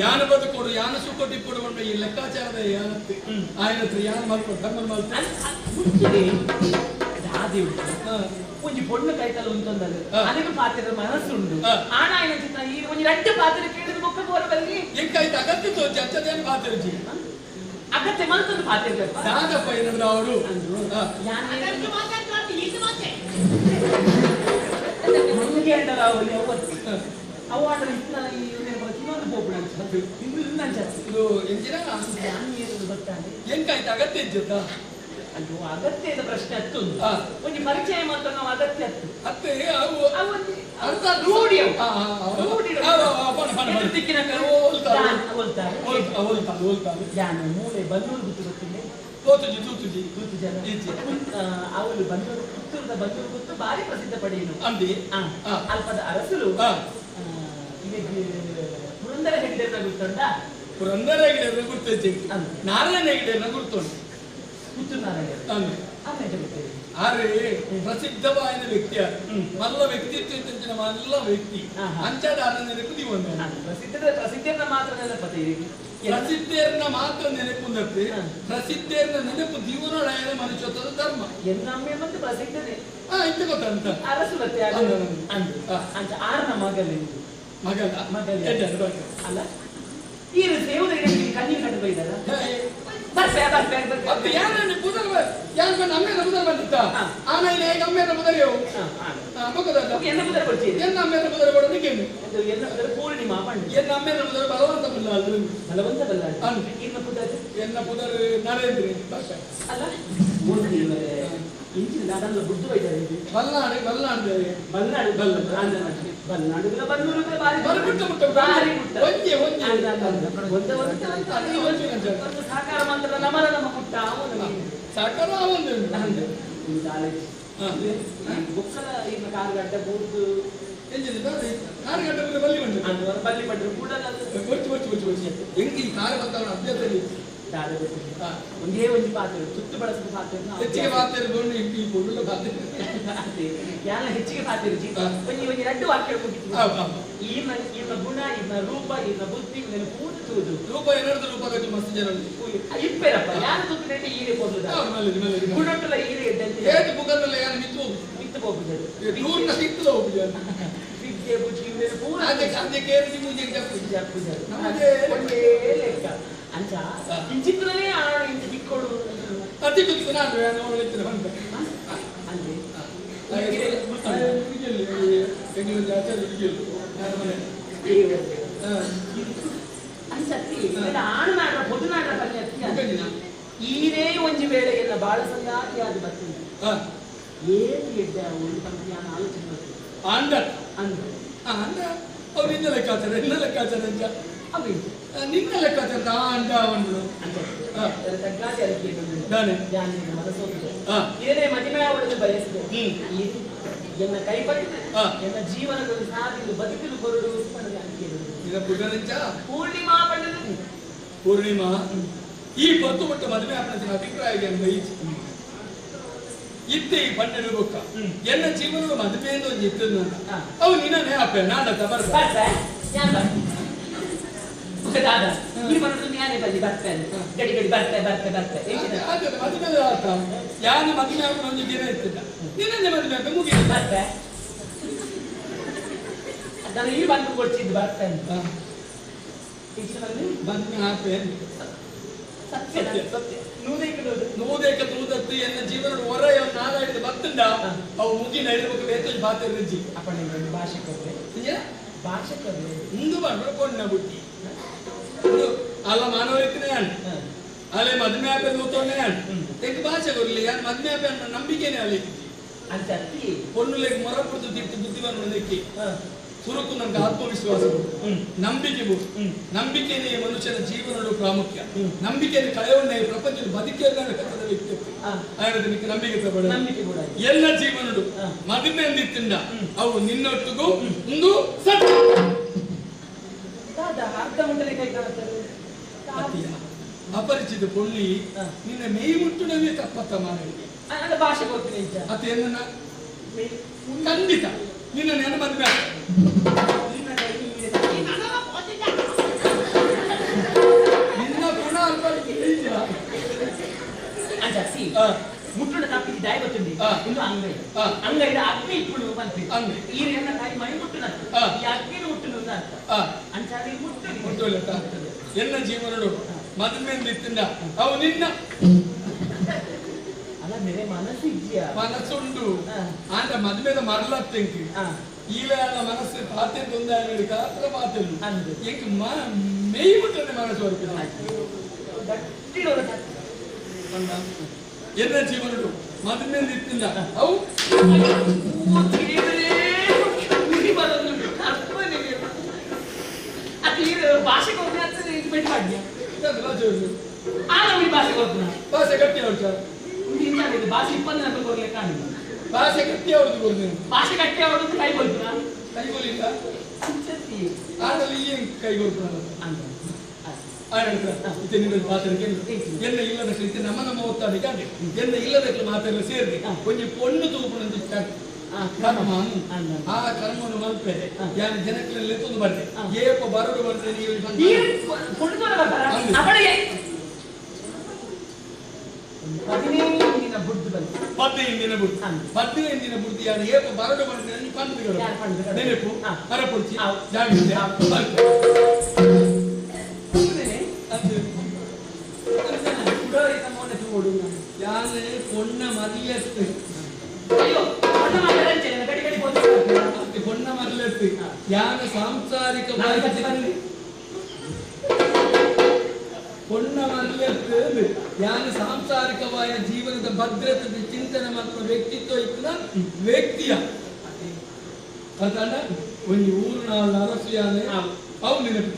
ಯಾನ ಬದುಕೋಡು ಯಾನ ಸುಖ ಟಿಪ್ಪುಡು ಈ ಲೆಕ್ಕಾಚಾರದ ಯಾನತ್ತೆ ఆయన ಯಾನ ಮಾಡ್ಕೊಂಡು ಧರ್ಮ ಮಾಡ್ತಾರೆ ಒಂಜಿ ಪೊಣ್ಣು ಕೈತಲ್ಲ ಉಂಟೊಂದಲ್ಲ ಅದಕ್ಕೆ ಪಾತ್ರದ ಮನಸ್ಸುಂಡು ಆಣ ಆಯ್ನ ಚಿತ್ರ ಈ ಒಂಜಿ ರಡ್ಡು ಪಾತ್ರ ಕೇಳಿದ ಮುಖ ಬೋರಬಲ್ಲಿ ಎಂಕಾಯ್ತು ಅಗತ್ಯ ತೋಚಿ ಅಚ್ಚದೇನು ಪಾತ್ರಜಿ ಅಗತ್ಯ ಮನಸ್ಸನ್ನು ಪಾತ್ರ ಸಾಗಪ್ಪ ಏನಾದ್ರು ಅವರು ನಮಗೆ ಅಂటారు ಅವು ಆಟలు ఇట్లా ಇನ್ನೊಂದು పోపుడు ಇದು ಎಂಜಿನ ಎಂಕಾಯ್ತು ಅಗತ್ಯ ಇದ್ದ ಅದು ಅಗತ್ಯದ ಪ್ರಶ್ನೆ ಹತ್ತು ಒಂದು ಪರಿಚಯ ಮಾತ್ರ ನಾವು ಅಗತ್ಯ ಹತ್ತು ರೂಢಿ ದಿಕ್ಕಿನ ಜ್ಞಾನ ಮೂಲೆ ಬನ್ನೂರು ಗುತ್ತು ಗೊತ್ತಿಲ್ಲ ಅವಳು ಬನ್ನೂರು ಪುತ್ತೂರದ ಬನ್ನೂರು ಗುತ್ತು ಭಾರಿ ಪ್ರಸಿದ್ಧ ಪಡೆಯನು ಅಲ್ಪದ ಅರಸರು ಪುರಂದರ ಹೆಗ್ಡೆಯನ್ನ ಗುರ್ತುಂಡ ಪುರಂದರ ಹೆಗ್ಡೆಯನ್ನ ಗುರ್ತೈತಿ ನಾರಾಯಣ ಹೆಗ್ಡೆಯನ್ನ ಗುರ್ತುಂಡು ಪುತ್ತೂರು ನಾರಾಯಣ ಆದ್ರೆ ಪ್ರಸಿದ್ಧವಾದ ವ್ಯಕ್ತಿ ಮಲ್ಲ ವ್ಯಕ್ತಿತ್ವ ಮಲ್ಲ ವ್ಯಕ್ತಿ ಅಂಚಾದ ನೆನಪು ನೀವು ಪ್ರಸಿದ್ಧರನ್ನ ಮಾತ್ರ ನೆನಪತ್ತೆ ಪ್ರಸಿದ್ಧರನ್ನ ಮಾತ್ರ ನೆನಪುಂದತ್ತೆ ಪ್ರಸಿದ್ಧರನ್ನ ನೆನಪು ಜೀವನೊಳಗಿನ ಮನುಷ್ಯತ್ವದ ಧರ್ಮ ಎನ್ನಮ್ಮೆ ಮತ್ತೆ ಪ್ರಸಿದ್ಧನೇ ಇಂತ ಗೊತ್ತಂತ ಅರಸು ಮತ್ತೆ ಅಂತ ಆರನ ಮಗಲ ಅಲ್ಲ ಈ ದೇವರಿಗೆ ಕಣ್ಣಿಗೆ ಕಟ್ಟು ಬೈದಾರ ಮತ್ತೆ ಯಾರನ್ನ ಪುದರ್ ಯಾರು ನಮ್ಮೇನ ಪುದರ್ ಬಂದಿತ್ತ ಆನ ಇಲ್ಲಿ ನಮ್ಮೇನ ಪುದರಿಯೋ ಮಗದಲ್ಲ ಎನ್ನ ಪುದರ್ ಕೊಡ್ತೀರಿ ಎನ್ನ ನಮ್ಮೇನ ಪುದರ್ ಕೊಡೋ ನಿಕೇನು ಅದು ಎನ್ನ ಪುದರ್ ಪೂರ್ಣಿಮಾ ಪಂಡಿ ಎನ್ನ ನಮ್ಮೇನ ಪುದರ್ ಬಲವಂತ ಬಲ್ಲ ಅದು ಬಲವಂತ ಬಲ್ಲ ಎನ್ನ ಪುದರ್ ನರೇಂದ್ರ ಅಲ್ಲ ಮೂರ್ತಿ ಇಂಚಿನ ಅದನ್ನ ಬುದ್ಧು ಬೈದಾರೆ ಬಲ್ನಾಡು ಬಲ್ನಾಡು ಬನ್ನೂರು ಬಾರಿ ಬಾರಿ ಸಾಕಾರ ಮಾತ್ರ ನಮ್ಮ ಪುಟ್ಟ ಸಾಕಾರ ಬುಕ್ಕಲ ಈಗ ಕಾರುಗಡ್ಡ ಬೂರ್ದು ಕಾರುಗಡ್ಡ ಬಲ್ಲಿ ಬಂದು ಬಲ್ಲಿ ಪಡ್ರು ಕೂಡ ಎಂಗಿ ಕಾರು ಬರ್ತಾವ ಅಭ್ಯರ್ಥಿ ದಾದ ಗೊತ್ತಿಲ್ಲ ಒಂದೇ ಒಂದು ಪಾತ್ರೆ ಸುತ್ತು ಬಳಸಿದ ಪಾತ್ರೆ ಹೆಚ್ಚಿಗೆ ಪಾತ್ರೆ ಈ ಪೊಳ್ಳ ಪಾತ್ರೆ ಯಾನ ಹೆಚ್ಚಿಗೆ ಪಾತ್ರೆ ಒಂದು ಎರಡು ವಾಕ್ಯ ಮುಗಿತು ಈನ ಗುಣ ಈನ ರೂಪ ಈನ ಬುದ್ಧಿ ಇದನ್ನು ಪೂಜಿಸುವುದು ರೂಪ ಏನಾದ್ರು ರೂಪ ಗತಿ ಮಸ್ತ್ ಜನ ಇಪ್ಪೇರಪ್ಪ ಯಾರು ತುತ್ತಿನಂತೆ ಈರೆ ಕೊಡುದ ಗುಣಟ್ಟಲ ಈರೆ ಇದ್ದಂತೆ ಏದು ಮುಖದಲ್ಲ ಯಾರು ಮಿತ್ತು ಹೋಗುದು ದೂರ್ನ ಸಿಕ್ತಲ್ಲ ಹೋಗುದು ವಿದ್ಯೆ ಬುದ್ಧಿ ಪೂರ ಅದೇ ಕೇರಿ ಮುಂದೆ ನಮಗೆ ಒಂದೇ ಲೆಕ್ಕ ಅಂಚ ಇಂಚಿತ್ರನೇ ಆಳು ಇಂಚ ದಿಕ್ಕೊಡು ಅತಿ ಗೊತ್ತು ನಾನು ನೋಡ್ಲಿಕ್ಕೆ ಬಂದ ಅಲ್ಲಿ ಬೆಂಗಳೂರು ಜಾತ್ರೆ ಅಂಚತ್ತಿ ಆಡು ನಾಡ పొద్దు ನಾಡ ಬನ್ನಿ ಅತ್ತಿ ಈರೇ ಒಂಜಿ ವೇಳೆ ಎಲ್ಲ ಬಾಳ ಸಂಗಾತಿ ಆದ ಬರ್ತದೆ ಏನು ಎಡ್ಡ ಒಂದು ಪಂಕ್ತಿಯಾನ ಆಲೋಚನೆ ಬರ್ತದೆ ಅಂಡ ಅಂದ ಅಂಡ ಅವ್ರು ನಿನ್ನ ಲೆಕ್ಕಾಚಾರ ಎಲ್ಲ ಲೆಕ್ಕಾಚಾರ ಅಂತ ಅವಿ ನಿನ್ನ ಲೆಕ್ಕಾಚಾರ ಅಂಡ ಒಂದು ತಗ್ಗಾತಿ ಅದಕ್ಕೆ ಮನಸ್ಸೋಗಿದೆ ಹಾ ಏನೇ ಮದುವೆ ಅವಳನ್ನು ಬಯಸಿದೆ ಎನ್ನ ಕೈಪಟ್ಟಿದೆ ಎನ್ನ ಜೀವನದಲ್ಲಿ ಸಾಧಿಲು ಬದುಕಲು ಹೊರಡು ಈಗ ಪುಗನಿಂಚ ಪೂರ್ಣಿಮಾ ಪಂಡಿತ ಪೂರ್ಣಿಮಾ ಈ ಪತ್ತು ಪಟ್ಟ ಮದುವೆ ಆಪಣದ ಅಭಿಪ್ರಾಯ ಇತ್ತೆ ಈ ಪಂಡಿತ ಬೊಕ್ಕ ಎನ್ನ ಜೀವನದ ಮದುವೆ ಎಂದು ಒಂದು ಇತ್ತು ಅವು ನಿನ್ನೇ ಅಪ್ಪ ನಾಡ ತಬರ್ಸ ದಾದ ಈ ಮನಸ್ಸು ನ್ಯಾಯ ಬಲ್ಲಿ ಬರ್ತೇನೆ ಗಡಿ ಗಡಿ ಬರ್ತೆ ಮದುವೆ ಆತ ಯಾನು ಮದುವೆ ಆಗ ಒಂದು ದಿನ ಇರ್ತಿದ್ದ ನಿನ್ನೆ ಮದುವೆ ಆಗ ಮುಗಿದ ಬರ್ತೆ ನಾನು ಈ ಬಂದು ಕೊಡ್ತಿದ್ದು ಬರ್ತೇನೆ ಬಂದು ಆಪೆ ಸತ್ಯ ಸತ್ಯ ನೂದೇಕ ತೂದತ್ತು ಎನ್ನ ಜೀವನದ ಹೊರ ನಾಗಾಡಿದ ಬರ್ತಂಡ ಅವು ಮುಗಿ ನಡಿಬೇಕು ಬೇತೊಂದು ಬಾತೆ ರುಚಿ ಅಪ್ಪ ನಿಮ್ಗೆ ಭಾಷೆ ಕೊಡ್ರೆ ಭಾಷೆ ಕೊಡ್ರೆ ಮುಂದು ಬರ್ಕೊಂಡು ಬುಟ್ಟಿ ಅಲ್ಲ ಮಾನವರಿಕನೇ ಅಣ್ಣ ಅಲ್ಲೇ ಮದುವೆ ಆಪೆ ನೂತೋನೆ ಅಣ್ಣ ತೆಗೆ ಭಾಷೆ ಕೊಡ್ಲಿ ಯಾರು ಮದುವೆ ಆಪೆ ಅಣ್ಣ ನಂಬಿಕೆನೆ ಅಲ್ಲಿ ಅಂತ ಪೊನ್ನುಲೆಗೆ ಮೊರ ಪಡ್ತು ತಿರ್ತಿ ಬುದ್ಧಿವನ್ನು ನೆಕ್ಕಿ ಸುರುಕು ನಮ್ಗೆ ಆತ್ಮವಿಶ್ವಾಸ ನಂಬಿಕೆ ನಂಬಿಕೆನೇ ಮನುಷ್ಯನ ಜೀವನದ ಪ್ರಾಮುಖ್ಯ ನಂಬಿಕೆಯನ್ನು ಕಳೆಯೊಂದೇ ಪ್ರಪಂಚದ ಬದುಕಿಯನ್ನ ಕಟ್ಟದ ವ್ಯಕ್ತಿ ನಂಬಿಕೆ ತಗೊಳ್ಳ ಎಲ್ಲ ಜೀವನಡು ಮದುವೆ ಅಂದಿತ್ತಿಂದ ಅವು ನಿನ್ನೊಟ್ಟಿಗೂ ಒಂದು ಸತ್ಯ ಅಪರಿಚಿತ ಪೊಳ್ಳಿ ನಿನ್ನ ಮೈ ಮುಟ್ಟುನವೇ ತಪ್ಪತ್ತ ಮಾನವಿಗೆ ಭಾಷೆ ಕೊಡ್ತೀನಿ ಅತ ಎನ್ನ ಖಂಡಿತ ನಿನ್ನ ನೆನ ಮದುವೆ ನಿನ್ನ ಗುಣ ಅಲ್ಪ ಮುಟ್ಟುಡ ತಪ್ಪಿಸಿ ದಾಯ ಗೊತ್ತುಂಡಿ ಇನ್ನು ಅಂಗೈದ ಅಗ್ನಿ ಇಪ್ಪುಡು ಬಂತು ಈ ಎನ್ನ ತಾಯಿ ಮೈ ಮುಟ್ಟುನ ಈ ಅಗ್ನಿ ಮುಟ್ಟುನು ಅಂತ ಅಂಚಾದಿ ಮುಟ್ಟು ಎನ್ನ ಜೀವನಡು ಮದುವೆ ಇತ್ತಿಂದ ಅವು ನಿನ್ನ ಅಲ್ಲ ಬೇರೆ ಮನಸ್ಸಿದ್ಯಾ ಮನಸ್ಸುಂಟು ಆಂಡ ಮದುವೆದ ಮರಲತ್ತೆಂಕಿ ಈವೆಲ್ಲ ಮನಸ್ಸು ಪಾತೆ ತೊಂದರೆ ಕಾತ್ರ ಪಾತೆಲ್ಲ ಎಂಕ್ ಮೇಯ್ ಮುಟ್ಟನೆ ಮನಸ್ಸು ಎನ್ನ ಜೀವನಡು ಮದುವೆ ಇತ್ತಿಂದ ಅವು ಭಾಷೆ ಮಾಡಿ ಭಾಷೆ ಗಟ್ಟಿ ಹೇಳ್ತಾರೆ ಭಾಷೆ 20 ಗಂಟೆ ಕೊಡ್ಲಿಕ್ಕೆ ಕಾಣಿಲ್ಲ ಭಾಷೆ ಗಟ್ಟಿ ಅವ್ರದ್ದು ಕೊಡ್ತೀನಿ ಭಾಷೆ ಗಟ್ಟಿ ಅವ್ರದ್ದು ಕೈ ಕೊಡ್ತೀರಾ ಕೈಗೊಳ್ಳಿಲ್ಲ ಆಡಲ್ಲಿ ಏನ್ ಕೈಗೊಳ್ತಾರೆ ಎಲ್ಲ ಇಲ್ಲದ ಕಲಿತೆ ನಮ್ಮ ಒತ್ತಾಡಿ ಕಾಣೆ ಎಲ್ಲ ಇಲ್ಲದ ಮಾತೆಲ್ಲ ಸೇರಿದೆ ಕೊಂಚ ಪೊಣ್ಣು ತೂಪು ಕರ್ಮ ಆ ಕರ್ಮವನ್ನು ಮಲ್ಪೆ ಯಾರು ಜನಕ್ಕೆಲ್ಲ ಎತ್ತೊಂದು ಬರ್ತೆ ಏಪ ಬರಡು ಬಂದ್ರೆ ನೀವು 15 ದಿನ ಬುದ್ಧಿ ಬಂತು 15 ದಿನ ಬುದ್ಧಿ ಯಾರು ಏಪ ಬರಡು ಬಂದ್ರೆ ಪಂಡಿತಗಳು ನೆನಪು ಮರಪುಡ್ಚಿ ಜಾಮಿತೆ ಯಾನೆ ಪೊಣ್ಣ ಮರಿಯತ್ತು ಪೊಣ್ಣ ಮರಿಯತ್ತು ಯಾನ ಸಾಂಸಾರಿಕ ಪೊಣ್ಣ ಮರಿಯತ್ತು ಯಾನ ಸಾಂಸಾರಿಕವಾದ ಜೀವನದ ಭದ್ರತೆ ಚಿಂತನೆ ಮತ್ತು ವ್ಯಕ್ತಿತ್ವ ಇತ್ತು ವ್ಯಕ್ತಿಯ ಅದನ್ನ ಒಂದು ಊರು ನಾವು ಅರಸು ಯಾನೆ ಅವು ನೆನಪು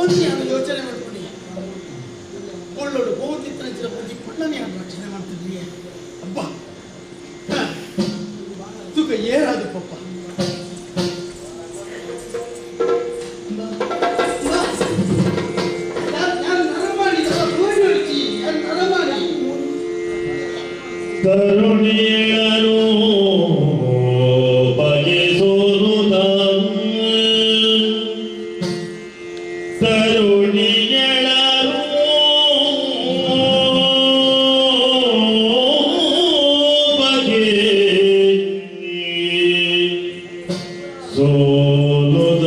ಒಂದು ನಾನು ಯೋಚನೆ ಮಾಡ್ಕೊಂಡು ಕೊಳ್ಳೋಡು ಗೋತಿತ್ರ ಪೂಜೆ ಕೊಳ್ಳನೆ ಯಾರು ರಕ್ಷಣೆ ಮಾಡ್ತಿದ್ವಿ ಅಬ್ಬ ತೂಕ ಏರಾದು ಪಪ್ಪ ಕರುಣಿಯರು ಬಗೆಸೋರುದ ಕರುಣಿಯರು ಬಗೆ ಸೋರುದ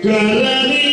ಕರರಿ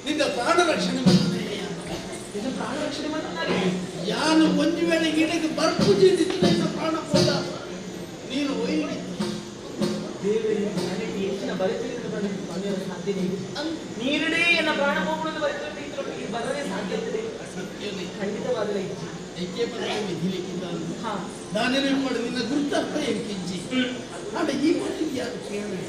ನಿನ್ನ ಪ್ರಾಣ ರಕ್ಷಣೆ ಮಾಡ್ತಾರೆ ಯಾನು ಒಂದು ವೇಳೆ ಗಿಡಕ್ಕೆ ಬರ್ಪುಜಿ ನಿನ್ನ ಪ್ರಾಣ ಹೋದ ನೀನು ಒಯ್ಯಿ ನೀರಡೇ ಎನ್ನ ಪ್ರಾಣ ಹೋಗುವುದು ಬರಲೇ ಸಾಧ್ಯತೆ ಖಂಡಿತವಾಗಲೇ ಏಕೆ ಬರಲೇ ವಿಧಿಲಿಕ್ಕಿದ್ದ ನಾನೇನು ಮಾಡಿ ನಿನ್ನ ಗುರುತರ್ಥ ಎಂಕಿಂಚಿ ಆಡ ಈ ಮಾತಿಗೆ ಯಾರು ಕೇಳಿ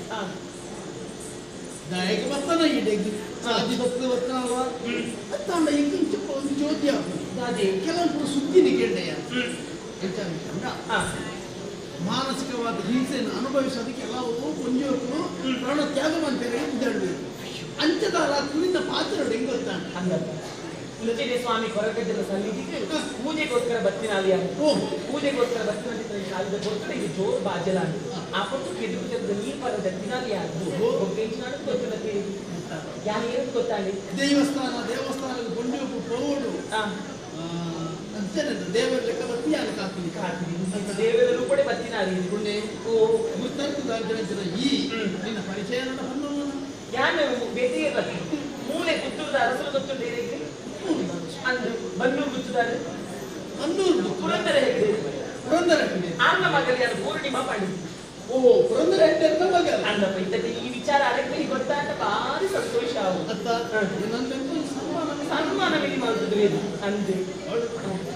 ದಾಯಕ ಬರ್ತಾನ ಇಡೆಗಿ ಸಾಧಿ ಬರ್ತಾನಲ್ವಾ ಅತ್ತಾಂಡ ಎಂಕಿಂಚ ಒಂದು ಜ್ಯೋತಿ ಆಗ ಕೆಲವೊಂದು ಸುದ್ದಿನಿ ಕೇಳ್ದೆಯ ಮಾನಸಿಕವಾದ ಹಿಂಸೆಯನ್ನು ಅನುಭವಿಸೋದಕ್ಕೆ ಎಲ್ಲವೂ ಕೊಂಜೋರು ಪ್ರಾಣ ತ್ಯಾಗ ಮಾಡ್ತಾರೆ ಇದ್ದಾಡ್ಬೇಕು ಅಂಚದಾರ ಕುರಿತ ಪಾತ್ರ ಹೆಂಗ್ ಗೊತ್ತಾಗ ಸ್ವಾಮಿ ಕೊರಗಜ್ಜನ ಸನ್ನಿಧಿಗೆ ಪೂಜೆಗೋಸ್ಕರ ಬತ್ತಿನಾಲಿ ಪೂಜೆಗೋಸ್ಕರ ಬತ್ತಿನ ಕಾಲದ ಕೊಡ್ತಾರೆ ಇದು ಜೋರು ಬಾಜಲ ಆ ಪಟ್ಟು ಕೆದು ನೀರು ಪರ ದತ್ತಿನಾಲಿ ಗೊತ್ತಿಲ್ಲ ಯಾರು ಏನು ಗೊತ್ತಾಗಲಿ ದೇವಸ್ಥಾನಕ್ಕೆ ಕೊಂಡಿ ಪೋಡು ದೇವರ ಲೆಕ್ಕ ಬತ್ತಿ ಯಾರು ಕಾತೀನಿ ದೇವರ ರೂಪಡೆ ಬತ್ತಿನಾಲಿ ಈ ನಿನ್ನ ಪರಿಚಯ ಯಾರು ಬೇಸಿಗೆ ಬತ್ತಿ ಮೂಲೆ ಪುತ್ತೂರದ ಅರಸರು ಗೊತ್ತುಂಟು ಅಂದ್ರೆ ಬನ್ನೂರು ಗುಚ್ಚುತ್ತಾರೆ ಬನ್ನೂರು ಪುರಂದರ ಹೆಗ್ಡೆ ಅನ್ನ ಮಗಲಿ ಅದು ಪೂರ್ಣಿಮಾ ಪಂಡಿತ ಓ ಪುರಂದರ ಹೆಗ್ಡೆ ಮಗ ಅಲ್ಲಪ್ಪ ಇದಕ್ಕೆ ಈ ವಿಚಾರ ಅದಕ್ಕೆ ಗೊತ್ತಾ ಅಂತ ಭಾರಿ ಸಂತೋಷ ಸನ್ಮಾನ ಮಿಲಿ ಮಾಡ್ತಿದ್ವಿ ಅಂದೆ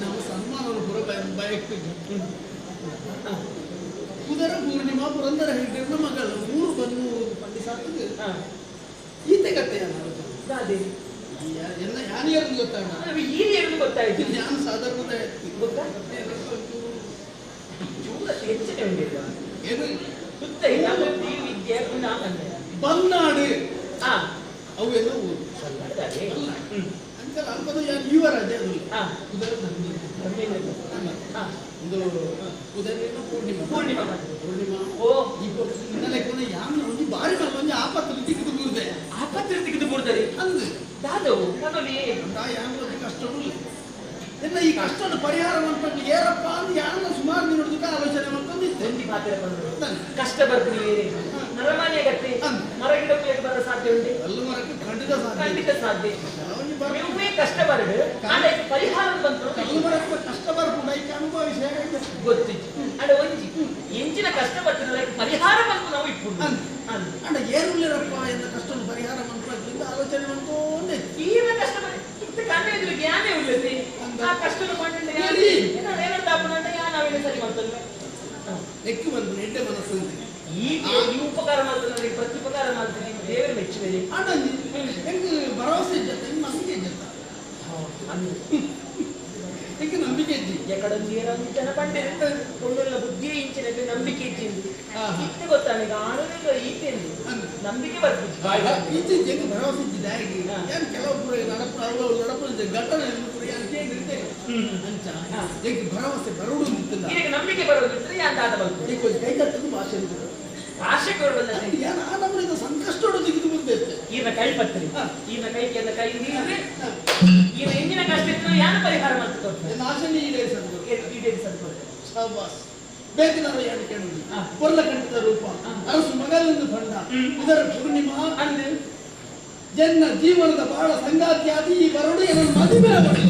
ನಾವು ಸನ್ಮಾನವನ್ನು ಪುರ ಬಯಕ್ತಿದ್ವಿ ಕುದರ ಪೂರ್ಣಿಮಾ ಪುರಂದರ ಹೆಗ್ಡೆ ಮಗಳು 3 ಬನ್ನೂರು ಪಂಡಿತಾಗ್ತದೆ ಈತೆ ಕಥೆಯ ಎಲ್ಲ ಯಾರು ಗೊತ್ತಾಗ ಏನು ಗೊತ್ತಾಯ್ತು ನಾನು ಸಾಧಾರಣ ಗೊತ್ತಾ ಹೆಚ್ಚಿನ ಏನು ಸುತ್ತ ವಿದ್ಯೆ ಬನ್ನಾಡು ಅವು ಎಲ್ಲ ಊರು ಅಂಕಲ್ ಅಲ್ಪದ ಇವರ ಅದೇ ಅದು ಒಂದು ಉದಯನ ಪೂರ್ಣಿಮಾ ಓ ಇನ್ನಲೆಕ್ಕನೆ ಯಾನು ಒಂದು ಬಾರಿ ಒಂದು ಆಪತ್ತು ತೆಗೆದು ಬರುದೆ ಅಂದ್ರೆ ದಾದವು ನನ್ನಲ್ಲಿ ಯಾನು ಕಷ್ಟ ಎಲ್ಲ ಈ ಕಷ್ಟದ ಪರಿಹಾರ ಮಾಡ್ಕೊಂಡು ಏನಪ್ಪ ಅಂದ್ರೆ ಯಾರು ಸುಮಾರು ದಿನದ ಆಲೋಚನೆ ಮಾಡ್ಕೊಂಡು ಕಷ್ಟ ಬರ್ತೀನಿ ನರಮಾನ್ಯ ಗಟ್ಟಿ ಮರ ಗಿಡ ಬರ ಸಾಧ್ಯ ಉಂಟು ಎಲ್ಲ ಮರಕ್ಕೆ ಖಂಡಿತ ಸಾಧ್ಯ ನೀವೇ ಕಷ್ಟ ಬರಡು ಅದಕ್ಕೆ ಪರಿಹಾರ ಬಂತು ಎಲ್ಲ ಮರಕ್ಕೆ ಕಷ್ಟ ಬರ್ಕೊಂಡು ಐಕೆ ಅನುಭವಿಸಿ ಗೊತ್ತಿತ್ತು ಅಡ ಒಂಜಿ ಎಂಚಿನ ಕಷ್ಟ ಬರ್ತಿದ್ರೆ ಪರಿಹಾರ ಬಂತು ನಾವು ಇಪ್ಪುಡು ಅಂಡ ಏನುಳ್ಳರಪ್ಪ ಎಂದ ಕಷ್ಟದ ಪರಿಹಾರ ಮಾಡ್ಕೊಂಡು ಆಲೋಚನೆ ಮಾಡ್ಕೊಂಡೆ ತೀವ್ರ ಕಷ್ಟ ಇತ್ತು ಕಂಡ ಇದ್ರೆ ಜ್ಞಾನೇ ಉಳ್ಳತಿ ಆ ಕಷ್ಟದ ಮಾಡಿದ್ರೆ ಏನಂತ ಅಪ್ಪನಂತ ನಾವೇನು ಸರಿ ಮಾಡ್ತಲ್ವ ನೆಕ್ಕು ಬಂದು ಎಡ್ಡೆ ಮನಸ್ಸು ಈ ಉಪಕಾರ ಮಾಡ್ತಾರೆ ಪ್ರತ್ಯುಪಕಾರ ಮಾಡ್ತಾರೆ ದೇವರ ಮೆಚ್ಚುವಿದೆ ಹೆಂಗೆ ಭರವಸೆ ಇದ್ದತ್ತ ಹೆಂಗೆ ನಂಬಿಕೆ ಇದ್ದತ್ತ ಹೆಂಗೆ ನಂಬಿಕೆ ಇದ್ದಿ ಎಕಡೊಂದು ಜನ ಪಂಡೆ ಒಂದೊಳ್ಳೆ ಬುದ್ಧಿಯೇ ಇಂಚಿನ ನಂಬಿಕೆ ಇದ್ದಿಂದು ಇತ್ತು ಗೊತ್ತಾಗ ಆಣುಗ ಈತೆಂದು ನಂಬಿಕೆ ಬರ್ತಿದ್ದು ಈಚೆ ಹೆಂಗೆ ಭರವಸೆ ಇದ್ದಿದೆ ಹೇಗೆ ಏನು ಕೆಲವೊಬ್ಬರು ನಡಪ ಘಟನೆ ಹೇಗಿರುತ್ತೆ ಅಂಚ ಹೇಗೆ ಭರವಸೆ ಬರೋದು ನಿಂತಿಲ್ಲ ಈಗ ನಂಬಿಕೆ ಬರೋದಿದ್ರೆ ಅಂತ ಬರ್ತದೆ ಈಗ ಕೈ ಕಟ್ಟದು ಭಾಷೆ ಭಾಷೆ ಕೊಡಬಲ್ಲ ನಮ್ಮದು ಸಂಕಷ್ಟ ತೆಗೆದು ಬಂದೈತೆ ಈನ ಕೈ ಪತ್ರಿ ಈನ ಕೈಗೆ ಎಲ್ಲ ಕೈ ನೀಡಿದ್ರೆ ಈನ ಎಂದಿನ ಕಷ್ಟ ಇದ್ರೆ ಯಾರು ಪರಿಹಾರ ಮಾಡ್ತಾರೆ ಆಸೆನೇ ಈಡೇರಿಸಲ್ಪಡ್ತಾರೆ ಬೇಕನಾರ ಏನು ಕೇಳುದು ಕೊಲ್ಲ ಕಂಠದ ರೂಪ ಅರಸು ಮಗಲೊಂದು ಬಂಡ ಇದರ ಪೂರ್ಣಿಮಾ ಅಂದ್ರೆ ಜನ್ನ ಜೀವನದ ಬಹಳ ಸಂಗಾತಿಯಾದಿ ಈ ಬರಡು ಏನನ್ನು ಮದುವೆ ಮಾಡಿ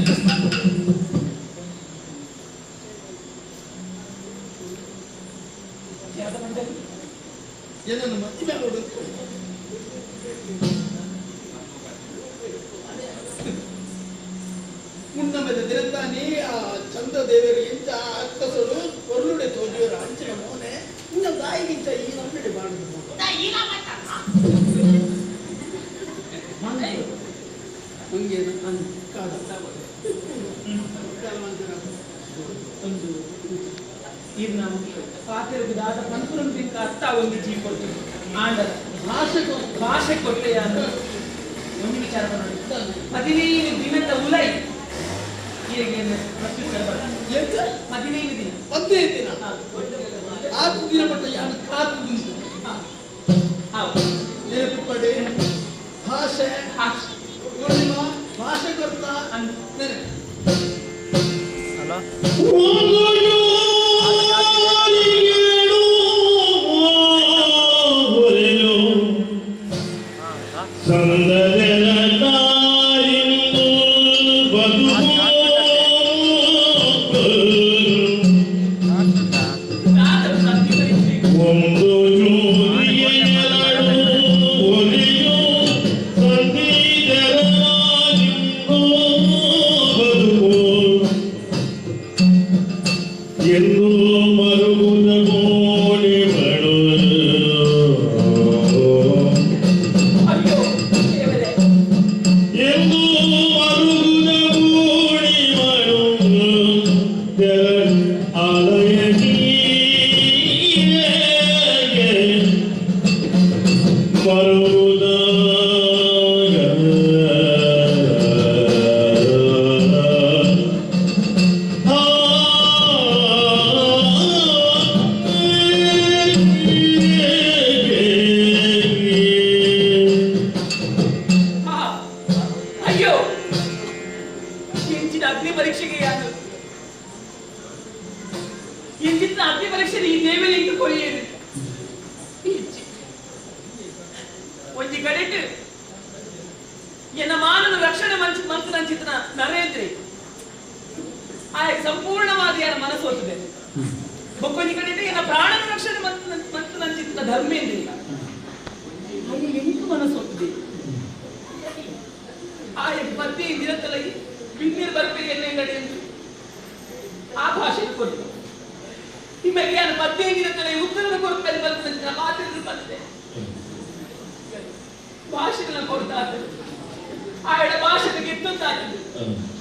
ಏನನ್ನು ಮದುವೆ ಮಾಡೋದು ಮುನ್ನಮೆದ ದಿನತಾನಿ ಆ ಚಂದ್ರದೇವರು ಎಂಚ ಅಕ್ಕಸರು ಕೊರ್ಲುಡೆ ತೋಜಿಯವರ ಅಂಚಿನ ಮೋನೆ ಇನ್ನ ದಾಯಿಗಿಂತ ಈ ನಮ್ಮಡೆ ಮಾಡುದು ಮಂಗೇನು ಕಾಲ ಒಂದು ಇದು ನಾವು ಪಾತಿರದಾದ ಪಂಪುರಂಬಿಂದ ಅರ್ಥ ಒಂದು ಜೀವ ಕೊಡ್ತೀವಿ ಆಂಡ ಭಾಷೆ ಕೊಟ್ಟೆ ಅಂದ್ರೆ ಒಂದು ವಿಚಾರ ಮಾಡಿ 15 ದಿನದ ಉಲೈ ಈಗ ಪ್ರತ್ಯುತ್ತರ ಬರ್ತದೆ 15 ದಿನ 15 ದಿನ 6 ದಿನ ಮಟ್ಟ ಯಾರು ಕಾದು ನಿಂತು ಹೌದು ನೆನಪು ಪಡೆ ಭಾಷೆ ಪೂರ್ಣಿಮಾ ಭಾಷೆ ಕೊಡ್ತಾ ನೆನಪು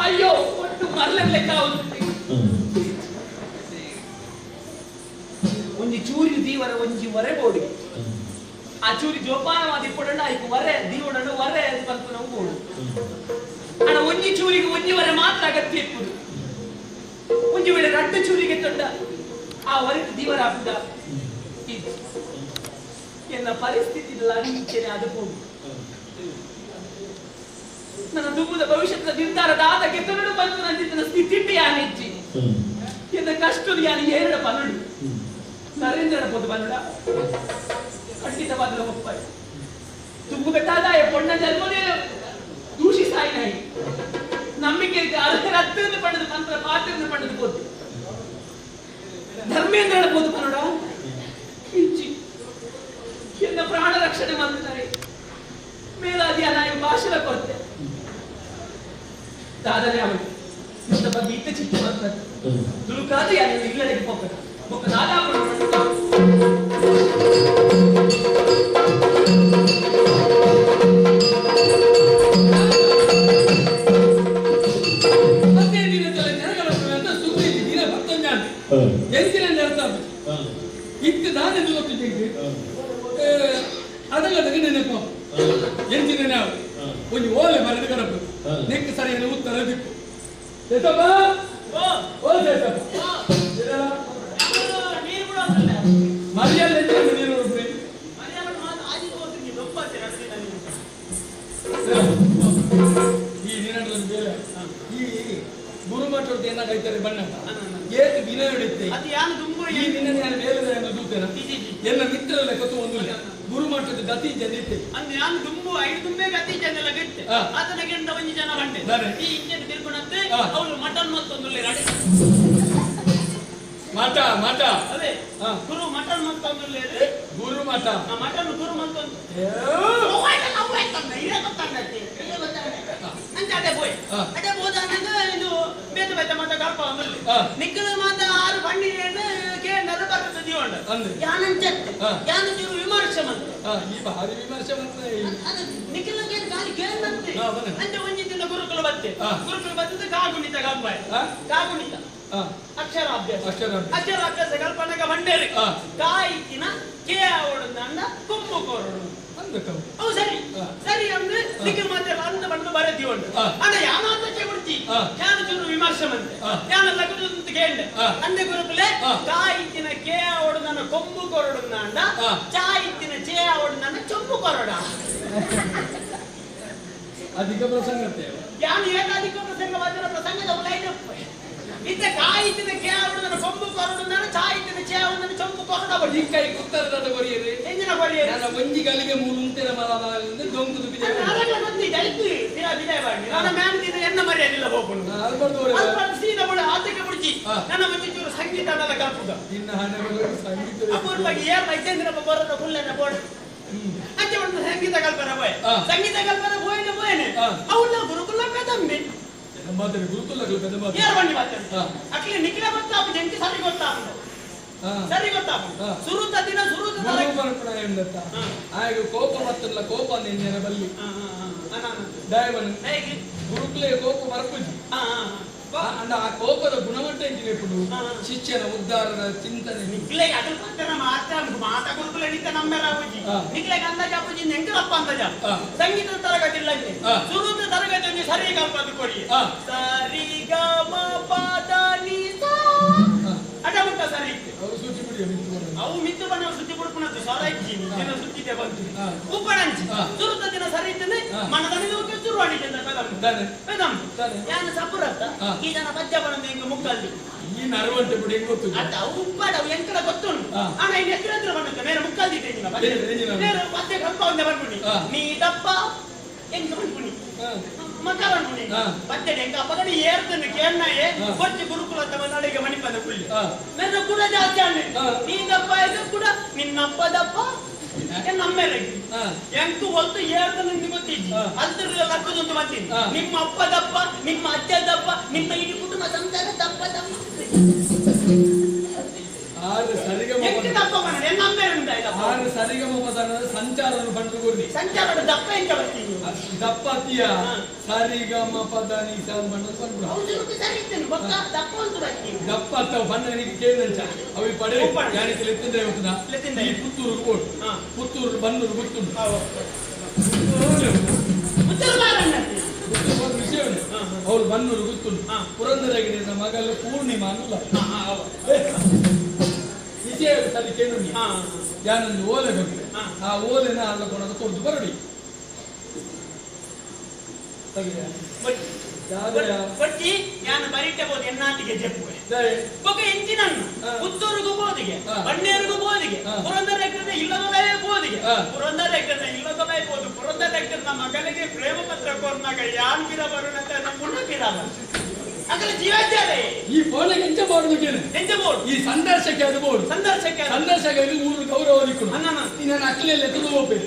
ಅಯ್ಯೋ ಒಟ್ಟು ಮರಲೆಕ್ಕ ಒಂಜಿ ಚೂರಿ ದೀವರ ಒಂಜಿ ವರೆ ಬೋಡಿ ಆ ಚೂರಿ ಜೋಪಾನವಾದ ಇಪ್ಪಡಣ್ಣ ಆಯ್ತು ವರೆ ದೀವಡಣ್ಣ ವರೆ ಅಂತ ಬಂತು ನಾವು ಬೋಡು ಅಣ್ಣ ಒಂಜಿ ಚೂರಿಗೆ ಒಂಜಿ ವರೆ ಮಾತ್ರ ಅಗತ್ಯ ಇಪ್ಪುದು ಒಂಜಿ ವೇಳೆ ರಡ್ಡು ಚೂರಿಗೆ ತೊಂಡ ಆ ವರೆಗೆ ದೀವರ ಹಾಕಿದ ಎನ್ನ ಪರಿಸ್ಥಿತಿ ಲಂಚನೆ ಅದು ಹೋಗು ನನ್ನ ದುಮ್ಮದ ಭವಿಷ್ಯದ ನಿರ್ಧಾರದ ಆದ ಗೆದ್ದನು ಬಂತು ನಂದಿನ ಸ್ಥಿತಿ ಯಾನಿಚ್ಚಿ ಎನ್ನ ಕಷ್ಟದ ಯಾನಿ ಏರಡ ಪನ್ನಡು ನರೇಂದ್ರನ ಪೊದ್ದು ಬನ್ನಡ ಖಂಡಿತವಾದ ಒಪ್ಪ ದುಮ್ಮದ ಕಾದಾಯ ಪೊಣ್ಣ ಜನ್ಮನೇ ದೂಷಿ ಸಾಯಿ ನಾಯಿ ನಂಬಿಕೆ ಅದರ ಹತ್ತಿರದ ಪಡೆದು ಮಂತ್ರ ಪಾತ್ರದಿಂದ ಪಡೆದು ಪೋತು ಧರ್ಮೇಂದ್ರನ ಪೊದ್ದು ಬನ್ನಡ ಇಂಚಿ ಎನ್ನ ಪ್ರಾಣ ರಕ್ಷಣೆ ಮಾಡ್ತಾರೆ ಮೇಲಾದಿ ನಾಯಿ ಭಾಷಣ ಕೊಡ್ತೆ ದಾದನೆ ಅವಳು ಇಷ್ಟ ಬಗ್ಗೆ ಇತ್ತ ಚಿಕ್ಕ ಮಾಡ್ತಾರೆ ದುರುಕಾದ ಯಾರು ಇಲ್ಲಡೆಗೆ ಹೋಗ್ಬೇಕು ಒಬ್ಬ ನಾದಾಪುರ ಮತ್ತೆ ದಿನಗಳ ಜನಗಳ ಸುದ್ದಿ ದಿನ ಮತ್ತೊಂದು ಎಂತಿನ ಅರ್ಥ ಇತ್ತು ನಾನೇ ಗೊತ್ತಿದ್ದೇನೆ ಅದೆಲ್ಲ ನೆನಪ ಎಂಚಿನ ನಾವು ಒಂದು ಓಲೆ ಮರದ ಕಡಪು ನೆಕ್ ಸರಿಯಾದ ಉತ್ತರ ದಿಕ್ಕು ಸೇತಪ್ಪ ಓ ಸೇತಪ್ಪ ಮರ್ಯಾದೆ ನೀರು ನೋಡ್ರಿ ಈ ದಿನಗಳಲ್ಲಿ ಬೇರೆ ಈ ಗುರುಮಠದ ಏನಾಗೈತಾರೆ ಬಣ್ಣ ಏತು ದಿನ ಹಿಡಿಯುತ್ತೆ ಈ ದಿನ ನಾನು ಬೇರೆ ದೂತೇನ ಎಲ್ಲ ಮಿತ್ರರಲ್ಲ ಕತ್ತು ಒಂದು ಗುರುಮಠದ ಗತಿ ಜನಿತೆ ಅಂದ್ರೆ ನಾನು ದುಂಬು 5 ದುಂಬೆ ಗತಿ ಜನಲ್ಲ ಗೆತ್ತೆ ಆತನ ಗೆಂಡ ಒಂಜಿ ಜನ ಬಂಡೆ ಈ ಇಂಜನ್ ತಿರ್ಕೊಂಡಂತೆ ಅವಳು ಮಟನ್ ಮತ್ತೊಂದು ರೆಡಿ ಮಠ ಅದೇ ಗುರು ಮಟನ್ ಮತ್ತೊಂದು ಗುರು ಮಠ ಮಟನ್ ಗುರು ಮತ್ತೊಂದು ಅದೇ ಬೋದಾನಂಗ ಇದು ಬೇತ ಬೇತ ಮತ ಕಲ್ಪ ಅಂದ್ರೆ ನಿಕ್ಕಲ ಮಾತ 6 ಬಂಡಿಯನ್ನು ಕೇಂದ್ರ ಬರ್ತದೆ ಜೀವನ ಯಾನಂಚತ್ತೆ ಯಾನ ಜೀವ ವಿಮರ್ಶೆ ಮಂತೆ ಈ ಭಾರಿ ವಿಮರ್ಶೆ ಮಂತೆ ನಿಕ್ಕಲಗೆ ಗಾಲಿ ಕೇಂದ್ರಂತೆ ಅಂತ ಒಂಜಿ ದಿನ ಗುರುಕುಲ ಬತ್ತೆ ಗುರುಕುಲ ಬತ್ತೆ ಕಾಗುಣಿತ ಗಂಬಾಯ ಕಾಗುಣಿತ ಅಕ್ಷರಾಭ್ಯಾಸ ಕಲ್ಪನೆಗ ಬಂಡೇರಿ ಕಾಯಿತಿನ ಕೇ ಅವಡನ್ನ ಕುಂಬು ಕೋರಡು ಅವು ಸರಿ ಸರಿ ಅಂದ್ರೆ ನಿಖಿಲ್ ಮಾತೆ ಅಂದ ಬಂದು ಬರೆದಿ ಉಂಟು ಅಣ್ಣ ಯಾನಾತಕ್ಕೆ ಬಿಡ್ತಿ ಯಾನ ಚೂರು ವಿಮರ್ಶೆ ಮಂತೆ ಯಾನ ಲಗದು ಅಂತ ಕೇಂಡೆ ಅಂದೆ ಗುರುಕುಲೆ ಕಾಯಿತಿನ ಕೇ ಅವಡನ್ನ ಕೊಂಬು ಕೊರಡುನ್ನ ಅಂಡ ಚಾಯಿತಿನ ಚೇ ಅವಡನ್ನ ಚೊಂಬು ಕೊರಡ ಅಧಿಕ ಪ್ರಸಂಗತೆ ಯಾನ ಏಕಾಧಿಕ ಪ್ರಸಂಗ ವಾದನ ಪ್ರಸಂಗದ ಲೈನ್ ಇತ್ತ ಕಾಯಿತಿನ ಕೇ ಅವಡನ್ನ ಕೊಂಬು ಕೊರಡುನ್ನ ಚಾಯಿತಿನ ಚೇ ಅವಡನ್ನ ಚೊಂಬು ಕೊರಡ ಈ ಕೈ ಉತ್ತರದ ಬರಿಯರೆ ಎಂಜಿನ ಬರಿಯರೆ ನನ್ನ ಒಂಜಿ ಗಲಿಗೆ ಮೂರುಂತೆನ ಮಲದಿಂದ ಡೊಂಕುದು ಬಿದೆ ಅದಲ್ಲ ಬಂದಿ ಜೈತಿ ಬಿದೆ ಬಾಡಿ ನನ್ನ ಮ್ಯಾನ್ ದಿನ ಎನ್ನ ಮರಿಯಾಗಿಲ್ಲ ಹೋಗ್ಕೊಂಡು ಅಲ್ಬರ್ಟ್ ಸೀನಾ ಬಡ ಆತಕ್ಕೆ ಬಿಡ್ಚಿ ನನ್ನ ಮಂದಿ ಚೂರು ಸಂಗೀತ ಅದಲ್ಲ ಕಲ್ಪುಗ ಇನ್ನ ಹಣಗಳು ಸಂಗೀತ ಅಪೂರ್ವವಾಗಿ ಏರ್ ಮೈತೇಂದ್ರ ಬರೋದ ಫುಲ್ಲನ್ನ ಬೋರ್ಡ್ ಅಂಚೆ ಒಂದು ಸಂಗೀತ ಕಲ್ಪನೆ ಬೋಯ್ ಸಂಗೀತ ಕಲ್ಪನೆ ಬೋಯ್ನೆ ಅವನ್ನ ಗುರುಕುಲ ಕದಂಬಿ ಮಾತಾಡಿ ಗುರುಕುಲಗಳು ಕದಂಬಿ ಯಾರು ಬಂಡಿ ಮಾತಾಡಿ ಅಟ್ಲಿ ನಿಖಿಲ ಗೊತ್ತಾ ಜಂಟಿ ಸರಿ ಗೊತ್ತಾ ಸರಿ ಗೊತ್ತಾ ಸುರುತ ದಿನ ಸುರುತ ಗುರುಪರಪಣ ಎಂದತ್ತ ಆಗ ಕೋಪ ಮತ್ತಲ್ಲ ಕೋಪ ನಿನ್ನೆನ ಬಲ್ಲಿ ದಯವನ್ನು ಹೇಗೆ ಗುರುಕುಲೆ ಕೋಪ ಮರಪುಜಿ ಅಂಡ ಆ ಕೋಪದ ಗುಣಮಟ್ಟ ಎಂಜಿನೆప్పుడు ಶಿಷ್ಯನ ಉದ್ಧಾರದ ಚಿಂತನೆ ನಿಕ್ಲೆ ಅದರ ಪಕ್ಕನ ಮಾತಾ ಗುರುಕುಲ ನಿಂತ ನಮ್ಮೆಲ್ಲ ಹೋಗಿ ನಿಕ್ಲೆ ಅಂದಾಜ ಅಪ್ಪುಜಿ ನೆಂಕರಪ್ಪ ಅಂದಾಜ ಸಂಗೀತದ ತರಗತಿ ಇಲ್ಲ ಇದೆ ಸುರುತ ತರಗತಿ ಒಂದು ಸರಿ ಕಲ್ಪದು ಕೊಡಿ ಸರಿ ಗ ಮ ಪ ದ ನಿ ಸಾ ಅಡ ಮುಟ್ಟ ಸರಿ ಅವರು ಸೂಚಿ ಬಿಡಿ ಅವು ಮಿತ್ರ ಬಣ್ಣ ಸುತ್ತಿ ಕೊಡ್ಪುಣದ್ದು ಸರೈಜಿ ದಿನ ಸುತ್ತಿದೆ ಬಂತು ಉಪ್ಪಣಂಚಿ ಸುರುತ ದಿನ ಸರಿ ಇತ್ತನೆ ಮನದಲ್ಲಿ ಹೋಗಿ ಶುರುವಾಡಿದೆ ಪೆದಂ ಯಾನ ಸಪುರತ್ತ ಈ ಜನ ಪದ್ಯ ಬಣ್ಣ ಹೆಂಗ ಮುಕ್ಕಲ್ಲಿ ಈ ನರವಂತೆ ಬಿಡಿ ಹೆಂಗ್ ಗೊತ್ತು ಅದ ಉಪ್ಪಡ ಎಂಕಡ ಗೊತ್ತುಂಟು ಅಣ್ಣ ಇನ್ನು ಎತ್ತಿರ ಬಣ್ಣಕ್ಕೆ ಬೇರೆ ಮುಕ್ಕಲ್ದಿದ್ದೆ ಬೇರೆ ಪದ್ಯ ಕಲ್ಪ ಒಂದೇ ಬರ್ಬಿಡಿ ನೀ ದಪ್ಪ ಹೆಂಗ ಬಂದ್ಬಿಡಿ ಮಕ್ಕ ಬಂದ್ಬಿಡಿ ಪದ್ಯ ಹೆಂಗ ಪಗಡಿ ಏರ್ತನ್ನು ಕೇಳ್ನಾಯೇ ಕೊಚ್ಚಿ ಗುರುಕುಲ ತಮ್ಮ ನಡಿಗೆ ಮಣಿಪದ ಕುಳ್ಳಿ ನನ್ನ ಕೂಡ ಜಾಸ್ತಿ ಅಣ್ಣ ನೀ ದಪ್ಪ ಇದು ಕೂಡ ನಿನ್ನಪ್ಪ ದಪ್ಪ ನಮ್ಮೇಲೆ ಎಂಟು ಹೊತ್ತು ಏಳ್ದು ನಿಮ್ಗೆ ಗೊತ್ತಿದ್ದಿ ಅದ್ರಲ್ಲಿ ಲಕ್ಕದಂತ ಬರ್ತೀನಿ ನಿಮ್ಮ ಅಪ್ಪ ದಪ್ಪ ನಿಮ್ಮ ಅಜ್ಜ ದಪ್ಪ ನಿಮ್ಮ ಇಡೀ ಕುಟುಂಬ ಸಂಸಾರ ದಪ್ಪ ದಪ್ಪ ಸರಿಗೆ ಎಷ್ಟು ದಪ್ಪ ಬಂದ್ರೆ ನಮ್ಮೇಲೆ ಉಂಟಾಯ್ತಪ್ಪ ಆರು ಸರಿಗಮ ಪದ ಸಂಚಾರ ಬಂದು ಸಂಚಾರದ ದಪ್ಪ ಎಂತ ಬರ್ತೀನಿ ದಪ್ಪತಿಯ ಸರಿಗಮ ಪದ ನೀಸಾದ ಬಂದು ಬಂದು ಹೌದು ಸರಿ ಇದ್ದೇನೆ ಬೊಕ್ಕ ದಪ್ಪ ಅಂತ ಬರ್ತೀನಿ ದಪ್ಪ ಅಂತ ಬಂದನಿಗೆ ಕೇಂದ್ರ ಅವಿ ಪಡೆ ಯಾರಿಗೆ ಲೆತ್ತಿಂದ್ರೆ ಹೋಗ್ತದ ಈ ಪುತ್ತೂರು ಕೋಟ್ ಪುತ್ತೂರು ಬನ್ನೂರು ಗೊತ್ತುಂಟು ವಿಷಯ ಅವ್ರು ಬನ್ನೂರು ಗೊತ್ತುಂಟು ಪುರಂದರಗಿರಿಯ ಮಗಲು ಪೂರ್ಣಿಮಾ ಅನ್ನಲ್ಲ ವಿಷಯ ಸರಿ ಕೇಳು ಯಾನೊಂದು ಓಲೆ ಬಂದ್ರೆ ಆ ಓಲೆನ ಅಲ್ಲ ಕೊಡೋದು ಕೊಡ್ದು ಬರಡಿ ಬಟ್ಟಿ ನಾನು ಬರೀಟೆ ಬೋದು ಎನ್ನಾಟಿಗೆ ಜಪ್ಪುವೆ ಬೊಕ ಎಂಚಿನನ್ನು ಪುತ್ತೂರಿಗೂ ಬೋದಿಗೆ ಬಣ್ಣೇರಿಗೂ ಬೋದಿಗೆ ಪುರಂದರ ಇಲ್ಲದವೇ ಬೋದಿಗೆ ಪುರಂದರ ಇಲ್ಲದವೇ ಬೋದು ಪುರಂದರ ಮಗನಿಗೆ ಪ್ರೇಮ ಪತ್ರ ಕೊರ್ನಾಗ ಯಾನ್ ಗಿರ ಬರುಣತ ಪುಣ್ಣ ಗಿರ ಅಗಲ ಜೀವಾಚಾರೆ ಈ ಫೋನಿಗೆ ಎಂಚ ಮಾಡುದು ಕೇಳು ಎಂಚ ಬೋರ್ಡ್ ಈ ಸಂದರ್ಶಕ್ಕೆ ಅದು ಬೋರ್ಡ್ ಸಂದರ್ಶಕ ಇದು ಮೂರು ಗೌರವ ದಿಕ್ಕುಡು ನಾನು ಅಕ್ಕಲೆಲ್ಲ ತುದು ಹೋಗ್ಬೇಕು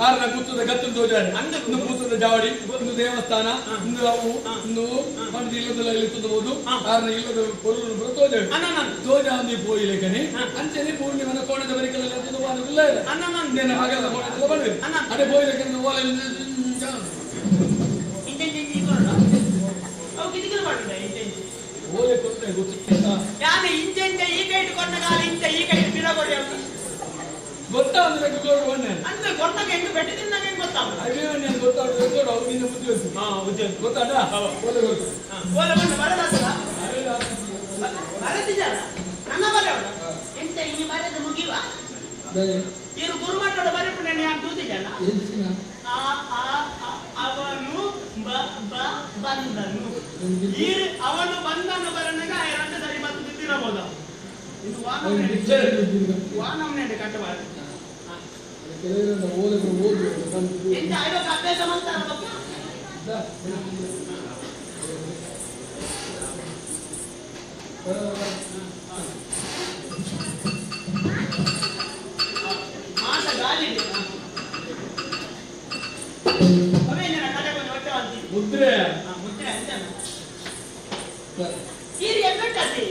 ಆರನ ಗುತ್ತದ ಗತ್ತು ದೋಜಾರೆ ಒಂದು ಕೂತದ ಜಾವಡಿ ಒಂದು ದೇವಸ್ಥಾನ ಒಂದು ಅವು ಒಂದು ಒಂದು ಇಲ್ಲದಲ್ಲ ಇಲ್ಲಿ ತುದಬಹುದು ಆರನ ಇಲ್ಲದ ಕೊಲ್ಲೂರು ತೋಜಾವೆ ತೋಜ ಒಂದು ಪೋಯಿ ಲೆಕ್ಕನೆ ಅಂಚನೆ ಪೂರ್ಣಿಮನ ಕೋಣದ ಬರಿಕಲೆಲ್ಲ ತುದು ಮಾಡುದಿಲ್ಲ ನನ್ನ ಮಗದ ಕೋಣದೆಲ್ಲ ಬಂದಿದೆ ಅದೇ ಪೋಯಿ ಲೆಕ್ಕನೆ ಓಲೆ ಓಲೆ ಕೊಟ್ಟರೆ ಗೊತ್ತಿಲ್ಲ ಯಾರು ಇಂಚೆಂಚ ಈ ಕೈ ಇಟ್ಕೊಂಡ ಕಾಲ ಇಂಚ ಈ ಕೈ ಬಿಡಗೊಡಿ ಗೊತ್ತಾದ್ರೆ ಬನ್ನಿ ಅಂದ್ರೆ ಕೊಟ್ಟಾಗ ಹೆಂಗ್ ಬೆಟ್ಟಿದ್ದಾಗ ಹೆಂಗ್ ಗೊತ್ತಾಗ ಅಭಿಮಾನಿ ಗೊತ್ತಾಗ ಅವ್ರಿಂದ ಉದ್ಯೋಗ ಗೊತ್ತಾಡ ಓಲೆ ಗೊತ್ತು ಓಲೆ ಬಂದು ಬರದಾಗ್ತದ ಬರದಿದ್ದಾರ ನನ್ನ ಬರ ಎಂತ ಇಲ್ಲಿ ಬರೆದು ಮುಗಿವ ಇವರು ಗುರುಮಠದ ಬರೀಪು ಯಾರು ತೂತಿದ್ದಲ್ಲ ಅವನು ಬಂದನು ಅವನು ಬಂದನು ಬರನಾಗ ಎರಡು ಸರಿ ಮತ್ತು ಬಿದ್ದಿರಬಹುದು ಇದು ವಾನವನೇ ಕಟ್ಟಬಾರದು ಎಂತ ಆಯೋಗ ಅಭ್ಯಾಸ ಮಾಡ್ತಾರ ಮಾತ ಗಾಳಿ ಮುದ್ರೆ ಮುದ್ರೆ ಅಂತ ತೀರಿ ಎಬ್ಬೆಟ್ಟತಿ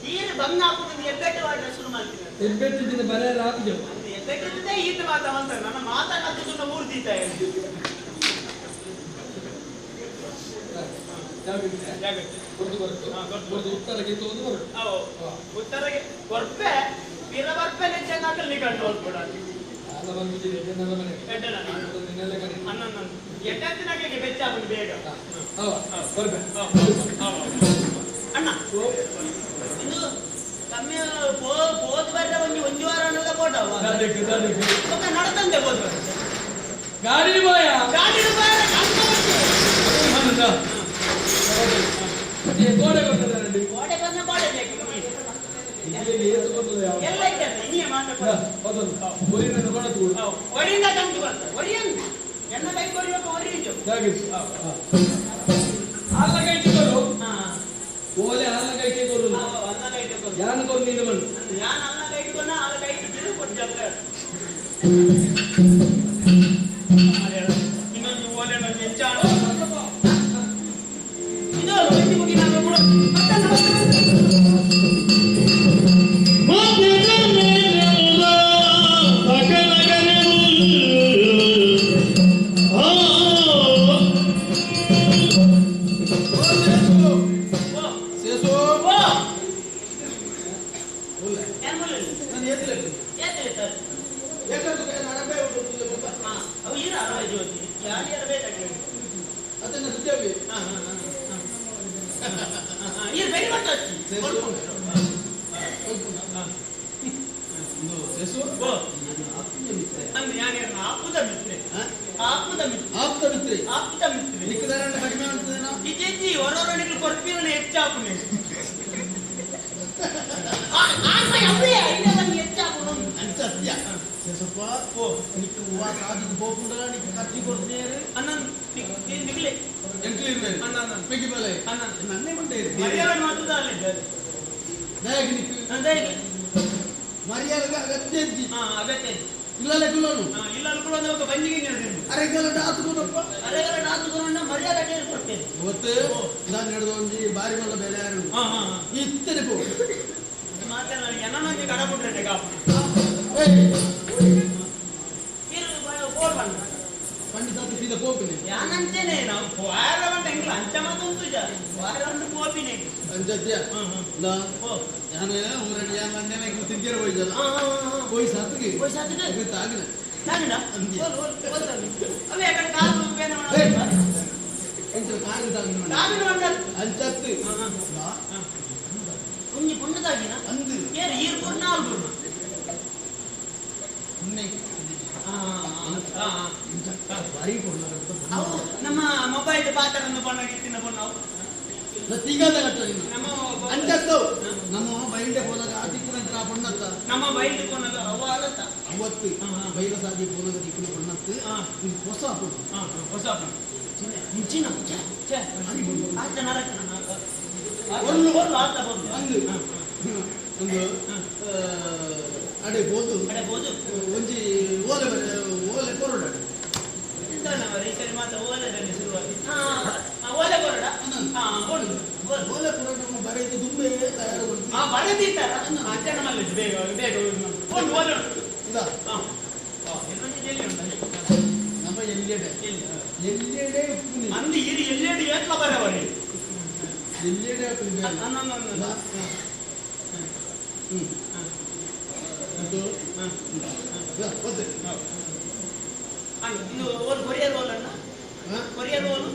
ತೀರಿ ಬಂದ ಹಾಕುದು ಎಬ್ಬೆಟ್ಟವಾಗಿ ಶುರು ಮಾಡ್ತೀನಿ ಎಬ್ಬೆಟ್ಟಿದ್ದ ಬರೇ ರಾಪಿಗೆ ಎಬ್ಬೆಟ್ಟಿದ್ದೆ ಈತ ಮಾತಾವಂತ ನನ್ನ ಮಾತಾಡೋದನ್ನ ಮೂರ್ತಿತ ಉತ್ತರಗೆ ಕೊರ್ಪೆ ಪಿರ ಬರ್ಪೆ ನೆಚ್ಚಾಗಲಿ ನಿಕಂಡು ಹೋಗ್ಬಿಡ ಎಟ್ಟತ್ತಿನಾಗೆ ಬೆಚ್ಚಾಗುದು ಬೇಗ ಅಣ್ಣ ಇದು ಕಮ್ಮಿ ಹೋದ್ ಬರ್ರೆ ಒಂದು ವಾರನೆಲ್ಲ ಫೋಟೋ ನಡ್ತಂತೆ ಹೋದ್ ಬರ್ರೆ ಗಾಡಿ ಬಾಯ ಗಾಡಿ ಗೋಡೆ ಕೊಡ್ತಾರೆ ಗೋಡೆ ಬಂದ ಗೋಡೆ ಬೇಕು ಎಲ್ಲ ಇದ್ದಾರೆ ನೀ ಮಾತಾಡ್ತಾರೆ ಒಡಿಯಿಂದ ಕಂಡು ಬರ್ತಾರೆ ಒಡಿಯನ್ನು ಎನ್ನ ಕೈ ಕೊಡಿಬೇಕು ಒಡಿಯುದು ಆಲ ಕೈ ಚಿಕ್ಕರು ಓಲೆ ಆಲ ಕೈ ಚಿಕ್ಕರು ಯಾನ ಕೊಡು ನೀನು ಬಂದು ಯಾನ ಅಲ್ಲ ಕೈ ಇಟ್ಕೊಂಡ ಆಲ ಕೈ ಇಟ್ಟು ಕೊಟ್ಟು ಇನ್ನೊಂದು ಓಲೆ ನನ್ನ ಹೆಚ್ಚಾಣ ಇದು ಮುಗಿ ನಾನು ಕೂಡ ಕಡಬಿಟ್ರೆ ಕಾಪು ಖಂಡಿತ ಸೀದಾ ಹೋಗ್ತೀನಿ ಯಾನಂತೇನೆ ನಾವು ವಾರ ಗಂಟೆ ಹೆಂಗಿಲ್ಲ ಅಂಚ ಮಾತುಂಟು ವಾರ ಗಂಟೆ ಹೋಗ್ತೀನಿ ಅಂಜದ್ಯ ಯಾನೇ ಊರಲ್ಲಿ ಯಾ ಮಂಡ್ಯನ ತಿಂದಿರ ಹೋಯ್ದಲ್ಲ ಹೋಯ್ ಸಾತ್ಗೆ ತಾಗಿನ ತಾಗಿನ ಅವೇ ಕಡೆ ಕಾಲು ಬೇನೆ ಮಾಡೋದು ಇಂತ ಕಾಲು ತಾಗಿನ ತಾಗಿನ ಮಂಡ ಅಂಚತ್ತು ಕುಂಜಿ ಪುಣ್ಣದಾಗಿನ ಅಂದು ಏರು ಈರು ಪುಣ್ಣ ಆಲ್ಬು ಅವು ನಮ್ಮ ಮೊಬೈಲ್ ಪಾತ್ರವನ್ನು ಬಣ್ಣಗಿತ್ತಿನ ಬಣ್ಣ ಅಂಚತ್ತು ನಮ್ಮ ಬೈಲ್ಡೆ ಹೋದಾಗ ದಿಕ್ಕಿನಂತ ಬಣ್ಣತ್ತ ನಮ್ಮ ಬೈಲ್ ಕೊನಾಗ ಅವಾಗತ್ತ ಅವತ್ತು ಬೈಲ ಸಾದಿ ಹೋದಾಗ ದಿಕ್ಕಿನ ಬಣ್ಣತ್ತು ಹೊಸ ಹೊಸ ಮುಂಚಿನ ಆತ ನರಕ ಒಂದು ಆತ ಬಂದು ಒಂದು ಅಡೆ ಬೋದು ಒಂಜಿ ಓಲೆ ಓಲೆ ಕೊರಡಾಡು ಸರಿ ಮಾತ್ರ ಓಲೆದಲ್ಲಿ ಶುರುವಾಗಿ ಓಲೆ ಕೊರಡ ಓಲೆ ಕೊರಡ ಬರೆದು ದುಂಬೆ ತಯಾರು ಬರೆದಿತ್ತಾರ ಅಜ್ಜನ ಮಲ್ಲ ಬೇಗ ಬೇಗ ಒಂದು ಓಲೆ ನಮ್ಮ ಎಲ್ಲೆಡೆ ಎಲ್ಲೆಡೆ ಅಂದು ಇರಿ ಎಲ್ಲೆಡೆ ಏತ್ಲ ಬರವರಿ ಎಲ್ಲೆಡೆ ಇನ್ನು ಓಲ್ ಕೊರಿಯರ್ ಓಲನ್ನ ಕೊರಿಯರ್ ಓಲು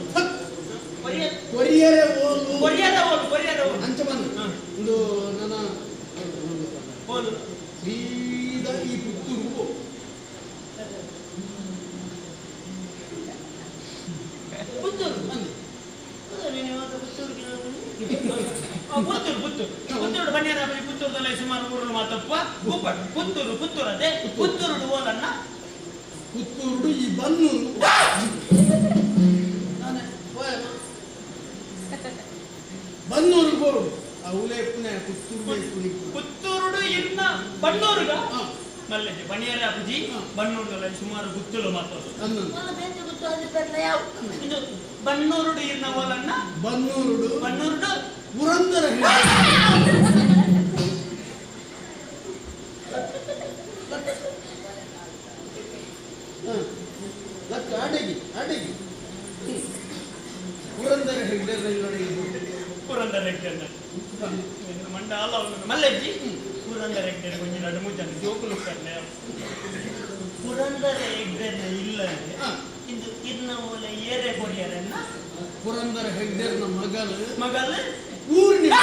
ಕೊರಿಯರ್ ಓಲು ಕೊರಿಯರ್ ಓಲು ಕೊರಿಯರ್ ಓಲು ಅಂಚ ಬಂದು ಒಂದು ನನ್ನ ಓಲು ಸೀದಾ ಈ ಪುತ್ತೂರು ಪುತ್ತೂರು ಪುತ್ತೂರು ಪುತ್ತೂರು ಬನ್ನಿಯಾರ ಪುತ್ತೂರದಲ್ಲಿ ಸುಮಾರು ಊರು ಮಾತಪ್ಪ ಪುತ್ತೂರು ಪುತ್ತೂರು ಅದೇ ಪುತ್ತೂರು ಓಲನ್ನ ಪುತ್ತೂರು ಈ ಬನ್ನೂರು ಬನ್ನೂರು ಬೋರು ಅವಲೇ ಪುನಃ ಪುತ್ತೂರು ಪುತ್ತೂರು ಇನ್ನ ಬನ್ನೂರುಗ ಮಲ್ಲೆಜಿ ಬನ್ನಿಯಾರ ಅಪ್ಪಜಿ ಬನ್ನೂರುಗಳಲ್ಲಿ ಸುಮಾರು ಗುತ್ತಲು ಮಾತಾಡೋದು ಇದು ಬನ್ನೂರು ಇನ್ನ ಓಲನ್ನ ಬನ್ನೂರು ಬನ್ನೂರು ಪುರಂದರ ಅಡಗಿ ಅಡಗಿ ಪುರಂದರ ಹೆಗ್ಡೆ ಪುರಂದರ ಹೆಗ್ಡೆ ಮಂಡಾಲ ಮಲ್ಲೆಜ್ಜಿ ಪುರಂದರ ಹೆಗ್ಡೆ ಕೊಂಚ ಎರಡು ಮೂರು ಜೋಕುಲು ಕರ್ನೆ ಪುರಂದರ ಹೆಗ್ಡೆ ಇಲ್ಲ ಇದು ಇನ್ನ ಓಲೆ ಏರೆ ಕೊರಿಯರನ್ನ ಪುರಂದರ ಹೆಗ್ಡೆರ್ನ ಮಗಲು ಪೂರ್ಣಿಮಾ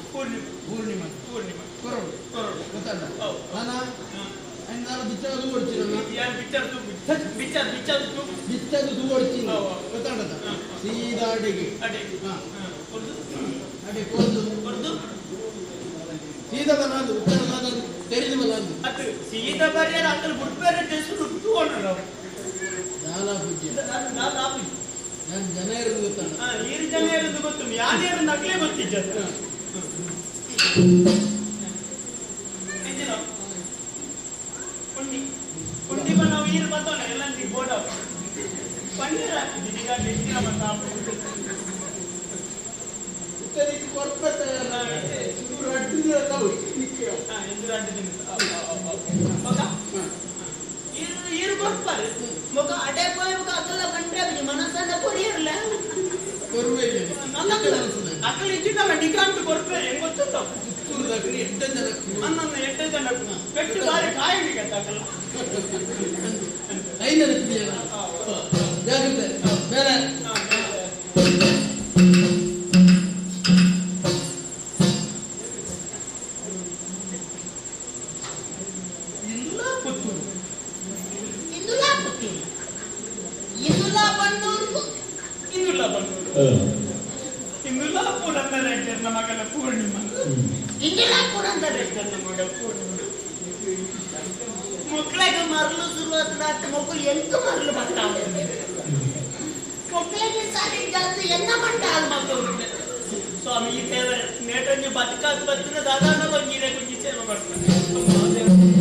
ಪೂರ್ಣಿಮಾ ಪೂರ್ಣಿಮಾ ಕೊರಡು ಕೊರಡು ಗೊತ್ತಾಡ ನಾನ ನಾನು ಬಿಚ್ಚದು ಓಡ್ತೀನಿ ಯಾರು ಬಿಚ್ಚದು ಬಿಚ್ಚದು ಬಿಚ್ಚದು ಬಿಚ್ಚದು ಓಡ್ತೀನಿ ಗೊತ್ತಾಡದ ಸೀದಾ ಅಡಿಗೆ ಅಡಿಗೆ ಅಡೆ ಕೊರ್ದು ಕೊರ್ದು ಸೀದಾ ಬಲಾದು ಉತ್ತರವಾದ ತೆರೆದು ಬಲಾದು ಅದು ಸೀದಾ ಬರಿಯರ ಅದ್ರ ಬುಡ್ಬೇರೆ ಟೆಸ್ಟ್ ತಗೊಂಡ್ರು ಅವರು ದಾಲ ಪೂಜ್ಯ ನಾನು ಜನ ಇರೋದು ಗೊತ್ತಾಡ ಈರು ಜನ ಇರೋದು ಗೊತ್ತು ಯಾರು ನಕಲೇ ಗೊತ್ತಿದ್ದ ಪುಂಡಿ ಪುಂಡಿ ನಾವು ಈರು ಬತ್ತೋಣ ಎಲ್ಲ ಬೋರ್ಡ್ ಪನ್ನೀರ್ ಹಾಕಿದ್ದೀನಿ ಈಗ ಹೆಚ್ಚಿನ ಉತ್ತರಿಗೆ ಕೊರ್ಪತ್ತ ಸುರು ಅಡ್ಡಿಲ್ಲ ತಾವು ಎಂದು ಅಡ್ಡಿದ್ದೀನಿ ಈರು ಕೊಡ್ತಾರೆ ಮುಖ ಅಡೆ ಪೋಯ್ ಮುಖ ಅಕ್ಕಲ್ಲ ಕಂಡ್ರೆ ಮನಸ್ಸನ್ನ ಕೊರಿಯರ್ಲ ಕೊರುವೆ ಅಕ್ಕಲ್ ಇಚ್ಚಿಟ್ಟಲ್ಲ ಡಿಕಾಂಟ್ ಕೊಡ್ತಾರೆ ಹೆಂಗ್ ಗೊತ್ತುಂಟ ಸುರುದಾಗ್ರಿ 8 ಜನ ಅನ್ನೊಂದು 8 ಜನ ಪೆಟ್ಟು ಬಾರಿ ಕಾಯಿಗೆ ಅಕ್ಕಲ್ಲ ಐದು ಜನ ಜಾಗ್ರತೆ ಬೇರೆ ಮಗನ ಪೂರ್ಣಿಮಾ ಮಕ್ಕಳಿಗೆ ಮರಳು ಶುರುವಾದ ಮಕ್ಕಳು ಎಂತ ಮರಳು ಬರ್ತಾವೆ ಮಕ್ಕಳಿಗೆ ಸಾರಿ ಜಾಸ್ತಿ ಎನ್ನ ಮಂಟ ಹಾಲು ಮಕ್ಕಳು ಸ್ವಾಮಿ ಈ ದೇವರ ನೇಟಂಜಿ ಬದುಕಾದ ಬತ್ತಿನ ದಾದಾನ ಬಂದಿದೆ ಕುಂಜಿ ಸೇವೆ ಮಾಡ್ತಾನೆ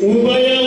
Abaya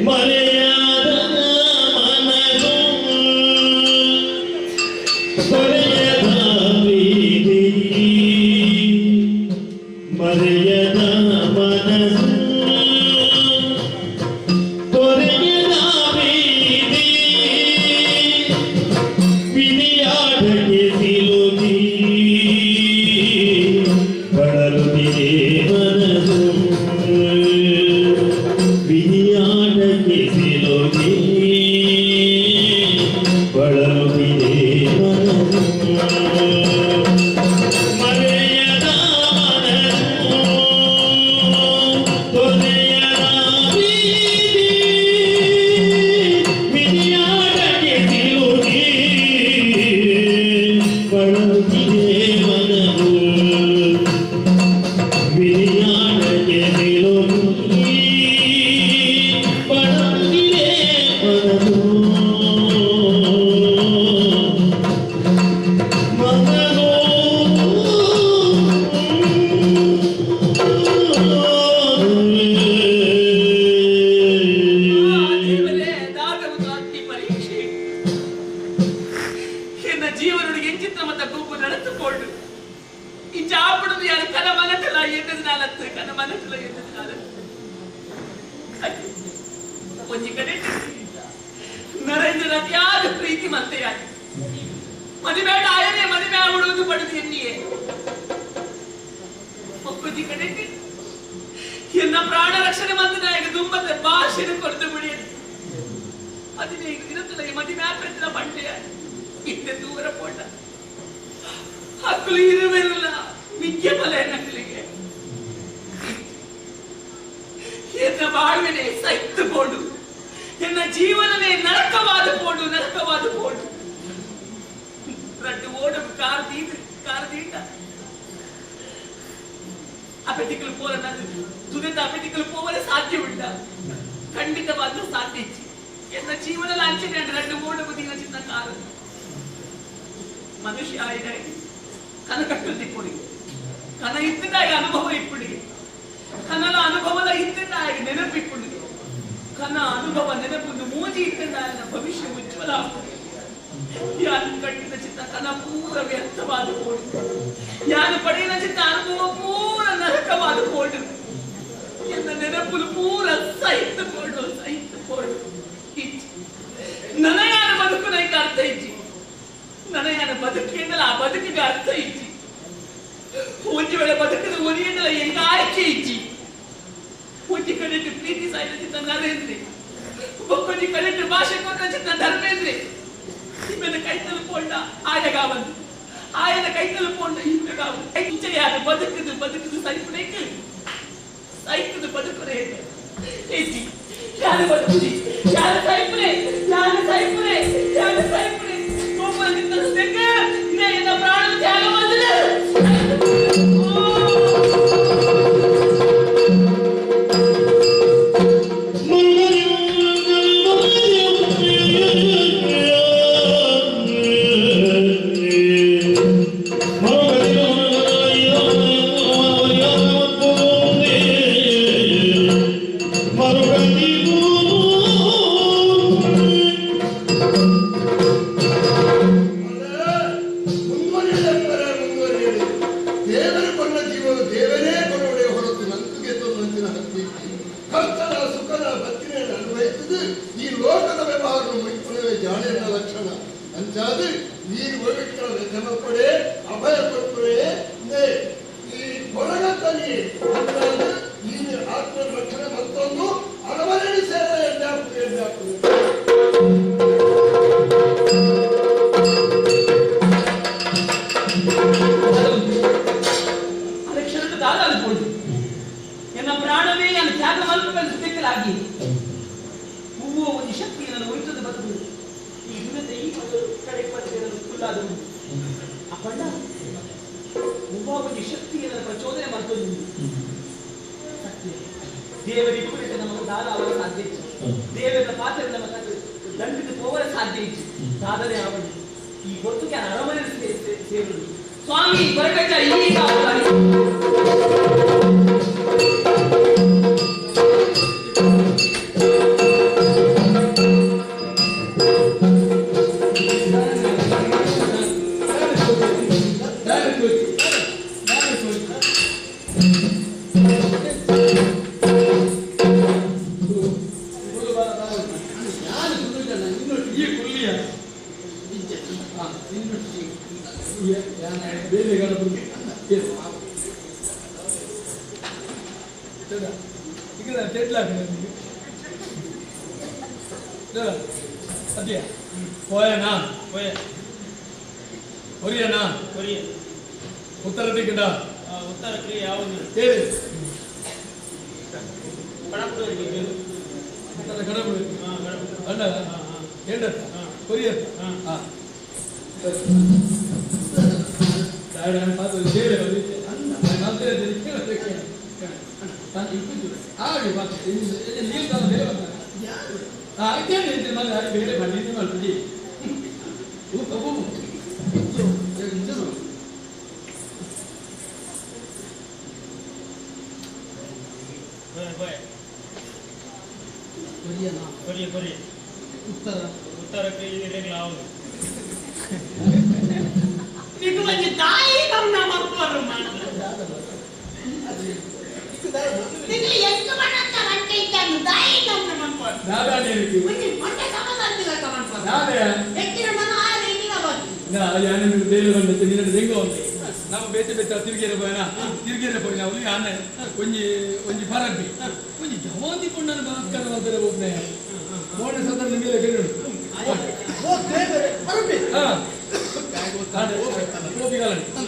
ಮರೆಯಾದ ಮನದು ತೊರೆಯದ ಪ್ರೀತಿ ಮರೆಯದ ಮನದು ತೊರೆಯದ ಪ್ರೀತಿ ವಿಧಿಯಾಟಕ್ಕೆ ಸಿಲುಕಿ ಬಳಲುತ್ತಿದೆ ಮನದು ವಿಧಿಯಾಟಕ್ಕೆ ಸಿಲುಕಿ ಬಳಲುತ್ತಿದೆ ಮನದು ಮರೆಯದ ಮನದು ತೊರೆಯದ ಪ್ರೀತಿ ವಿಧಿಯಾಟಕ್ಕೆ ಸಿಲುಕಿ ಬಳಲುತ್ತಿದೆ ಮನದು ವಿಧಿಯಾಟಕ್ಕೆ ಸಿಲುಕಿ ಬಳಲುತ್ತಿದೆ ಮನದು ದೇವರೇ, ದಾಟವುದು ಅಗ್ನಿ ಪರೀಕ್ಷೆ. ಎನ್ನ ಜೀವನೊಳಗೆ ಎಂಚಿತ್ತ ಮತ ಗುಂಪು ನಡೆದುಕೊಂಡು ಇಂಚ ಆಪಡದು ಯಾರು ಕನ ಮನಟಲ ಎನ್ನದು ನಾಲತ್ತು ಕನ ಮನಟಲ ಎನ್ನದು ನಾಲತ್ತು ಒಂಜಿ ಕಡೆ ನರೇಂದ್ರ ಅತಿಯಾದ ಪ್ರೀತಿ ಮಂತೆಯಾಗಿ ಮದುಬೇಡ ಆಯನೇ ಮದುವೆ ಆಗುವುದು ಪಡೆದು ಎನ್ನಿಯೇ ಒಬ್ಬಜಿ ಕಡೆ ಎನ್ನ ಪ್ರಾಣ ರಕ್ಷಣೆ ಮಂದನಾಯಕ ದುಂಬದ ಭಾಷೆ ಕೊರತು ಬಿಡಿಯದು 15 ದಿನத்துல ಮದುವೆ ಆಪರೆತ್ತಿನ ಬಂಡೆಯ ಇತ್ತೆ ದೂರ ಪೋಟ ಹಕ್ಕಲು ಇರುವೆಲ್ಲ ಮಿಕ್ಕ ಬಲ ನಕ್ಕಲಿಗೆ ಎನ್ನ ಬಾಳ್ವೆನೆ ಸೈತ್ತು ಪೋಡು ಎನ್ನ ಜೀವನವೇ ನರಕವಾದ ಪೋಡು ರಡ್ಡು ಓಡವು ಕಾರ್ದೀಟ ಅಪೆಟಿಕಲ್ ಪೋಲ ತುದಿತ ಅಪೆಟಿಕಲ್ ಪೋವರೆ ಸಾಧ್ಯವಿಲ್ಲ ಖಂಡಿತವಾದ ಸಾಧ್ಯ ಎನ್ನ ಜೀವನ ಲಾಂಛನೆ ರಡ್ಡು ಓಡವು ದಿನ ಚಿನ್ನ ಕಾಲ ಮನುಷ್ಯ ಆಯ್ದೆ ಕನ ಕಟ್ಟುತ್ತಿ ಕೊಡಿ ಕನ ಇತ್ತಿದಾಗ ಅನುಭವ ಇಪ್ಪುಡಿ ಕನಲ ಅನುಭವದ ಇತ್ತಿದಾಗ ನೆನಪಿಪ್ಪುಡಿ ಕನ ಅನುಭವ ನೆನಪುಂದು ಮೂಜಿ ಇತ್ತಿದಾಗ ಭವಿಷ್ಯ ಉಜ್ವಲ ಯಾನು ಕಟ್ಟಿದ ಚಿತ್ತ ಕನ ಪೂರ ವ್ಯರ್ಥವಾದ ಕೋಡು ಯಾನು ಪಡೆಯಿನ ಚಿತ್ತ ಅನುಭವ ಪೂರ ನರಕವಾದ ಕೋಡು ಎನ್ನ ನೆನಪುಲು ಪೂರ ಸಹಿತುಕೊಂಡು ನನಗಾನ ಬದುಕು ನೈಕ ಅರ್ಥ ಇಜ್ಜಿ ನನಗಾನ ಬದುಕಿಂದಲ ಆ ಬದುಕಿಗೆ ಅರ್ಥ ಇಜ್ಜಿ ಒಂಜಿ ವೇಳೆ ಬದುಕದ ಒಲಿಯಿಂದಲ ಎಂಗ ಆಯ್ಕೆ ಇಜ್ಜಿ ಒಂಜಿ ಕಡೆಟ್ಟು ಪ್ರೀತಿ ಸಾಯಿದ ಚಿತ್ತ ನರೇಂದ್ರಿ ಒಕ್ಕೊಂಜಿ ಕಡೆಟ್ಟು ಭಾಷೆ ಕೊಟ್ಟ ಚಿತ್ತ ಧರ್ಮೇಂದ್ರಿ ಇಮ್ಮೆನ ಕೈ ತಲುಪೋಂಡ ಆಯಗಾವಂದು ಆಯನ ಕೈ ತಲುಪೋಂಡ ಇಮ್ಮೆಗಾವು ಇಂಚೆಯಾದ ಬದುಕದು ಸೈಕದು ಬದುಕರೆ ಏಜಿ ಯಾರು ಬದುಕುದಿ ಯಾರು ಸೈಪುರೆ ಕೋಪದಿಂದ ತೆಕ್ಕ ಇದೇ ಎನ್ನ ಪ್ರಾಣ ತ್ಯಾಗ ಮಾಡಿದೆ ಸ್ವಾಮಿ ಬರಬೇಕ ಈಗ ಬೇರೆ ಗಣಪತಿ ಈಗ ಚೆಟ್ಲಾಕ ಅದ್ಯಾ ಹೋಯನಾ ಹೋಯ ಹೊರಿಯನಾ ಕೊರಿಯ ಉತ್ತರ ದಿಕ್ಕಡ ಉತ್ತರ ಕ್ರಿಯೆ ಯಾವುದು ಹೇಳಿ ಕಡಪುರವರಿಗೆ ಉತ್ತರ ಕಡಬುಳಿ ಅಣ್ಣ ಹೆಂಡತ್ತ ಕೊರಿಯತ್ತ ಹಾ ಕೊರಿಯ ಕೊರಿಯ ಉತ್ತರ ಕ್ರಿಯೆ ಯಾವುದು ಇದು ಒಂದು ತಾಯಿ ನಮ್ಮ ಮಕ್ಕಳು ನೀವು ಎಷ್ಟು ಮನಂತ ಗಂಟೆ ಇದ್ದಾನು ತಾಯಿ ನಮ್ಮ ಮಕ್ಕಳು ಒಂದು ಮೊನ್ನೆ ಸಮಾಧಾನದಿಲ್ಲ ಕಮಂತ ಹೆಚ್ಚಿನ ಮನ ಆರೆ ನೀನ ಬಂದು ನಾವು ಬೇತೆ ಬೇತೆ ತಿರುಗೇರ ಹೋಯ್ನ ತಿರುಗೇರ ಹೋಯ್ ನಾವು ಆನೆ ಒಂಜಿ ಒಂಜಿ ಫರಬ್ಬಿ ಒಂಜಿ ಜವಾದಿ ಕೊಂಡನ ಭಾಸ್ಕರ ಹೋದರೆ ಹೋಗ್ನೆ ಮೋಡ ಸದರ ನಿಮಗೆ ಕೇಳು ಓ ದೇವರೇ ಫರಬ್ಬಿ ಹಾ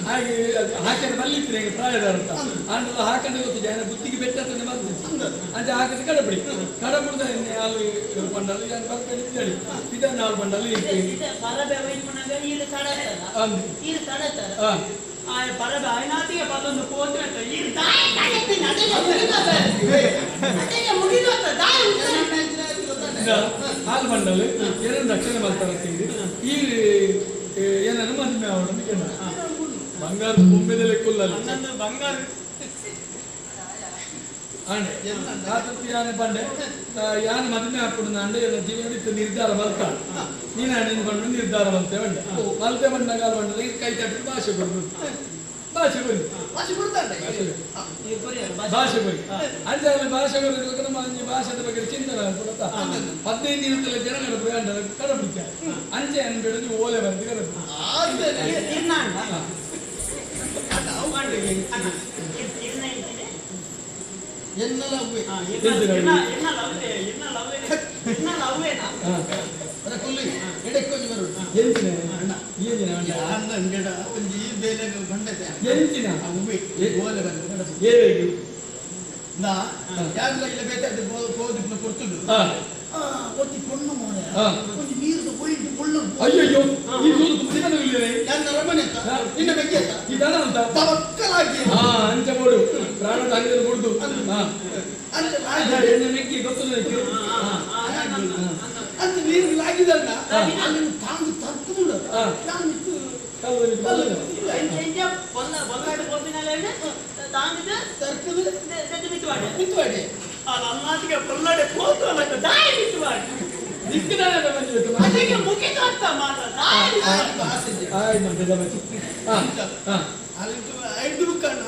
ಹಾಗೆ ಹಾಕಿದ ಮಲ್ಲಿದ್ರೆ ಪ್ರಾಯದಾರ ಅಂತ ಅಂಡ್ ಹಾಕಂದ್ರೆ ಗೊತ್ತು ಜನ ಬುತ್ತಿಗೆ ಬೆಟ್ಟ ಅಂಚೆ ಹಾಕಿದ ಕಡಬಿಡಿ ಕಡಬಿಡ್ದ ಹಾಲು ಬಂಡಲ್ಲಿ ಬರ್ಬೇಕು ಹೇಳಿ ಇದನ್ನ ಹಾಲು ಬಂಡಲ್ಲಿ ಪರಬ ಐನಾತಿಗೆ ಪದೊಂದು ಕೋತು ಅಂತ ಈ ಹಾಲು ಬಂಡಲ್ಲಿ ಏನನ್ನು ರಕ್ಷಣೆ ಮಾಡ್ತಾರೆ ಈ ಏನನ್ನು ಮದುವೆ ಅವರನ್ನು ಬಂಗಾರದ ಬೊಂಬೆದಲ್ಲೇ ಕುಲ್ಲಲ್ಲಿ ಬಂಗಾರ ಆಂಡೆ ಯಾನೆ ಬಂಡೆ ಯಾನೆ ಮದುವೆ ಹಾಕೊಂಡು ಅಂಡೆ ಜೀವನ ನಿರ್ಧಾರ ಬರ್ತಾ ನೀನು ಬಂದು ನಿರ್ಧಾರ ಬಂತೆ ಬಂಡೆ ಮಲ್ತೆ ಬಂದಾಗ ಬಂಡಲ್ಲಿ ಕೈ ತಟ್ಟು ಭಾಷೆ ಬರ್ಬೋದು ಭಾಷೆ ಬನ್ನಿ ಭಾಷೆ ಬನ್ನಿ ಅಂದ್ರೆ ಅಲ್ಲಿ ಭಾಷೆ ಬರೋದು ನಮ್ಮ ಭಾಷೆದ ಬಗ್ಗೆ ಚಿಂತನೆ ಕೊಡ್ತಾ 15 ದಿನದಲ್ಲಿ ಜನಗಳ ಪ್ರಯಾಣ ಕಡಬಿಡ್ತಾರೆ ಅಂಚೆ ಅನ್ಬೇಡ ಓಲೆ ಬಂದು ಎನ್ನಲ್ಲ ಎಡಕ್ಕೊಂದು ಬರುದು ಅಂಗಡ ಒಂಜಿ ಬೇಲೆ ಬಂಡತೆ ಎಂಚಿನ ಓಲೆ ಬಂದು ಏವೇಗಿ ನಾ ಯಾರು ಇಲ್ಲ ಬೇಕಾದ್ರೆ ಹೋದಿಪ್ಪ ಕೊಡ್ತುಂಡು ಒತ್ತಿ ಪೊಣ್ಣು ಮೋನೆ ಒಂದು ನೀರು ಹೋಯ್ತು ಪೊಳ್ಳು ಅಯ್ಯಯ್ಯೋ ಈ ಸೂದು ಸಿಗದಿಲ್ಲ ನನ್ನ ರಮಣೆ ಅಂತ ನಿನ್ನ ಬಗ್ಗೆ ಅಂತ ಇದನ ಅಂತ ತವಕ್ಕಲಾಗಿ ಅಂಚ ಬೋಡು ಪ್ರಾಣದ ಅಂಗಡಿ ಕೊಡ್ದು ಎಣ್ಣೆ ಮೆಕ್ಕಿ ಗೊತ್ತಿಲ್ಲ ಅಂತ ನೀರು ಆಗಿದಲ್ಲ ಅಲ್ಲಿ ತಾಂದು ತರ್ಕುದುಂಡ ಬಿತ್ತುವಾಡಿ ಅಲ್ಲಾಟಿಗೆ ಪೊಲ್ಲಡೆ ಕೋತು ಅಲ್ಲ ದಾಯಿ ಬಿತ್ತುವಾಡಿ ದಿಕ್ಕದಾನ ಬಂದಿತ್ತು ಅದಕ್ಕೆ ಮುಗಿದು ಅಂತ ಮಾತ್ರ ದಾಯಿ ಆಯ್ ಮಂಟದ ಬಚ್ಚಿ ಅಲ್ಲಿ ಐದು ಕಣ್ಣ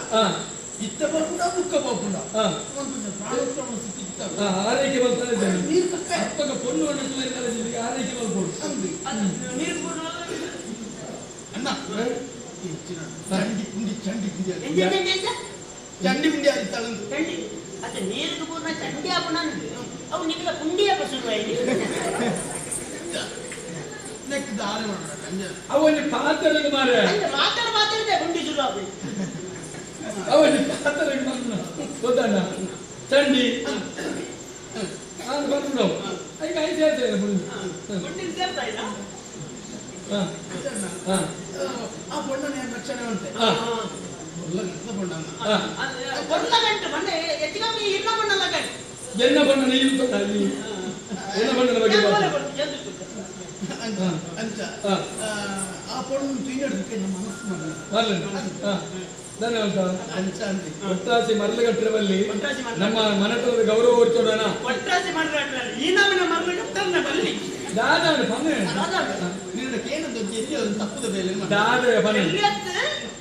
ಇತ್ತ ಬರ್ಪುಡ ಮುಕ್ಕ ಬರ್ಪುಡ ಆರೈಕೆ ಬರ್ತಾರೆ ಅಪ್ಪಗ ಪೊಣ್ಣು ಆರೈಕೆ ಬರ್ಬೋದು ಅಣ್ಣ ಚಂಡಿ ಪುಂಡಿ ಚಂಡಿ ಪುಂಡಿ ಚಂಡಿ ಪುಂಡಿ ಆಯ್ತಲ್ಲ ಅದೇ ನೀರಿಗೆ ಪೂರ್ಣ ಚಂಡಿ ಹಾಕೋಣ ಅವು ನಿಮಗೆ ಪುಂಡಿಯ ಶುರುವಾಯಿತು ನೆಕ್ ದಾರಿ ಮಾಡೋಣ ಅವನ ಪಾತ್ರೆಗೆ ಮಾರ ಮಾತಾಡಿದೆ ಪುಂಡಿ ಶುರು ಆಗ್ಬೇಕು ಅವನ ಪಾತ್ರೆಗೆ ಮಾರ ಗೊತ್ತಣ್ಣ ಚಂಡಿ ಅದು ಬಂದು ನಾವು ಈಗ ಐದು ಹೇಳ್ತೇನೆ ಪುಂಡಿ ಸೇರ್ತಾ ಇಲ್ಲ ಆ ಪೊಣ್ಣನ ರಕ್ಷಣೆ ಉಂಟೆ ಗಂಟು ಬಂಡೆ ಹೆಚ್ಚಿಗೆ ಇಲ್ಲ ಬಣ್ಣಲ್ಲ ಗಂಟು ಎನ್ನ ಬಣ್ಣ ನೀರು ಅಲ್ಲಿ ಎನ್ನ ಬಣ್ಣದ ಬಗ್ಗೆ ಅಂಚ ಆ ಪೊಣ್ಣು ತಿಂಗಡಕ್ಕೆ ನಮ್ಮ ಮನಸ್ಸು ಧನ್ಯವಾದ ಅಂಚ ಅಂತ ಒಟ್ಟಾಸಿ ಮರಳುಗಟ್ಟಿರಬಲ್ಲಿ ನಮ್ಮ ಮನೆತನದ ಗೌರವ ಹೊರಚೋಣ ಒಟ್ಟಾಸಿ ಮರಳುಗಟ್ಟರಲ್ಲಿ ಈ ನಮ್ಮನ ಮರಳುಗಟ್ಟನ್ನ ಬಲ್ಲಿ ದಾದಾನ ಪನೆ ನಿನ್ನಕ್ಕೆ ಏನಂತ ಎಲ್ಲಿ ಒಂದು ತಪ್ಪದ ಬೇಲೆ ದಾದ ಪನೆ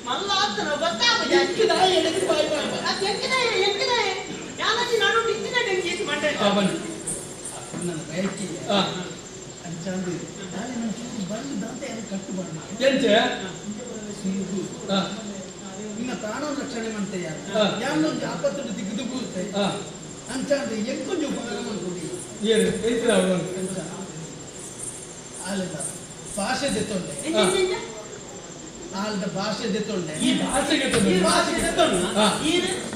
ಮಲ್ಲ ಆತನ ಗೊತ್ತಾಗ ಎಂಕಿದ ಎಡಕ್ಕೆ ಬಾಯಿ ಬಾಯಿ ಅದು ಎಂಕಿದ ಯಾನತಿ ನಾನು ಟಿಕ್ಕಿನ ಡೆಂಗಿ ಮಂಡೆ ನನ್ನ ಬಯಕೆ ಎಂಚೆ ಇನ್ನ ಪ್ರಾಣ ರಕ್ಷಣೆ ಮಾಡ್ತೇಯ ಯಾನೊಂದು ಆಪತ್ತು ದಿಗ್ದು ಕೂರ್ತೆ ಅಂಚಾಂದ್ರೆ ಎಂಕೊಂಚ ಉಪಕಾರ ಮಾಡ್ಕೊಡಿ ಏನು ಎಂಚಿನ ಆಲದ ಭಾಷೆ ದೆತ್ತೊಂಡೆ ಆಲ್ದ ಭಾಷೆ ದೆತ್ತೊಂಡೆ ಈ ಭಾಷೆಗೆ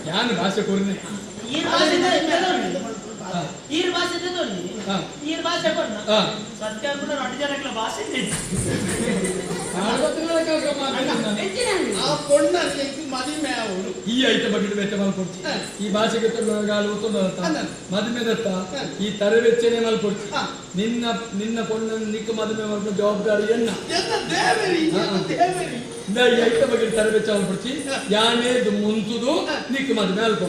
ಯಾನು ಭಾಷೆ ಕೊಡ್ನೆ ಈರ್ ಭಾಷೆ ತಗೊಂಡಿ ಈರ್ ಭಾಷೆ ಕೊಡ್ನ ಸತ್ಯ ಕೂಡ ಎರಡು ಜನಗಳ ಭಾಷೆ ಆ ಪೊಣ್ಣ ಮದುವೆ ಅವರು ಈ ಐತ ಬಗ್ಗೆ ವೆಚ್ಚ ಮಲ್ಪೊಡ್ಚಿ ಈ ಭಾಷೆಗೆ ಮದುವೆ ಈ ತರವೆಚ್ಚನೆ ಮಲ್ಪೊಡ್ಚಿ ನಿನ್ನ ಪೊಣ್ಣನ್ನು ನಿಕ್ಕ ಮದುವೆ ಮಲ್ಪೊ ಜವಾಬ್ದಾರಿ ಎನ್ನ ಈ ಐತ ಬಗ್ಗೆ ತರವೆಚ್ಚ ಮಲ್ಪೊಡ್ಚಿ ಯಾನೇದು ಮುಂತುದು ನಿಕ್ಕ ಮದುವೆ ಅಲ್ಪ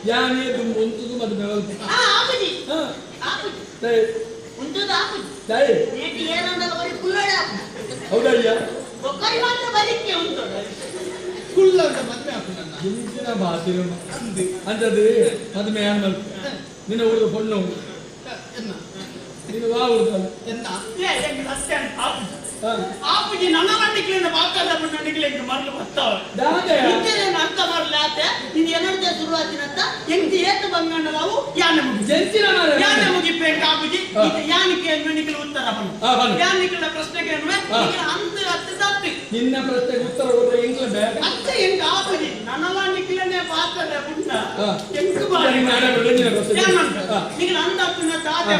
ಯಾನೇದು ಮುಂತುದು ಮದುವೆ ಅಲ್ಪ ಹೌದಯ್ಯ ಇಂಚಿನ ಭಾಷೆ ಅಂದದು ಮದುವೆ ಯಾನ್ ಮಲ್ಪ ನಿನ್ನ ಹುಡುಗ ಪೊಣ್ಣು ನೀನು ವಾ ಹುಡುಗ ಆಪುಜಿ ನನ್ನ ಮಂಡಿಕ್ಲಿಂದ ಬಾಕದ ಮಂಡಿಕ್ಲಿಂದ ಮರಳು ಬರ್ತಾವೆ ಅರ್ಥ ಮಾಡಲಿ ಆತೆ ಇದು ಏನಂತ ಶುರುವಾತಿನಂತ ಎಂತಿ ಏತು ಬಂಗಂಡಲಾವು ಯಾನ ಮುಗಿಪ್ಪೇಂಟ ಆಪುಜಿ ಯಾನಿಕೆ ನಿಖಿಲ ಉತ್ತರ ಬಣ್ಣ ಯಾನಿಕಲ ಪ್ರಶ್ನೆಗೆ ಅಂತ ಹತ್ತಿದತ್ತಿ ನಿನ್ನ ಪ್ರಶ್ನೆಗೆ ಉತ್ತರ ಕೊಟ್ಟರೆ ಎಂಗ್ಲ ಬೇಡ ಅತ್ತ ಎಂಗ ಆಪುಜಿ ನನ್ನಲ್ಲ ನಿಖಿಲನೆ ಪಾತ್ರದ ಪುಣ್ಣ ಎಂಕು ನಿಖಿಲ ಅಂದ ಪುಣ್ಣ ತಾತೆ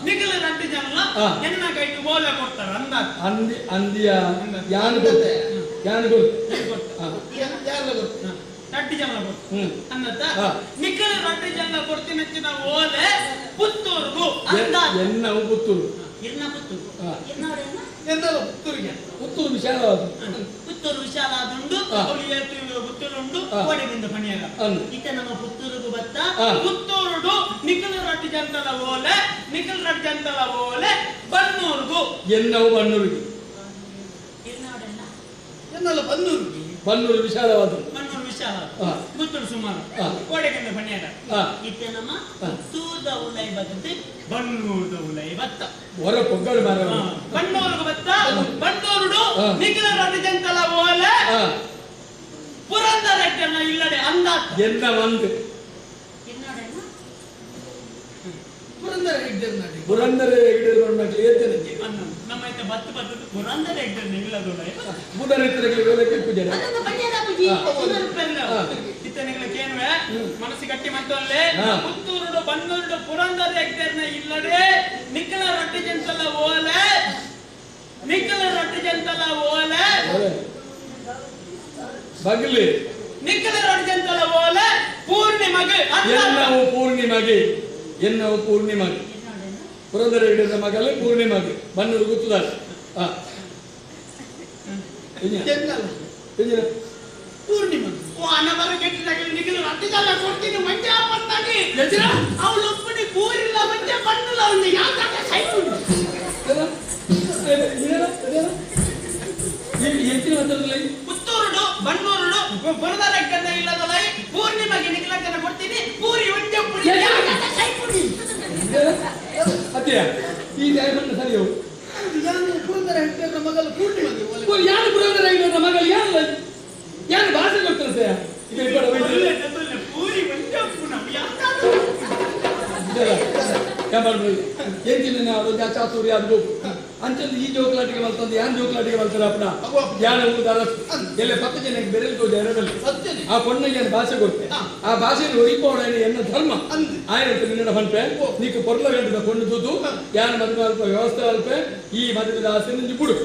ನಿಖಿಲ ರಟ್ಟಿ ಜನ ಎನ್ನ ಕೈಗೆ ಬೋಲೆ ಕೊಡ್ತಾರೆ ಅಂದ ಅಂದಿಯ ಯಾನು ಗೊತ್ತೆ ರಟ್ಟಿ ಜನ ಅನ್ನತ್ತ ನಿಖಿಲ ರಟ್ಟಿ ಜನ ಕೊಡ್ತೀನಿ ಹೆಚ್ಚಿನ ಓಲೆ ಪುತ್ತೂರ್ಗು ಎನ್ನವು ಪುತ್ತೂರು ಪುತ್ತೂರು ವಿಶಾಲವಾದ ಪುತ್ತೂರು ವಿಶಾಲಾದುಂಡು ಪುತ್ತೂರುಂಡು ಕೋಡೆಗಿಂದ ಪಣಿಯಾಗ ಇತ್ತ ನಮ್ಮ ಪುತ್ತೂರುಗು ಬತ್ತ ಪುತ್ತೂರುಡು ನಿಖಿಲ ರಟ್ಟಿ ಜಂತಲ ಓಲೆ ನಿಖಿಲ ರಟ್ಟಿ ಜಂತಲ ಓಲೆ ಬನ್ನೂರ್ಗು ಎನ್ನವು ಬನ್ನೂರಿಗೆ ಬನ್ನೂರು ವಿಶಾಲವಾದ ಬನ್ನೂರು ವಿಶಾಲ ಪುತ್ತೂರು ಸುಮಾರು ಕೋಡೆಗಿಂದ ಪಣಿಯಾಗ ಇತ್ತ ನಮ್ಮ ಪುತ್ತೂರ್ದ ಉಲೈ ಬತ್ತೆ ಬನ್ನೂರ್ದ ಉಲೈ ಬತ್ತ ಹೊರ ಪೊಗ್ಗಲು ಮಾರ ಬನ್ನೂರ್ಗು ಬತ್ತ ಬನ್ನೂರುಡು ನಿಖಿಲ ರಟ್ಟಿ ಜಂತಲ ಓಲೆ ಪುರಂದರ ಇಲ್ಲಡೆ ಅಂದ ಎನ್ನ ಒಂದು ಪುರಂದರ ನಮ್ಮ ಬತ್ತು ಬತ್ತು ಪುರಂದರ ಇತನಿಗಳೇನುವೆ ಮನಸ್ಸು ಗಟ್ಟಿ ಮತ್ತೊಲ್ಲೆ ಪುತ್ತೂರುಡು ಬನ್ನೂರುಡು ಪುರಂದರ ಹೆಗ್ಡರ್ನ ಇಲ್ಲಡೆ ನಿಖಿಲ ರಟ್ಟಿ ಜಂತಲ ಓಲೆ ನಿಖಿಲ ರಟ್ಟಿ ಜಂತಲ ಓಲೆ ಬಗಲಿ ನಿಖಿಲ ರಟ್ಟಿ ಜಂತಲ ಓಲೆ ಪೂರ್ಣಿಮಗೆ ಎನ್ನವು ಪೂರ್ಣಿಮಗೆ ಪುರಂದರ ಹಿಡಿದ ಮಗಲು ಪೂರ್ಣಿಮಗೆ ಬನ್ನೂರು ಗುತ್ತುದಾರ ಪೂರ್ಣಿಮ ಅನವರ ಕೆಟ್ಟಿದಾಗ ನಿಖಿಲ ರಟ್ಟಿ ಜನ ಕೊಡ್ತೀನಿ ಮಂಜ ಬಂದಾಗಿ ಅವಳು ಒಪ್ಪಡಿ ಪೂರಿಲ್ಲ ಮಂಜ ಬಣ್ಣಲ್ಲ ಅವನು ಯಾಕೆ ಸೈಕು ಪುತ್ತೂರುಡು ಬನ್ನೂರುಡು ಪುರಂದರ ಹೆಗ್ಡರ್ನ ಇಲ್ಲದಲ್ಲ ಪೂರ್ಣಿಮಗೆ ನಿಖಿಲ ಜನ ಕೊಡ್ತೀನಿ ಪೂರಿ ಒಂದೇ ಅತ್ತೆಯ ಈ ನ್ಯಾಯಮಂಡ ಸರಿಯವು ಪುರಂದರ ಹೆಗ್ಡರ್ನ ಮಗಲು ಪೂರ್ಣಿಮಗೆ ಯಾರು ಪುರಂದರ ಹೆಗ್ಡರ್ನ ಮಗಲು ಯಾರು ಭಾಷೆ ಗೊತ್ತಿರುತ್ತೆ ಪೂರಿ ಒಂದೇ ಎಂಚಿನ ಚಾತುರ್ಯ ಅದು ಅಂಚಂದು ಈ ಜೋಕಲಾಟಿಗೆ ಬರ್ತಂದು ಯಾನ್ ಜೋಕಲಾಟಿಗೆ ಬರ್ತಾರೆ ಅಪ್ಪನ ಯಾನ ಎಲ್ಲ 10 ಜನಕ್ಕೆ ಬೆರೆಲ್ಕೋ ಎರಡಲ್ಲಿ ಆ ಪೊಣ್ಣಗೆ ಭಾಷೆ ಕೊಡ್ತೆ ಆ ಭಾಷೆಯನ್ನು ಒರಿಪೋಣ ಎನ್ನ ಧರ್ಮ ಆಯ್ತು ನಿನ್ನ ಪಂಪೆ ನೀಕು ಪೊರ್ಲ ಗಂಟದ ಕೊಂಡು ತೂತು ಯಾನ ಮದುವೆ ಅಲ್ಪ ವ್ಯವಸ್ಥೆ ಅಲ್ಪೆ ಈ ಮದುವೆ ಆಸೆ ನಿಂಜು ಬಿಡು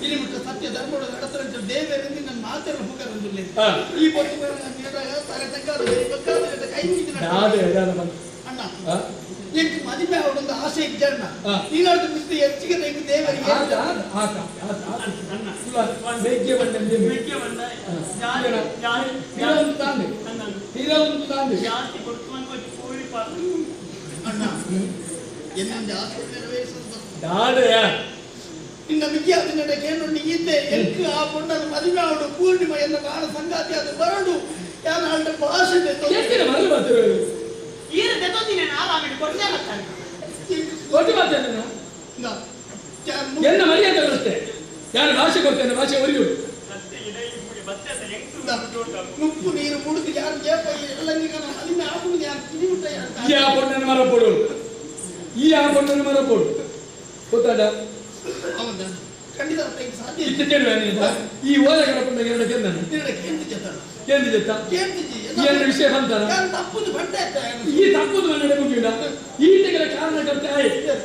ಇಲ್ಲಿ ಮುಟ್ಟ ಸತ್ಯ ಧರ್ಮದ ನಡತರ ದೇವರಿಂದ ನನ್ನ ಮಾತರ ಮುಖರಂದಿಲ್ಲ ಈ ಪೊತ್ತು ಅಣ್ಣ ಎಂಟು ಮದುವೆ ಅವರೊಂದು ಆಸೆ ಇದ್ದಣ್ಣ ನೀನಾದ್ರು ಮಿಸ್ತು ಹೆಚ್ಚಿಗೆ ತೆಗೆದು ದೇವರಿಗೆ ಅಣ್ಣ ಎನ್ನೊಂದು ಆಸೆ ನೆರವೇರಿಸಿದ ನಿನ್ನ ಮಿಗಿಯಾದ ನಡೆಗೆ ನೋಡಿ ಇದ್ದೆ ಎಂಕು ಆ ಪೊಣ್ಣನ ಮದುವೆ ಅವಳು ಪೂರ್ಣಿಮ ಎನ್ನ ಬಾಳ ಸಂಗಾತಿ ಅದು ಬರಡು ಆಳ್ದ ಭಾಷೆ ಎಷ್ಟಿನ ಮರಳು ಬರ್ತಾರೆ ಈರು ತೆತ್ತೋತೀನಿ ಆರಾಮಿಟ್ಟು ಕೊಡ್ತೇ ಬರ್ತಾನೆ ಒಟ್ಟು ಮಾಡ್ತೇನೆ ಎನ್ನ ಮರ್ಯಾದೆ ಬರುತ್ತೆ ಯಾರು ಭಾಷೆ ಕೊಡ್ತೇನೆ ಭಾಷೆ ಒರಿಯು ಉಪ್ಪು ನೀರು ಮುಡುದು ಯಾರು ಎಲ್ಲ ಅಲ್ಲಿಂದ ಆಗುವುದು ಯಾರು ತಿನ್ನಿಬಿಟ್ಟ ಈ ಆ ಪೊಣ್ಣನ ಮರ ಪೋಡು ಈ ಆ ಪೊಣ್ಣನ ಮರ ಪೋಡು ಗೊತ್ತಾಡ ಹೌದಾ ಖಂಡಿತ ಸಾಧ್ಯ ಇತ್ತೇಳುವ ಈ ಓದ ಕಡಪಂಡ ಎರಡು ಕೆಂದನು ಕೇಂದ್ರ ಏನು ವಿಷಯ ಬಂತಾರ ಈ ತಪ್ಪುದು ಮನೆ ಮುಗಿಲ್ಲ ಈಟಗಳ ಕಾರಣ ಕರ್ತೆ ಆಯ್ತು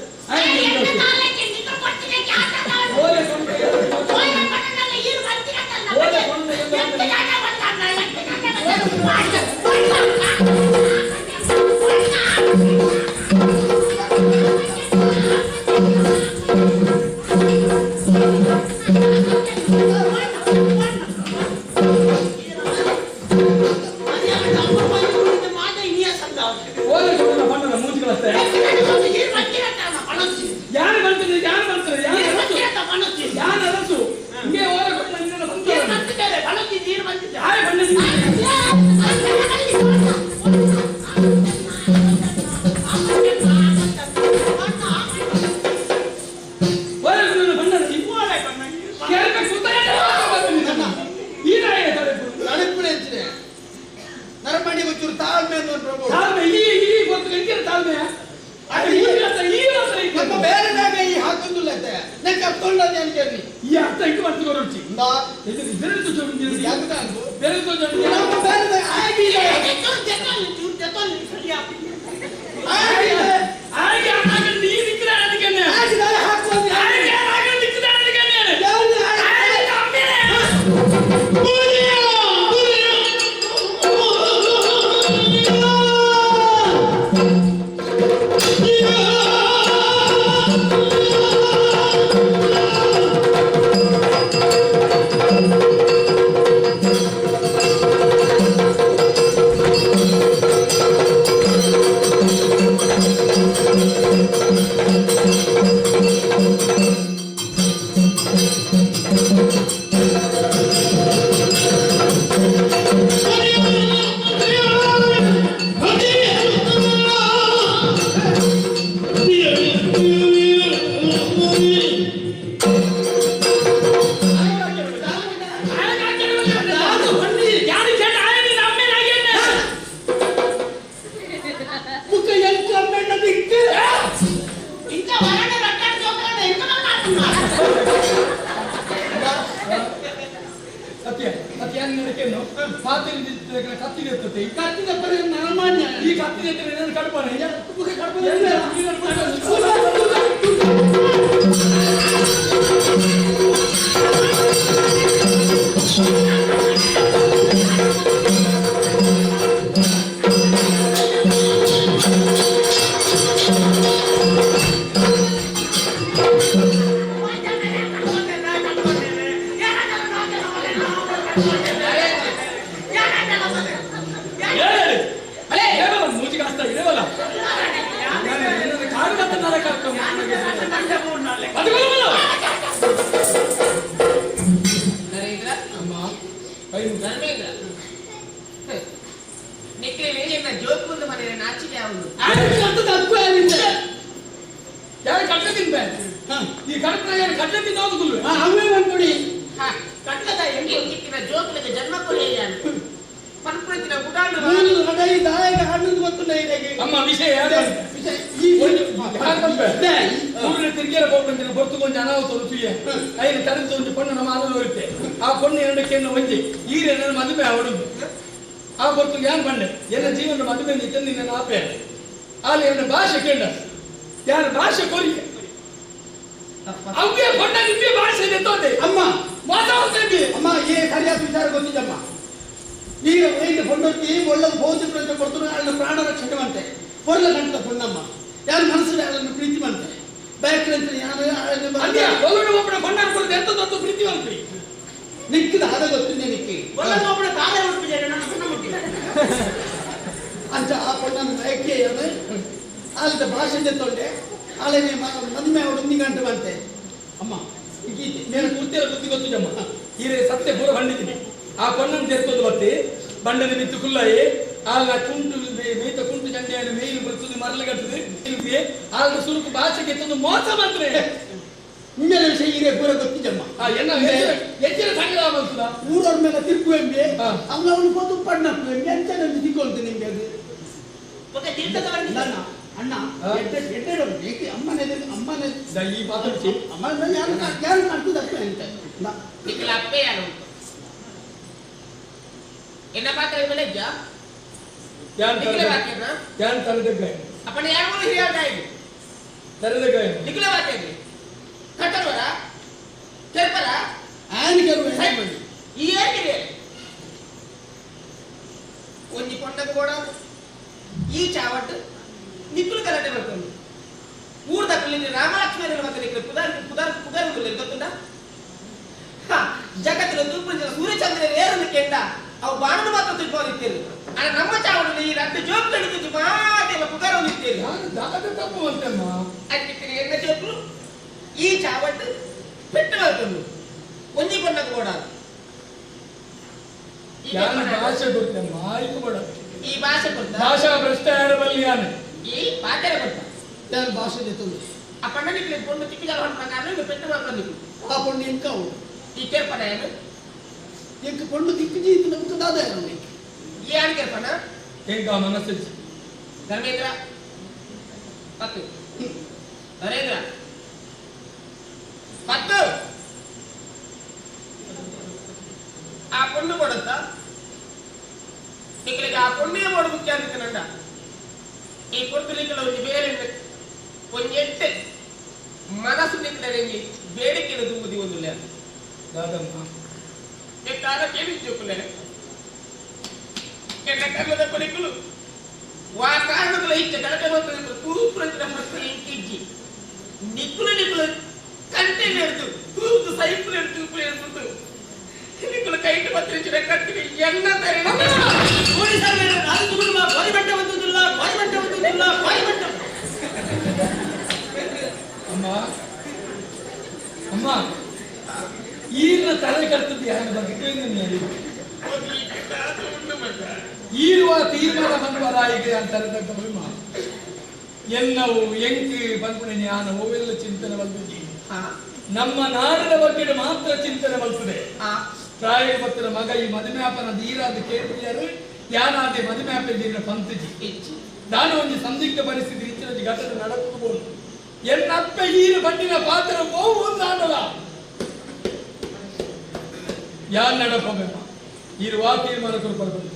ಬಂಡದ ಮಿತ್ತು ಕುಲ್ಲಯೇ ಆಗ ಕುಂಟು ಮೇತ ಕುಂಟು ಚಂಡೆಯನ್ನು ಮೇಲು ಬರ್ತದೆ ಮರಳಗಟ್ಟದೆ ಆಗ ಸುರುಕು ಭಾಷೆಗೆ ತಂದು ಮೋಸ ಮಾಡ್ತಾರೆ ಮುಂಜಾನೆ ವಿಷಯ ಈಗ ಪೂರ ಗೊತ್ತಿದ್ದಮ್ಮ ಹೆಚ್ಚಿನ ಸಂಗ್ರಹ ಬರ್ತದ ಊರವ್ರ ಮೇಲೆ ತಿರುಗುವೆಂಬೆ ಅವನವನು ಬಂದು ಪಣ್ಣಪ್ಪು ಎಂಬೆ ಅಂತ ನಾನು ತಿಳ್ಕೊಳ್ತೇನೆ ನಿಮ್ಗೆ ಅದು ಮತ್ತೆ ತೀರ್ಥದವರನ್ನ ಅಣ್ಣ ಅಮ್ಮನೇ ಈ ಮಾತಾಡ್ಸಿ ಅಮ್ಮ ಯಾರು ಕಾಣ್ತದಪ್ಪ ಅಂತ ನಿಖಿಲ ಅಪ್ಪೆ ಯಾರು என்ன பாக்குறது விளைஞ்சா நிக்கல பாக்குறா யான் தரதே அப்ப நீ யார் போல ஹிரியா டாய் தரதே நிக்கல பாக்குறது கட்டறவரா கேப்பரா ஆனி கருவே ಈ ಯಾಕಿದೆ ಒಂಜಿ ಪೊಂಡಕ ಕೂಡ ಈ ಚಾವಟ್ ನಿಕ್ಕಲು ಕರೆಕ್ಟ್ ಬರ್ತದೆ ಊರ ದಕ್ಕಲ್ಲಿ ರಾಮಲಕ್ಷ್ಮಣರ ಮತ್ತೆ ನಿಕ್ಕಲು ಪುದಾರ್ ಗೊತ್ತುಂಟಾ ಜಗತ್ತಿನ ತೂಪುಂಜ ಸೂರ್ಯಚಂದ್ರ ಏರನ್ನು ಕೆಂಡ ಅವು ಬಾಣದ ಮಾತ್ರ ತಿಳ್ಕೊಂಡಿರ್ತೇನೆ ಆದ್ರೆ ನಮ್ಮ ಚಾವಣಲ್ಲಿ ಈ ರಟ್ಟು ಜೋಕ್ ತಡಿದು ಮಾತೆಲ್ಲ ಪುಗಾರ ಹೊಂದಿರ್ತೇನೆ ತಪ್ಪು ಅಂತಮ್ಮ ಅದಕ್ಕೆ ಎಣ್ಣ ಜೋಕ್ಲು ಈ ಚಾವಟ್ ಪೆಟ್ಟು ಬರ್ತದೆ ಒಂಜಿ ಪೊಂಡಕ ಕೂಡ ಭಾಷೆ ಗೊತ್ತಮ್ಮ ಆಯ್ತು ಬೇಡ ಈ ಭಾಷೆ ಕೊಡ್ತ ಭಾಷಾ ಭ್ರಷ್ಟಾಚಾರ ಬಲ್ಲಿಯಾನೆ ಈ ಪಾತ್ರೆ ಕೊಡ್ತ ಯಾರು ಭಾಷೆ ಜೊತೆ ಆ ಪಂಡ ನಿಕ್ಲೆ ಪೊಂಡು ತಿಕ್ಕಿಜಾಲ ಹೊಂಡ ಪ್ರಕಾರ ಇದು ಪೆಟ್ಟು ಮಾಡ್ಕೊಂಡು ಆ ಪೊಂಡು ಎಂಕ ಅವಳು ಈ ಕೇರ್ಪನ ಏನು ಎಂಕ ಪೊಂಡು ದಿಕ್ಕು ಜೀತು ನಮ್ಗೆ ದಾದ ಈ ಯಾರು ಕೇರ್ಪನ ಎಂಕ ಮನಸ್ಸು ಧರ್ಮೇಂದ್ರ ಪತ್ತು ನರೇಂದ್ರ ಪತ್ತು ಆ ಪೊಂಡು ಕೊಡುತ್ತ ನಿಕ್ಲಿಗೆ ಆ ಪೊಂಡೇ ಮಾಡು ಮುಖ್ಯ ಅಂತ ನಂಡ ಈ ಕೊಡ್ತಲಿಕ್ಕೆಲ್ಲ ಒಂದು ಬೇರೆ ಒಂದೆಟ್ಟೆ ಮನಸ್ಸು ನಿಕ್ಕರೆ ಬೇಡಿಕೆ ತುಂಬುದಿ ಒಂದು ದಾದಮ್ಮ ಕಾಲ ಕೇಳಿದ್ದುಕುಲೆ ಕೆಟ್ಟ ಕರ್ಮದ ಪಡಿಕಲು ವಾ ಕಾರಣಗಳ ಇಚ್ಛೆ ಕಳಕೆ ಬಂದ ತೂಪುರಂಚಿನ ಪ್ರಶ್ನೆ ಇಂಟಿಜ್ಜಿ ನಿಕ್ಕಲು ಕಂಟೆ ನಡೆದು ತೂಪು ಸೈಪು ನಡೆದು ತೂಪು ನಡೆದು ನಿಕ್ಕಲು ಕೈಟ್ ಪತ್ರಿಚಿನ ಕಟ್ಟಿಗೆ ಎನ್ನ ತಾರೆ ಪೊಲೀಸರ ನಾನು ತುಗುಡುವ ಬಾಯಿಬಟ್ಟ ಬಂದುದಿಲ್ಲ ಬಾಯಿಬಟ್ಟ ಅಮ್ಮ ಅಮ್ಮ ಈಗಿನ ತಲೆ ಕರ್ತದ್ದು ಯಾರ ಬಗ್ಗೆ ಈರುವ ತೀರ್ಮಾನ ಬಂದ್ವರಾಯಿಗೆ ಅಂತಾರೆ ಎನ್ನವು ಎಂಕಿ ಬಂದ್ಬಿಡ ಜ್ಞಾನ ಹೋವೆಲ್ಲ ಚಿಂತನೆ ಬಲ್ತದೆ ನಮ್ಮ ನಾಡಿನ ಬಗ್ಗೆ ಮಾತ್ರ ಚಿಂತನೆ ಬಲ್ತದೆ ಪ್ರಾಯ ಭಕ್ತರ ಮಗ ಈ ಮದುಮ್ಯಾಪನ ದೀರಾದ ಕೇಳ್ತಿದ್ದಾರೆ ಯಾನಾದೆ ಮದುಮ್ಯಾಪಿನ ಪಂತಜಿ ನಾನು ಒಂದು ಸಂದಿಗ್ಧ ಪರಿಸ್ಥಿತಿ ಇಚ್ಚಿನ ಘಟನೆ ನಡೆಸಬಹುದು ಎನ್ನಪ್ಪ ಈರು ಬಂಡಿನ ಪಾತ್ರ ಹೋಗು ನಾನಲ್ಲ ಯಾರು ನಡಕೋಬೇಕ ಇರುವ ತೀರ್ಮಾನ ಬರ್ಬೋದು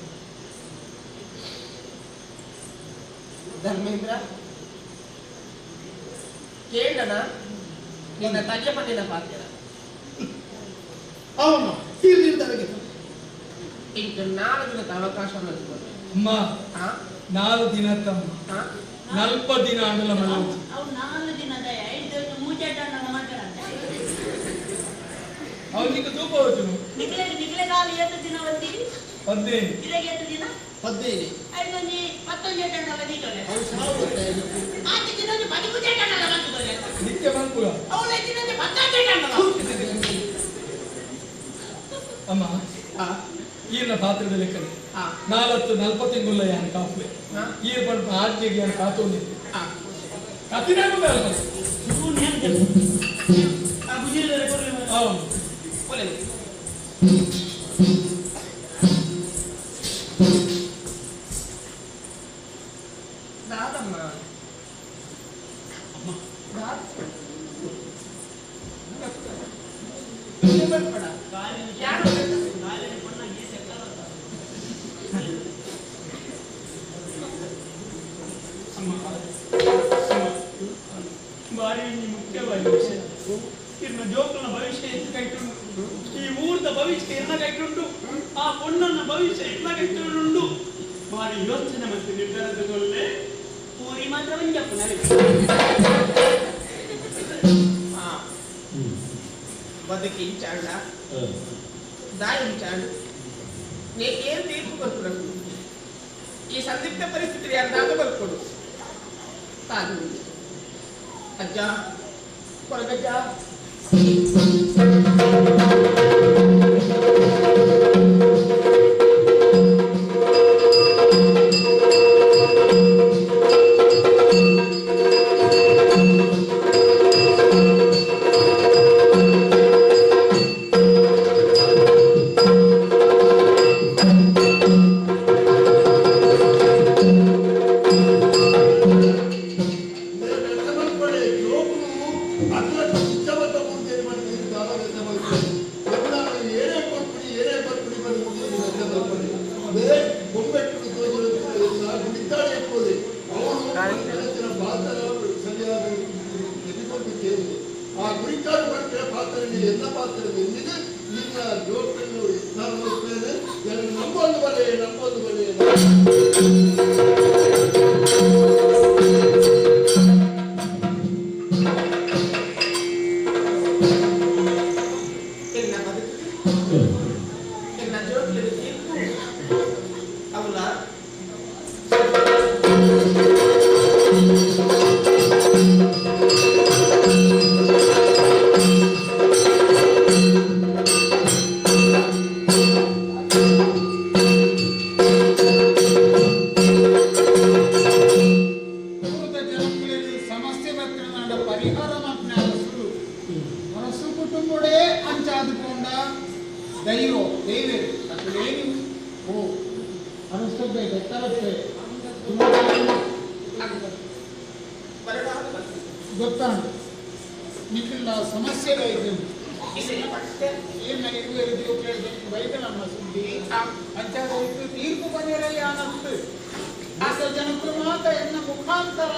ಧರ್ಮೇಂದ್ರ ಕೇಳಣ ನಿನ್ನ ತಲೆ ಪಟ್ಟಿನ ಪಾತ್ರ ಅವನು ತೀರ್ಮಾನಕ್ಕೆ ಈಗ 4 ದಿನದ ಅವಕಾಶ ಅಮ್ಮ 4 ದಿನ ತಮ್ಮ 40 ದಿನ ಆಡಲ ಮನೆ ಅವು 4 ದಿನದ 5 ದಿವಸ ಮೂಜೆಟ್ಟನ್ನ ಮಾಡ್ತಾರಂತೆ ಅವನಿಗೆ ತೂಕ ಹೋಯ್ತು ನಿಕ್ಲೆ ಕಾಲು ಎಷ್ಟು ದಿನ ಒತ್ತಿ 15 ಇದಕ್ಕೆ ಎಷ್ಟು ದಿನ 15 ಐದೊಂದು 12 ಜೆಟ್ಟನ್ನ ಒದಿತೋಲೆ ಅವ್ರು ಸಾವು ಆಚೆ ದಿನೊಂದು 10 ಜೆಟ್ಟನ್ನ ಒದಿತೋಲೆ ನಿತ್ಯ ಬಂದ್ಪುರ ಅವಳು ದಿನೊಂದು 10 ಜೆಟ್ಟನ್ನ ಅಮ್ಮ ಈಗಿನ ಪಾತ್ರದ ಲೆಕ್ಕನೆ 40 ಯಾನ್ ಕಾಫ್ಲೆ ಈ ಪಂಪ ಆಜ್ಞೆಗೆ ಯಾನ್ ಕಾತೋನಿ ಕತ್ತಿನಾಗ ಬಾರಿ ಮುಖ್ಯವಾಗಿ ವಿಷಯ ಇನ್ನು ಜೋಕನ ಭವಿಷ್ಯ ಎಷ್ಟು ಕೈಟುಂಟು ಈ ಊರದ ಭವಿಷ್ಯ ಎಲ್ಲ ಕೈಟುಂಟು ಆ ಪೊಣ್ಣನ ಭವಿಷ್ಯ ಎಲ್ಲ ಕೈಟುಂಟು ಬಾರಿ ಯೋಚನೆ ಮತ್ತು ನಿರ್ಧಾರ ತಗೊಳ್ಳೆ ಪೂರಿ ಮಾತ್ರ ಒಂಜಪ್ಪ ಬದುಕಿ ಚಾಂಡ ದಾಯಿ ಚಾಂಡ ನೀನು ತೀರ್ಪು ಬರ್ಕೊಡು ಈ ಸಂದಿಗ್ಧ ಪರಿಸ್ಥಿತಿ ಯಾರ್ದಾದ್ರೂ ಬರ್ಕೊಡು ತಾನು ಅಜ್ಜ ಕೊರಗಜ್ಜ ನಂಬೋದು ಬಲೆ ನಂಬೋದು ಬಲೆ ಗೊತ್ತಾಂಡು ನಿಖಿಲ್ ಸಮಸ್ಯೆಗೆ ಇದೆ ಏನ ಇರುವುದು ಬೈದನಮ್ಮ ಸುದ್ದಿ ಅಂಚಾದ ತೀರ್ಪು ಬಗೆಯಲ್ಲಿ ಆನಂತು ಆತ ಜನಕ್ಕೆ ಮಾತ್ರ ಎನ್ನ ಮುಖಾಂತರ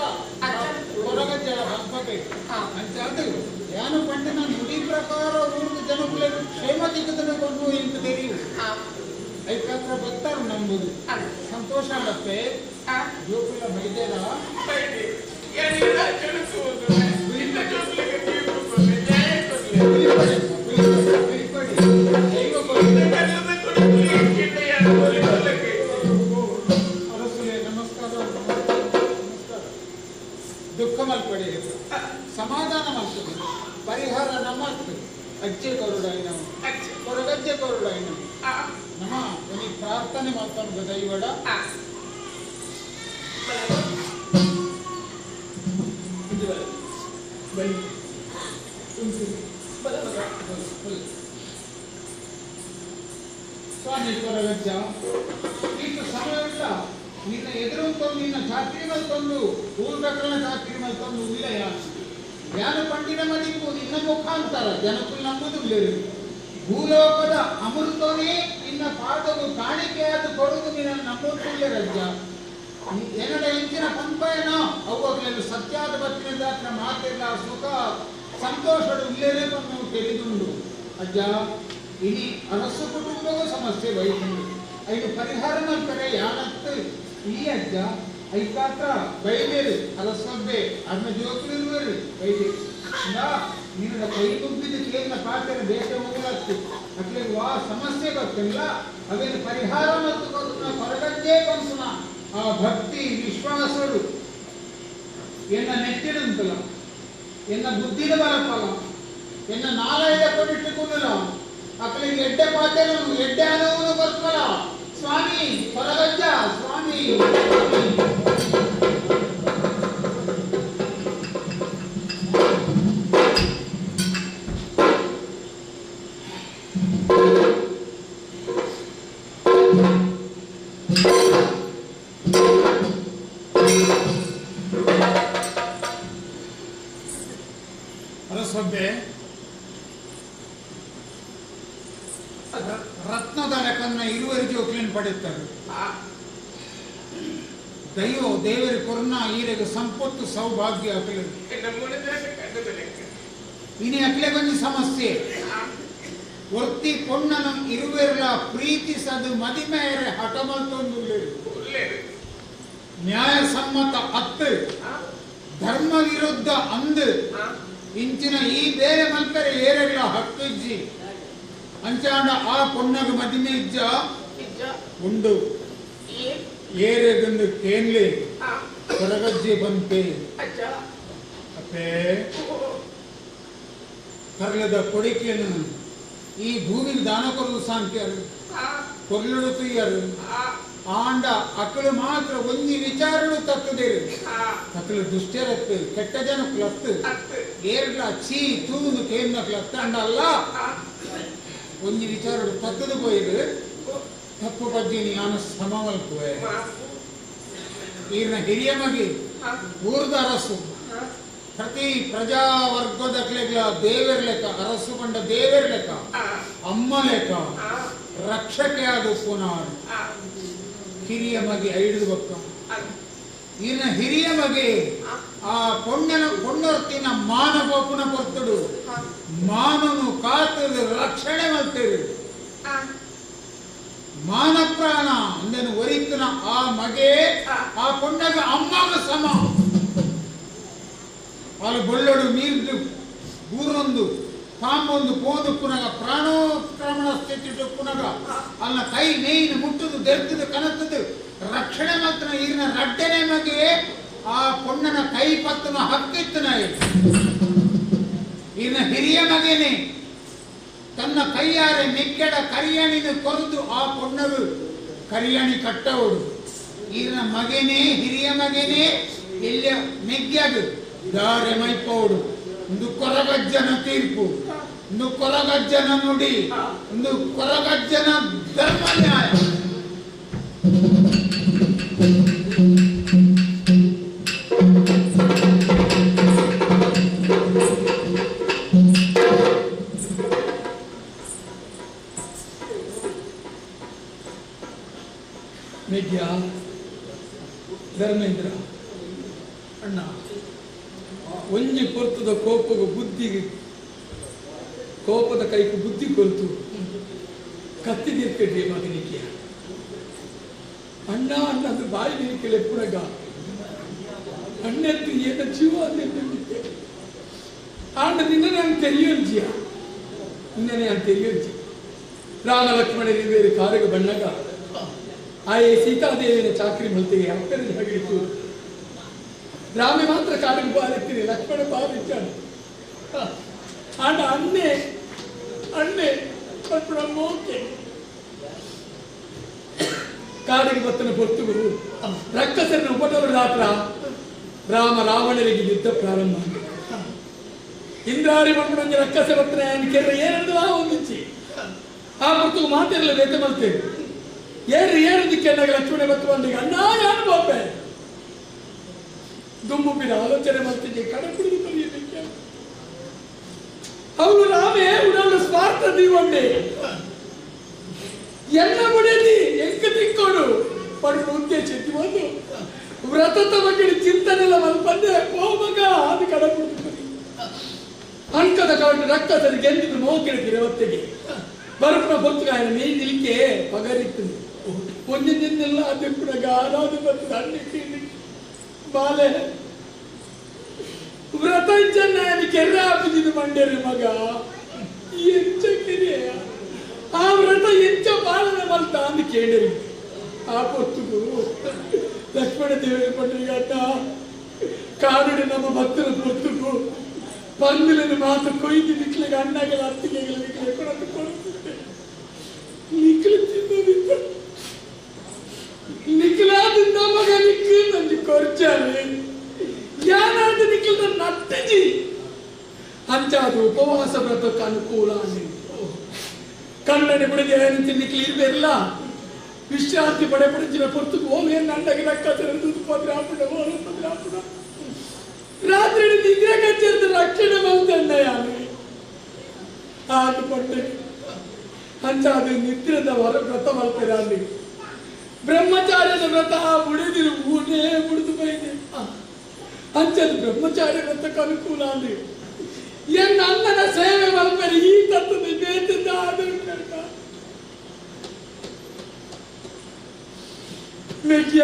ಹೊರಗಜ್ಜಲ ಹಂಪಬೇಕು ಅಂಚಾದ ಯಾನು ಪಂಡಿನ ನುಡಿ ಪ್ರಕಾರ ಊರ್ದು ಜನಗಳು ಕ್ಷೇಮ ದಿಕ್ಕದನ್ನು ಎಂದು ತೆರೆಯು ಐಕಾತ್ರ ಬರ್ತಾರು ನಂಬುದು ಸಂತೋಷ ಆಗತ್ತೆ ಜೋಕುಲ ಮೈದೇರ ದುಃಖ ಮಲ್ಪಡೆ ಸಮಾಧಾನ ಮಾಡ್ತದೆ ಪರಿಹಾರ ನಮ್ಮದು ಅಜ್ಜೆ ಕೊರುಡಾಯಿನ ಕೊರಗಜ್ಜೆ ಕೊರುಡಾಯಿನ ನಮ್ಮ ಕೊನೆ ಪ್ರಾರ್ಥನೆ ಮಾಡ್ಕೊಂಡು ದೈವಡ ಸ್ವಾಮಿ ಕೊರಗಜ್ಜ ಇಷ್ಟು ಸಮಯವಿಲ್ಲ ನಿನ್ನ ಎದುರು ತಂದು ನಿನ್ನ ಛಾತ್ರಿ ಮೇಲೆ ತಂದು ಊರ್ಗಕ್ಕಳ ಛಾತ್ರಿ ಮೇಲೆ ತಂದು ಇಲ್ಲ ಯಾನು ಪಂಡಿನ ಮದಿಪ್ಪು ನಿನ್ನ ಮುಖಾಂತರ ಜನಕ್ಕೂ ನಂಬುದು ಭೂಲೋಕದ ಅಮೃತವೇ ನಿನ್ನ ಪಾದವು ಕಾಣಿಕೆಯಾದ ಕೊಡುವುದು ನಿನ್ನ ನಂಬುತ್ತಿಲ್ಲ ರಜ್ಜ ಏನಡ ಹೆಚ್ಚಿನ ಪಂಪಯನೋ ಅವುಗಳಲ್ಲಿ ಸತ್ಯಾದ ಬತ್ತಿನ ಜಾತ್ರ ಮಾತಿಲ್ಲ ಸುಖ ಸಂತೋಷಗಳು ಇಲ್ಲೇ ಬಂದು ತಿಳಿದುಂಡು ಅಜ್ಜ ಇನಿ ಅರಸು ಕುಟುಂಬವೂ ಸಮಸ್ಯೆ ಬೈಕೊಂಡು ಐದು ಪರಿಹಾರ ಮಾಡ್ತಾರೆ ಯಾನತ್ತು ಈ ಅಜ್ಜ ಐಕಾತ್ರ ಬೈಬೇರು ಅರಸಬ್ಬೆ ಅನ್ನ ಜೋಕುಲಿರುವರು ಬೈಬೇರು ನಿನ್ನ ಕೈ ಮುಗ್ಗಿದ ಕೇಂದ್ರ ಪಾತ್ರ ದೇಶ ಹೋಗಲತ್ತು ಅಟ್ಲೆ ವಾ ಸಮಸ್ಯೆ ಗೊತ್ತಿಲ್ಲ ಅವೇನು ಪರಿಹಾರ ಮತ್ತು ಹೊರಗಜ್ಜೆ ಬಂಸುನ ಆ ಭಕ್ತಿ ವಿಶ್ವಾಸಗಳು ಎನ್ನ ನೆಚ್ಚಿಡುಂತಲ್ಲ ಎನ್ನ ಬುದ್ಧಿನ ಬರಪ್ಪಲ್ಲ ಎನ್ನ ನಾಲಯದ ಕೊಟ್ಟಿಟ್ಟುಕೊಳ್ಳಲ್ಲ ಅಕ್ಕಳಿಗೆ ಎಡ್ಡೆ ಪಾತ್ರೆನು ಎಡ್ಡೆ ಅನುವನ್ನು ಬರ್ಪಲ್ಲ ಸ್ವಾಮಿ ಹೊರಗಜ್ಜ ಸ್ವಾಮಿ ಅರಸೊಬ್ಬೆ ರತ್ನದ ಲೆಕ್ಕನ್ನ ಇರುವರೆ ಜೋಕ್ಲಿನ ಪಡೆಯುತ್ತಾರೆ ದೈವ ದೇವರ ಕೊರನ ಈರೆಗೆ ಸಂಪತ್ತು ಸೌಭಾಗ್ಯ ಅಕಲೆ ಇನಿ ಅಕಲೆ ಬಂದಿ ಸಮಸ್ಯೆ ಒರ್ತಿ ಪೊಣ್ಣನು ಇರುವೆರ್ಲ ಪ್ರೀತಿಸದು ಮದಿಮೆಯರೆ ಹಠಮಲ್ತೊಂದು ನ್ಯಾಯ ಸಮ್ಮತ ಅತ್ತು ಧರ್ಮ ವಿರುದ್ಧ ಅಂದು ಇಂಚಿನ ಈ ಬೇರೆ ಮಲ್ಪರೆ ಏರೆಲ್ಲ ಹಕ್ಕಿಜ್ಜಿ ಅಂಚಾಂಡ ಆ ಪೊನ್ನಗ ಮದಿಮೆ ಇಜ್ಜ ಉಂಡು ಏರೆಗಂದು ಕೇನ್ಲೆ ಹೊರಗಜ್ಜೆ ಬಂತೆ ಅಪ್ಪೇ ಕರ್ಲದ ಕೊಡಿಕೆಯನ್ನು ಈ ಭೂಮಿಗೆ ದಾನ ಕೊರಲು ಸಾಂತ್ಯರು ಕೊರ್ಲುಡು ತುಯ್ಯರು ಆಂಡ ಅಕ್ಕಳು ಮಾತ್ರ ಒಂಜಿ ವಿಚಾರಗಳು ತಕ್ಕದೇರು ಅಕ್ಕಳು ದುಷ್ಟರತ್ತು ಕೆಟ್ಟ ಜನಕ್ಕಳು ಹತ್ತು ಏರ್ಲ ಚೀ ತೂನು ಕೇಂದ್ರಕ್ಕಳು ಹತ್ತಂಡ ಅಲ್ಲ ಒಂಜಿ ವಿಚಾರಗಳು ತಕ್ಕದು ಪೋಯಿರು ತಪ್ಪು ಬಗ್ಗೆ ನಾನು ಸಮವಲ್ಪುವೆ ಈರ್ನ ಹಿರಿಯ ಮಗಿ ಊರ್ದ ಅರಸು ಪ್ರತಿ ಪ್ರಜಾವರ್ಗದ ದೇವರ ಲೆಕ್ಕ ಅರಸು ಕಂಡ ದೇವರ ಲೆಕ್ಕ ಅಮ್ಮ ಲೆಕ್ಕ ರಕ್ಷಕೆ ಆದ ಪುನಃ ಹಿರಿಯ ಮಗೆ ಐದು ಬಕ್ಕ ಈರ್ನ ಹಿರಿಯ ಮಗೆ ಆ ಪೊಣ್ಣೊರ್ತಿನ ಮಾನ ಪೋಪುನ ಪೊರ್ತುಡು ಮಾನನು ಕಾತದು ರಕ್ಷಣೆ ಮಾಡ್ತೇವೆ ಮಾನ ಪ್ರಾಣ ಅಂದನು ಒರಿತನ ಆ ಮಗೆ ಆ ಕೊಂಡಗ ಅಮ್ಮಗ ಸಮ వాళ్ళు బొల్లడు నీరు ఊరొందు పాంబొందు పోదు పునగ ಪ್ರಾಣೋತ್ಕ್ರಮಣ ಸ್ಥಿತಿ ಪುನಗ ಅಲ್ಲ ಕೈ ನೇಯ್ನು ಮುಟ್ಟುದು ದೆರ್ತದು ಕನತದು ರಕ್ಷಣೆ ಮಾತ್ರ ಈರಿನ ರಡ್ಡನೆ ಮಗೆ ಆ ಪೊಣ್ಣನ ಕೈ ಪತ್ತನ ಹಕ್ಕಿತ್ತನ ಈರಿನ ಹಿರಿಯ ಮಗೇನೆ ತನ್ನ ಕೈಯಾರೆ ಮೆಕ್ಕೆಡ ಕರಿಯಾಣಿನ ಕೊರೆದು ಆ ಪೊಣ್ಣರು ಕರಿಯಾಣಿ ಕಟ್ಟವಡು ಈರಿನ ಮಗೇನೆ ಹಿರಿಯ ಮಗೇನೆ ಎಲ್ಲ ಮೆಗ್ಗ್ಯಾಗ ದಾರೆ ಮೈಪೋಡು ಒಂದು ಕೊರಗಜ್ಜನ ತೀರ್ಪು ಒಂದು ಕೊರಗಜ್ಜನ ನುಡಿ ಒಂದು ಕೊರಗಜ್ಜನ ಧರ್ಮ ನ್ಯಾಯ ಮೇಘ್ಯ ಧರ್ಮೇಂದ್ರ ಅಣ್ಣ ಒಂಜಿ ಕೊರ್ತದ ಕೋಪಗ ಬುದ್ಧಿಗೆ ಕೋಪದ ಕೈಗೆ ಬುದ್ಧಿ ಕೊಲ್ತು ಕತ್ತಿದಿರ್ಕಡ್ರಿ ಮಗನಿಗೆ ಅಣ್ಣ ಅನ್ನದು ಬಾಯಿ ನಿಲ್ಕೆಲೆ ಪುರಗ ಅಣ್ಣತ್ತು ಏನ ಜೀವ ಅನ್ನಿದ್ದೆ ಆಂಡ ನಿನ್ನೆ ನಾನು ತೆರಿಯೋಜ್ಜಿಯ ನಿನ್ನೆ ನಾನು ತೆರಿಯೋಜ್ಜಿ ರಾಮ ಲಕ್ಷ್ಮಣರಿಗೆ ಬೇರೆ ಕಾರಿಗೆ ಬಣ್ಣಗ ಆಯೇ ಸೀತಾದೇವಿನ ಚಾಕ್ರಿ ಮಲ್ತೆಗೆ ಅಕ್ಕನ ಜಾಗಿತ್ತು ರಾಮೆ ಮಾತ್ರ ಕಾಡಿಗೆ ಬಾರಿರ್ತೀನಿ ಲಕ್ಷ್ಮಣ ಬಾರಿದ್ದಾನೆ ಆಂಡ ಅಣ್ಣೆ ಮೋಕೆ ಕಾಡಿಗೆ ಬತ್ತನ ಪೊರ್ತುಗಳು ರಕ್ಕಸರನ್ನ ಉಪಟವರು ರಾತ್ರ ರಾಮ ರಾವಣರಿಗೆ ಯುದ್ಧ ಪ್ರಾರಂಭ ಇಂದ್ರಾರಿ ಮಕ್ಕಳಂಗೆ ರಕ್ಕಸ ಬತ್ತನೆ ಕೆರೆ ಏನಂದು ಆ ಒಂದಿಚ್ಚಿ ಆ ಪೊರ್ತುಗು ಮಾತಿರಲ್ಲ ಬೇತೆ ಮಲ್ತೇವೆ ಏರದಿಕ್ಕೆ ಲಕ್ಷ್ಮಣ ಬತ್ತು ಬಂದಿಗೆ ಅಣ್ಣ ಯಾರು ಬಾಪೆ ದುಮ್ಮುಪ್ಪಿನ ಆಲೋಚನೆ ಮಾಡ್ತಿದ್ದೆ ಕಡೆ ಕುಡಿದು ಬರೆಯಲಿಕ್ಕೆ ಅವಳು ರಾಮೇ ಉಡಲು ಸ್ವಾರ್ಥ ದೀವಂಡೆ ಎಲ್ಲ ಮುಡಿದಿ ಎಂಕ ತಿಕ್ಕೋಡು ಪಡು ಉದ್ದೇಶ ಒಂದು ವ್ರತದ ಬಗ್ಗೆ ಚಿಂತನೆಲ್ಲ ಮಲ್ಪಂದೆ ಹೋಮಗ ಅದು ಕಡೆ ಕುಡಿದು ಬರಿ ಅಂಕದ ಕಾಡು ರಕ್ತದಲ್ಲಿ ಗೆದ್ದಿದ್ದು ಮೋಕಿಡ್ತೀರಿ ಹೊತ್ತಿಗೆ ಬರುಪುನ ಬೊತ್ತುಗಾಯನ ನೀಡಿಲಿಕ್ಕೆ ಪಗರಿತ್ತು ಒಂದಿನೆಲ್ಲ ಅದು ಕೂಡ ಗಾರಾದು ಬರ್ತದೆ ಅಣ್ಣಕ್ಕೆ ಬಾಲೆ ವ್ರತ ಚೆನ್ನಾಗಿ ಕೆರ್ರ ಹಾಕಿದ್ದು ಮಂಡ್ಯರಿ ಮಗ ಎಂಚ ಕೆರೆಯ ಆ ವ್ರತ ಎಂಚ ಬಾಳನ ಮಲ್ತ ಅಂದು ಕೇಳಿರಿ ಆ ಪೊತ್ತುಗು ಲಕ್ಷ್ಮಣ ದೇವರ ಪಂಡ್ರಿಗೆ ಅಣ್ಣ ಕಾಡುಡಿ ನಮ್ಮ ಭಕ್ತರ ಪೊತ್ತುಗು ಪಂದಿಲನ್ನು ಮಾತ್ರ ಕೊಯ್ದು ನಿಕ್ಲಿಗೆ ಅಣ್ಣಗಳ ಅತ್ತಿಗೆಗಳ ನಿಕ್ಲೆ ಕೊಡಲು ಕೊಡುತ್ತಿದ್ದೆ ನಿಕ್ಲು ತಿನ್ನೋದಿತ್ತು ನಿಖಿಲಾದಿಂದ ಮಗ ನಿಕ್ಲಿ ನಂಗೆ ಕೊರ್ಚಾರೆ ಯಾನಾದ ನಿಖಿಲ ನಟ್ಟಜಿ ಅಂಚಾದು ಉಪವಾಸ ವ್ರತಕ್ಕೆ ಅನುಕೂಲ ಕಣ್ಣನೆ ಬಿಡದೆ ಏನಂತ ನಿಖಿಲ್ ಇರ್ಬೇಕಿಲ್ಲ ವಿಶ್ರಾಂತಿ ಪಡೆ ಪಡಿಸಿನ ಪೊರ್ತುಕು ಹೋಗಿ ನಂಡಗೆ ಪದ್ರಾಪುಡ ರಾತ್ರಿ ನಿದ್ರೆ ಕಚ್ಚಿರ್ತ ರಕ್ಷಣೆ ಬಂತಣ್ಣ ಯಾನು ಆದು ಪಟ್ಟೆ ಅಂಚಾದು ನಿದ್ರದ ಹೊರ ವ್ರತ ಮಾಡ್ತಾರೆ ಅಲ್ಲಿ ಬ್ರಹ್ಮಚಾರ್ಯದ ವ್ರತ ಮುಡಿದಿರು ಊನೇ ಮುಡಿದು ಬೈದೆ ಅಂಚದು ಬ್ರಹ್ಮಚಾರ್ಯ ವ್ರತಕ್ಕೆ ಅನುಕೂಲ ಅಲ್ಲಿ ಎನ್ನ ಅಣ್ಣನ ಸೇವೆ ಮಲ್ಪರಿ ಈ ತತ್ವದ ಬೇತಿದ್ದ ಆದರೂ ಮೆಗ್ಯ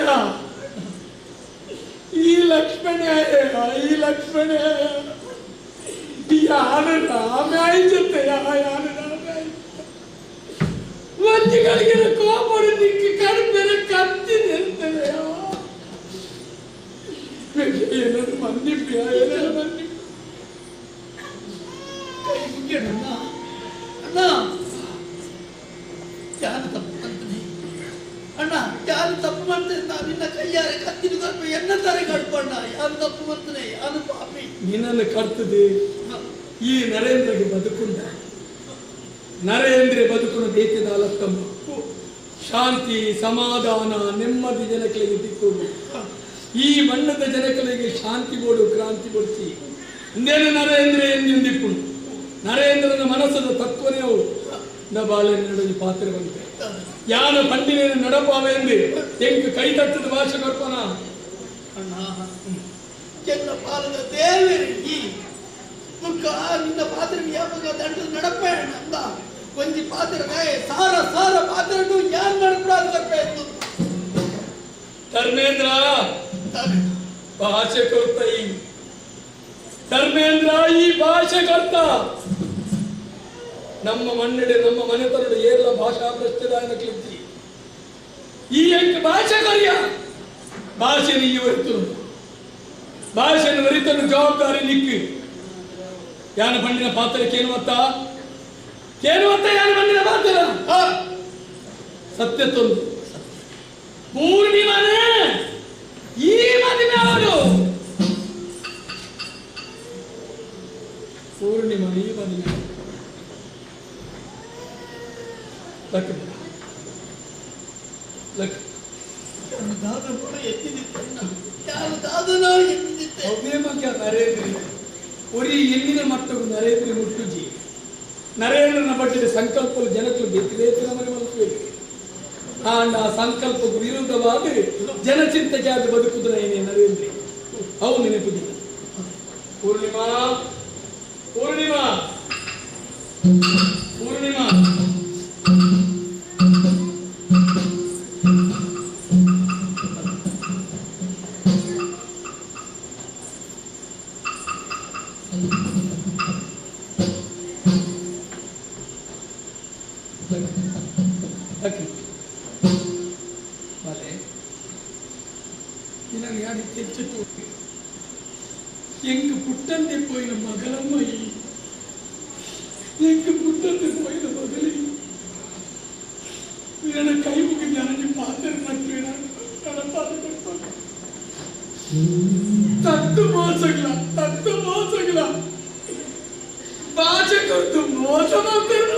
ಈ ಲಕ್ಷ್ಮಣ ಯಾರು ರಾಮ ಆಯ್ತತೆ ಯಾರು ರಾಮ ವಂಚಿಗಳಿಗೆ ಕೋಪಡು ನಿಕ್ಕಿ ಕಡಿಮೆ ಕತ್ತಿದೆ ಇರ್ತದೆ ಏನಾದ್ರು ಮಂದಿಪ್ಪಿಯ ಏನಾದ್ರು ಮಂದಿ ಕೈ ಮುಗಿಯೋಣ ಅಣ್ಣ ಯಾರು ತಪ್ಪು ಮಾಡ್ತಾನೆ ಅಣ್ಣ ಯಾರು ತಪ್ಪು ಮಾಡ್ತೇನೆ ನಾನು ನಿನ್ನ ಕೈಯಾರೆ ಕತ್ತಿನ ಕರ್ಪ ಎನ್ನ ತಾರೆ ಕಡ್ಕೊಂಡ ಯಾರು ತಪ್ಪು ಮಾಡ್ತಾನೆ ಯಾರು ಪಾಪಿ ನಿನ್ನನ್ನು ಕರ್ತದೆ ಈ ನರೇಂದ್ರಗೆ ಬದುಕುಂಡ ನರೇಂದ್ರ ಬದುಕುನ ದೇಶದ ಅಲತ್ತಮ್ಮ ಶಾಂತಿ ಸಮಾಧಾನ ನೆಮ್ಮದಿ ಜನಗಳಿಗೆ ದಿಕ್ಕೋಡು ಈ ಮಣ್ಣದ ಜನಗಳಿಗೆ ಶಾಂತಿ ಬೋಡು ಕ್ರಾಂತಿ ಕೊಡಿಸಿ ಇಂದೇನು ನರೇಂದ್ರ ಎಂದಿಪ್ಪು ನರೇಂದ್ರನ ಮನಸ್ಸದ ತತ್ವನೇ ಅವು ಬಾಳೆ ನಡೆದು ಪಾತ್ರ ಬಂತೆ ಯಾನ ಪಂಡಿನ ನಡಪಾವೆಂದು ಎಂಕ ಕೈ ತಟ್ಟದ ಭಾಷೆ ಬರ್ಪನ ಅಣ್ಣ ಎಲ್ಲ ಪಾಲದ ದೇವರಿ ಮುಖ ನಿನ್ನ ಪಾತ್ರ ವ್ಯಾಪಕ ದಂಡದ ನಡಪಾಯಣ ಅಂದ ಕೊಂಚಿ ಪಾತ್ರನೇ ಸಾರ ಸಾರ ಪಾತ್ರನು ಯಾರು ನಡ್ಕೊಡೋದು ಬರ್ಬೇಕು ಧರ್ಮೇಂದ್ರ ಭಾಷೆ ಕೊಡ್ತ ಈ ಧರ್ಮೇಂದ್ರ ಈ ಭಾಷೆ ಕೊಡ್ತ ನಮ್ಮ ಮಣ್ಣೆಡೆ ನಮ್ಮ ಮನೆತನದ ಏರ್ಲ ಭಾಷಾ ಭ್ರಷ್ಟದಾಯನ ಕ್ಲಿಪ್ತಿ ಈ ಎಂಕ ಭಾಷೆ ಕೊರಿಯ ಭಾಷೆನ ಈ ಹೊರತು ಭಾಷೆನ ವರಿತನು ಜವಾಬ್ದಾರಿ ನಿಕ್ಕು ಯಾನ ಬಂಡಿನ ಪಾತ್ರ ಕೇನುವತ್ತ ಯಾನ ಬಂಡಿನ ಪಾತ್ರ ಸತ್ಯ ತೊಂದು ಪೂರ್ಣಿಮನೆ ಈ ಮದುವೆ ಅವರು ಪೂರ್ಣಿಮ ಈ ಮದುವೆ ಒರಿ ಎಲ್ಲಿನ ಮಟ್ಟವು ನರೇಂದ್ರ ಮುಟ್ಟುಜಿ ನರೇಂದ್ರನ ಬಟ್ಟಿದ ಸಂಕಲ್ಪಗಳು ಜನಕ್ಕಳು ಬೇಕಿದೆ ಮನೆ ಆ ಸಂಕಲ್ಪಕ್ಕೂ ವಿರುದ್ಧವಾಗಿ ಜನಚಿಂತಕ್ಕೆ ಅದು ಬದುಕುದ್ರ ಏನೇ ನರೇಂದ್ರ ಅವು ನೆನಪಿದೆ ಪೂರ್ಣಿಮಾ ಪೂರ್ಣಿಮಾ ಪೂರ್ಣಿಮಾ எங்கு புட்டந்தை போயின மகளம்மை எங்கு புட்டந்தை போயின மகளே வீரன கைமுக்கு ஞானி பார்த்து தத்து மோசங்களா ಭಾಷೆ ಕೊಟ್ಟು ಮೋಸ ಮಾಡ್ತಾರೆ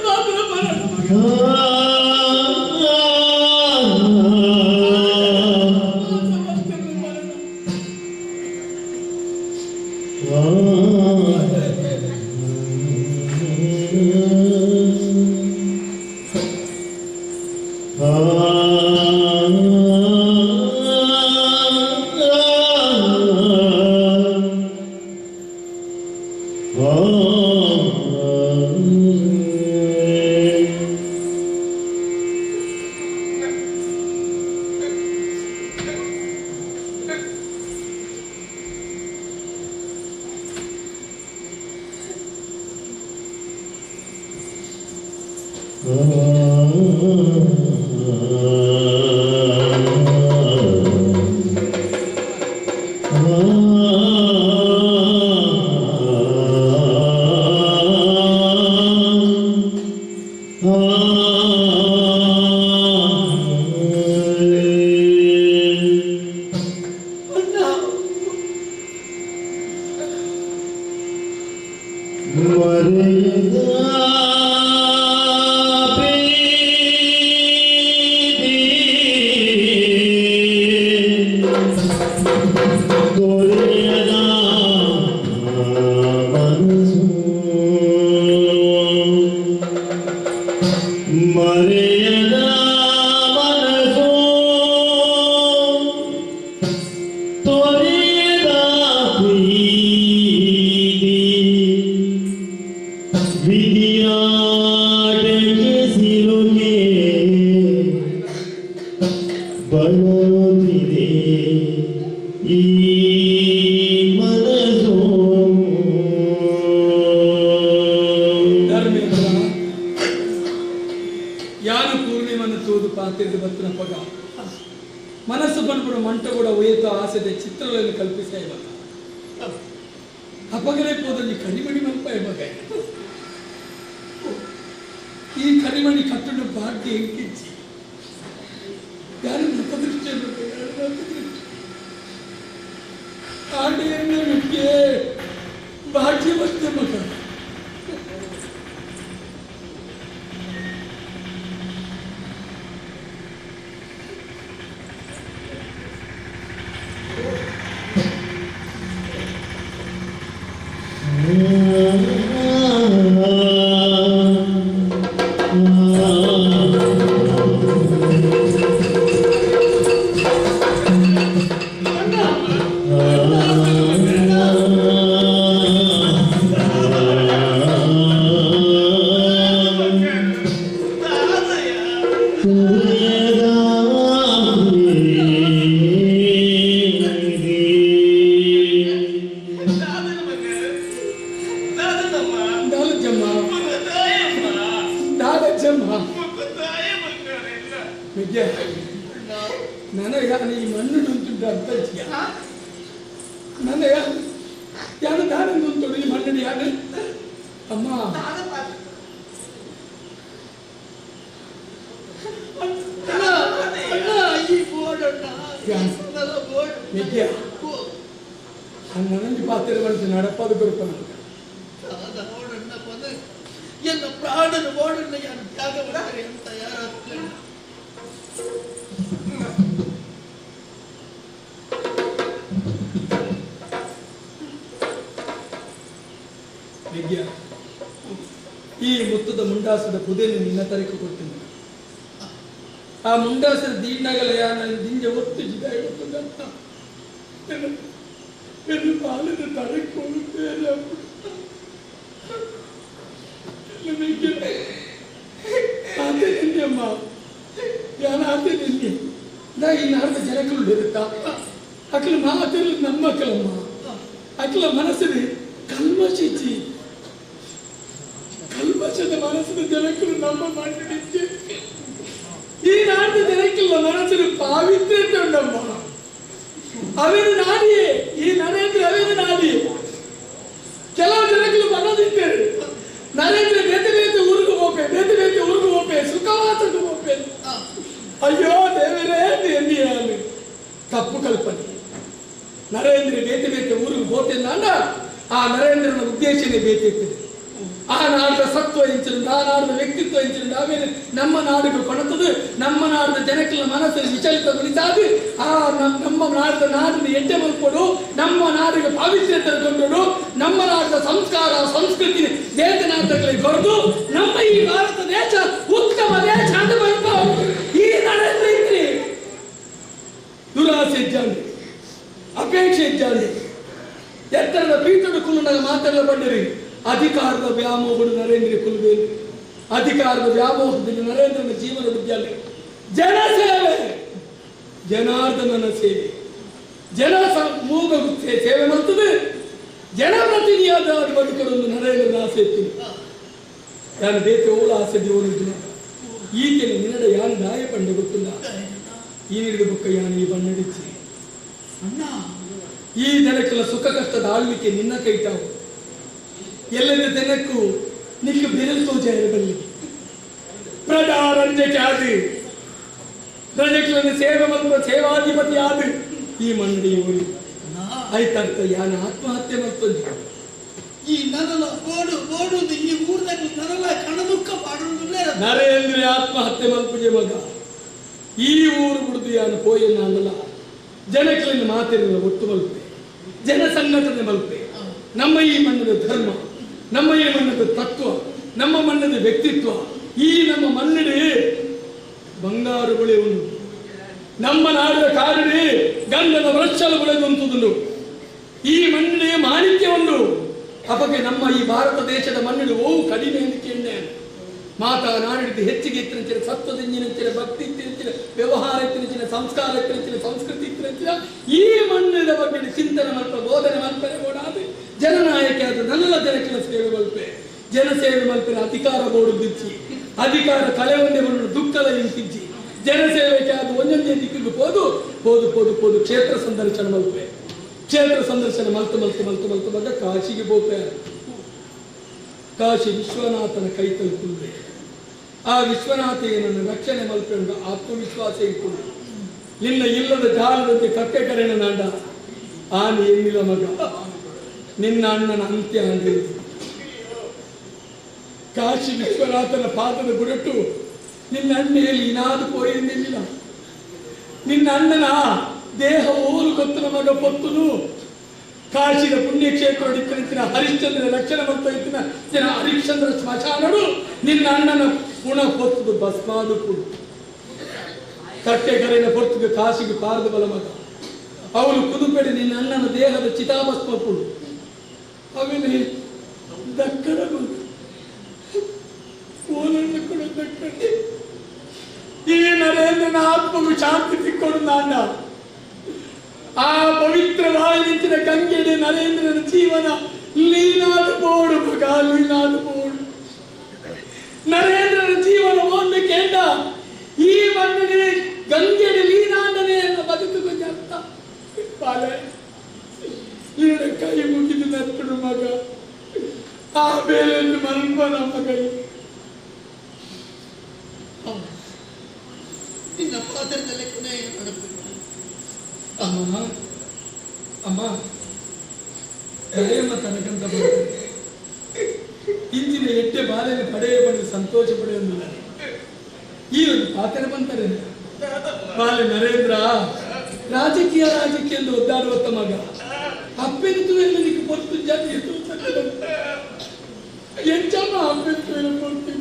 ಮನಸ್ಸು ಬಂದ್ಬಿಡು ಮಂಟ ಕೂಡ ಒಯ್ಯುತ್ತ ಆಸೆದೆ ಚಿತ್ರಗಳನ್ನು ಕಲ್ಪಿಸ ಇವಾಗ ಅಪಗರೆ ಪೋದಲ್ಲಿ ಕರಿಮಣಿ ಮಲ್ಪ ಇವಾಗ ಈ ಕರಿಮಣಿ ಕಟ್ಟಡ ಭಾಗ್ಯ ಎಂಕಿಚ್ಚಿ ಯಾರು ನೃತ್ಯ ಆಟಕ್ಕೆ ಭಾಗ್ಯ ಮತ್ತೆ ಮಗ ನನಗೆ ಈ ಮಣ್ಣು ಉಂಟು ಅರ್ಥ ನನ್ನ ಯಾರು ದಾರಂದು ಉಂಟು ಈ ಮಣ್ಣು ಯಾರು ಅಮ್ಮ ನನಗೆ ಪಾತ್ರ ಬಂತು ನಡಪ್ಪದು ಕೊಡ್ತಾನ ಎಲ್ಲ ಪ್ರಾಣನ ಓಡನ್ನ ಯಾರು ತ್ಯಾಗ ಮಾಡ್ತಾರೆ ಅಂತ ಯಾರು ಈ ಮುತ್ತದ ಮುಂಡಾಸದ ಪುದೆಯನ್ನು ನಿನ್ನ ತರಕ್ಕೆ ಕೊಡ್ತೀನಿ ಆ ಮುಂಡಾಸದ ದೀನಾಗಲ ನಾನು ದಿಂಜ ಒತ್ತು ಜಿದಾಗುತ್ತಂತ ಪಾಲದ ತರಕ್ಕೆ ಹೋಗುತ್ತೇನೆ ಅಮ್ಮ ಯಾರು ಆತೇನೆ ನಾ ಇನ್ನು ಅರ್ಧ ಜನಗಳು ಇರುತ್ತಾ ಅಕ್ಕಲ ಮಾತಲ್ಲಿ ನಮ್ಮ ಮಕ್ಕಳಮ್ಮ ಅಕ್ಕಲ ಮನಸ್ಸಿನ ಕಲ್ಮಶಿಚ್ಚಿ ಕಲ್ಮಶದ ಮನಸ್ಸಿನ ಜನಗಳು ನಮ್ಮ ಮಾಡಿದ್ದೆ ಈ ನಾಡಿನ ಜನಕ್ಕಿಲ್ಲ ಮನಸ್ಸಿನ ಪಾವಿತ್ರ್ಯತೆ ಉಂಟಮ್ಮ ಅವೇನು ನಾಡಿಯೇ ಈ ನರೇಂದ್ರ ಅವೇನು ನಾಡಿ ಕೆಲವು ಜನಗಳು ಮನದಿದ್ದೇವೆ ನರೇಂದ್ರ ಬೇತೆ ಬೇತೆ ಊರಿಗೆ ಹೋಗ್ಬೇ ಸುಖವಾಸಕ್ಕೆ ಹೋಗ್ಬೇ ಅಯ್ಯೋ ದೇವರೇ ದೇವಿಯಾನು ತಪ್ಪು ಕಲ್ಪನೆ ನರೇಂದ್ರ ಬೇತೆ ಬೇತೆ ಊರಿಗೆ ಹೋಗ್ತೇನೆ ಅಂದ ಆ ನರೇಂದ್ರನ ಉದ್ದೇಶನೇ ಬೇತೆ ಇರ್ತದೆ ಆ ನಾಡಿನ ಸತ್ವ ಎಂಚಿನ ಆ ನಾಡಿನ ವ್ಯಕ್ತಿತ್ವ ಎಂಚಿನ ನಾವೇನು ನಮ್ಮ ನಾಡಿಗೆ ಕೊಣತದು ನಮ್ಮ ನಾಡಿನ ಜನಕ್ಕೆಲ್ಲ ಮನಸ್ಸನ್ನು ವಿಚಲಿತಗೊಳಿಸಾದು ಆ ನಮ್ಮ ನಾಡಿನ ಎಡ್ಡೆ ಮಲ್ಕೊಡು ನಮ್ಮ ನಾಡಿಗೆ ಪಾವಿತ್ರ್ಯತೆ ಕೊಂಡೋಡು ನಮ್ಮ ನಾಡಿನ ಸಂಸ್ಕಾರ ಸಂಸ್ಕೃತಿ ದೇಶನಾಟಗಳಿಗೆ ಕೊರದು ನಮ್ಮ ಈ ಭಾರತ ದೇಶ ಉತ್ತಮ ದೇಶ ಅಂತ ಬಂದು ಈ ನರೇಂದ್ರ ಇದ್ರಿ ದುರಾಸೆ ಇದ್ದಾನೆ ಅಪೇಕ್ಷೆ ಇದ್ದಾನೆ ಎತ್ತರದ ಪೀಠದ ಕುಲುನಾಗ ಮಾತಾಡಲು ಬಂದಿರಿ ಅಧಿಕಾರದ ವ್ಯಾಮೋಹಗಳು ನರೇಂದ್ರ ಕುಲುಬೇರು ಅಧಿಕಾರದ ವ್ಯಾಮೋಹದಲ್ಲಿ ನರೇಂದ್ರನ ಜೀವನ ವಿದ್ಯಾಲಯ ಜನಸೇವೆ ಜನಾರ್ದನನ ಸೇವೆ ಜನ ಮೂಗ ಸೇವೆ ಮಾಡ್ತದೆ ಜನಪ್ರತಿನಿಧಿಯಾದ ಬದುಕಲು ನರೇಂದ್ರನ ಆಸೆ ಇರ್ತೀನಿ ಯಾರು ಬೇತೆ ಓಳ ಆಸೆ ದೇವರಿದ್ದು ಈತನ ನಿನ್ನಡ ಯಾರು ದಾಯ ಪಂಡ ಗೊತ್ತಿಲ್ಲ ಈ ನಿಡಿದ ಬುಕ್ಕ ಯಾನು ಈ ಬಣ್ಣಡಿಸಿ ಅಣ್ಣ ಈ ಜನಕ್ಕೆಲ್ಲ ಸುಖ ಕಷ್ಟದ ಆಳ್ವಿಕೆ ನಿನ್ನ ಕೈತಾವು ಎಲ್ಲರ ಜನಕ್ಕೂ ನಿಕ್ಕೆ ಬೆರೆಸೋ ಜಾಯಬಲ್ಲಿ ಪ್ರಜಾರಂಜಕ್ಕೆ ಆದಿ ಪ್ರಜೆಗಳನ್ನು ಸೇವೆ ಮತ್ತು ಸೇವಾಧಿಪತಿ ಆದಿ ಈ ಮಂಡಿಯವರು ಆಯ್ತಂತ ಯಾನ ಆತ್ಮಹತ್ಯೆ ಮಾಡ್ತದೆ ಈ ನರಲ ಓಡುದು ಈ ಊರಿನಲ್ಲಿ ನರಲ ಕಣದುಃಖ ಮಾಡುವುದಿಲ್ಲ ನರೇಂದ್ರ ಆತ್ಮಹತ್ಯೆ ಮಲ್ಪುಜೆ ಮಗ ಈ ಊರು ಬಿಡುದು ಯಾನು ಪೋಯನ್ನ ಅನ್ನಲ್ಲ ಜನಕ್ಕಿನ ಮಾತಿರಲ್ಲ ಒಟ್ಟು ಮಲ್ಪೆ ಜನ ಸಂಘಟನೆ ಮಲ್ಪೆ ನಮ್ಮ ಈ ಮಣ್ಣದ ಧರ್ಮ ನಮ್ಮ ಈ ಮಣ್ಣದ ತತ್ವ ನಮ್ಮ ಮಣ್ಣದ ವ್ಯಕ್ತಿತ್ವ ಈ ನಮ್ಮ ಮಣ್ಣಿಡಿ ಬಂಗಾರು ಬೆಳೆಯುವುದು ನಮ್ಮ ನಾಡಿನ ಕಾಡಿಡಿ ಗಂಧದ ವೃಕ್ಷಲು ಬೆಳೆದಂಥದ್ದು ಈ ಮಣ್ಣಿಡಿ ಮಾಣಿಕ್ಯವನ್ನು ಅಪಗೆ ನಮ್ಮ ಈ ಭಾರತ ದೇಶದ ಮಣ್ಣಿಡಿ ಓವು ಕಡಿಮೆ ಎನ್ನಿಕೆ ಮಾತನಾಡಿದ್ದು ಹೆಚ್ಚಿಗೆ ಇತ್ತಿನ ಸತ್ವದಿಂಚಿನ ಭಕ್ತಿ ಇತ್ತಿನ ವ್ಯವಹಾರ ಇತ್ತಿನ ಸಂಸ್ಕಾರ ಇತ್ತಿನ ಸಂಸ್ಕೃತಿ ಇತ್ತಿನ ಈ ಮಣ್ಣಿನ ಬಗ್ಗೆ ಚಿಂತನೆ ಮಲ್ಪ ಬೋಧನೆ ಮಲ್ಪನೆ ಓಡಾದು ಜನನಾಯಕ ಆದ ನನ್ನೆಲ್ಲ ಜನಕ್ಕಿನ ಸೇವೆ ಮಲ್ಪೆ ಜನಸೇವೆ ಮಲ್ಪಿನ ಅಧಿಕಾರ ಬೋರ್ಡು ಬಿಚ್ಚಿ ಅಧಿಕಾರ ಕಳೆಯೊಂದೇ ಬಂದು ದುಃಖದ ಇಂತಿಜ್ಜಿ ಜನಸೇವೆಗೆ ಅದು ಒಂದೊಂದೇ ದಿಕ್ಕಿಗೆ ಹೋದು ಕ್ಷೇತ್ರ ಸಂದರ್ಶನ ಮಲ್ಪೆ ಕ್ಷೇತ್ರ ಸಂದರ್ಶನ ಮಲ್ತು ಬಂದ ಕಾಶಿಗೆ ಹೋಗ್ತಾರೆ ಕಾಶಿ ವಿಶ್ವನಾಥನ ಕೈ ತಲುಪುತ್ತದೆ ಆ ವಿಶ್ವನಾಥ ಏನನ್ನು ರಕ್ಷಣೆ ಮಲ್ಪೆಂದು ಆತ್ಮವಿಶ್ವಾಸ ಇಟ್ಕೊಂಡು ನಿನ್ನ ಇಲ್ಲದ ಜಾಲದಂತೆ ಕಕ್ಕೆ ಕರೆನ ನಾಡ ಆನೆ ಎನ್ನಿಲ್ಲ ಮಗ ನಿನ್ನ ಅಣ್ಣನ ಅಂತ್ಯ ಅಂದ್ರೆ ಕಾಶಿ ವಿಶ್ವನಾಥನ ಪಾದದ ಬುಡಟ್ಟು ನಿನ್ನ ಅಣ್ಣೆಯಲ್ಲಿ ಇನಾದು ಪೋಯಿಂದಿಲ್ಲ ನಿನ್ನ ಅಣ್ಣನ ದೇಹ ಓಲು ಗೊತ್ತನ ಮಗ ಪೊತ್ತನು ಕಾಶಿದ ಪುಣ್ಯಕ್ಷೇತ್ರ ಇತ್ತಿನ ಹರಿಶ್ಚಂದ್ರ ರಕ್ಷಣೆ ಮಾಡ್ತಾ ಇತ್ತಿನ ಜನ ಹರಿಶ್ಚಂದ್ರ ಸ್ಮಶಾನಡು ನಿನ್ನ ಅಣ್ಣನ ಪುಣ ಪೊತ್ತದು ಭಸ್ಮಾದು ಪುಡು ಕಟ್ಟೆಗರೆನ ಪೊರ್ತುಗೆ ಕಾಶಿಗೆ ಪಾರದ ಬಲ ಮಗ ಅವನು ಕುದುಪೆಡೆ ನಿನ್ನ ಅಣ್ಣನ ದೇಹದ ಚಿತಾಭಸ್ಮ ಪುಡು ಅವನೇ ದಕ್ಕಡ ಮಗ ಓಲನ್ನು ಕೂಡ ದಕ್ಕಡೆ ಈ ನರೇಂದ್ರನ ಆತ್ಮವು ಶಾಂತಿ ಸಿಕ್ಕೊಡು ನಾಣ್ಣ ಆ ಪವಿತ್ರವಾಗಿ ನಿಂತಿನ ಗಂಗೆಡೆ ನರೇಂದ್ರನ ಜೀವನ ಲೀನಾದ ಬೋಡು ಮಗ ಲೀನಾದ ಬೋಡು ನರೇಂದ್ರನ ಜೀವನ ಒಂದು ಕೇಂದ್ರ ಈ ಮಣ್ಣಿನ ಗಂಗೆಡೆ ಆ ಬೇರೆಯನ್ನು ಮಲ್ಪ ನಮ್ಮ ಕೈ ನಿನ್ನ ಪಾತ್ರದಲ್ಲಿ ಕೊನೆಯ ನಡೆಪು ಅಮ್ಮ ಅಮ್ಮ ದಯೆಯಮ್ಮ ತನಕಂತ ಬರ್ತದೆ ಇಂದಿನ ಎಟ್ಟೆ ಬಾಲೆಯನ್ನು ಪಡೆಯ ಬಂದು ಸಂತೋಷ ಪಡೆಯುವುದಿಲ್ಲ ಈ ಒಂದು ಪಾತ್ರ ಬಂತಾರೆ ಬಾಲೆ ನರೇಂದ್ರ ರಾಜಕೀಯ ಎಂದು ಒದ್ದಾಡುವತ್ತ ಮಗ ಅಪ್ಪೆಂತು ಎಲ್ಲದಕ್ಕೆ పొత్తు ಜಾತಿ ಎಂಚಮ್ಮ ಅಪ್ಪೆಂತು ಎಲ್ಲ పొత్తు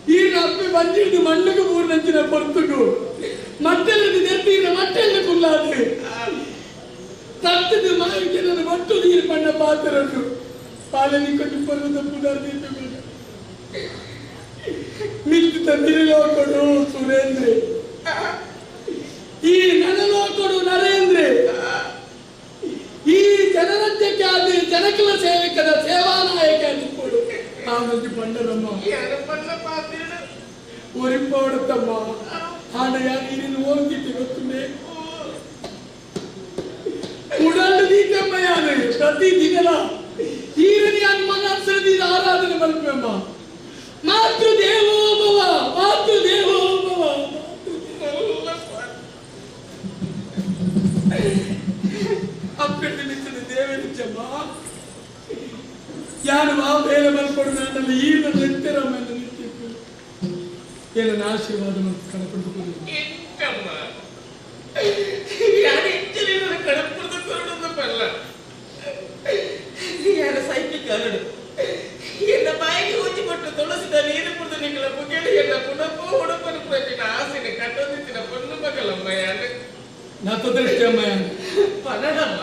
ಈ ಅಪ್ಪೆ ಬಂದಿದ್ದು ಮಣ್ಣಗೆ ಮೂರ್ನಂಚಿನ పొత్తుకు ಮಟ್ಟೆಲ್ಲದ ನೆತ್ತಿನ ಮಟ್ಟೆಲ್ಲ ಕುಲ್ಲಾದು ತತ್ತದ ಮಾವಿಗೆ ನನ್ನ ಮಟ್ಟು ನೀರು ಮಣ್ಣ ಪಾತ್ರನ್ನು ಪಾಲನೆ ಕೊಟ್ಟು ಬರುವುದ ಪುನರ್ನಿಂದ ಮಿತ್ರ ನಿರಲೋಕಡು ಸುರೇಂದ್ರ ಈ ನನಲೋಕಡು ನರೇಂದ್ರ ಈ ಜನರಾಜ್ಯಕ್ಕೆ ಆದ ಜನಕಲ ಸೇವಕದ ಸೇವಾ ನಾಯಕ ಅನಿಸ್ಕೊಡು ಆ ಮಂದಿ ಪಂಡರಮ್ಮ ಒರಿಪೋಡುತ್ತಮ್ಮ ಹಣಯ ನೀರಿನ ಹೋಗಿದ್ದೆ ಗೊತ್ತುಂಡೆ ಉಡಲ್ಲು ದೀಕಮ್ಮ ಯಾರು ಪ್ರತಿ ದಿನ ಈರನಿ ಮನಸ್ಸಲ್ಲಿ ಆರಾಧನೆ ಮಾಡ್ಬೇಕಮ್ಮ ಮಾತೃ ದೇವೋಭವ ಮಾತೃ ದೇವೋಭವ ಅಪ್ಪೆಟ್ಟು ನಿಂತಿನ ದೇವರಿಚ್ಚಮ್ಮ ಯಾರು ಆ ಬೇರೆ ಬರ್ಕೊಡು ನನ್ನಲ್ಲಿ ಈ ನನ್ನ ಎತ್ತರಮ್ಮ ಎಂದು ನಿಂತಿತ್ತು ನನ್ನ ಆಶೀರ್ವಾದ ಮತ್ತು ಕಳಪಡಿಸಿಕೊಂಡು ಸೈಕಲ್ ಕರಡು ಎನ್ನ ಬಾಯಿಗೆ ಹೋಗಿ ಕೊಟ್ಟು ತುಳಸಿದ ನೀರು ಕುಡಿದು ನಿಂಗಳ ಮುಗಿಲು ಎನ್ನ ಪುನಃ ಹುಡುಕನು ಪ್ರತಿನ ಆಸೆನೆ ಕಟ್ಟೊಂದಿತ್ತಿನ ಪೊನ್ನು ಮಗಲಮ್ಮಯ್ಯ ನಾತು ದೃಷ್ಟಿಯಮ್ಮಯ್ಯ ಪನಡಮ್ಮ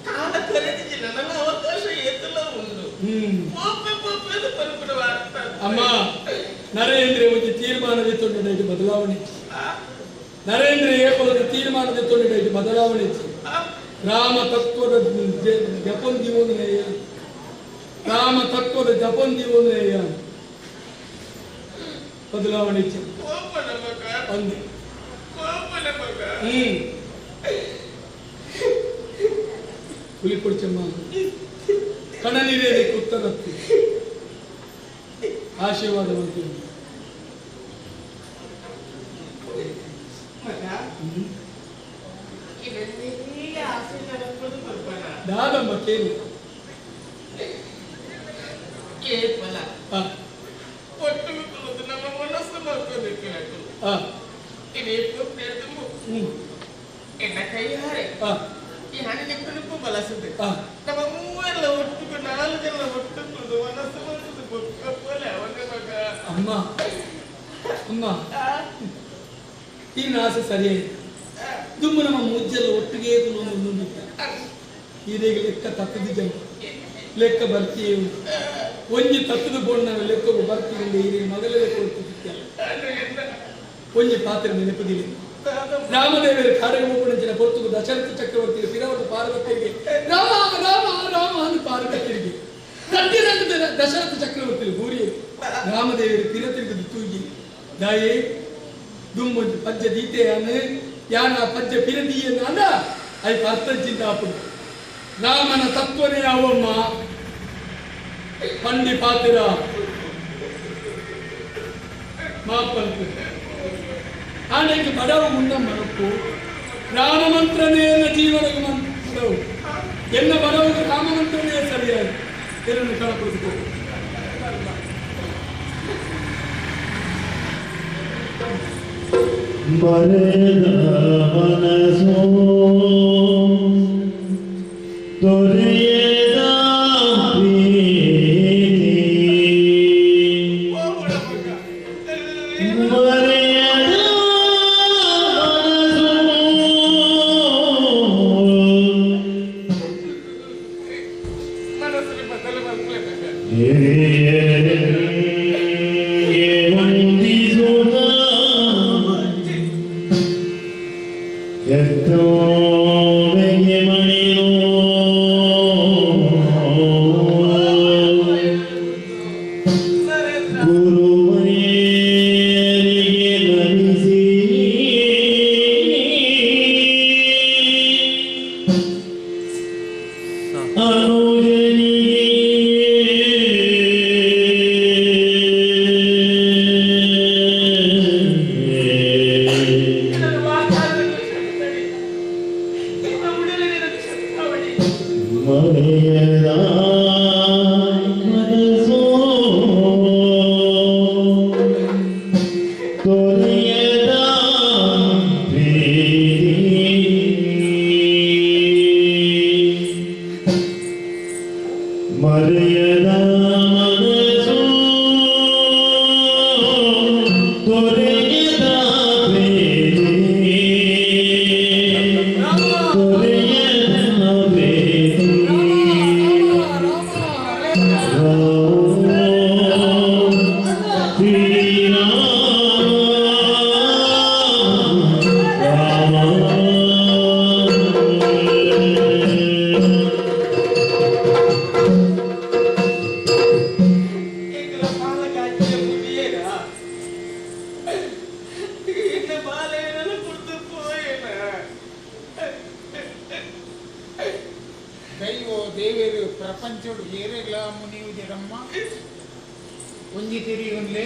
ಕಾಲ ಕರೆದಿದ್ದಿ ನನ್ನ ಅವಕಾಶ ಎತ್ತಲ ಉಂಟು ಅಮ್ಮ ನರೇಂದ್ರ ಒಂದು ತೀರ್ಮಾನದ ತೊಂದರೆ ಬದಲಾವಣೆ ನರೇಂದ್ರ ಏಕವಾದ ತೀರ್ಮಾನದ ತೊಂದರೆ ಬದಲಾವಣೆ ರಾಮ ತತ್ವದ ಜಪೊಂದಿವೋದನೆಯ ರಾಮ ತತ್ವದ ಜಪೊಂದಿವೋದನೆಯ ಬದಲಾವಣೆ ಅಂದೆ ಹುಲಿ ಕೊಡ್ಚಮ್ಮ ಕಣ ನೀರೇದಕ್ಕೆ ಉತ್ತರತ್ತು ಆಶೀರ್ವಾದ ಮಾಡ್ತೀನಿ ದಾದಮ್ಮ ಕೇಳಿ ಕೇಳ್ಪಲ್ಲ ಒಟ್ಟು ನಮ್ಮ ಮನಸ್ಸು ಮಾಡ್ಕೋಬೇಕು ಇದೇ ಪುಟ್ಟ ಎನ್ನ ಕೈ ಹಾರೆ ಈ ಹಣ್ಣಿನ ಕುರುಪು ಬಳಸಿದೆ ನಮ್ಮ ಮೂವೆಲ್ಲ ಒಟ್ಟು ನಾಲ್ಕೆಲ್ಲ ಒಟ್ಟು ಮನಸ್ಸು ಮಾಡ್ಕೋದು ಅವನ ಅಮ್ಮ ಅಮ್ಮ ಈ ಆಸೆ ಸರಿಯಾಗಿ ದುಮ್ಮು ನಮ್ಮ ಮುಜ್ಜೆಲ್ಲ ಒಟ್ಟಿಗೆ ಇದೀಗ ಲೆಕ್ಕ ತತ್ತದ ಜನ ಲೆಕ್ಕ ಬರ್ತೀವಿ ಒಂಜಿ ತತ್ತದ ಬೋರ್ಡ್ ನಾವು ಲೆಕ್ಕ ಬರ್ತೀವಿ ಈ ಮಗಲ ಲೆಕ್ಕ ಒಂಜಿ ಪಾತ್ರೆ ನೆನಪದಿಲ್ಲ ರಾಮದೇವರ ಕಾರ್ಯಕ್ರಮ ಹೊರತು ದಶರಥ ಚಕ್ರವರ್ತಿಗೆ ಪಿರವಟ ಪಾರ್ವತಿಗೆ ರಾಮ ರಾಮ ರಾಮ ಅಂತ ಪಾರ್ವತಿಗೆ ಕಟ್ಟಿರಂಗದ ದಶರಥ ಚಕ್ರವರ್ತಿ ಗೂರಿ ರಾಮದೇವರ ಪಿರತಿರುಗದು ತೂಗಿ ದಾಯೇ ದುಮ್ಮೊಂದು ಪದ್ಯ ದೀತೆಯಾನ ಯಾನ ಪದ್ಯ ಪಿರದೀಯನ ಅಂದ ಅದಕ್ಕೆ ಅರ್ಥಚಿಂತ ಅಪ್ಪು ರಾಮನ ತತ್ವನೇ ಅವಮ್ಮ ಪಂಡಿ ಪಾತ್ರ ಮಾಪಂತ ಆನೆಗೆ ಬಡವ ಮುಂದ ಮನಪ್ಪು ರಾಮ ಮಂತ್ರನೇ ಎನ್ನ ಜೀವನಕ್ಕೆ ಮಂತ್ರವು ಎನ್ನ ಬಡವಗೆ ರಾಮ ಮಂತ್ರನೇ ಸರಿಯಾಗಿ ಇದನ್ನು ಕಳಪಡಿಸಿಕೊ ಮರೆದ ಮನಸೋ ತೊರೆಯದ ಅನುಜನಿಗೆ ಪ್ರಪಂಚಡು ಏರೆಗ್ಲ ಮುನಿಯುದಿರಮ್ಮ ಒಂಜಿ ತಿರಿಯುನ್ಲೆ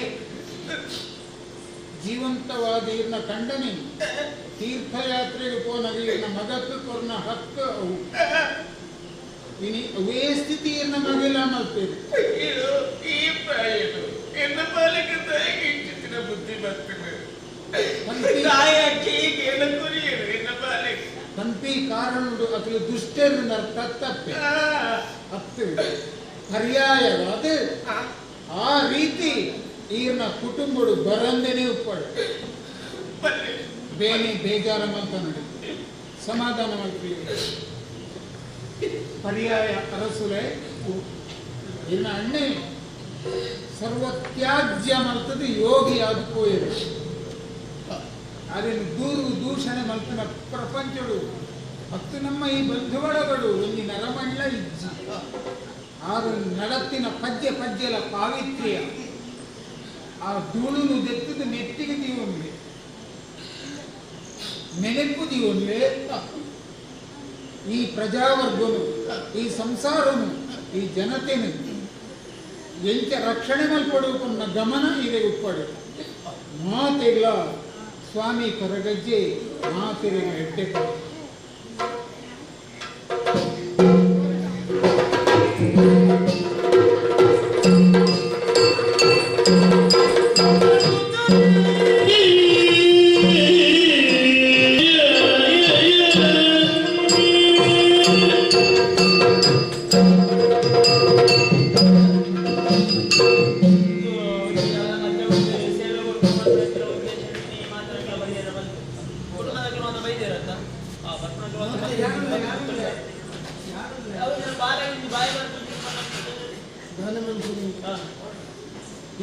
ಜೀವಂತವಾದ ಇರ್ನ ಕಂಡನಿ ತೀರ್ಥಯಾತ್ರೆಗೆ ಪೋನಾಗ ಇರ್ನ ಮಗಕ್ಕೆ ಕೊರ್ನ ಹಕ್ಕ ಅವು ಇನಿ ಅವೇ ಸ್ಥಿತಿ ಇರ್ನ ಮಗೆಲ್ಲ ಮಲ್ಪೇರು ಈ ಪ್ರಾಯದು ಎನ್ನ ಪಾಲಕ ತಾಯಿಗೆ ಇಚ್ಚಿನ ಬುದ್ಧಿ ಬರ್ತದೆ ತಾಯಿ ಎನ್ನ ಕುರಿಯರು ಎನ್ನ ಪಾಲಕ ತಂಪಿ ಕಾರಣುಡು ಅಕಲು ದುಷ್ಟರು ತತ್ತಪ್ಪೆ ಅತ್ತು ಪರ್ಯಾಯವಾದ ಆ ರೀತಿ ಈರ್ನ ಕುಟುಂಬಡು ಬರಂದೇನೆ ಉಪ್ಪಡು ಬೇನೆ ಬೇಜಾರ ಅಂತ ನೋಡಿ ಸಮಾಧಾನ ಮಾಡ್ತೀವಿ ಪರ್ಯಾಯ ಅರಸುಲೆ ಇನ್ನ ಅಣ್ಣೆ ಸರ್ವತ್ಯಾಜ್ಯ ಮಲ್ತದ್ದು ಯೋಗಿ ಆದುಕೋಯಿರು ಅದನ್ನು ದೂಷಣೆ ಮಲ್ತನ ಪ್ರಪಂಚಡು ಮತ್ತು ನಮ್ಮ ಈ ಬಂಧುವಳಗಳು ಒಂದು ನರಮಣ್ಣ ಇಜ್ಜಿ ಆರು ನಡತ್ತಿನ ಪದ್ಯಲ ಪಾವಿತ್ರ್ಯ ಆ ಧೂಳುನು ದೆತ್ತದ ನೆಟ್ಟಿಗೆ ದೀವೊಂದೆ ನೆನಪು ದೀವೊಂದೆ ಈ ಪ್ರಜಾವರ್ಗನು ಈ ಸಂಸಾರನು ಈ ಜನತೆನು ಎಂಚ ರಕ್ಷಣೆ ಮಲ್ಪಡುವ ಗಮನ ಇದೆ ಉಪ್ಪಡು ಮಾತೆಲ್ಲ ಸ್ವಾಮಿ ಕೊರಗಜ್ಜೆ ಮಾತೆರೆಗ ಹೆಡ್ಡೆ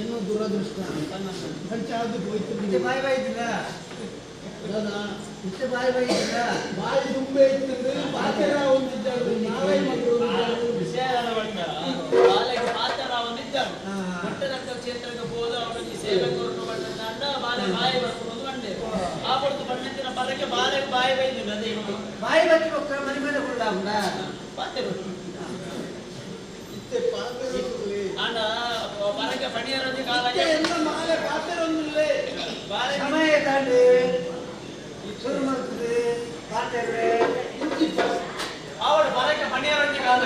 ಏನೋ ದುರದೃಷ್ಟ ಪಂಚಾಯತ್ ಹೋಯ್ತು ಬಾಯಿ ಬಾಯ್ತಿಲ್ಲ ಇಷ್ಟೇ ಬಾಯಿ ಬಾಯ್ತಿಲ್ಲ ಬಾಯಿ ತುಂಬೆ ಇತ್ತಂದ್ರೆ ಪಾತ್ರ ಒಂದಿದ್ದಾಳು ನಾವೇ ಮಕ್ಕಳು ಪಾತ್ರ ಒಂದಿದ್ದಾಳು ಮಟ್ಟದ ಕ್ಷೇತ್ರಕ್ಕೆ ಹೋದ ಅವನಿಗೆ ಸೇವಕರನ್ನು ಬಣ್ಣ ಬಾಲೆ ಬಾಯಿ ಬರ್ಕೊಂಡು ಬಂದೆ ಆ ಕೊಡ್ತು ಬಣ್ಣತ್ತಿನ ಪದಕ್ಕೆ ಬಾಲೆ ಬಾಯಿ ಬೈದಿಲ್ಲ ಅದೇ ಬಾಯಿ ಬಚ್ಚಿ ಮಕ್ಕಳ ಮನೆ ಮೇಲೆ ಕೊಡ ಪಾತೆ ಆಂಡ ಬರಕ್ಕೆ ಪಣಿಯರೊಂದಿ ಕಾಲ ಮಾಲೆ ಪಾತ್ರೊಂದಿಲ್ಲ ಸಮಯ ತಾಂಡಿ ಶುರು ಮಾಡ್ತದೆ ಪಾತ್ರೆ ಅವಳು ಬರಕ್ಕೆ ಪಣಿಯರೊಂದಿ ಕಾಲ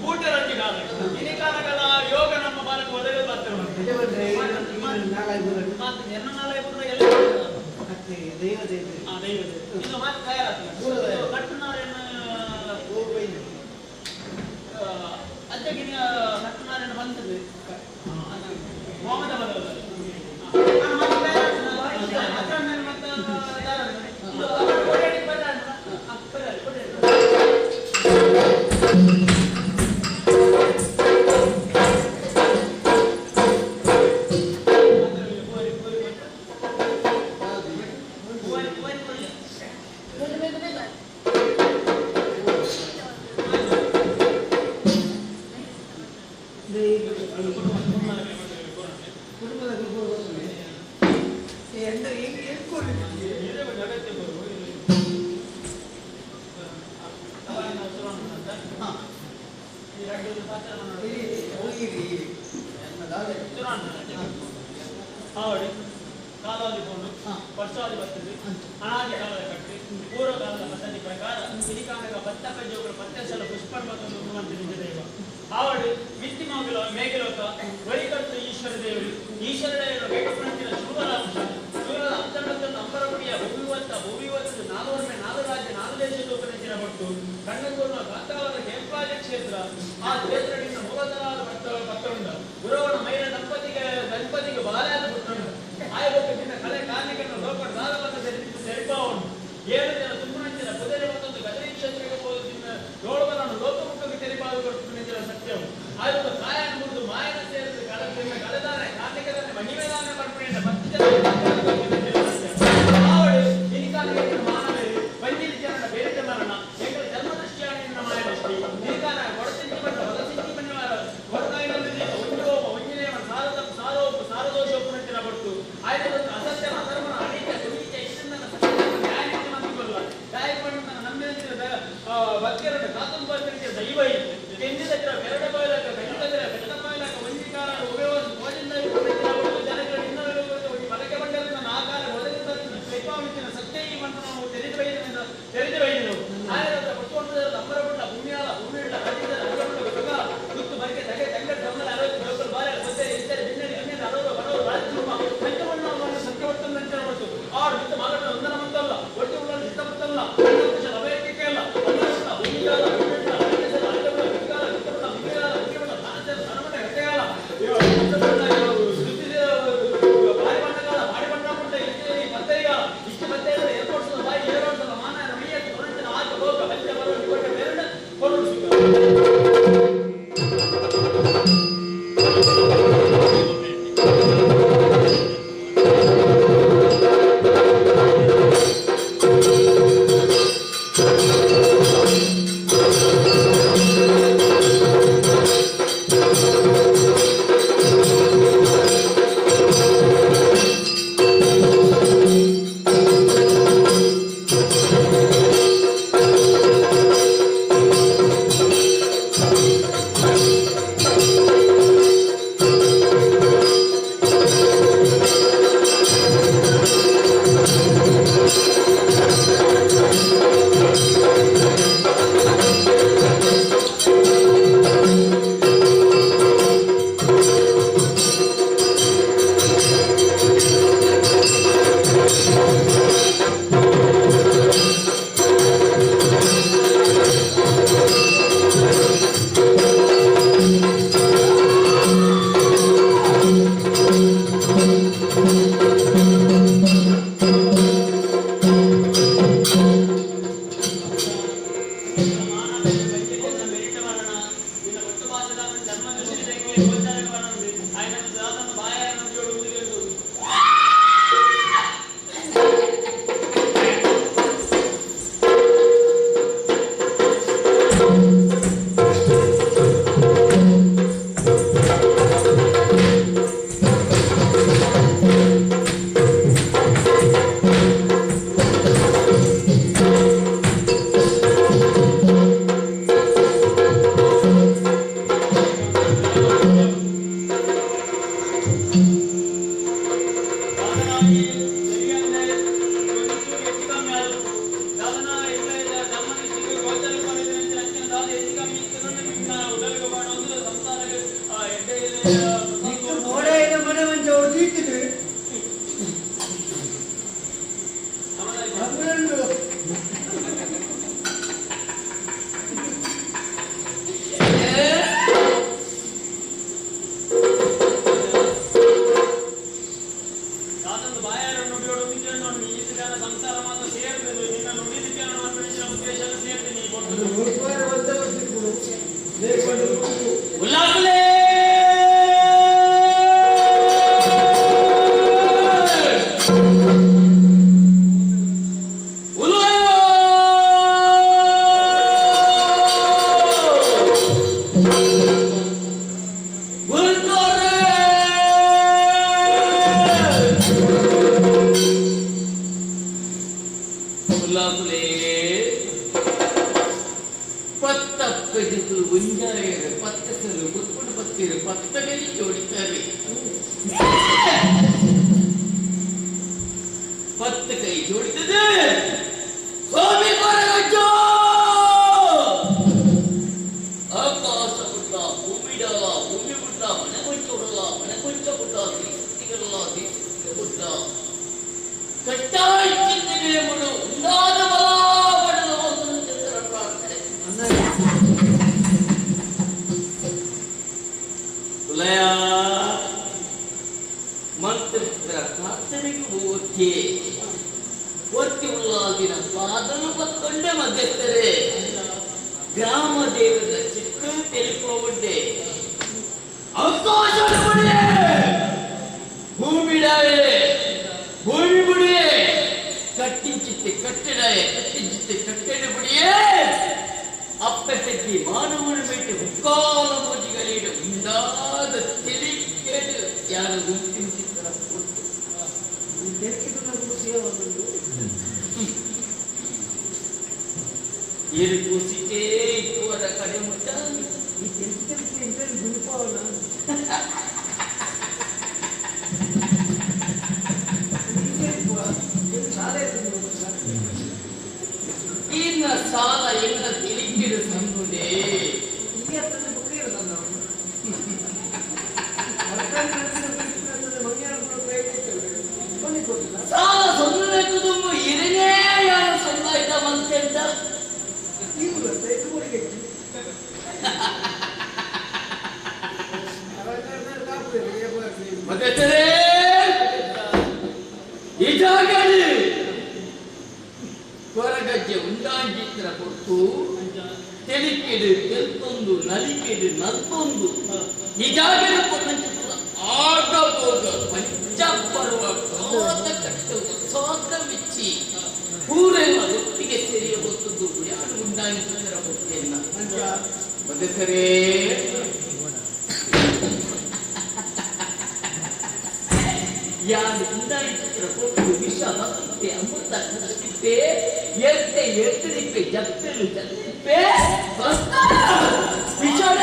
ಬೂಟರೊಂದಿ ಕಾಲ ಇನಿ ಕಾಲಗಳ ಯೋಗ ನಮ್ಮ ಬಾಲಕ್ಕೆ ಒದಗಲು ಬರ್ತೇವೆ ಎನ್ನ ನಾಳೆ ದೈವ ಇದು ಮತ್ತೆ ತಯಾರಾಗ್ತದೆ ಕಟ್ಟುನಾರೆಯನ್ನು ಅದ್ದಗಿನ ಕಟ್ಟುನಾರೆಯನ್ನು ಬಂತದೆ ಹೋಮದ ಬದಲು ಅವಳು ಕಾಲಾದಿಕೊಂಡು ವರ್ಷಾದಿ ಬರ್ತದೆ ಅನಾದಿ ಕಾಲದ ಕಟ್ಟಿ ಪೂರ್ವ ಕಾಲದ ಪದ್ಧತಿ ಪ್ರಕಾರ ಸಿರಿಕಾನಗ ಭತ್ತ ಕಜ್ಜೋಗರು ಪತ್ತೆಸಲ ಪುಷ್ಪರ್ಮತನ್ನು ಉಣ್ಣುವಂತೆ ನಿಜ ದೈವ ಅವಳು ಮಿತ್ತಿ ಮೇಘಲೋಕ ವರಿಕರ್ತು ಈಶ್ವರ ದೇವರು ಈಶ್ವರ ದೇವರು ಬೇಟಪುರಂತಿನ ಶುಭರಾಂಶ ಶೂರದ ಅಂತರ್ಗತನ್ನು ಅಂಬರಗುಡಿಯ ಭೂವಿವತ್ತು ನಾಲ್ವರ್ಮೆ ನಾಲ್ಕು ರಾಜ್ಯ ನಾಲ್ಕು ದೇಶದ ಉಪನಿಂಚಿನ ಪಟ್ಟು ಕಣ್ಣೂರಿನ ಕಾಂತಾವರ ಕೆಂಪಾಜ ಕ್ಷೇತ್ರ ಆ ಕ್ಷೇತ್ರದಿಂದ ಮೂಲತರಾದ ಪತ್ರವುಂಡ ಗುರವನ ಮೈನ ದಂಪತಿಗೆ ಬಾಲ್ಯಾದ ಪುತ್ರನು ಆಯೋಗದಿಂದ ಕಲೆ ಕಾರ್ಮಿಕರನ್ನು ಲೋಕ ದಾರವನ್ನು ತೆರಿಪಾವನ್ನು 7 ಜನ ತುಂಬುನಂಚಿನ ಕುದುರೆ ಮತ್ತೊಂದು ಗದರಿ ಕ್ಷೇತ್ರಕ್ಕೆ ಹೋಗುತ್ತಿನ ಏಳುವರನ್ನು ಲೋಕಮುಖಕ್ಕೆ ತೆರಿಪಾದು ಕೊಡುತ್ತಿನ ಸತ್ಯವು ಆಯೋಗ ಕಾಯನ ಮುರಿದು ಮಾಯನ ಸೇರಿದ ಕಳೆದಾರೆ ಕಾರ್ಮಿಕರನ್ನು ಮಹಿಮೆದಾನ ಪರ್ಪಣೆಯಿಂದ 10 ಜನ ಅವಳು ನಿನಿಕಾನ ಮಾನವೇ ಬಂಜಿಲಿ ಜನರ ಬೇರೆ ಮರಣ ಎಂಗಳ ಜನ್ಮದೃಷ್ಟಿಯಾಣಿಯಿಂದ ಮಾಯದೃಷ್ಟಿ ನಿನಿಕಾನ ಕೊಡಸಿಂಚಿ ಬಂದ ಹೊಲಸಿಂಚಿ ಬನ್ನಿವಾರ ಹೊರತಾಯಿನಲ್ಲಿ ಒಂಜಿನೇವ ಸಾರದೋಷೋಪುನಂಚಿನ ಪಟ್ಟು ಆಯ್ದೊಂದು ಅಸತ್ಯನ ಅಧರ್ಮನ ಅನೇಕ ದುರ್ನೀಚ ಇಷ್ಟನ್ನ ನ್ಯಾಯಕ್ಕೆ ಮಂದಿಗೊಲ್ಲ ನ್ಯಾಯಪಣ್ಣ ನಂಬಿದ ಭಕ್ತರನ್ನು ಕಾತುಂಬ ದೈವ ಕೆಂದಿದ ಒಂದರ ಮಂತಲ್ಲ ಒಟ್ಟು ಉಳ್ಳ ಚಿತ್ತಪುತ್ತಲ್ಲ ಅಭಯಕ್ಕೆ ಅಲ್ಲ ಸಾಲ ಸೊನ್ನೆ ಚಿತ್ರ ಕೊಟ್ಟು ತೆಲಿಕೆಡು ತೆಲ್ತೊಂದು ನಲಿಕೆಡು ನಲ್ತೊಂದು ನಿಜಾಗಿನ ಚಿತ್ರ ಆಗಬೋಗ ಪಂಚಪರ್ವ ಕಾದ ಕಟ್ಟು ಸಾಕ ಮೆಚ್ಚಿ ಪೂರೆಲ್ಲ ಒಟ್ಟಿಗೆ ಸೇರಿಯ ಹೊತ್ತದ್ದು ಯಾರು ಉಂಟಾಗಿ ಚಿತ್ರ ಕೊಟ್ಟೆಲ್ಲ ಬದುಕರೇ ಯಾರು ಉಂಟಾಗಿ ಚಿತ್ರ ಕೊಟ್ಟು ವಿಷ ಮತ್ತೆ ಅಮೃತ ಕುಡಿಸಿದ್ದೆ ಎತ್ತೆ ಎತ್ತರಿಪ್ಪೆ ಜಪ್ಪೆಲು ಜಪ್ಪಿಪ್ಪೆ ವಿಚಾರ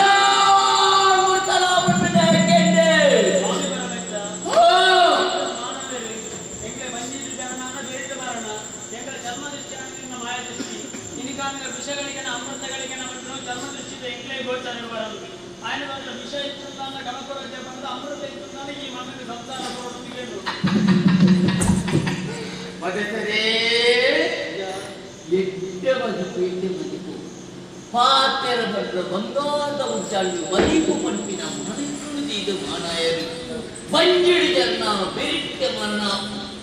ವಿಷಯಗಳಿಗೆ ಅಮೃತಗಳಿಗೆ ಚರ್ಮ ದೃಷ್ಟಿಯಿಂದ ಎಂಗ್ಲೇ ಗೋಚರ ಬರಲು ఆయన ವಿಷ ಇತ್ತಂತಾನೆ ಗಣಪರತೆ ಬಂದ ಅಮೃತ ಇತ್ತಂತಾನೆ ಈ ಮಗನಿಗೆ ಸಂತಾನ ಕೊಡೋದಿಗೆ ಮದಸರೇ ಎಡ್ಡೆ ಮದಿಪು ಪಾತೆರ ಭದ್ರ ಬಂಗಾದ ಉಂಚಾಳು ಮದಿಪು ಪಂಪಿನ ಮಣಿಸುವುದು ಮಾನಾಯರು ಬಂಜಿಡಿ ಜನ ಬೆರಿಟ್ಟೆ ಮನ್ನ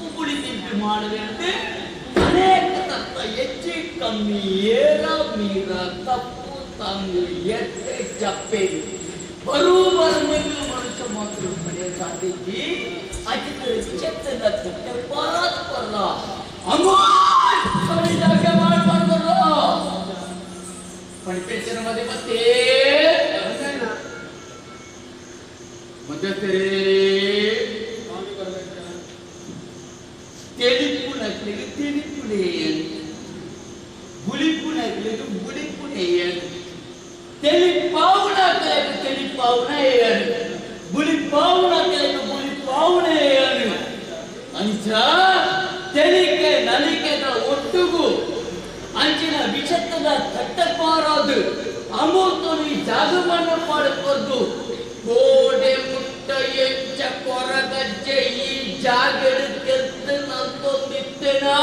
ಉಗುಳಿ ತಿಂಪಿ ಮಾಡದಂತೆ ಅನೇಕ ತತ್ವ ಹೆಚ್ಚು ಕಮ್ಮಿ ಏರ ಮೀರ ತಪ್ಪು ತಂಗು ಎತ್ತೆ ಚಪ್ಪೆ ಬರುವ ಮನುಷ್ಯ ಮಾತ್ರ ಪಡೆಯ ಸಾಧ್ಯತೆ ಅಚಿತ್ರ ವಿಚಿತ್ರ ಪರಸ್ಪರ ಅಮೋಘ ಮಾಡಬಾರ್ದಲ್ಲ ಪಂಚೇಶ್ವರ ಮದೆ ಮತ್ತೆ ಮಧ್ಯಸ್ಥರೇ தெளிப்புணர்களுக்கு தெளிப்புடையன் புலிப்புணர்களுக்கு புலிப்புடையன் தெளிப்பாவுணர்களுக்கு தெளிப்பாவுணையன் புலிப்பாவுணர்களுக்கு புலிப்பாவுணையன் ಅಂಚ ತೆಲಿಕೆ ನಲಿಕೆಗಳ ಒಟ್ಟುಗು ಅಂಚಿನ ವಿಷತ್ತದ ಕಟ್ಟಪಾರದು ಅಮೂತನಿ ಜಾಗವನ್ನು ಮಾಡಿಕೊಂಡು ಕೋಡೆ ಮುಟ್ಟ ಎಂಚ ಕೊರಗಜ್ಜೆ ಈ ಜಾಗೆಡುಕ್ಕೆಂದು ನಂತೊಂದಿತ್ತೇನಾ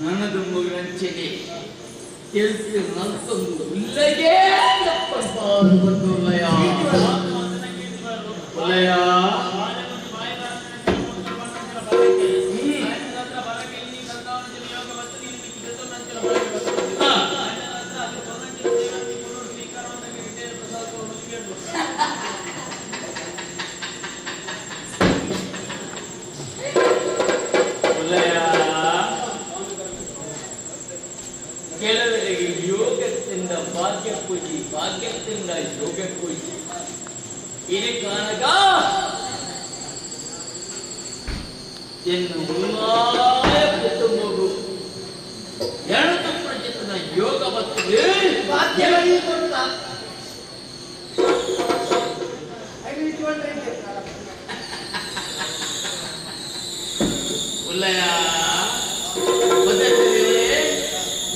ನನದು ಮುಗಿರಂಚೆಗೆ ಕೆಲ್ಸಿ ನಂತೊಂದು ಇಲ್ಲಗೇ ಬಂದು ಲಯ ಲಯ ಕೆಲವರಿಗೆ ಯೋಗದಿಂದ ಭಾಗ್ಯ ಪೂಜಿ ಭಾಗ್ಯದಿಂದ ಯೋಗ ಪೂಜಿ ಇದು ಕಾಣಗ ಎನ್ನು ಉಲ್ಲಾಯ ಕುಟುಂಬವು ಎಣತು ಪ್ರಚಿತನ ಯೋಗ ಬರ್ತದೆ ಭಾಗ್ಯವೇ ಕೊಡ್ತ ಉಲ್ಲಯ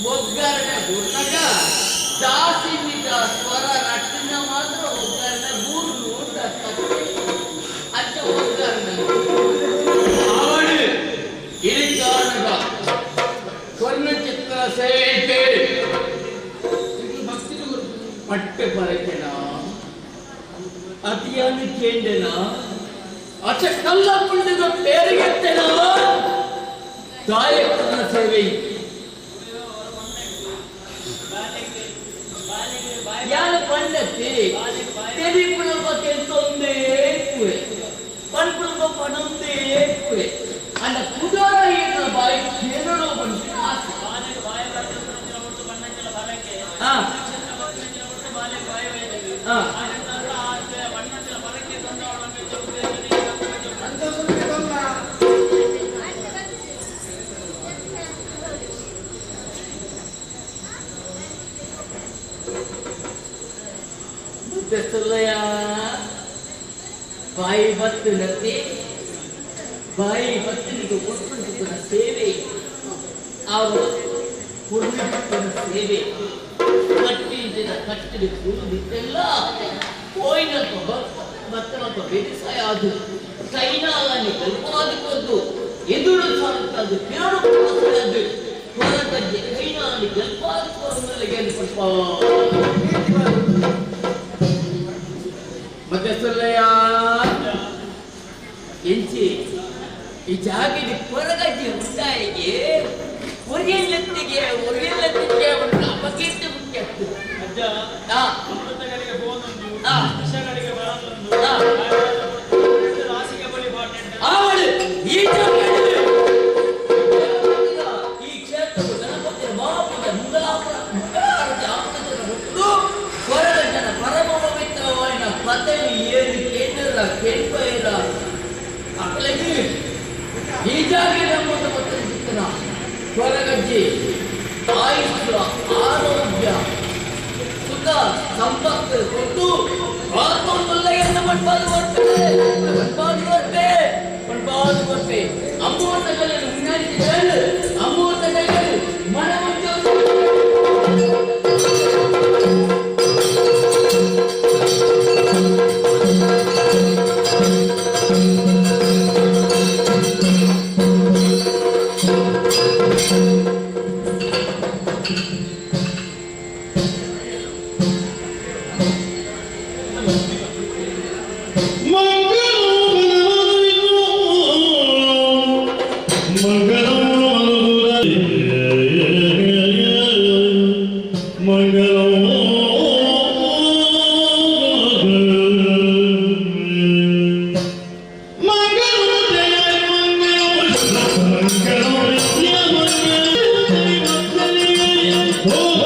ಒಗ್ಗರಣೆ ಗುರ್ನಗ ಜಾಸ್ತಿ ನಿಜ ಸ್ವರ ರಟ್ಟಿನ ಮಾತ್ರ ಒಗ್ಗರಣೆ ಮೂರು ನೂರ ಅಚ್ಚ ಒಗ್ಗರಣೆ ಅವಳು ಇಳಿಗಾಣಗ ಸ್ವರ್ಣ ಚಿತ್ರ ಸೇಟೆ ಪಟ್ಟೆ ಬರಕೆನ ಅತಿಯಾನು ಕೇಂಡೆನ ಅಚ್ಚ ಕಲ್ಲ ಪುಂಡಿದ ಪೇರಿಗೆತ್ತೇನ ದಾಯಕನ ಸೇವೆ ಯಾರು ಪಂಡತಿ ತೆಲಿಪುಳ ಬಗ್ಗೆ ತೊಂದೇ ಕುವೆ ಪಂಪುಳ ಪಣಂದೇ ಕುವೆ ಅಲ್ಲ ಕುದಾರ ಏನ ಬಾಯಿ ಕೇರಳೋ ಬಂದು ಆಸೆ ಹಾ ಹಾ ತೆಸಲಯ ಬಾಯಿ ಬತ್ತು ನತ್ತೆ ಬಾಯಿ ಬತ್ತನಿಗೆ ಕೊಟ್ಟುಕೊಂಡ ಸೇವೆ ಅವರು ಕೊಡುವಂತ ಸೇವೆ ಕಟ್ಟಿದ ಕಟ್ಟಿದ ಕೂಡಿದ್ದೆಲ್ಲ ಹೋಯ್ನಂತ ಭಕ್ತನಂತ ವ್ಯವಸಾಯ ಅದು ಕೈನಾಲಲ್ಲಿ ಗಲ್ಪಾದಿಕೊಂಡು ಎದುರು ಸಾರುತ್ತದೆ ಕಿರಣ ಅದು ಹೊರಗಜ್ಜೆ ಕೈನಾಲಿ ಗಲ್ಪಾದಿಕೊಂಡಲ್ಲಿಗೆ ಸ್ವಲ್ಪ ಮತ್ತೆ ಸಲ್ಲಯ್ಯ ಎಂಚಿ ಈ ಜಾಗದ ಕೊರಗಜ್ಜಿ ಉಂಟಾಯಿಗೆ ಒರಿಯಲ್ಲತ್ತಿಗೆ ಒಂದು ಅಪಕೀರ್ತಿ ಮುಖ್ಯ ಅಜ್ಜ ಅಮೃತಗಳಿಗೆ ಬೋನೊಂದು ಆ. ವಿಷಗಳಿಗೆ ಬರಲೊಂದು ಆ. ರಾಸಿಗೆ ಬಲಿ ಬಾಟೆಂಡ ಅವಳು ಈ ಜಾಗದಲ್ಲಿ ಈ ಕ್ಷೇತ್ರವು ಗಣಪತಿಯ ಮಹಾಪೂಜೆ ಮಂಗಳಾರತಿ ಕೊರಗಜ್ಜನ ಪರಮ ಪವಿತ್ರವಾದ ಪದವಿ ಏನು ಕೇಂದ್ರ ಕೇಳ್ಬೈರ ಮಕ್ಕಳಿಗೆ ಈ ಜಾಗ ನಮ್ಮನ್ನು ಮತ್ತೆ ಸಿಕ್ಕಿನ ಕೊರಗಜ್ಜಿ ಆಯುಷ್ಯ ಆರೋಗ್ಯ ಸುಖ ಸಂಪತ್ತು ಕೊಟ್ಟು ಆತ್ಮೊಂದೆಲ್ಲ ಮಣ್ಪಾದು ಬರ್ತೆ ಅಮೃತ ಕಲೆಯನ್ನು ಮುನ್ನಡೆಸಿದರೆ ಅಮೃತ ಕಲೆಗಳು ಮನಮುಂಚು Oh